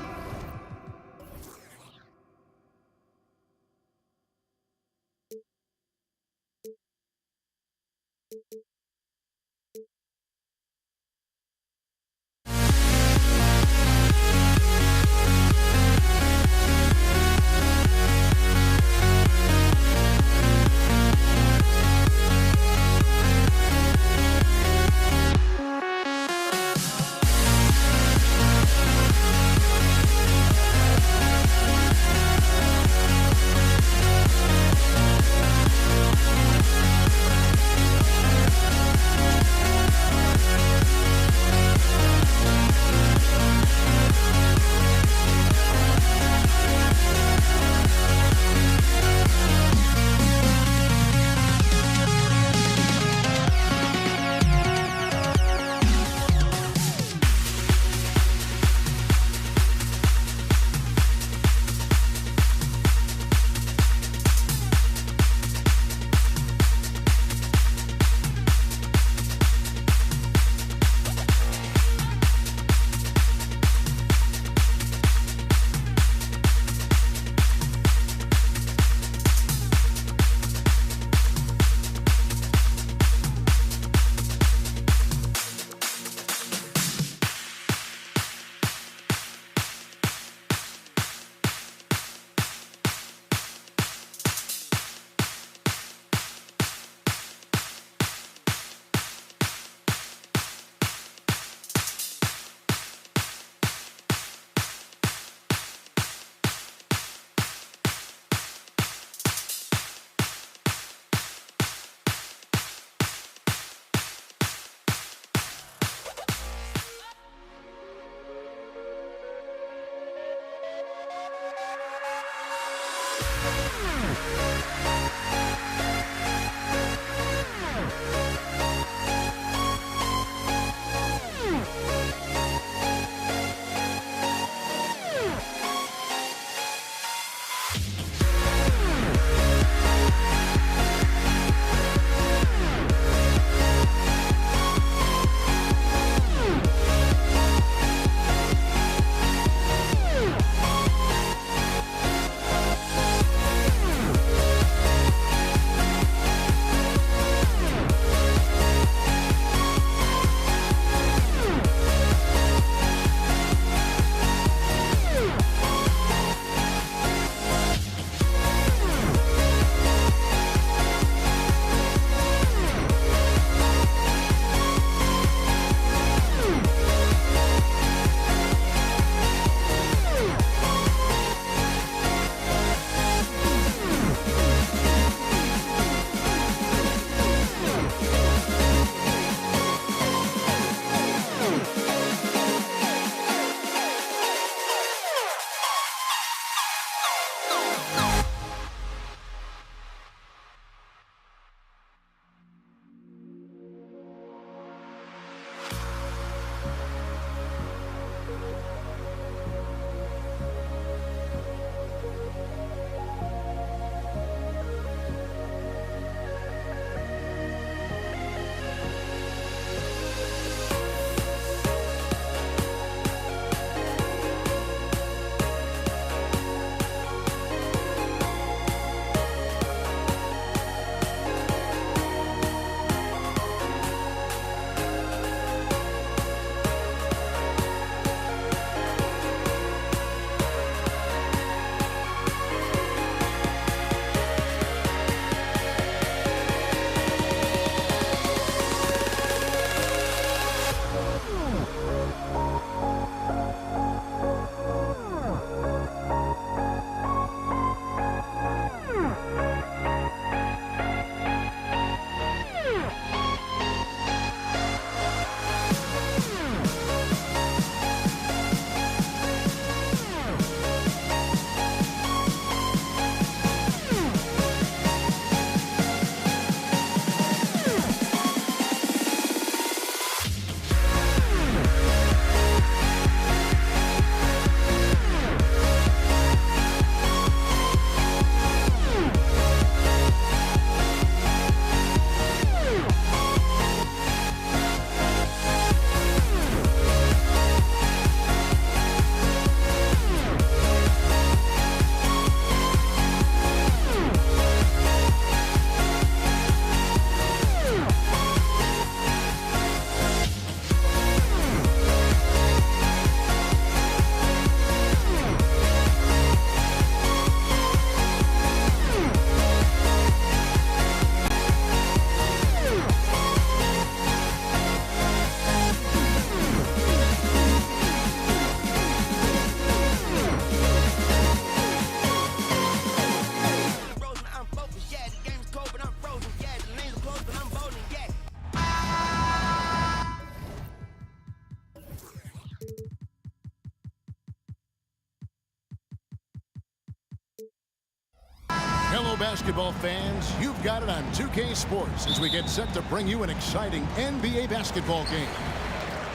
Hello, basketball fans. You've got it on 2K Sports as we get set to bring you an exciting NBA basketball game.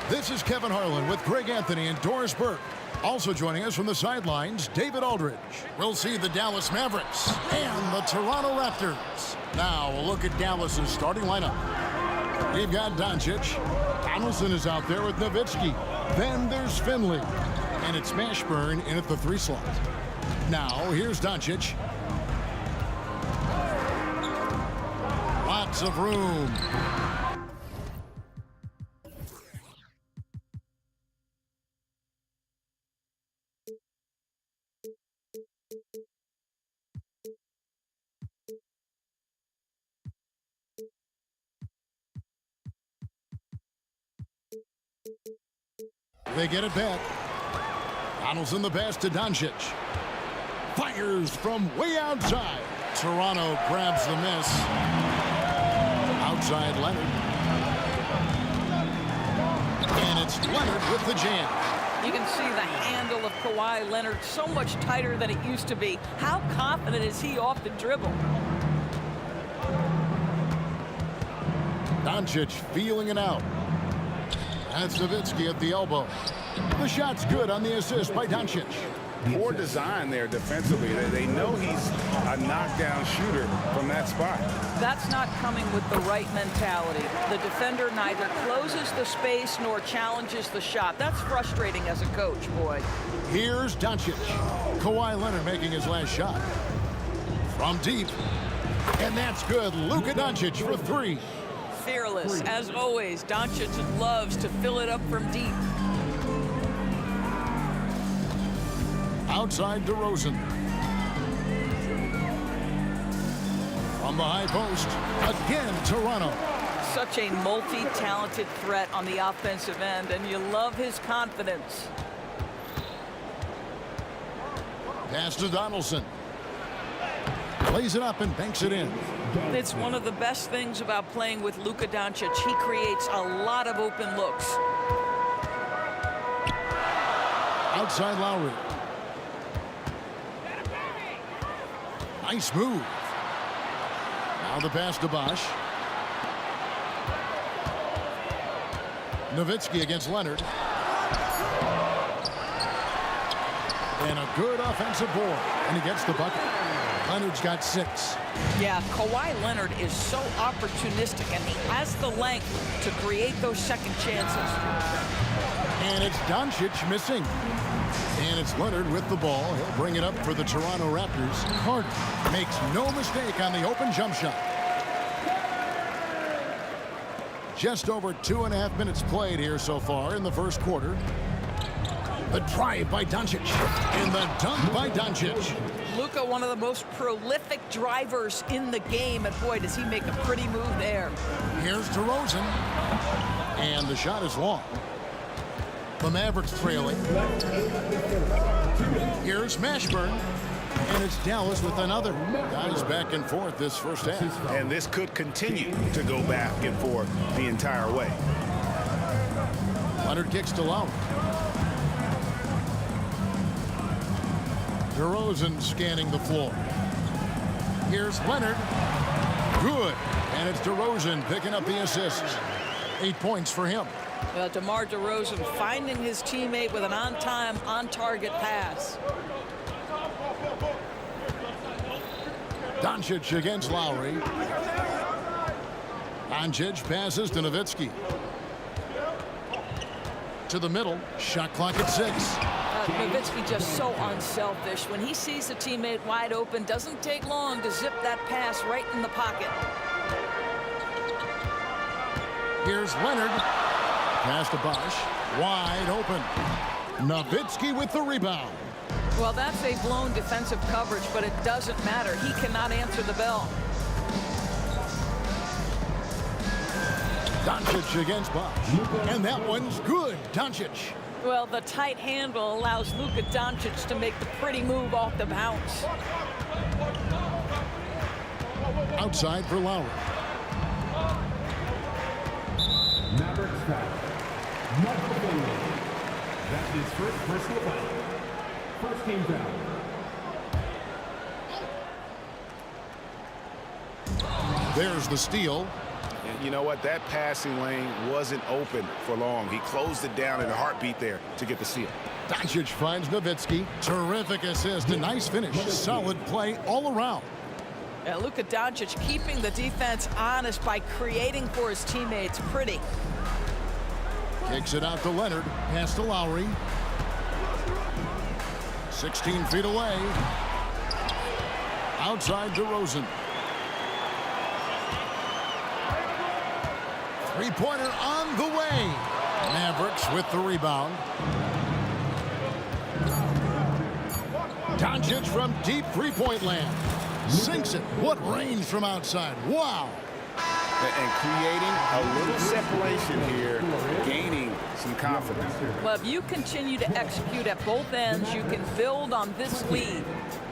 This is Kevin Harlan with Greg Anthony and Doris Burke. Also joining us from the sidelines, David Aldridge. We'll see the Dallas Mavericks and the Toronto Raptors. Now, a look at Dallas's starting lineup. We've got Doncic. Donaldson is out there with Nowitzki. Then there's Finley. And it's Mashburn in at the 3 slot. Now, here's Doncic. Lots of room. They get it back. Donaldson the pass to Doncic. Fires from way outside. Toronto grabs the miss. Outside Leonard. And it's Leonard with the jam. You can see the handle of Kawhi Leonard so much tighter than it used to be. How confident is he off the dribble? Doncic feeling it out. That's Nowitzki at the elbow. The shot's good on the assist by Doncic. Poor design there defensively. They know he's a knockdown shooter from that spot. That's not coming with the right mentality. The defender neither closes the space nor challenges the shot. That's frustrating as a coach, boy. Here's Doncic. Kawhi Leonard making his last shot. From deep. And that's good. Luka Doncic for three. Fearless. As always, Doncic loves to fill it up from deep. Outside DeRozan. From the high post, again Toronto. Such a multi-talented threat on the offensive end, and you love his confidence. Pass to Donaldson. Plays it up and banks it in. It's one of the best things about playing with Luka Doncic. He creates a lot of open looks. Outside Lowry. Nice move. Now the pass to Bosh. Nowitzki against Leonard. And a good offensive board. And he gets the bucket. Leonard's got 6. Yeah, Kawhi Leonard is so opportunistic, and he has the length to create those second chances. And it's Doncic missing. And it's Leonard with the ball. He'll bring it up for the Toronto Raptors. Carter makes no mistake on the open jump shot. Just over 2.5 minutes played here so far in the first quarter. The drive by Doncic. And the dunk by Doncic. Luka, one of the most prolific drivers in the game, and boy, does he make a pretty move there. Here's DeRozan. And the shot is long. The Mavericks trailing. Here's Mashburn. And it's Dallas with another. Guys back and forth this first half. And this could continue to go back and forth the entire way. Leonard kicks to Lowry. DeRozan scanning the floor. Here's Leonard. Good. And it's DeRozan picking up the assists. 8 points for him. DeMar DeRozan finding his teammate with an on-time, on-target pass. Doncic against Lowry. Doncic passes to Nowitzki. To the middle. Shot clock at 6. Nowitzki just so unselfish. When he sees a teammate wide open, doesn't take long to zip that pass right in the pocket. Here's Leonard. Pass to Bosh. Wide open. Nowitzki with the rebound. Well, that's a blown defensive coverage, but it doesn't matter. He cannot answer the bell. Doncic against Bosh. And that one's good. Doncic. Well, the tight handle allows Luka Doncic to make the pretty move off the bounce. Outside for Lowry. Mavericks foul. Michael Finley. That's his first personal foul. First team foul. There's the steal. And you know what? That passing lane wasn't open for long. He closed it down in a heartbeat there to get the steal. Doncic finds Nowitzki. Terrific assist. A nice finish. Solid play all around. Yeah, Luka Doncic keeping the defense honest by creating for his teammates. Pretty. Kicks it out to Leonard. Pass to Lowry. 16 feet away. Outside DeRozan. Three-pointer on the way. Mavericks with the rebound. Doncic from deep three-point land. Sinks it. What range from outside. Wow. And creating a little separation here, gaining some confidence. Well, if you continue to execute at both ends, you can build on this lead.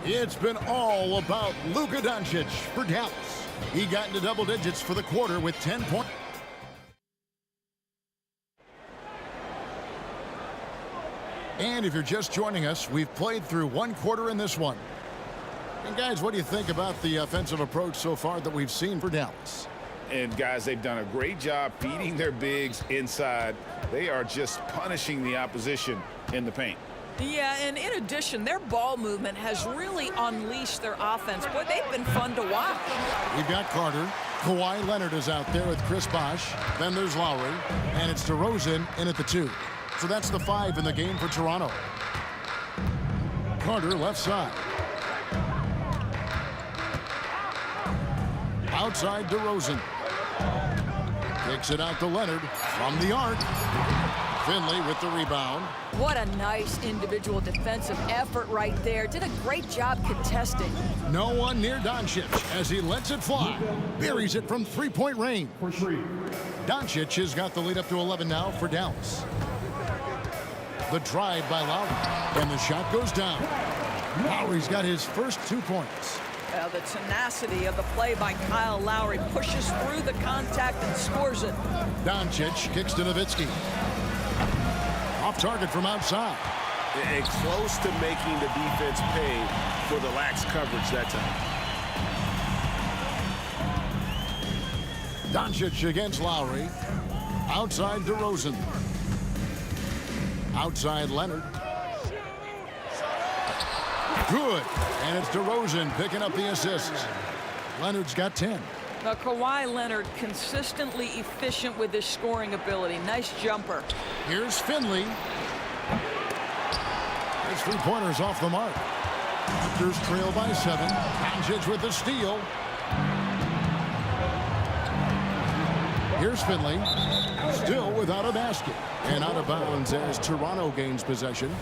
It's been all about Luka Doncic for Dallas. He got into double digits for the quarter with 10 points. And if you're just joining us, we've played through one quarter in this one. And guys, what do you think about the offensive approach so far that we've seen for Dallas? And guys, they've done a great job feeding their bigs inside. They are just punishing the opposition in the paint. Yeah, and in addition, their ball movement has really unleashed their offense. Boy, they've been fun to watch. We've got Carter. Kawhi Leonard is out there with Chris Bosh. Then there's Lowry. And it's DeRozan in at the 2. So that's the 5 in the game for Toronto. Carter left side. Outside DeRozan. Kicks it out to Leonard from the arc. Finley with the rebound. What a nice individual defensive effort right there. Did a great job contesting. No one near Doncic as he lets it fly. Buries it from three-point range. Doncic has got the lead up to 11 now for Dallas. The drive by Lowry. And the shot goes down. Lowry's got his first 2 points. The tenacity of the play by Kyle Lowry pushes through the contact and scores it. Doncic kicks to Nowitzki. Off target from outside. And close to making the defense pay for the lax coverage that time. Doncic against Lowry. Outside DeRozan. Outside Leonard. Good. And it's DeRozan picking up the assists. Leonard's got 10. Now, Kawhi Leonard consistently efficient with his scoring ability. Nice jumper. Here's Finley. His 3-pointers off the mark. Raptors trail by 7. Doncic with the steal. Here's Finley. Still without a basket. And out of bounds as Toronto gains possession.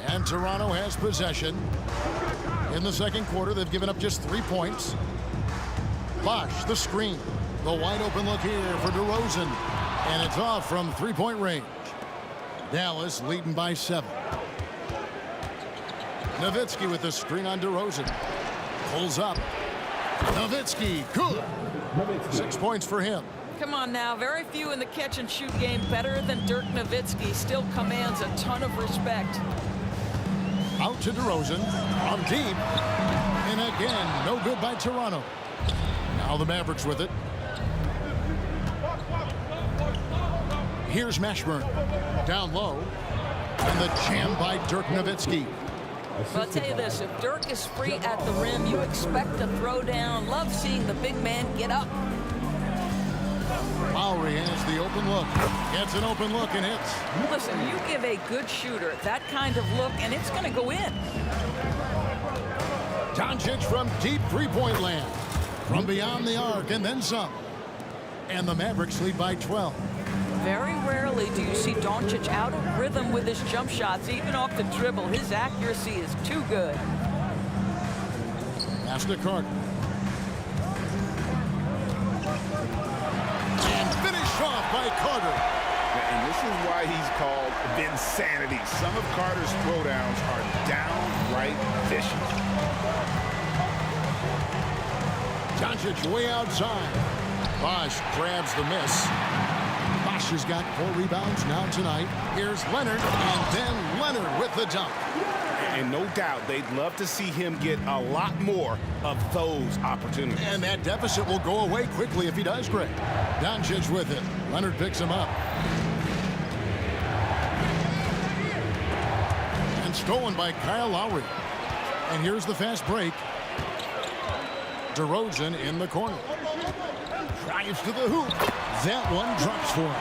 And Toronto has possession. In the second quarter, they've given up just 3 points. Bosh, the screen. The wide open look here for DeRozan. And it's off from 3-point range. Dallas leading by 7. Nowitzki with the screen on DeRozan. Pulls up. Nowitzki, good. 6 points for him. Come on now, very few in the catch-and-shoot game better than Dirk Nowitzki. Still commands a ton of respect. Out to DeRozan from deep. And again, no good by Toronto. Now the Mavericks with it. Here's Mashburn. Down low. And the jam by Dirk Nowitzki. Well, I'll tell you this, if Dirk is free at the rim, you expect a throwdown. Love seeing the big man get up. Lowry has the open look. Gets an open look and hits. Listen, you give a good shooter that kind of look, and it's going to go in. Doncic from deep three-point land. From beyond the arc and then some. And the Mavericks lead by 12. Very rarely do you see Doncic out of rhythm with his jump shots, even off the dribble. His accuracy is too good. Pass to Carter. And finished off by Carter. And this is why he's called Vinsanity. Some of Carter's throwdowns are downright vicious. Doncic way outside. Bosh grabs the miss. Bosh has got 4 rebounds now tonight. Here's Leonard, and then Leonard with the dunk. And no doubt they'd love to see him get a lot more of those opportunities. And that deficit will go away quickly if he does, Greg. Doncic with it. Leonard picks him up. And stolen by Kyle Lowry. And here's the fast break. DeRozan in the corner. Drives to the hoop. That one drops for him.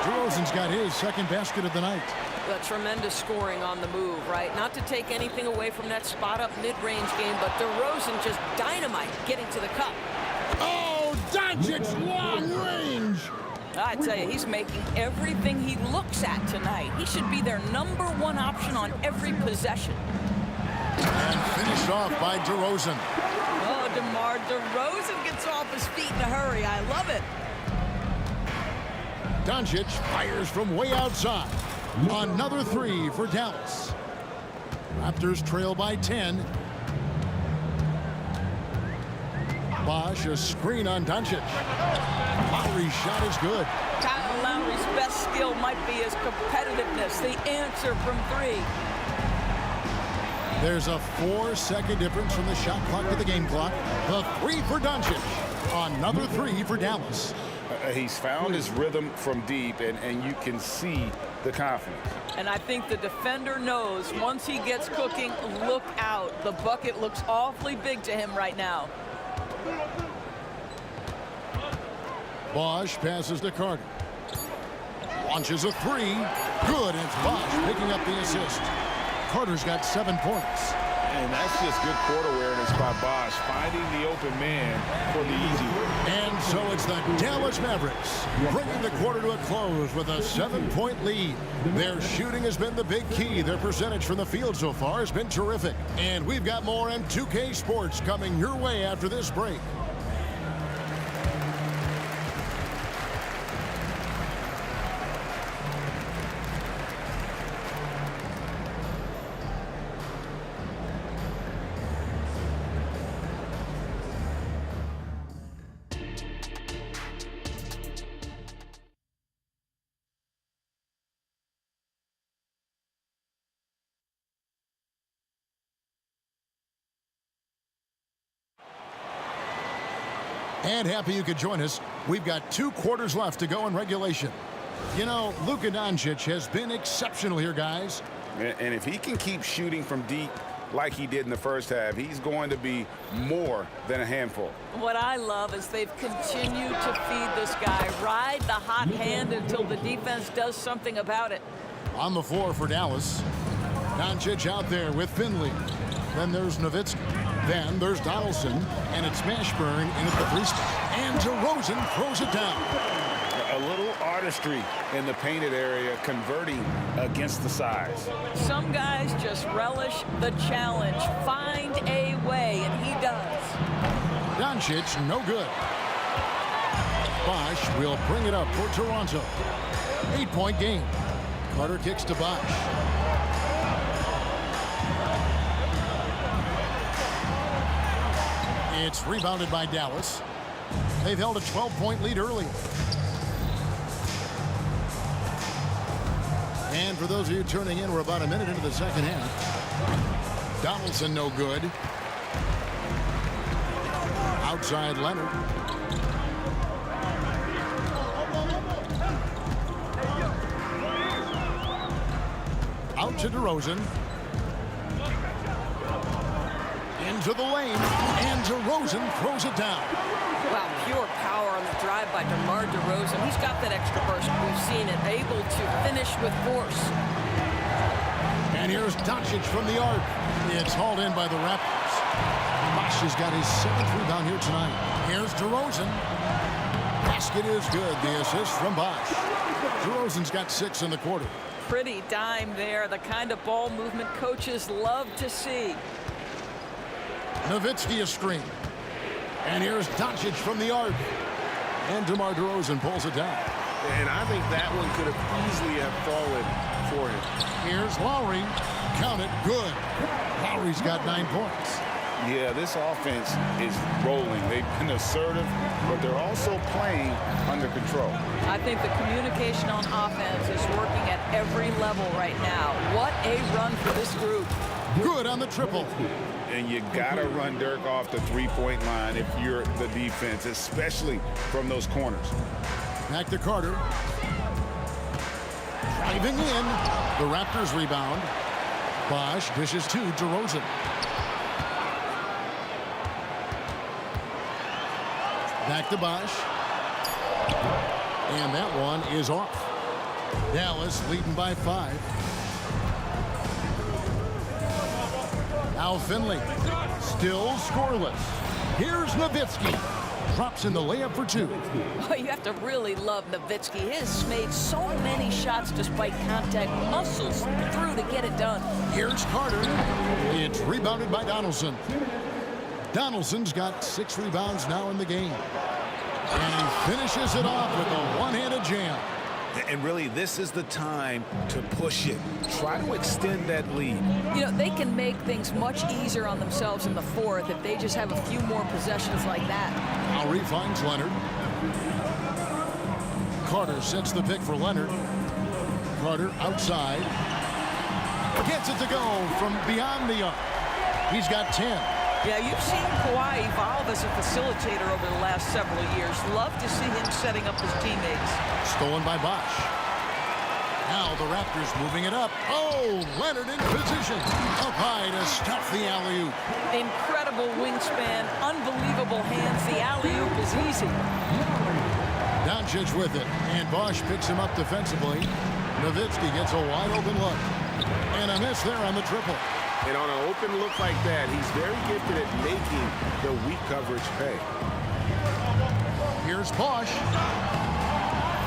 DeRozan's got his second basket of the night. The tremendous scoring on the move, right? Not to take anything away from that spot-up mid-range game, but DeRozan just dynamite getting to the cup. Oh, Doncic's long range. I tell you, he's making everything he looks at tonight. He should be their #1 option on every possession. And finished off by DeRozan. Oh, DeMar DeRozan gets off his feet in a hurry. I love it. Doncic fires from way outside. Another 3 for Dallas. Raptors trail by 10. Bosh, a screen on Doncic. Lowry's shot is good. Kyle skill might be his competitiveness. The answer from 3. There's a 4-second difference from the shot clock to the game clock. The 3 for Doncic. Another 3 for Dallas. He's found his rhythm from deep, and you can see the confidence. And I think the defender knows once he gets cooking, look out. The bucket looks awfully big to him right now. Bosch passes to Carter. Launches a 3. Good. It's Bosch picking up the assist. Carter's got 7 points. And that's just good court awareness by Bosch, finding the open man for the easy one. And so it's the Dallas Mavericks bringing the quarter to a close with a 7-point lead. Their shooting has been the big key. Their percentage from the field so far has been terrific. And we've got more on 2K Sports coming your way after this break. And happy you could join us. We've got 2 quarters left to go in regulation. You know, Luka Doncic has been exceptional here, guys. And if he can keep shooting from deep like he did in the first half, he's going to be more than a handful. What I love is they've continued to feed this guy. Ride the hot hand until the defense does something about it. On the floor for Dallas. Doncic out there with Finley. Then there's Nowitzki. Then there's Donaldson, and it's Mashburn in at the 3 spot. And DeRozan throws it down. A little artistry in the painted area, converting against the size. Some guys just relish the challenge. Find a way, and he does. Doncic, no good. Bosch will bring it up for Toronto. 8-point game. Carter kicks to Bosch. It's rebounded by Dallas. They've held a 12-point lead early. And for those of you turning in, we're about a minute into the second half. Donaldson no good. Outside Leonard. Out to DeRozan. Into the lane, and DeRozan throws it down. Wow, pure power on the drive by DeMar DeRozan. He's got that extra burst. We've seen it, able to finish with force. And here's Doncic from the arc. It's hauled in by the Raptors. Bosch has got his 7th rebound here tonight. Here's DeRozan. Basket is good. The assist from Bosch. DeRozan's got 6 in the quarter. Pretty dime there, the kind of ball movement coaches love to see. Nowitzki a screen. And here's Doncic from the arc. And DeMar DeRozan pulls it down. And I think that one could have easily have fallen for him. Here's Lowry. Count it. Good. Lowry's got 9 points. Yeah, this offense is rolling. They've been assertive, but they're also playing under control. I think the communication on offense is working at every level right now. What a run for this group. Good on the triple. And you got to run Dirk off the 3-point line if you're the defense, especially from those corners. Back to Carter. Driving in. The Raptors rebound. Bosch dishes to DeRozan. Back to Bosch. And that one is off. Dallas leading by 5. Now Finley, still scoreless. Here's Nowitzki. Drops in the layup for 2. Oh, you have to really love Nowitzki. He has made so many shots despite contact, muscles through to get it done. Here's Carter. It's rebounded by Donaldson. Donaldson's got 6 rebounds now in the game. And he finishes it off with a one-handed jam. And really, this is the time to push it. Try to extend that lead. You know, they can make things much easier on themselves in the 4th if they just have a few more possessions like that. Lowry finds Leonard. Carter sets the pick for Leonard. Carter outside. Gets it to go from beyond the arc. He's got 10. Yeah, you've seen Kawhi evolve as a facilitator over the last several years. Love to see him setting up his teammates. Stolen by Bosch. Now the Raptors moving it up. Oh, Leonard in position. Up high to stuff the alley-oop. Incredible wingspan, unbelievable hands. The alley-oop is easy. Doncic with it, and Bosch picks him up defensively. Nowitzki gets a wide-open look. And a miss there on the triple. And on an open look like that, he's very gifted at making the weak coverage pay. Here's Bosch.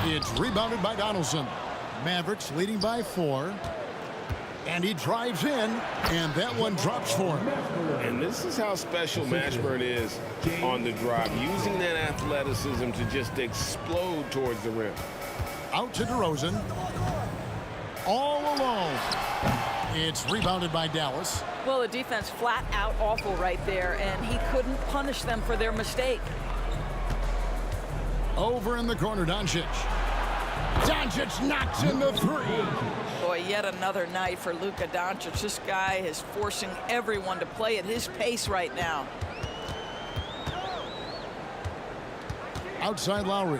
It's rebounded by Donaldson. Mavericks leading by 4. And he drives in, and that one drops for him. And this is how special Mashburn is on the drive, using that athleticism to just explode towards the rim. Out to DeRozan. All alone. It's rebounded by Dallas. Well, the defense flat out awful right there, and he couldn't punish them for their mistake. Over in the corner, Doncic. Doncic knocks in the 3. Boy, yet another night for Luka Doncic. This guy is forcing everyone to play at his pace right now. Outside Lowry.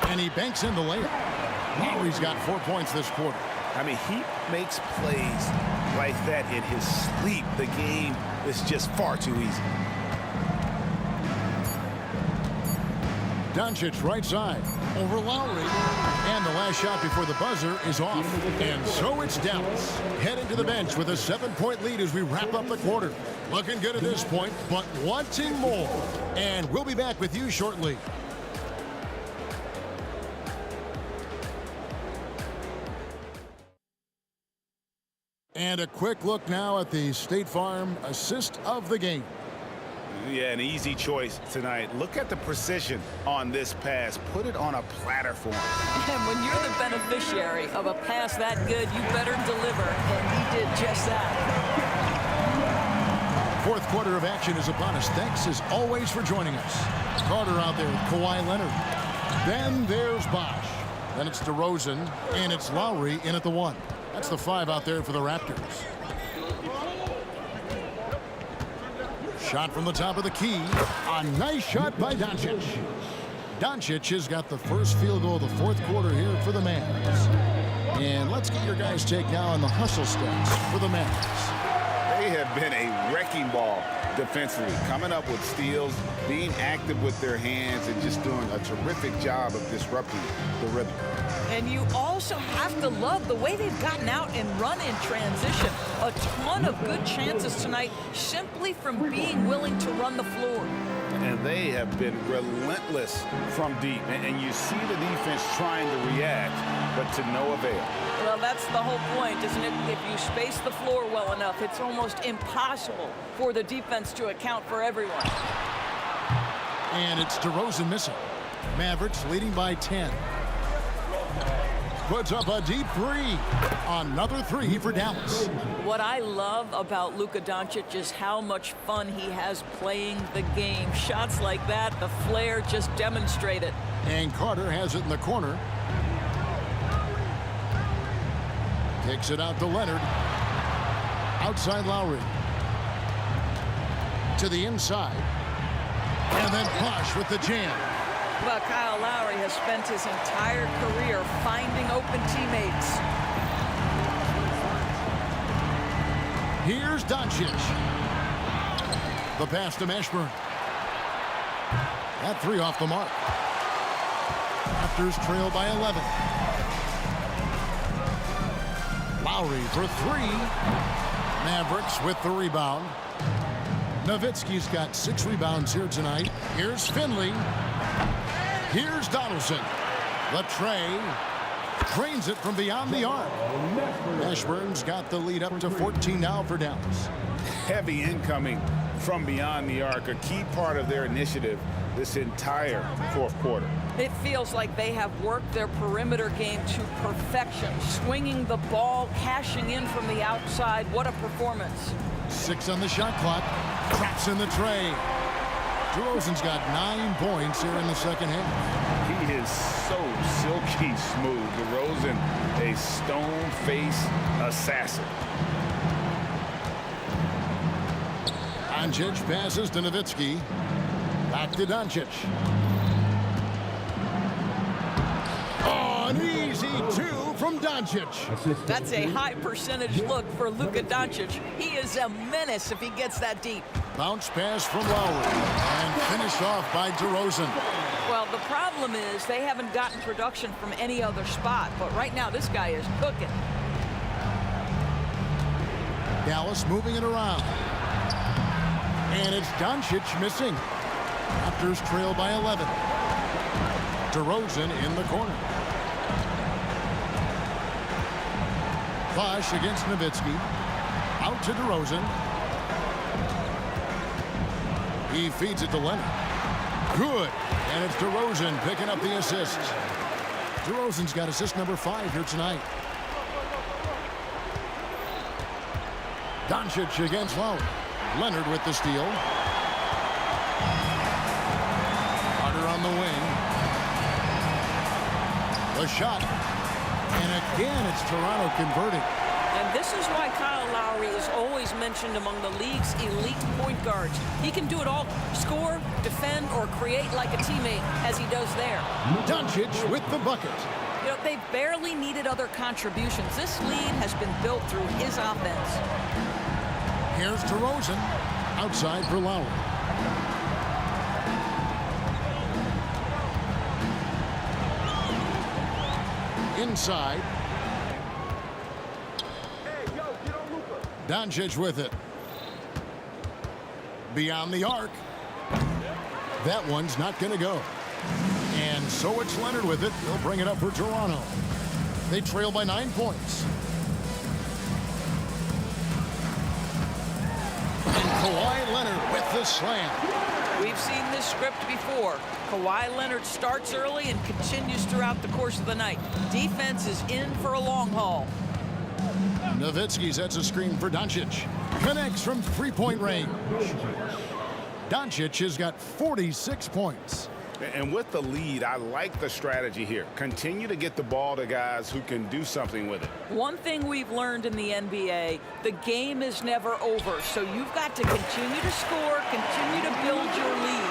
And he banks in the layup. Lowry's got 4 points this quarter. I mean, he makes plays like that in his sleep. The game is just far too easy. Doncic right side over Lowry. And the last shot before the buzzer is off. And so it's Dallas heading to the bench with a 7-point lead as we wrap up the quarter. Looking good at this point, but wanting more. And we'll be back with you shortly. And a quick look now at the State Farm assist of the game. Yeah, an easy choice tonight. Look at the precision on this pass. Put it on a platter for him. And when you're the beneficiary of a pass that good, you better deliver, and he did just that. Fourth quarter of action is upon us. Thanks as always for joining us. Carter out there with Kawhi Leonard. Then there's Bosch. Then it's DeRozan, and it's Lowry in at the 1. That's the 5 out there for the Raptors. Shot from the top of the key. A nice shot by Doncic. Doncic has got the first field goal of the fourth quarter here for the Mavs. And let's get your guys' take now on the hustle stats for the Mavs. They have been a wrecking ball defensively, coming up with steals, being active with their hands, and just doing a terrific job of disrupting the rhythm. And you also have to love the way they've gotten out and run in transition. A ton of good chances tonight simply from being willing to run the floor. And they have been relentless from deep. And you see the defense trying to react, but to no avail. Well, that's the whole point, isn't it? If you space the floor well enough, it's almost impossible for the defense to account for everyone. And it's DeRozan missing. Mavericks leading by 10. Puts up a deep 3. Another 3 for Dallas. What I love about Luka Doncic is how much fun he has playing the game. Shots like that, the flair just demonstrate it. And Carter has it in the corner. Takes it out to Leonard. Outside Lowry. To the inside. And then Bosch with the jam. Well, Kyle Lowry has spent his entire career finding open teammates. Here's Doncic. The pass to Mashburn. That 3 off the mark. Raptors trail by 11. Lowry for 3. Mavericks with the rebound. Nowitzki's got 6 rebounds here tonight. Here's Finley. Here's Donaldson. The tray. Trains it from beyond the arc. Mashburn's got the lead up to 14 now for Dallas. Heavy incoming from beyond the arc, a key part of their initiative this entire fourth quarter. It feels like they have worked their perimeter game to perfection. Swinging the ball, cashing in from the outside. What a performance. 6 on the shot clock. Traps in the tray. DeRozan's got 9 points here in the second half. He is so silky smooth. DeRozan, a stone-face assassin. Doncic passes to Nowitzki. Back to Doncic. Oh, an easy 2 from Doncic. That's a high percentage look for Luka Doncic. He is a menace if he gets that deep. Bounce pass from Lowry. And finished off by DeRozan. Well, the problem is they haven't gotten production from any other spot. But right now, this guy is cooking. Dallas moving it around. And it's Doncic missing. Raptors trail by 11. DeRozan in the corner. Bosh against Nowitzki. Out to DeRozan. He feeds it to Leonard. Good. And it's DeRozan picking up the assist. DeRozan's got assist number 5 here tonight. Doncic against Lowry. Leonard with the steal. Carter on the wing. The shot. And again, it's Toronto converting. And this is why Kyle Lowry is always mentioned among the league's elite point guards. He can do it all. Score, defend, or create like a teammate, as he does there. Doncic with the bucket. You know, they barely needed other contributions. This lead has been built through his offense. Here's DeRozan. Outside for Lowry. Inside. Doncic with it. Beyond the arc. That one's not going to go. And so it's Leonard with it. He'll bring it up for Toronto. They trail by 9 points. Kawhi Leonard with the slam. We've seen this script before. Kawhi Leonard starts early and continues throughout the course of the night. Defense is in for a long haul. Nowitzki sets a screen for Doncic. Connects from three-point range. Doncic has got 46 points. And with the lead, I like the strategy here. Continue to get the ball to guys who can do something with it. One thing we've learned in the NBA, the game is never over. So you've got to continue to score, continue to build your lead.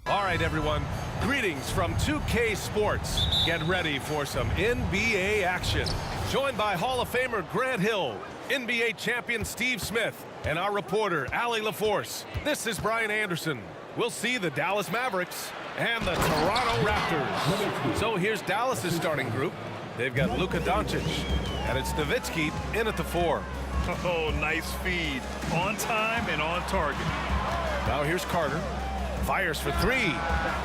All right, everyone. Greetings from 2K Sports. Get ready for some NBA action. Joined by Hall of Famer Grant Hill, NBA champion Steve Smith, and our reporter, Allie LaForce. This is Brian Anderson. We'll see the Dallas Mavericks and the Toronto Raptors. So here's Dallas's starting group. They've got Luka Doncic, and it's Nowitzki in at the 4. Oh, nice feed. On time and on target. Now here's Carter. Fires for 3.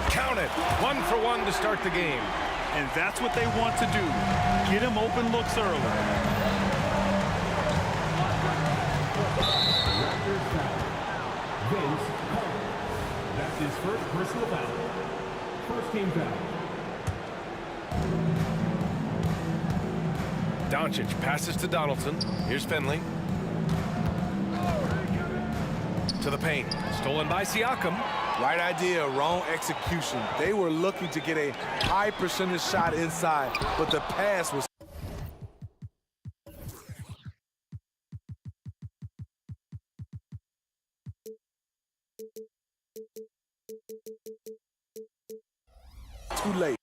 Count it. 1 for 1 to start the game. And that's what they want to do. Get him open looks early. Raptors foul. Vince Carter. That's his first personal foul. First team foul. Doncic passes to Donaldson. Here's Finley. To the paint. Stolen by Siakam. Right idea, wrong execution. They were looking to get a high percentage shot inside, but the pass was... too late.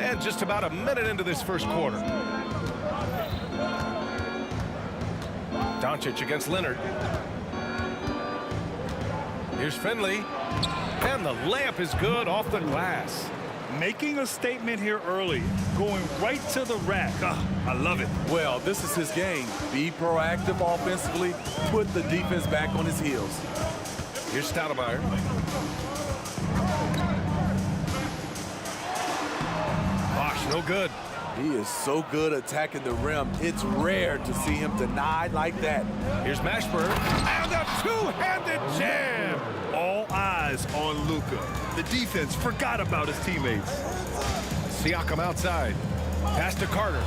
And just about a minute into this first quarter. Doncic against Leonard. Here's Finley. And the layup is good off the glass. Making a statement here early. Going right to the rack. I love it. Well, this is his game. Be proactive offensively. Put the defense back on his heels. Here's Stoudemire. No good. He is so good attacking the rim. It's rare to see him denied like that. Here's Mashburn. And a two-handed jam. All eyes on Luka. The defense forgot about his teammates. Siakam outside. Pass to Carter.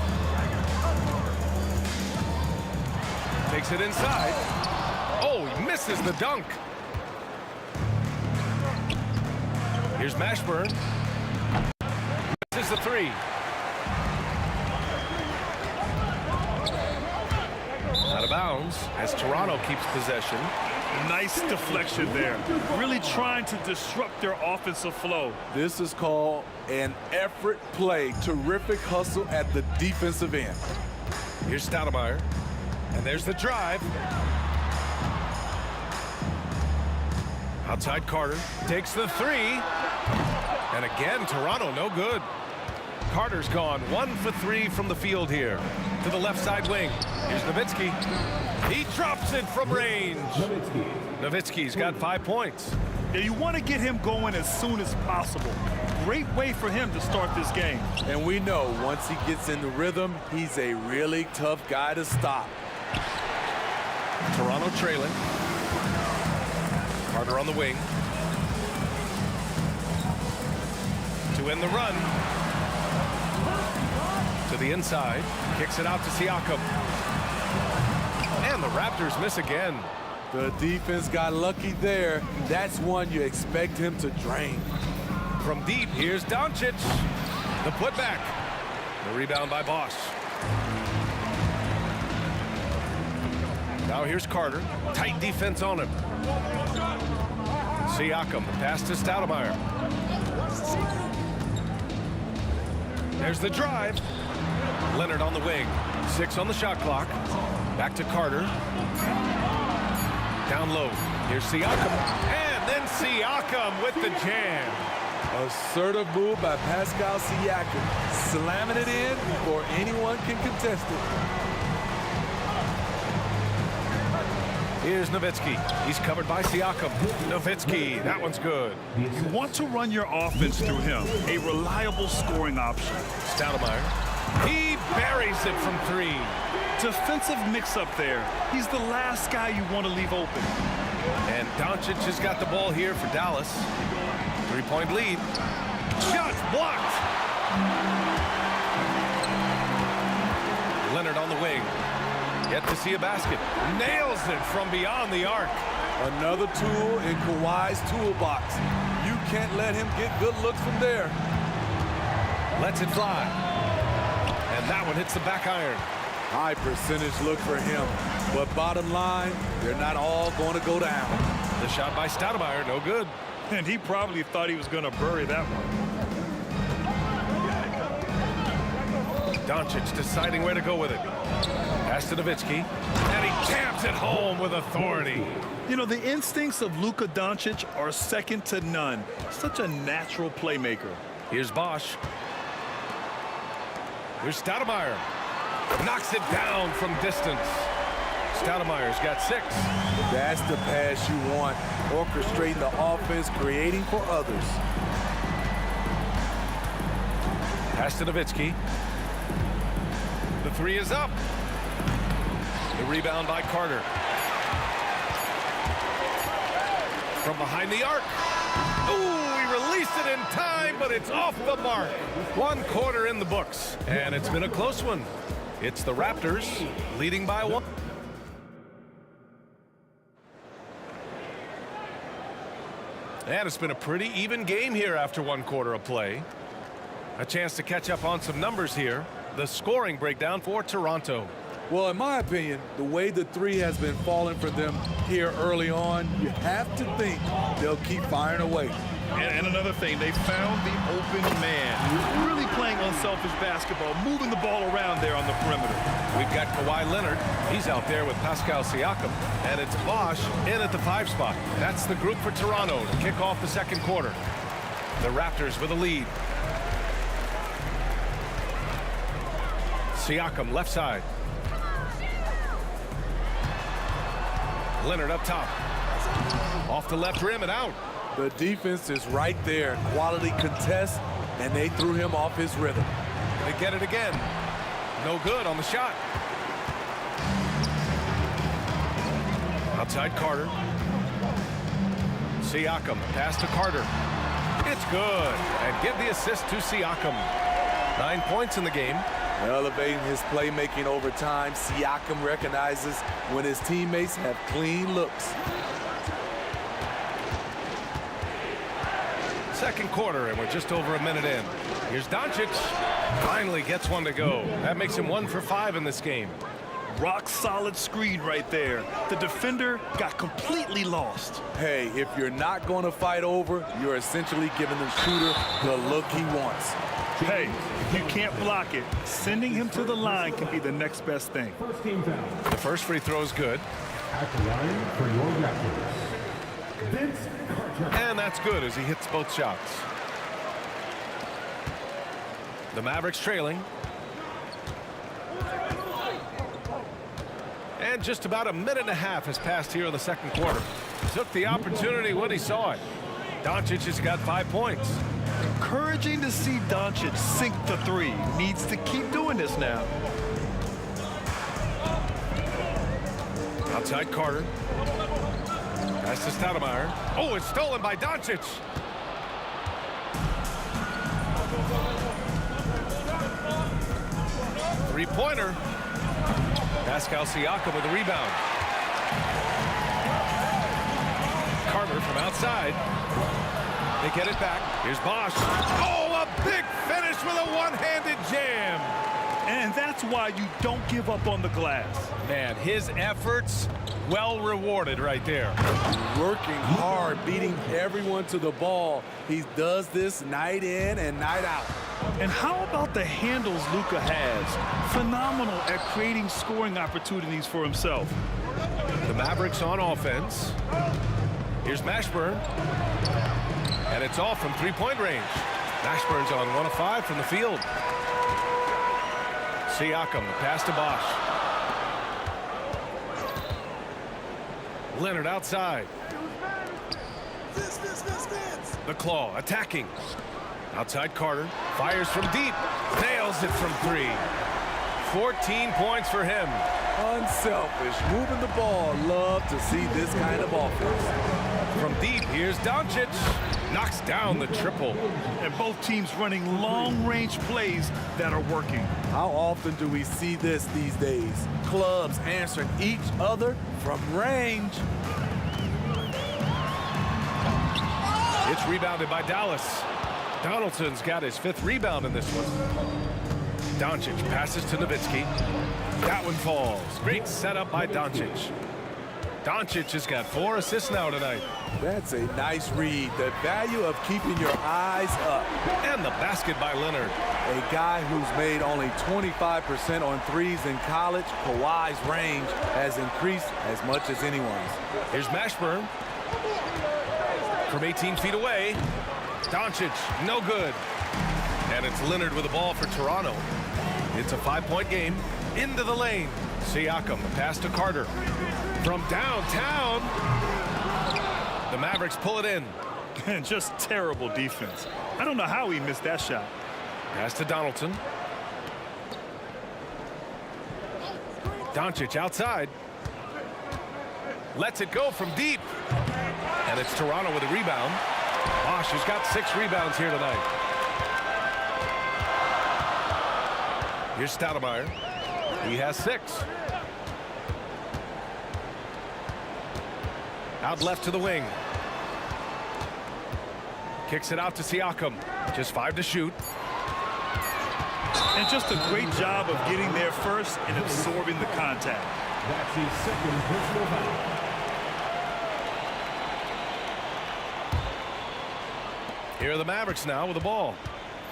Takes it inside. Oh, he misses the dunk. Here's Mashburn. Misses the 3. Out of bounds as Toronto keeps possession. Nice deflection there. Really trying to disrupt their offensive flow. This is called an effort play. Terrific hustle at the defensive end. Here's Stoudemire. And there's the drive. Outside Carter. Takes the 3. And again, Toronto no good. Carter's gone 1 for 3 from the field here. To the left side wing. Here's Nowitzki. He drops it from range. Nowitzki's got 5 points. Yeah, you want to get him going as soon as possible. Great way for him to start this game. And we know once he gets in the rhythm, he's a really tough guy to stop. Toronto trailing. Carter on the wing. To end the run. To the inside. Kicks it out to Siakam. And the Raptors miss again. The defense got lucky there. That's one you expect him to drain. From deep, here's Doncic. The putback. The rebound by Bosch. Now here's Carter. Tight defense on him. Siakam, the pass to Stoudemire. There's the drive. Leonard on the wing. 6 on the shot clock. Back to Carter. Down low. Here's Siakam. And then Siakam with the jam. Assertive move by Pascal Siakam. Slamming it in before anyone can contest it. Here's Nowitzki. He's covered by Siakam. Nowitzki, that one's good. You want to run your offense through him. A reliable scoring option. Stoudemire. He buries it from 3. Defensive mix-up there. He's the last guy you want to leave open. And Doncic has got the ball here for Dallas. 3-point lead. Shots blocked. Leonard on the wing. Yet to see a basket. Nails it from beyond the arc. Another tool in Kawhi's toolbox. You can't let him get good looks from there. Lets it fly. And that one hits the back iron. High percentage look for him. But bottom line, they're not all going to go down. The shot by Stoudemire, no good. And he probably thought he was going to bury that one. Doncic deciding where to go with it. Pass to Nowitzki. And he jams it home with authority. You know, the instincts of Luka Doncic are second to none. Such a natural playmaker. Here's Bosch. Here's Stoudemire. Knocks it down from distance. Stoudemire's got 6. That's the pass you want. Orchestrating the offense, creating for others. Pass to Nowitzki. The 3 is up. The rebound by Carter. From behind the arc. Ooh, he released it in time, but it's off the mark. 1 quarter in the books, and it's been a close one. It's the Raptors leading by 1. And it's been a pretty even game here after 1 quarter of play. A chance to catch up on some numbers here. The scoring breakdown for Toronto. Well, in my opinion, the way the 3 has been falling for them here early on, you have to think they'll keep firing away. And another thing, they found the open man. Really playing unselfish basketball, moving the ball around there on the perimeter. We've got Kawhi Leonard. He's out there with Pascal Siakam. And it's Bosch in at the 5 spot. That's the group for Toronto to kick off the 2nd quarter. The Raptors with a lead. Siakam left side. Leonard up top. Off the left rim and out. The defense is right there. Quality contest, and they threw him off his rhythm. They get it again. No good on the shot. Outside Carter. Siakam, pass to Carter. It's good. And give the assist to Siakam. 9 points in the game. Elevating his playmaking over time, Siakam recognizes when his teammates have clean looks. 2nd quarter, and we're just over a minute in. Here's Doncic. Finally gets one to go. That makes him 1 for 5 in this game. Rock solid screen right there. The defender got completely lost. Hey, if you're not going to fight over, you're essentially giving the shooter the look he wants. Hey, if you can't block it, sending him to the line can be the next best thing. The first free throw is good. At the line for your Raptors, Vince Carter. And that's good as he hits both shots. The Mavericks trailing. And just about a minute and a half has passed here in the 2nd quarter. Took the opportunity when he saw it. Doncic has got 5 points. Encouraging to see Doncic sink the 3. Needs to keep doing this now. Outside Carter. Pass to Stoudemire. Oh, it's stolen by Doncic. Three-pointer. Pascal Siakam with the rebound. Carter from outside. They get it back. Here's Bosch. Oh, a big finish with a one-handed jam. And that's why you don't give up on the glass. Man, his efforts well rewarded right there. Working hard, beating everyone to the ball. He does this night in and night out. And how about the handles Luka has? Phenomenal at creating scoring opportunities for himself. The Mavericks on offense. Here's Mashburn. And it's off from 3-point range. Mashburn's on 1 of 5 from the field. Siakam, the pass to Bosch. Leonard outside. The claw attacking. Outside Carter. Fires from deep. Nails it from 3. 14 points for him. Unselfish, moving the ball. Love to see this kind of offense. From deep, here's Doncic. Knocks down the triple. And both teams running long-range plays that are working. How often do we see this these days? Clubs answering each other from range. It's rebounded by Dallas. Donaldson's got his 5th rebound in this one. Doncic passes to Nowitzki. That one falls. Great setup by Doncic. Doncic has got 4 assists now tonight. That's a nice read. The value of keeping your eyes up. And the basket by Leonard. A guy who's made only 25% on threes in college, Kawhi's range has increased as much as anyone's. Here's Mashburn. From 18 feet away. Doncic, no good. And it's Leonard with the ball for Toronto. It's a 5-point game. Into the lane. Siakam, pass to Carter. From downtown. The Mavericks pull it in. And just terrible defense. I don't know how he missed that shot. Pass to Donaldson. Doncic outside. Lets it go from deep. And it's Toronto with a rebound. Bosh has got 6 rebounds here tonight. Here's Stoudemire. He has 6. Out left to the wing. Kicks it out to Siakam. Just 5 to shoot. And just a great job of getting there first and absorbing the contact. That's his 2nd personal foul. Here are the Mavericks now with the ball.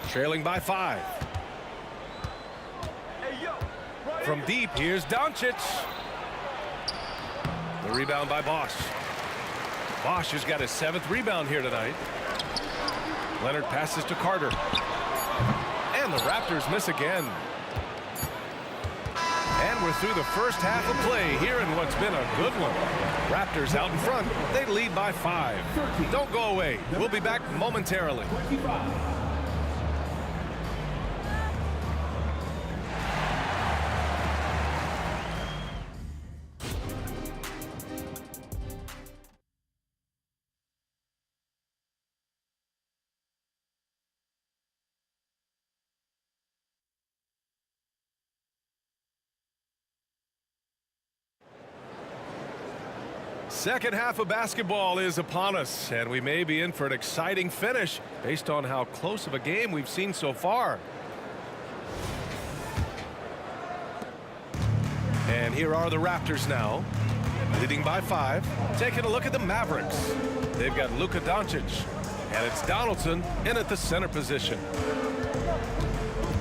Trailing by 5. From deep, here's Doncic. The rebound by Bosh. Bosh has got his 7th rebound here tonight. Leonard passes to Carter. And the Raptors miss again. And we're through the first half of play here in what's been a good one. Raptors out in front. They lead by 5. Don't go away. We'll be back momentarily. Second half of basketball is upon us, and we may be in for an exciting finish based on how close of a game we've seen so far. And here are the Raptors now, leading by 5. Taking a look at the Mavericks. They've got Luka Doncic, and it's Donaldson in at the center position.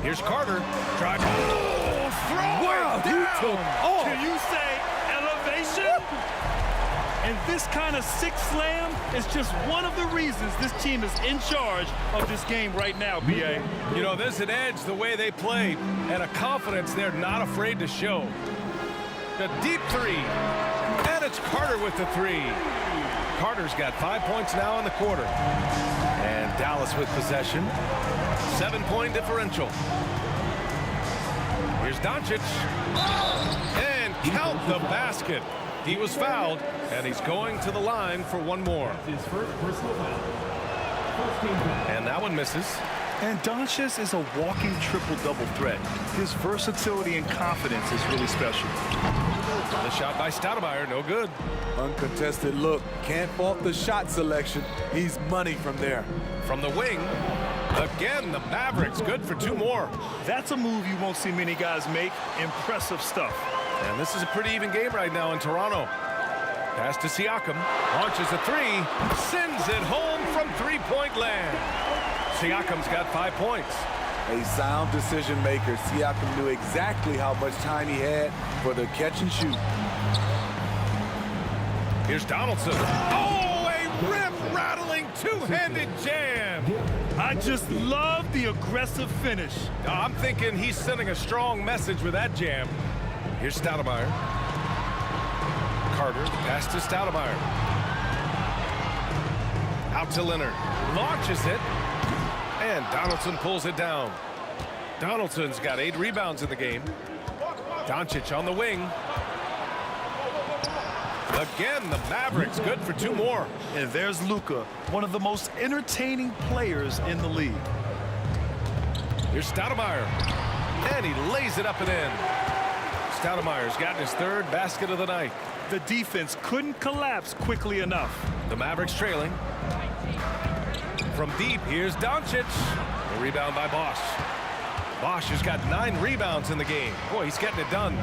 Here's Carter. Drive. Oh, throw it down. Can you say elevation? And this kind of sick slam is just one of the reasons this team is in charge of this game right now, B.A. You know, there's an edge the way they play and a confidence they're not afraid to show. The deep 3. And it's Carter with the 3. Carter's got 5 points now in the quarter. And Dallas with possession. 7-point differential. Here's Doncic. And count the basket. He was fouled, and he's going to the line for one more. His first personal foul. And that one misses. And Doncic is a walking triple-double threat. His versatility and confidence is really special. The shot by Stoudemire, no good. Uncontested look. Can't fault the shot selection. He's money from there. From the wing, again, the Mavericks good for 2 more. That's a move you won't see many guys make. Impressive stuff. And this is a pretty even game right now in Toronto. Pass to Siakam. Launches a 3. Sends it home from 3-point land. Siakam's got 5 points. A sound decision maker. Siakam knew exactly how much time he had for the catch and shoot. Here's Donaldson. Oh, a rip-rattling 2-handed jam. I just love the aggressive finish. I'm thinking he's sending a strong message with that jam. Here's Stoudemire. Carter, pass to Stoudemire. Out to Leonard. Launches it. And Donaldson pulls it down. Donaldson's got 8 rebounds in the game. Doncic on the wing. Again, the Mavericks good for 2 more. And there's Luka, one of the most entertaining players in the league. Here's Stoudemire. And he lays it up and in. Stoudemire's gotten his 3rd basket of the night. The defense couldn't collapse quickly enough. The Mavericks trailing. From deep, here's Doncic. The rebound by Bosch. Bosch has got 9 rebounds in the game. Boy, he's getting it done.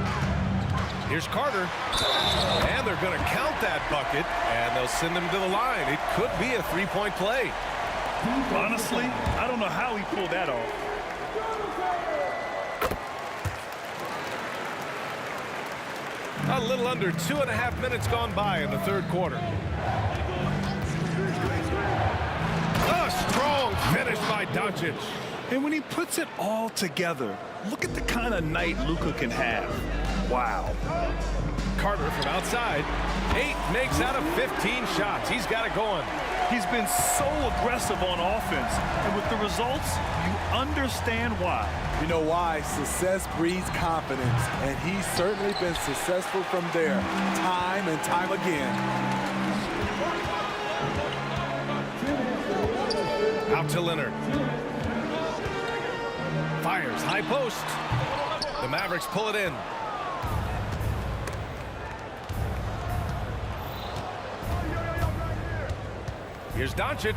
Here's Carter. And they're going to count that bucket, and they'll send him to the line. It could be a 3-point play. Honestly, I don't know how he pulled that off. A little under 2.5 minutes gone by in the 3rd quarter. A strong finish by Doncic. And when he puts it all together, look at the kind of night Luka can have. Wow. Carter from outside. 8 makes out of 15 shots. He's got it going. He's been so aggressive on offense. And with the results, you understand why. You know why? Success breeds confidence. And he's certainly been successful from there, time and time again. Out to Leonard. Fires, high post. The Mavericks pull it in. Here's Doncic.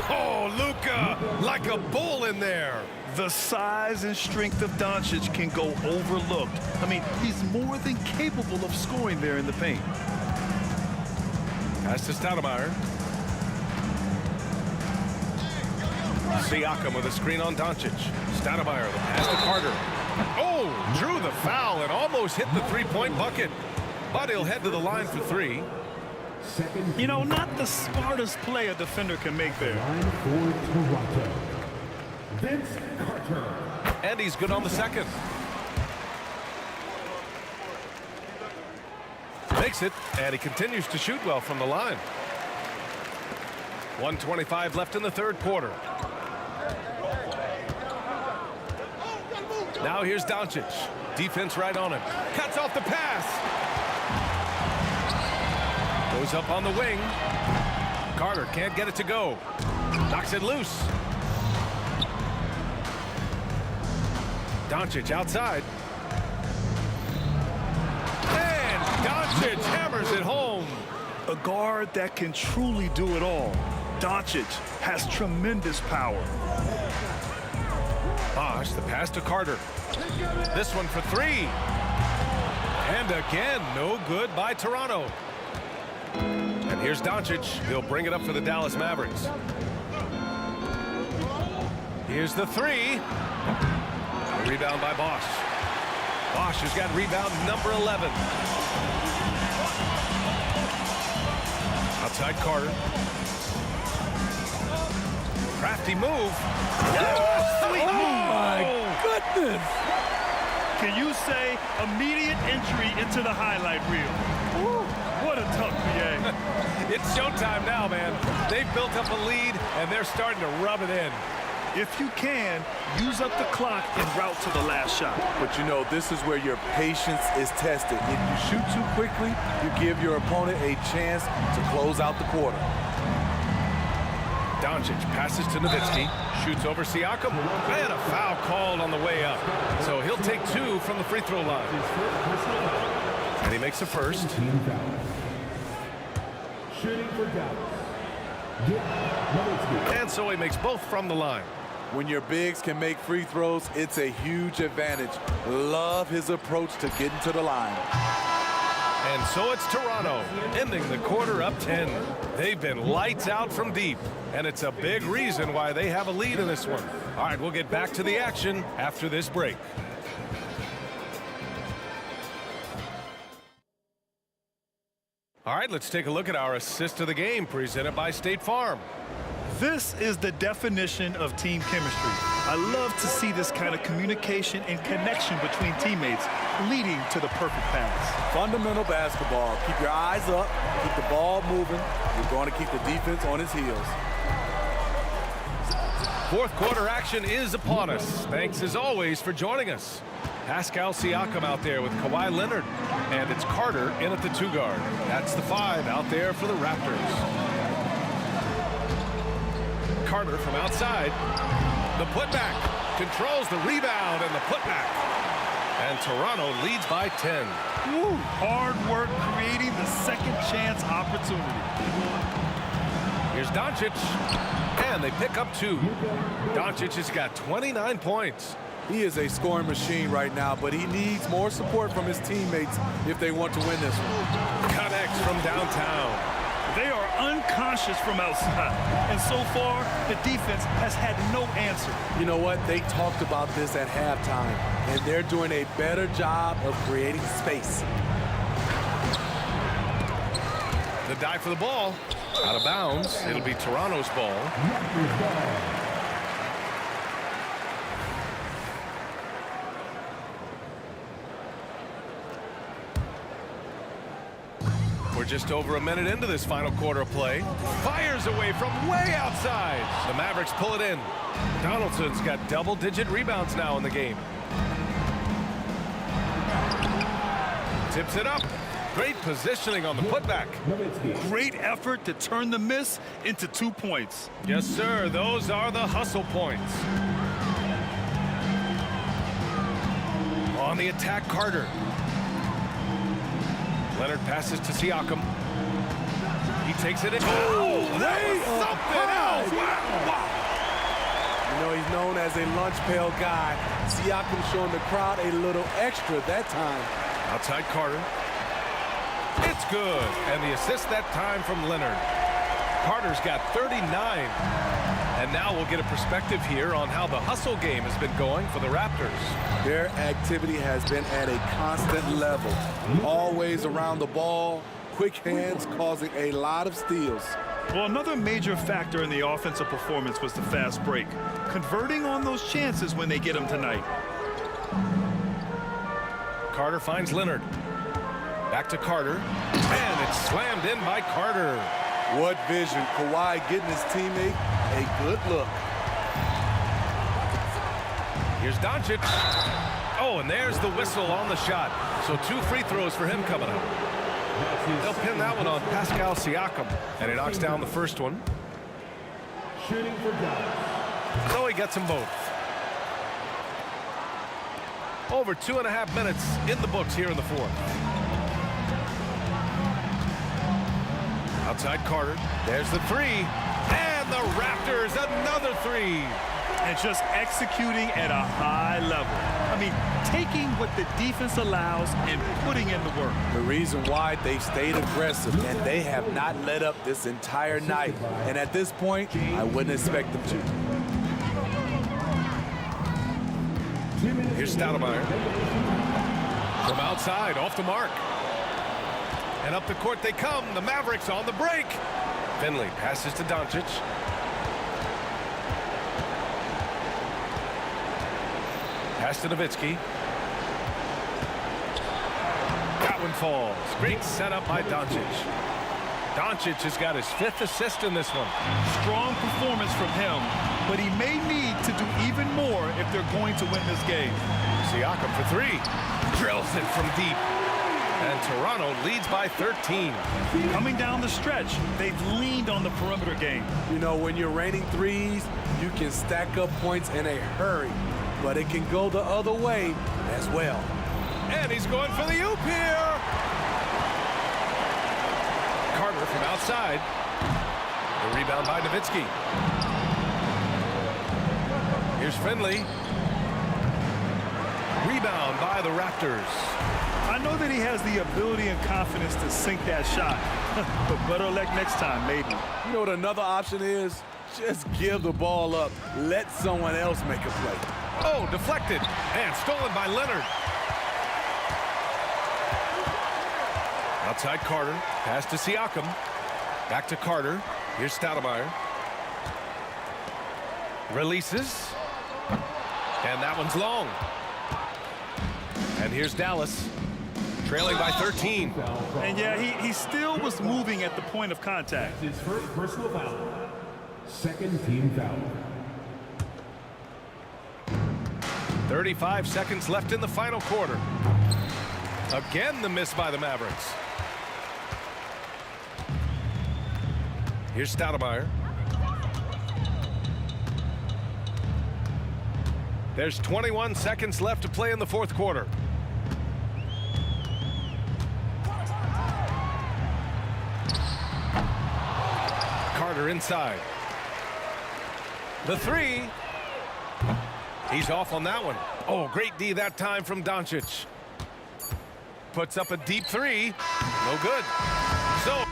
Oh, Luka, like a bull in there. The size and strength of Doncic can go overlooked. I mean, he's more than capable of scoring there in the paint. Pass to Stoudemire. Siakam with a screen on Doncic. Stoudemire, the pass to Carter. Oh, drew the foul and almost hit the 3-point bucket. But he'll head to the line for 3. You know, not the smartest play a defender can make there. Vince Carter. And he's good on the 2nd. Makes it, and he continues to shoot well from the line. 1:25 left in the 3rd quarter. Now here's Doncic. Defense right on him. Cuts off the pass. Goes up on the wing. Carter can't get it to go. Knocks it loose. Doncic outside. And Doncic hammers it home. A guard that can truly do it all. Doncic has tremendous power. Bosch, the pass to Carter. This one for 3. And again, no good by Toronto. And here's Doncic. He'll bring it up for the Dallas Mavericks. Here's the 3. A rebound by Bosch. Bosch has got rebound number 11. Outside Carter. Crafty move. Sweet move. My goodness. Can you say immediate entry into the highlight reel? Woo. What a tough PA. It's showtime now, man. They've built up a lead, and they're starting to rub it in. If you can, use up the clock en route to the last shot. But you know, this is where your patience is tested. If you shoot too quickly, you give your opponent a chance to close out the quarter. Doncic passes to Nowitzki, shoots over Siakam, and a foul called on the way up. So he'll take 2 from the free throw line. And he makes the first. Shooting for Dallas. And so he makes both from the line. When your bigs can make free throws, it's a huge advantage. Love his approach to getting to the line. And so it's Toronto, ending the quarter up 10. They've been lights out from deep, and it's a big reason why they have a lead in this one. All right, we'll get back to the action after this break. All right, let's take a look at our assist of the game presented by State Farm. This is the definition of team chemistry. I love to see this kind of communication and connection between teammates leading to the perfect pass. Fundamental basketball. Keep your eyes up, keep the ball moving. You're going to keep the defense on his heels. 4th quarter action is upon us. Thanks as always for joining us. Pascal Siakam out there with Kawhi Leonard. And it's Carter in at the 2 guard. That's the 5 out there for the Raptors. Carter from outside. The putback. Controls the rebound and the putback. And Toronto leads by 10. Woo, hard work creating the second chance opportunity. Here's Doncic. And they pick up 2. Doncic has got 29 points. He is a scoring machine right now, but he needs more support from his teammates if they want to win this one. Connects from downtown. They are unconscious from outside, and so far, the defense has had no answer. You know what? They talked about this at halftime, and they're doing a better job of creating space. The dive for the ball. Out of bounds. It'll be Toronto's ball. We're just over a minute into this final quarter of play. Fires away from way outside. The Mavericks pull it in. Donaldson's got double-digit rebounds now in the game. Tips it up. Great positioning on the putback. Great effort to turn the miss into 2 points. Yes, sir. Those are the hustle points. On the attack, Carter. Leonard passes to Siakam. He takes it in. Oh, that was something else. Wow. You know, he's known as a lunch pail guy. Siakam showing the crowd a little extra that time. Outside Carter. It's good. And the assist that time from Leonard. Carter's got 39. And now we'll get a perspective here on how the hustle game has been going for the Raptors. Their activity has been at a constant level. Always around the ball, quick hands causing a lot of steals. Well, another major factor in the offensive performance was the fast break. Converting on those chances when they get them tonight. Carter finds Leonard. Back to Carter. And it's slammed in by Carter. What vision. Kawhi getting his teammate a good look. Here's Doncic. Oh, and there's the whistle on the shot. So 2 free throws for him coming up. They'll pin that one on Pascal Siakam. And he knocks down the first one. So he gets them both. Over 2.5 minutes in the books here in the 4th. Outside Carter. There's the 3. And the Raptors, another 3. And just executing at a high level. I mean, taking what the defense allows and putting in the work. The reason why they stayed aggressive, and they have not let up this entire night. And at this point, I wouldn't expect them to. Here's Stoudemire. From outside, off the mark. And up the court they come. The Mavericks on the break. Finley passes to Doncic. Pass to Nowitzki. That one falls. Great setup by Doncic. Doncic has got his 5th assist in this one. Strong performance from him, but he may need to do even more if they're going to win this game. Siakam for 3. Drills it from deep. And Toronto leads by 13. Coming down the stretch, they've leaned on the perimeter game. You know, when you're raining threes, you can stack up points in a hurry. But it can go the other way as well. And he's going for the oop here. Carter from outside. The rebound by Nowitzki. Here's Finley. Rebound by the Raptors. I know that he has the ability and confidence to sink that shot. But better luck next time, maybe. You know what another option is? Just give the ball up. Let someone else make a play. Oh, deflected. And stolen by Leonard. Outside Carter. Pass to Siakam. Back to Carter. Here's Stoudemire. Releases. And that one's long. And here's Dallas. Trailing by 13. And yeah, he still was moving at the point of contact. His first personal foul. Second team foul. 35 seconds left in the final quarter. Again, the miss by the Mavericks. Here's Stoudemire. There's 21 seconds left to play in the fourth quarter. Carter inside. The three. He's off on that one. Oh, great D that time from Doncic. Puts up a deep three. No good. So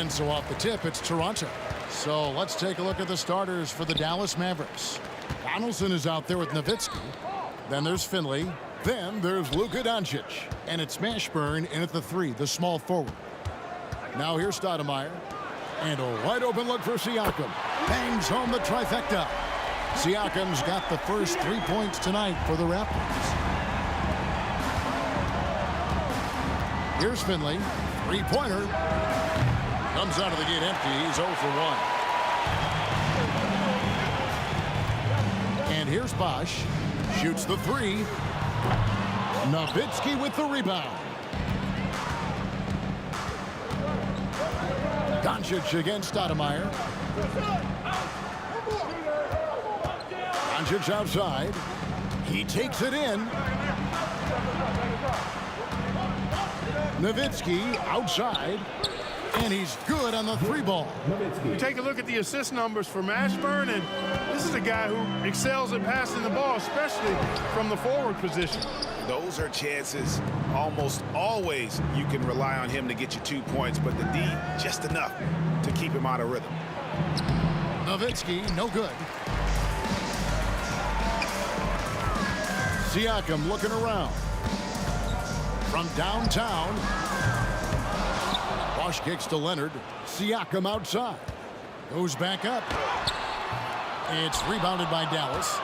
And so off the tip, it's Toronto. So let's take a look at the starters for the Dallas Mavericks. Donaldson is out there with Nowitzki. Then there's Finley. Then there's Luka Doncic. And it's Mashburn in at the 3, the small forward. Now here's Stoudemire. And a wide open look for Siakam. Bangs home the trifecta. Siakam's got the first 3 points tonight for the Raptors. Here's Finley. Three-pointer. Comes out of the gate empty. He's 0 for 1. And here's Bosh. Shoots the 3. Nowitzki with the rebound. Doncic against Stoudemire. Doncic outside. He takes it in. Nowitzki outside. And he's good on the 3-ball. You take a look at the assist numbers for Mashburn, and this is a guy who excels at passing the ball, especially from the forward position. Those are chances almost always you can rely on him to get you 2 points, but the D just enough to keep him out of rhythm. Nowitzki, no good. Siakam looking around. From downtown. Bosh kicks to Leonard. Siakam outside. Goes back up. It's rebounded by Dallas.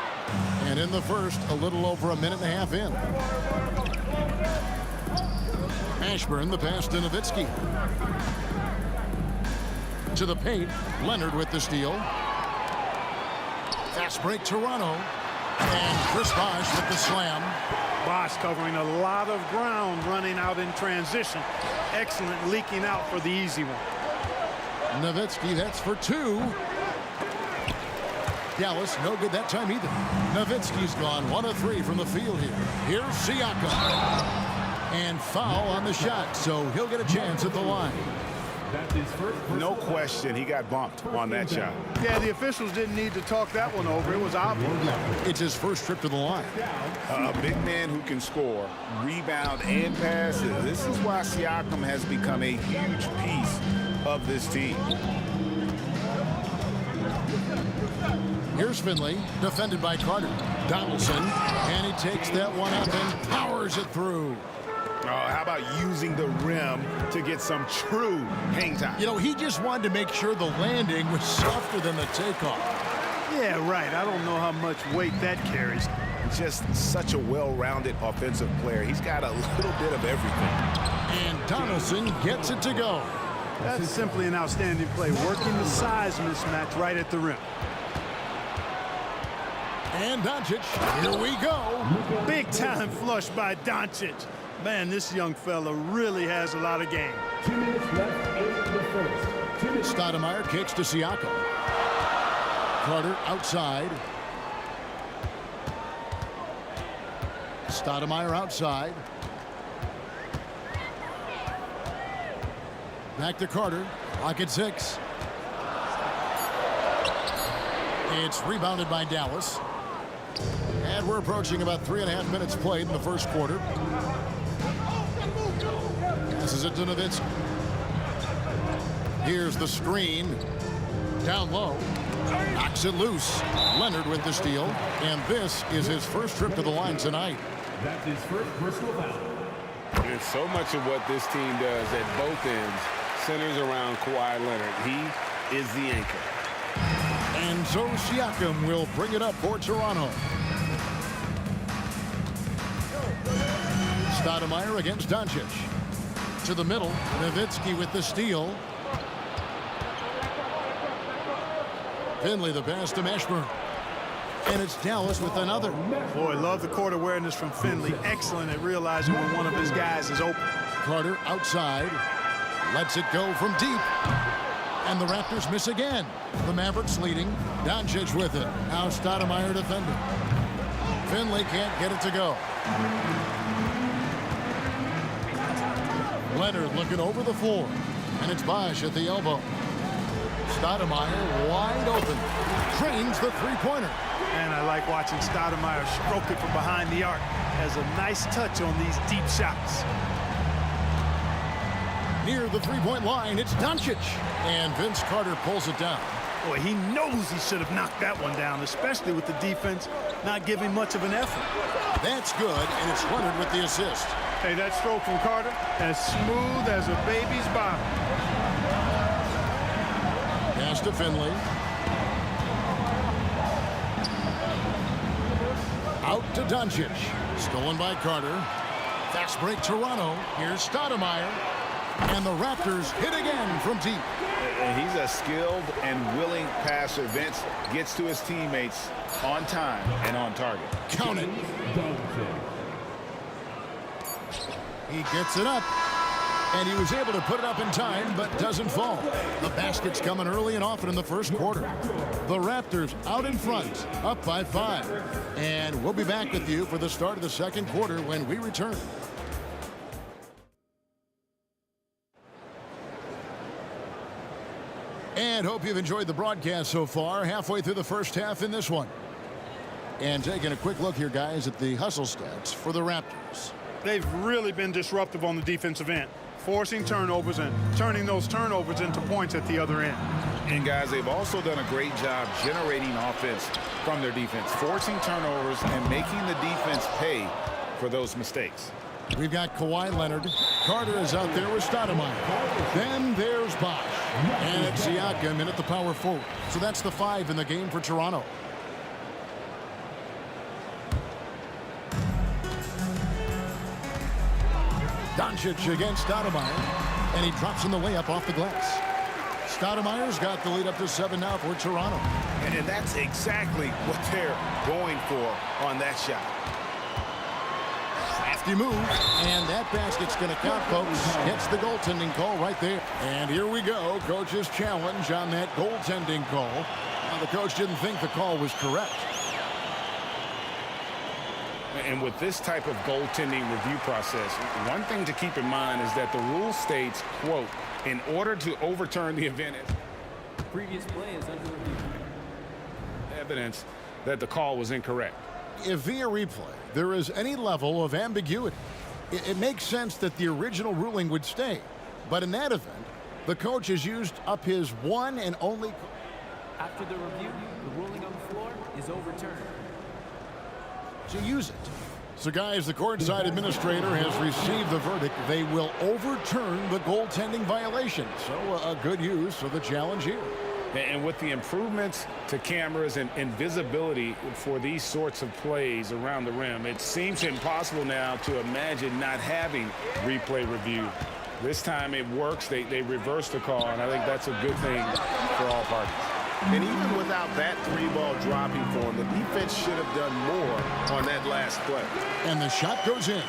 And in the first, a little over a minute and a half in. Mashburn, the pass to Nowitzki. To the paint. Leonard with the steal. Fast break, Toronto. And Chris Bosh with the slam. Bosh covering a lot of ground running out in transition. Excellent leaking out for the easy one. Nowitzki, that's for 2. Dallas, no good that time either. Nowitzki's gone 1 of 3 from the field here. Here's Siakam. And foul on the shot, so he'll get a chance at the line. No question, he got bumped on that shot. Yeah, the officials didn't need to talk that one over. It was obvious. It's his first trip to the line. A big man who can score, rebound, and pass. This is why Siakam has become a huge piece of this team. Here's Finley, defended by Carter. Donaldson, and he takes that one up and powers it through. Oh, how about using the rim to get some true hang time? You know, he just wanted to make sure the landing was softer than the takeoff. Yeah, right. I don't know how much weight that carries. Just such a well-rounded offensive player. He's got a little bit of everything. And Donaldson gets it to go. That's simply an outstanding play, working the size mismatch right at the rim. And Doncic, here we go. Big time flush by Doncic. Man, this young fella really has a lot of game. 2 minutes left in the first. 2 minutes. Stoudemire kicks to Siakam. Carter outside. Stoudemire outside. Back to Carter. Clock at 6. It's rebounded by Dallas. And we're approaching about 3.5 minutes played in the first quarter. Passes it to Nowitzki. Here's the screen. Down low. Knocks it loose. Leonard with the steal. And this is his first trip to the line tonight. That's his first personal foul. And so much of what this team does at both ends centers around Kawhi Leonard. He is the anchor. And so Siakam will bring it up for Toronto. Stoudemire against Doncic. To the middle. Nowitzki with the steal. Finley the pass to Mashburn. And it's Dallas with another. Boy, love the court awareness from Finley. Excellent at realizing when one of his guys is open. Carter outside. Lets it go from deep. And the Raptors miss again. The Mavericks leading. Doncic with it. Now Stoudemire defending. Finley can't get it to go. Leonard looking over the floor. And it's Bosh at the elbow. Stoudemire wide open. Trains the three-pointer. And I like watching Stoudemire stroke it from behind the arc. Has a nice touch on these deep shots. Near the three-point line, it's Doncic. And Vince Carter pulls it down. Boy, he knows he should have knocked that one down, especially with the defense not giving much of an effort. That's good, and it's Leonard with the assist. Hey, that stroke from Carter, as smooth as a baby's bottom. Pass to Finley. Out to Doncic. Stolen by Carter. Fast break Toronto. Here's Stoudemire. And the Raptors hit again from deep. He's a skilled and willing passer. Vince gets to his teammates on time and on target. Count it. He gets it up. And he was able to put it up in time, but doesn't fall. The basket's coming early and often in the first quarter. The Raptors out in front, up by 5. And we'll be back with you for the start of the second quarter when we return. And hope you've enjoyed the broadcast so far. Halfway through the first half in this one. And taking a quick look here, guys, at the hustle stats for the Raptors. They've really been disruptive on the defensive end, forcing turnovers and turning those turnovers into points at the other end. And guys, they've also done a great job generating offense from their defense, forcing turnovers and making the defense pay for those mistakes. We've got Kawhi Leonard. Carter is out there with Stoudemire. Then there's Bosh. And it's Siakam in at the power forward. So that's the 5 in the game for Toronto. Doncic against Stoudemire. And he drops in the layup off the glass. Stoudemire's got the lead up to 7 now for Toronto. And that's exactly what they're going for on that shot. Crafty move. And that basket's going to count, folks. Gets the goaltending call right there. And here we go. Coach's challenge on that goaltending call. Now, the coach didn't think the call was correct. And with this type of goaltending review process, one thing to keep in mind is that the rule states, quote, in order to overturn the event, Previous play is under review. Evidence that the call was incorrect. If via replay there is any level of ambiguity, it makes sense that the original ruling would stay. But in that event, the coach has used up his one and only. After the review, the ruling on the floor is overturned. To use it. So, guys, the courtside administrator has received the verdict. They will overturn the goaltending violation. So, a good use of the challenge here. And with the improvements to cameras and visibility for these sorts of plays around the rim, it seems impossible now to imagine not having replay review. This time it works. They reverse the call, and I think that's a good thing for all parties. And even without that 3-ball dropping for him, the defense should have done more on that last play. And the shot goes in.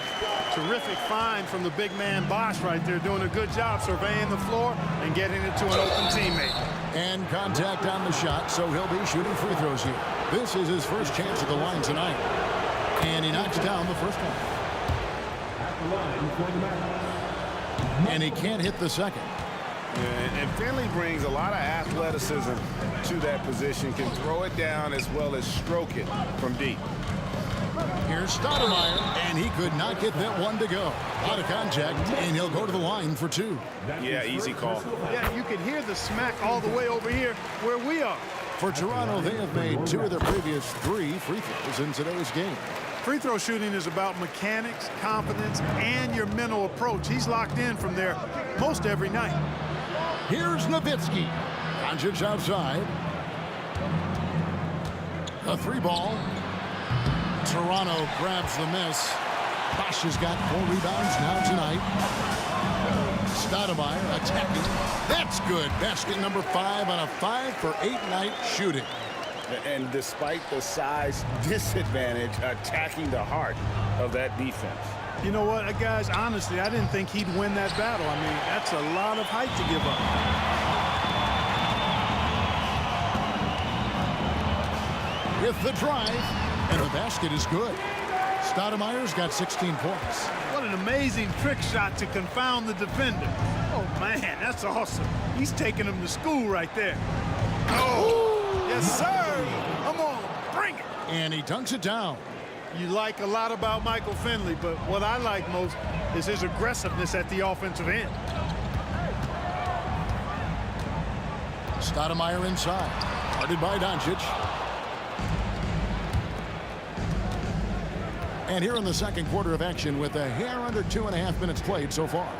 Terrific find from the big man Bosh right there, doing a good job surveying the floor and getting it to an open teammate. And contact on the shot, so he'll be shooting free throws here. This is his first chance at the line tonight. And he knocks down the first one. And he can't hit the second. And Finley brings a lot of athleticism to that position, can throw it down as well as stroke it from deep. Here's Stoudemire, and he could not get that one to go. Out of contact, and he'll go to the line for 2. Yeah, easy call. Yeah, you can hear the smack all the way over here where we are. For Toronto, they have made 2 of their previous 3 free throws in today's game. Free throw shooting is about mechanics, confidence, and your mental approach. He's locked in from there most every night. Here's Nowitzki. Doncic outside. A 3-ball. Toronto grabs the miss. Bosh has got 4 rebounds now tonight. Stoudemire attacking. That's good. Basket number 5 on a 5-for-8 night shooting. And despite the size disadvantage, attacking the heart of that defense. You know what, guys, honestly, I didn't think he'd win that battle. I mean, that's a lot of height to give up. With the drive, and the basket is good. Stoudemire's got 16 points. What an amazing trick shot to confound the defender. Oh, man, that's awesome. He's taking him to school right there. Oh, yes, sir. Come on, bring it. And he dunks it down. You like a lot about Michael Finley, but what I like most is his aggressiveness at the offensive end. Stoudemire inside. Guarded by Doncic. And here in the second quarter of action with a hair under 2.5 minutes played so far.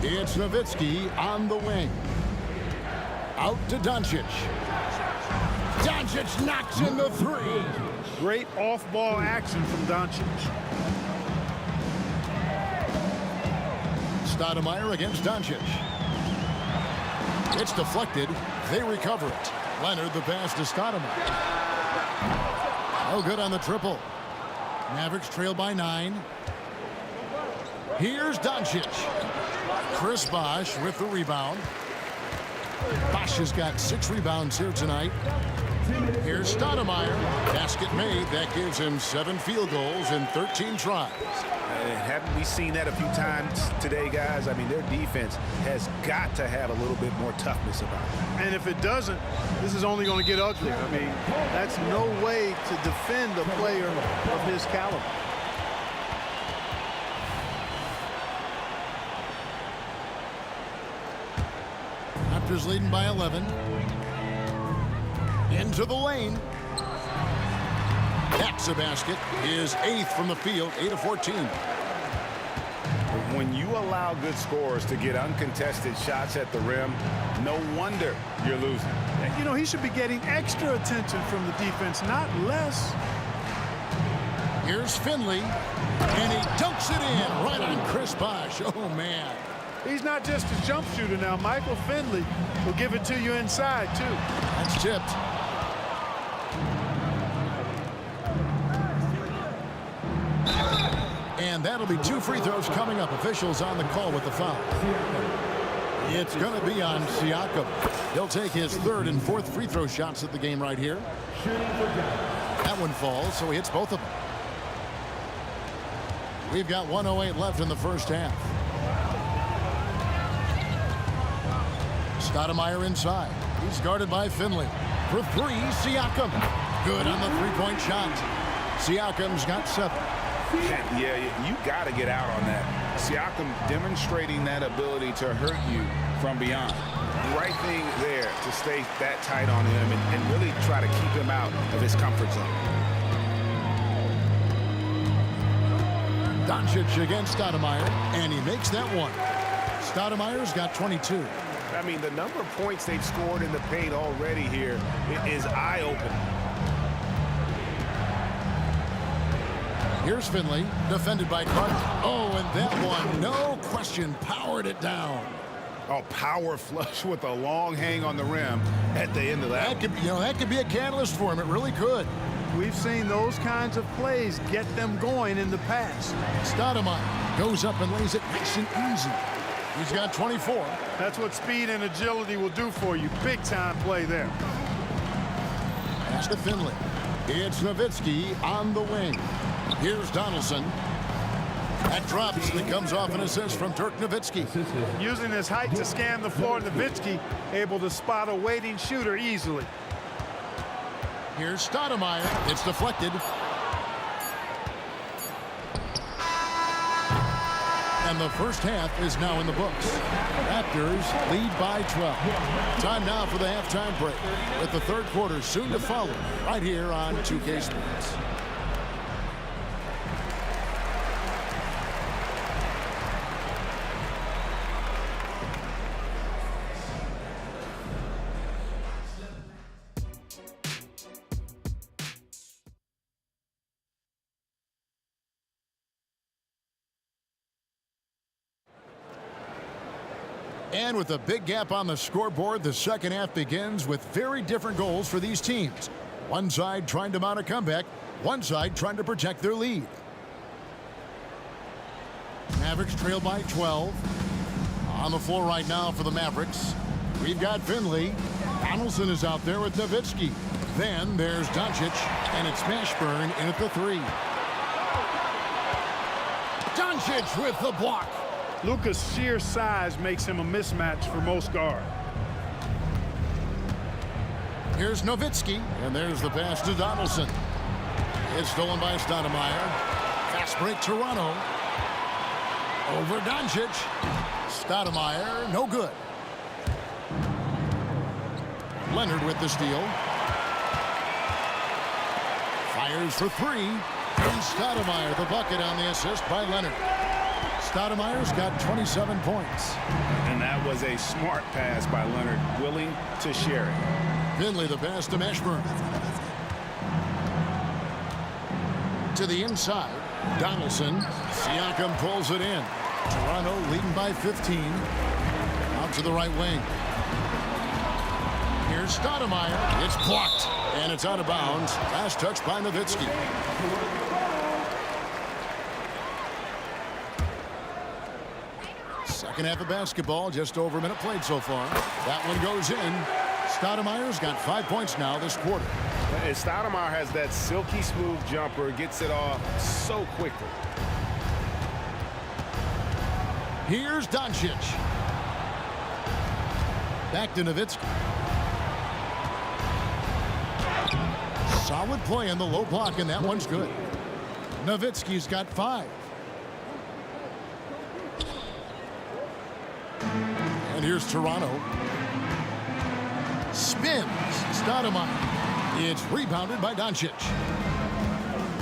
It's Nowitzki on the wing. Out to Doncic. Doncic knocks in the three. Great off-ball action from Doncic. Stoudemire against Doncic. It's deflected. They recover it. Leonard the pass to Stoudemire. No good on the triple. Mavericks trail by 9. Here's Doncic. Chris Bosh with the rebound. Bosh has got 6 rebounds here tonight. Here's Stoudemire. Basket made. That gives him 7 field goals in 13 tries. Haven't we seen that a few times today, guys? I mean, their defense has got to have a little bit more toughness about it. And if it doesn't, this is only going to get uglier. I mean, that's no way to defend a player of his caliber. Raptors leading by 11. Into the lane. That's a basket. His 8th from the field, 8 of 14. When you allow good scorers to get uncontested shots at the rim, no wonder you're losing. You know, he should be getting extra attention from the defense, not less. Here's Finley, and he dunks it in right on Chris Bosh. Oh, man. He's not just a jump shooter now. Michael Finley will give it to you inside, too. That's tipped. And that'll be 2 free throws coming up. Officials on the call with the foul. It's going to be on Siakam. He'll take his 3rd and 4th free throw shots at the game right here. That one falls, so he hits both of them. We've got 1:08 left in the first half. Stoudemire inside. He's guarded by Finley. For 3, Siakam. Good on the three-point shot. Siakam's got 7. Yeah, you got to get out on that. Siakam demonstrating that ability to hurt you from beyond. Right thing there to stay that tight on him and really try to keep him out of his comfort zone. Doncic against Stoudemire, and he makes that one. Stoudemire's got 22. I mean, the number of points they've scored in the paint already here is eye-opening. Here's Finley, defended by Carter. Oh, and that one, no question, powered it down. Oh, power flush with a long hang on the rim at the end of that. That could be a catalyst for him. It really could. We've seen those kinds of plays get them going in the past. Stoudemire goes up and lays it nice and easy. He's got 24. That's what speed and agility will do for you. Big time play there. Pass to Finley. It's Nowitzki on the wing. Here's Donaldson. That drops and it comes off an assist from Dirk Nowitzki. Using his height to scan the floor, Nowitzki able to spot a waiting shooter easily. Here's Stoudemire. It's deflected. And the first half is now in the books. Raptors lead by 12. Time now for the halftime break, with the third quarter soon to follow right here on 2K Sports. And with a big gap on the scoreboard, the second half begins with very different goals for these teams. One side trying to mount a comeback, one side trying to protect their lead. Mavericks trail by 12. On the floor right now for the Mavericks, we've got Finley. Donaldson is out there with Nowitzki. Then there's Doncic, and it's Mashburn in at the 3. Doncic with the block. Luka's sheer size makes him a mismatch for most guards. Here's Nowitzki, and there's the pass to Donaldson. It's stolen by Stoudemire. Fast break Toronto. Over Doncic. Stoudemire, no good. Leonard with the steal. Fires for three. And Stoudemire the bucket on the assist by Leonard. Stoudemire's got 27 points. And that was a smart pass by Leonard, willing to share it. Finley the pass to Mashburn. To the inside. Donaldson. Siakam pulls it in. Toronto leading by 15. Out to the right wing. Here's Stoudemire. It's blocked. And it's out of bounds. Last touch by Nowitzki. Second half of basketball. Just over a minute played so far. That one goes in. Stoudemire's got 5 points now this quarter. And Stoudemire has that silky smooth jumper. Gets it off so quickly. Here's Doncic. Back to Nowitzki. Solid play in the low block, and that one's good. Nowitzki's got 5. And here's Toronto. Spins. Stoudemire. It's rebounded by Doncic.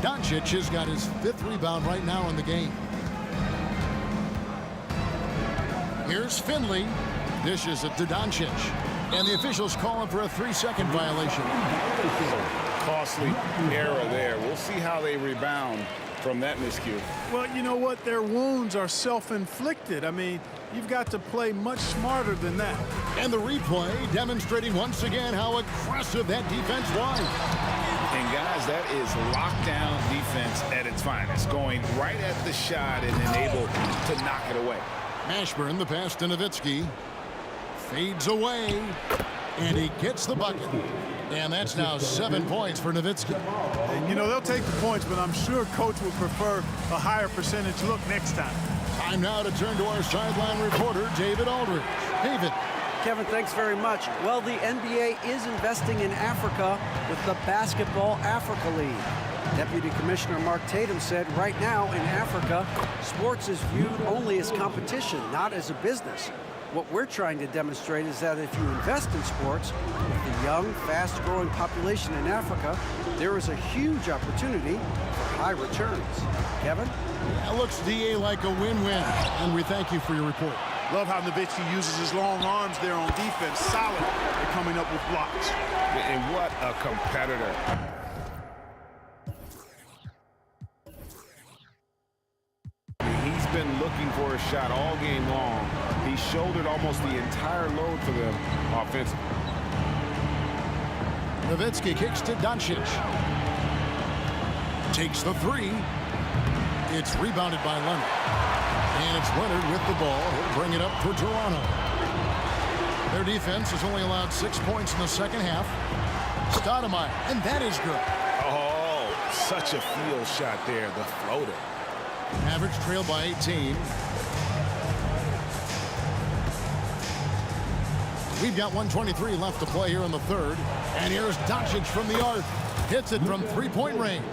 Doncic has got his 5th rebound right now in the game. Here's Finley. Dishes it to Doncic. And the officials calling for a 3-second violation. Costly error there. We'll see how they rebound from that miscue. Well, you know what? Their wounds are self-inflicted. I mean, you've got to play much smarter than that. And the replay demonstrating once again how aggressive that defense was. And guys, that is lockdown defense at its finest. Going right at the shot and then able to knock it away. Mashburn the pass to Nowitzki. Fades away. And he gets the bucket. And that's now 7 points for Nowitzki. And, you know, they'll take the points, but I'm sure coach would prefer a higher percentage look next time. Time now to turn to our sideline reporter, David Aldridge. David. Kevin, thanks very much. Well, the NBA is investing in Africa with the Basketball Africa League. Deputy Commissioner Mark Tatum said right now in Africa, sports is viewed only as competition, not as a business. What we're trying to demonstrate is that if you invest in sports, with the young, fast-growing population in Africa, there is a huge opportunity for high returns. Kevin? That looks, DA, like a win-win, and we thank you for your report. Love how Nowitzki uses his long arms there on defense. Solid at coming up with blocks. And what a competitor. He's been looking for a shot all game long. He shouldered almost the entire load for them offensively. Nowitzki kicks to Doncic. Takes the 3. It's rebounded by Leonard. And it's Leonard with the ball. He'll bring it up for Toronto. Their defense has only allowed 6 points in the second half. Stoudemire, and that is good. Oh, such a field shot there, the floater. Mavericks trail by 18. We've got 1:23 left to play here in the third. And here's Doncic from the arc. Hits it from 3-point range.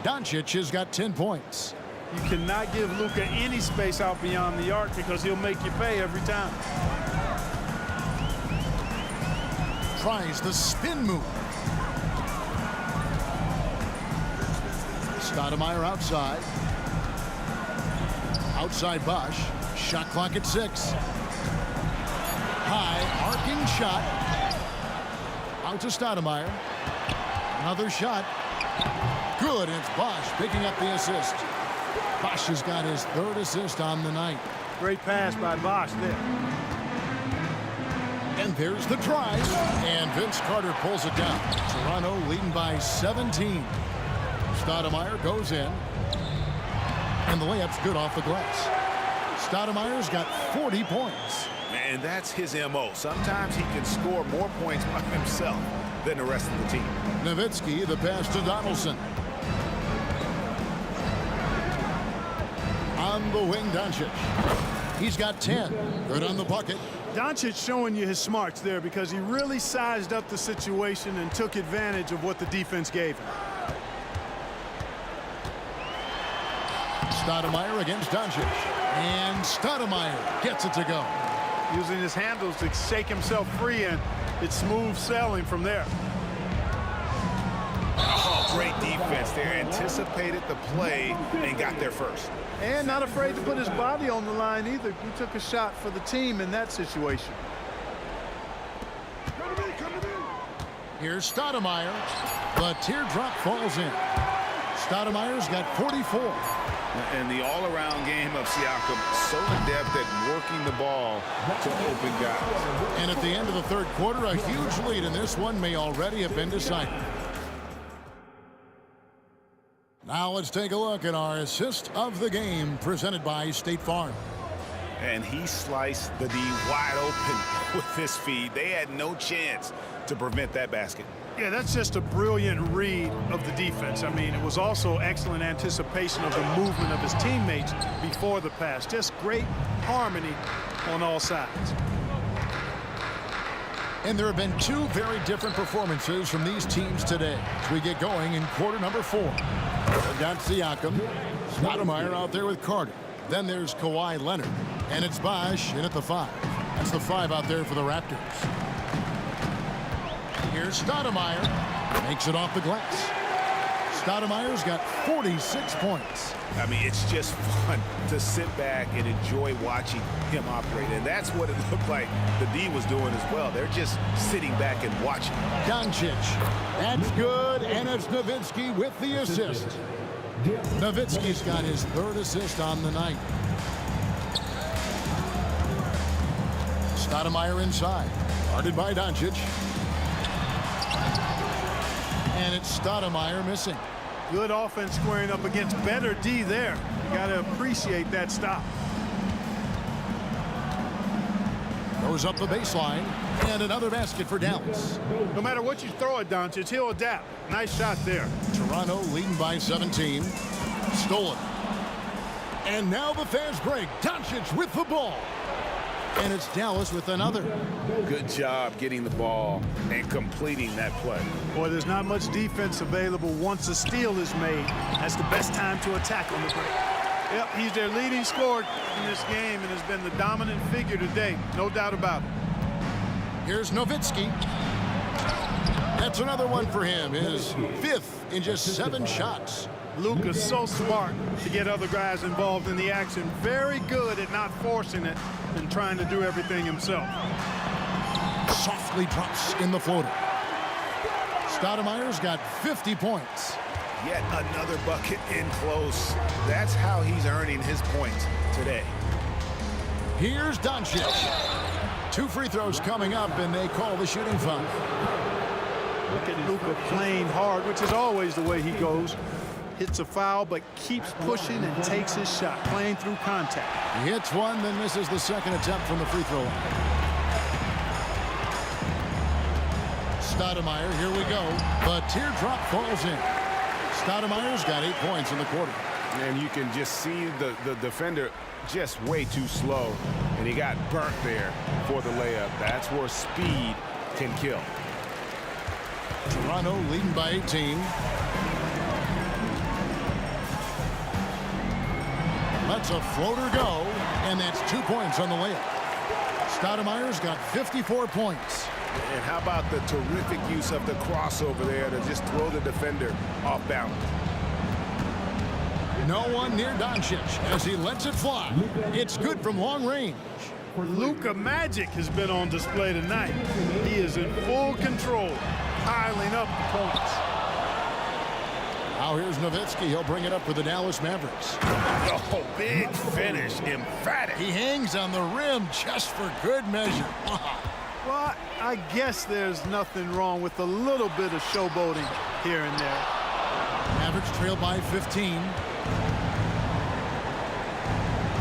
Doncic has got 10 points. You cannot give Luka any space out beyond the arc because he'll make you pay every time. Tries the spin move. Stoudemire outside. Outside Bosch. Shot clock at 6. High arcing shot. Out to Stoudemire. Another shot. Good. It's Bosch picking up the assist. Bosch has got his 3rd assist on the night. Great pass by Bosch there. And there's the drive. And Vince Carter pulls it down. Toronto leading by 17. Stoudemire goes in. And the layup's good off the glass. Stoudemire's got 40 points. And that's his MO. Sometimes he can score more points by himself than the rest of the team. Nowitzki, the pass to Donaldson. On the wing, Doncic. He's got 10. Good on the bucket. Doncic showing you his smarts there because he really sized up the situation and took advantage of what the defense gave him. Stoudemire against Doncic. And Stoudemire gets it to go. Using his handles to shake himself free and it's smooth sailing from there. Oh, great defense there. Anticipated the play and got there first. And not afraid to put his body on the line either. He took a shot for the team in that situation. Here's Stoudemire. The teardrop falls in. Stoudemire's got 44. And the all-around game of Siakam so adept at working the ball to open guys. And at the end of the third quarter, a huge lead in this one may already have been decided. Now let's take a look at our assist of the game presented by State Farm. And he sliced the D wide open with his feed. They had no chance to prevent that basket. Yeah, that's just a brilliant read of the defense. I mean, it was also excellent anticipation of the movement of his teammates before the pass. Just great harmony on all sides. And there have been two very different performances from these teams today as we get going in quarter number 4. We've got Siakam, Stoudemire out there with Carter. Then there's Kawhi Leonard, and it's Bosh in at the 5. That's the 5 out there for the Raptors. Here's Stoudemire, makes it off the glass. Stoudemire's got 46 points. I mean, it's just fun to sit back and enjoy watching him operate. And that's what it looked like the D was doing as well. They're just sitting back and watching. Doncic. That's good, and it's Nowitzki with the assist. Nowitzki's got his 3rd assist on the night. Stoudemire inside. Guarded by Doncic. And it's Stoudemire missing. Good offense squaring up against better D there. You got to appreciate that stop. Goes up the baseline, and another basket for Dallas. No matter what you throw at Doncic, he'll adapt. Nice shot there. Toronto leading by 17. Stolen. And now the fast break. Doncic with the ball. And it's Dallas with another. Good job getting the ball and completing that play. Boy, there's not much defense available once a steal is made. That's the best time to attack on the break. Yep, he's their leading scorer in this game and has been the dominant figure today. No doubt about it. Here's Nowitzki. That's another one for him. His 5th in just 7 shots. Luka's so smart to get other guys involved in the action. Very good at not forcing it and trying to do everything himself. Softly drops in the floater. Stoudemire's got 50 points. Yet another bucket in close. That's how he's earning his points today. Here's Doncic. 2 free throws coming up, and they call the shooting foul. Look at Luka playing hard, which is always the way he goes. Hits a foul, but keeps pushing and takes his shot, playing through contact. He hits one, then misses the second attempt from the free throw line. Stoudemire, here we go. The teardrop falls in. Stoudemire's got 8 points in the quarter. And you can just see the defender just way too slow, and he got burnt there for the layup. That's where speed can kill. Toronto leading by 18. Lets a floater go, and that's 2 points on the layup. Stoudemire's got 54 points. And how about the terrific use of the crossover there to just throw the defender off balance. No one near Doncic as he lets it fly. It's good from long range. Luka Magic has been on display tonight. He is in full control, piling up the points. Now here's Nowitzki. He'll bring it up for the Dallas Mavericks. Oh, big finish, emphatic. He hangs on the rim just for good measure. Well, I guess there's nothing wrong with a little bit of showboating here and there. Mavericks trail by 15.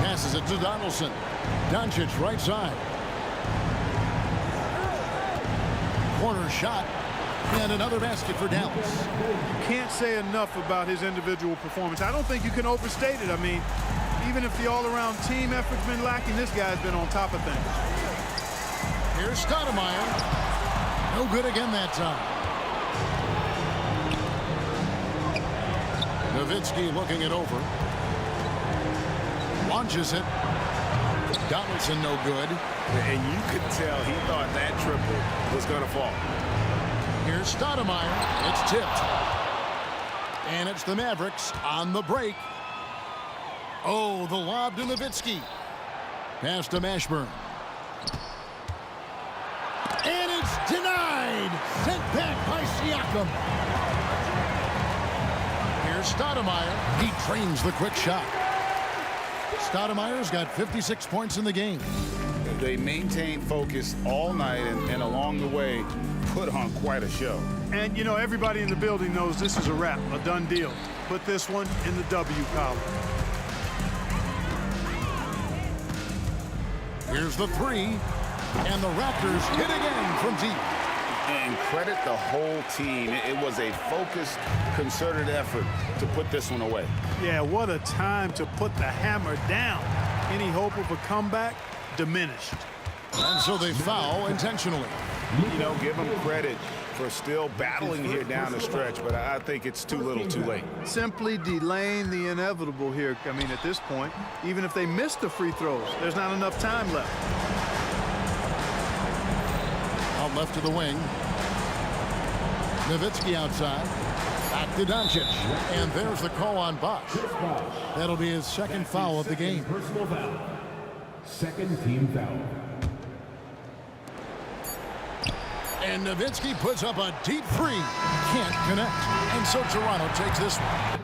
Passes it to Donaldson. Doncic right side. Corner shot. And another basket for Dallas. You can't say enough about his individual performance. I don't think you can overstate it. I mean, even if the all-around team effort's been lacking, this guy's been on top of things. Here's Stoudemire. No good again that time. Nowitzki looking it over. Launches it. Donaldson no good. And you could tell he thought that triple was going to fall. Here's Stoudemire. It's tipped. And it's the Mavericks on the break. Oh, the lob to Nowitzki. Pass to Mashburn. And it's denied. Sent back by Siakam. Here's Stoudemire. He trains the quick shot. Stoudemire's got 56 points in the game. They maintained focus all night and along the way put on quite a show. And, you know, everybody in the building knows this is a wrap, a done deal. Put this one in the W column. Here's the three. And the Raptors hit again from deep. And credit the whole team. It was a focused, concerted effort to put this one away. Yeah, what a time to put the hammer down. Any hope of a comeback diminished. And so they foul intentionally. You know, give them credit for still battling here down the stretch, but I think it's too little too late. Simply delaying the inevitable here. I mean, at this point, even if they miss the free throws, there's not enough time left. Out left to the wing. Nowitzki outside. Back to Doncic. And there's the call on Bosh. That'll be his second foul of the game. Personal foul. Second team foul. And Nowitzki puts up a deep three. Can't connect. And so Toronto takes this one.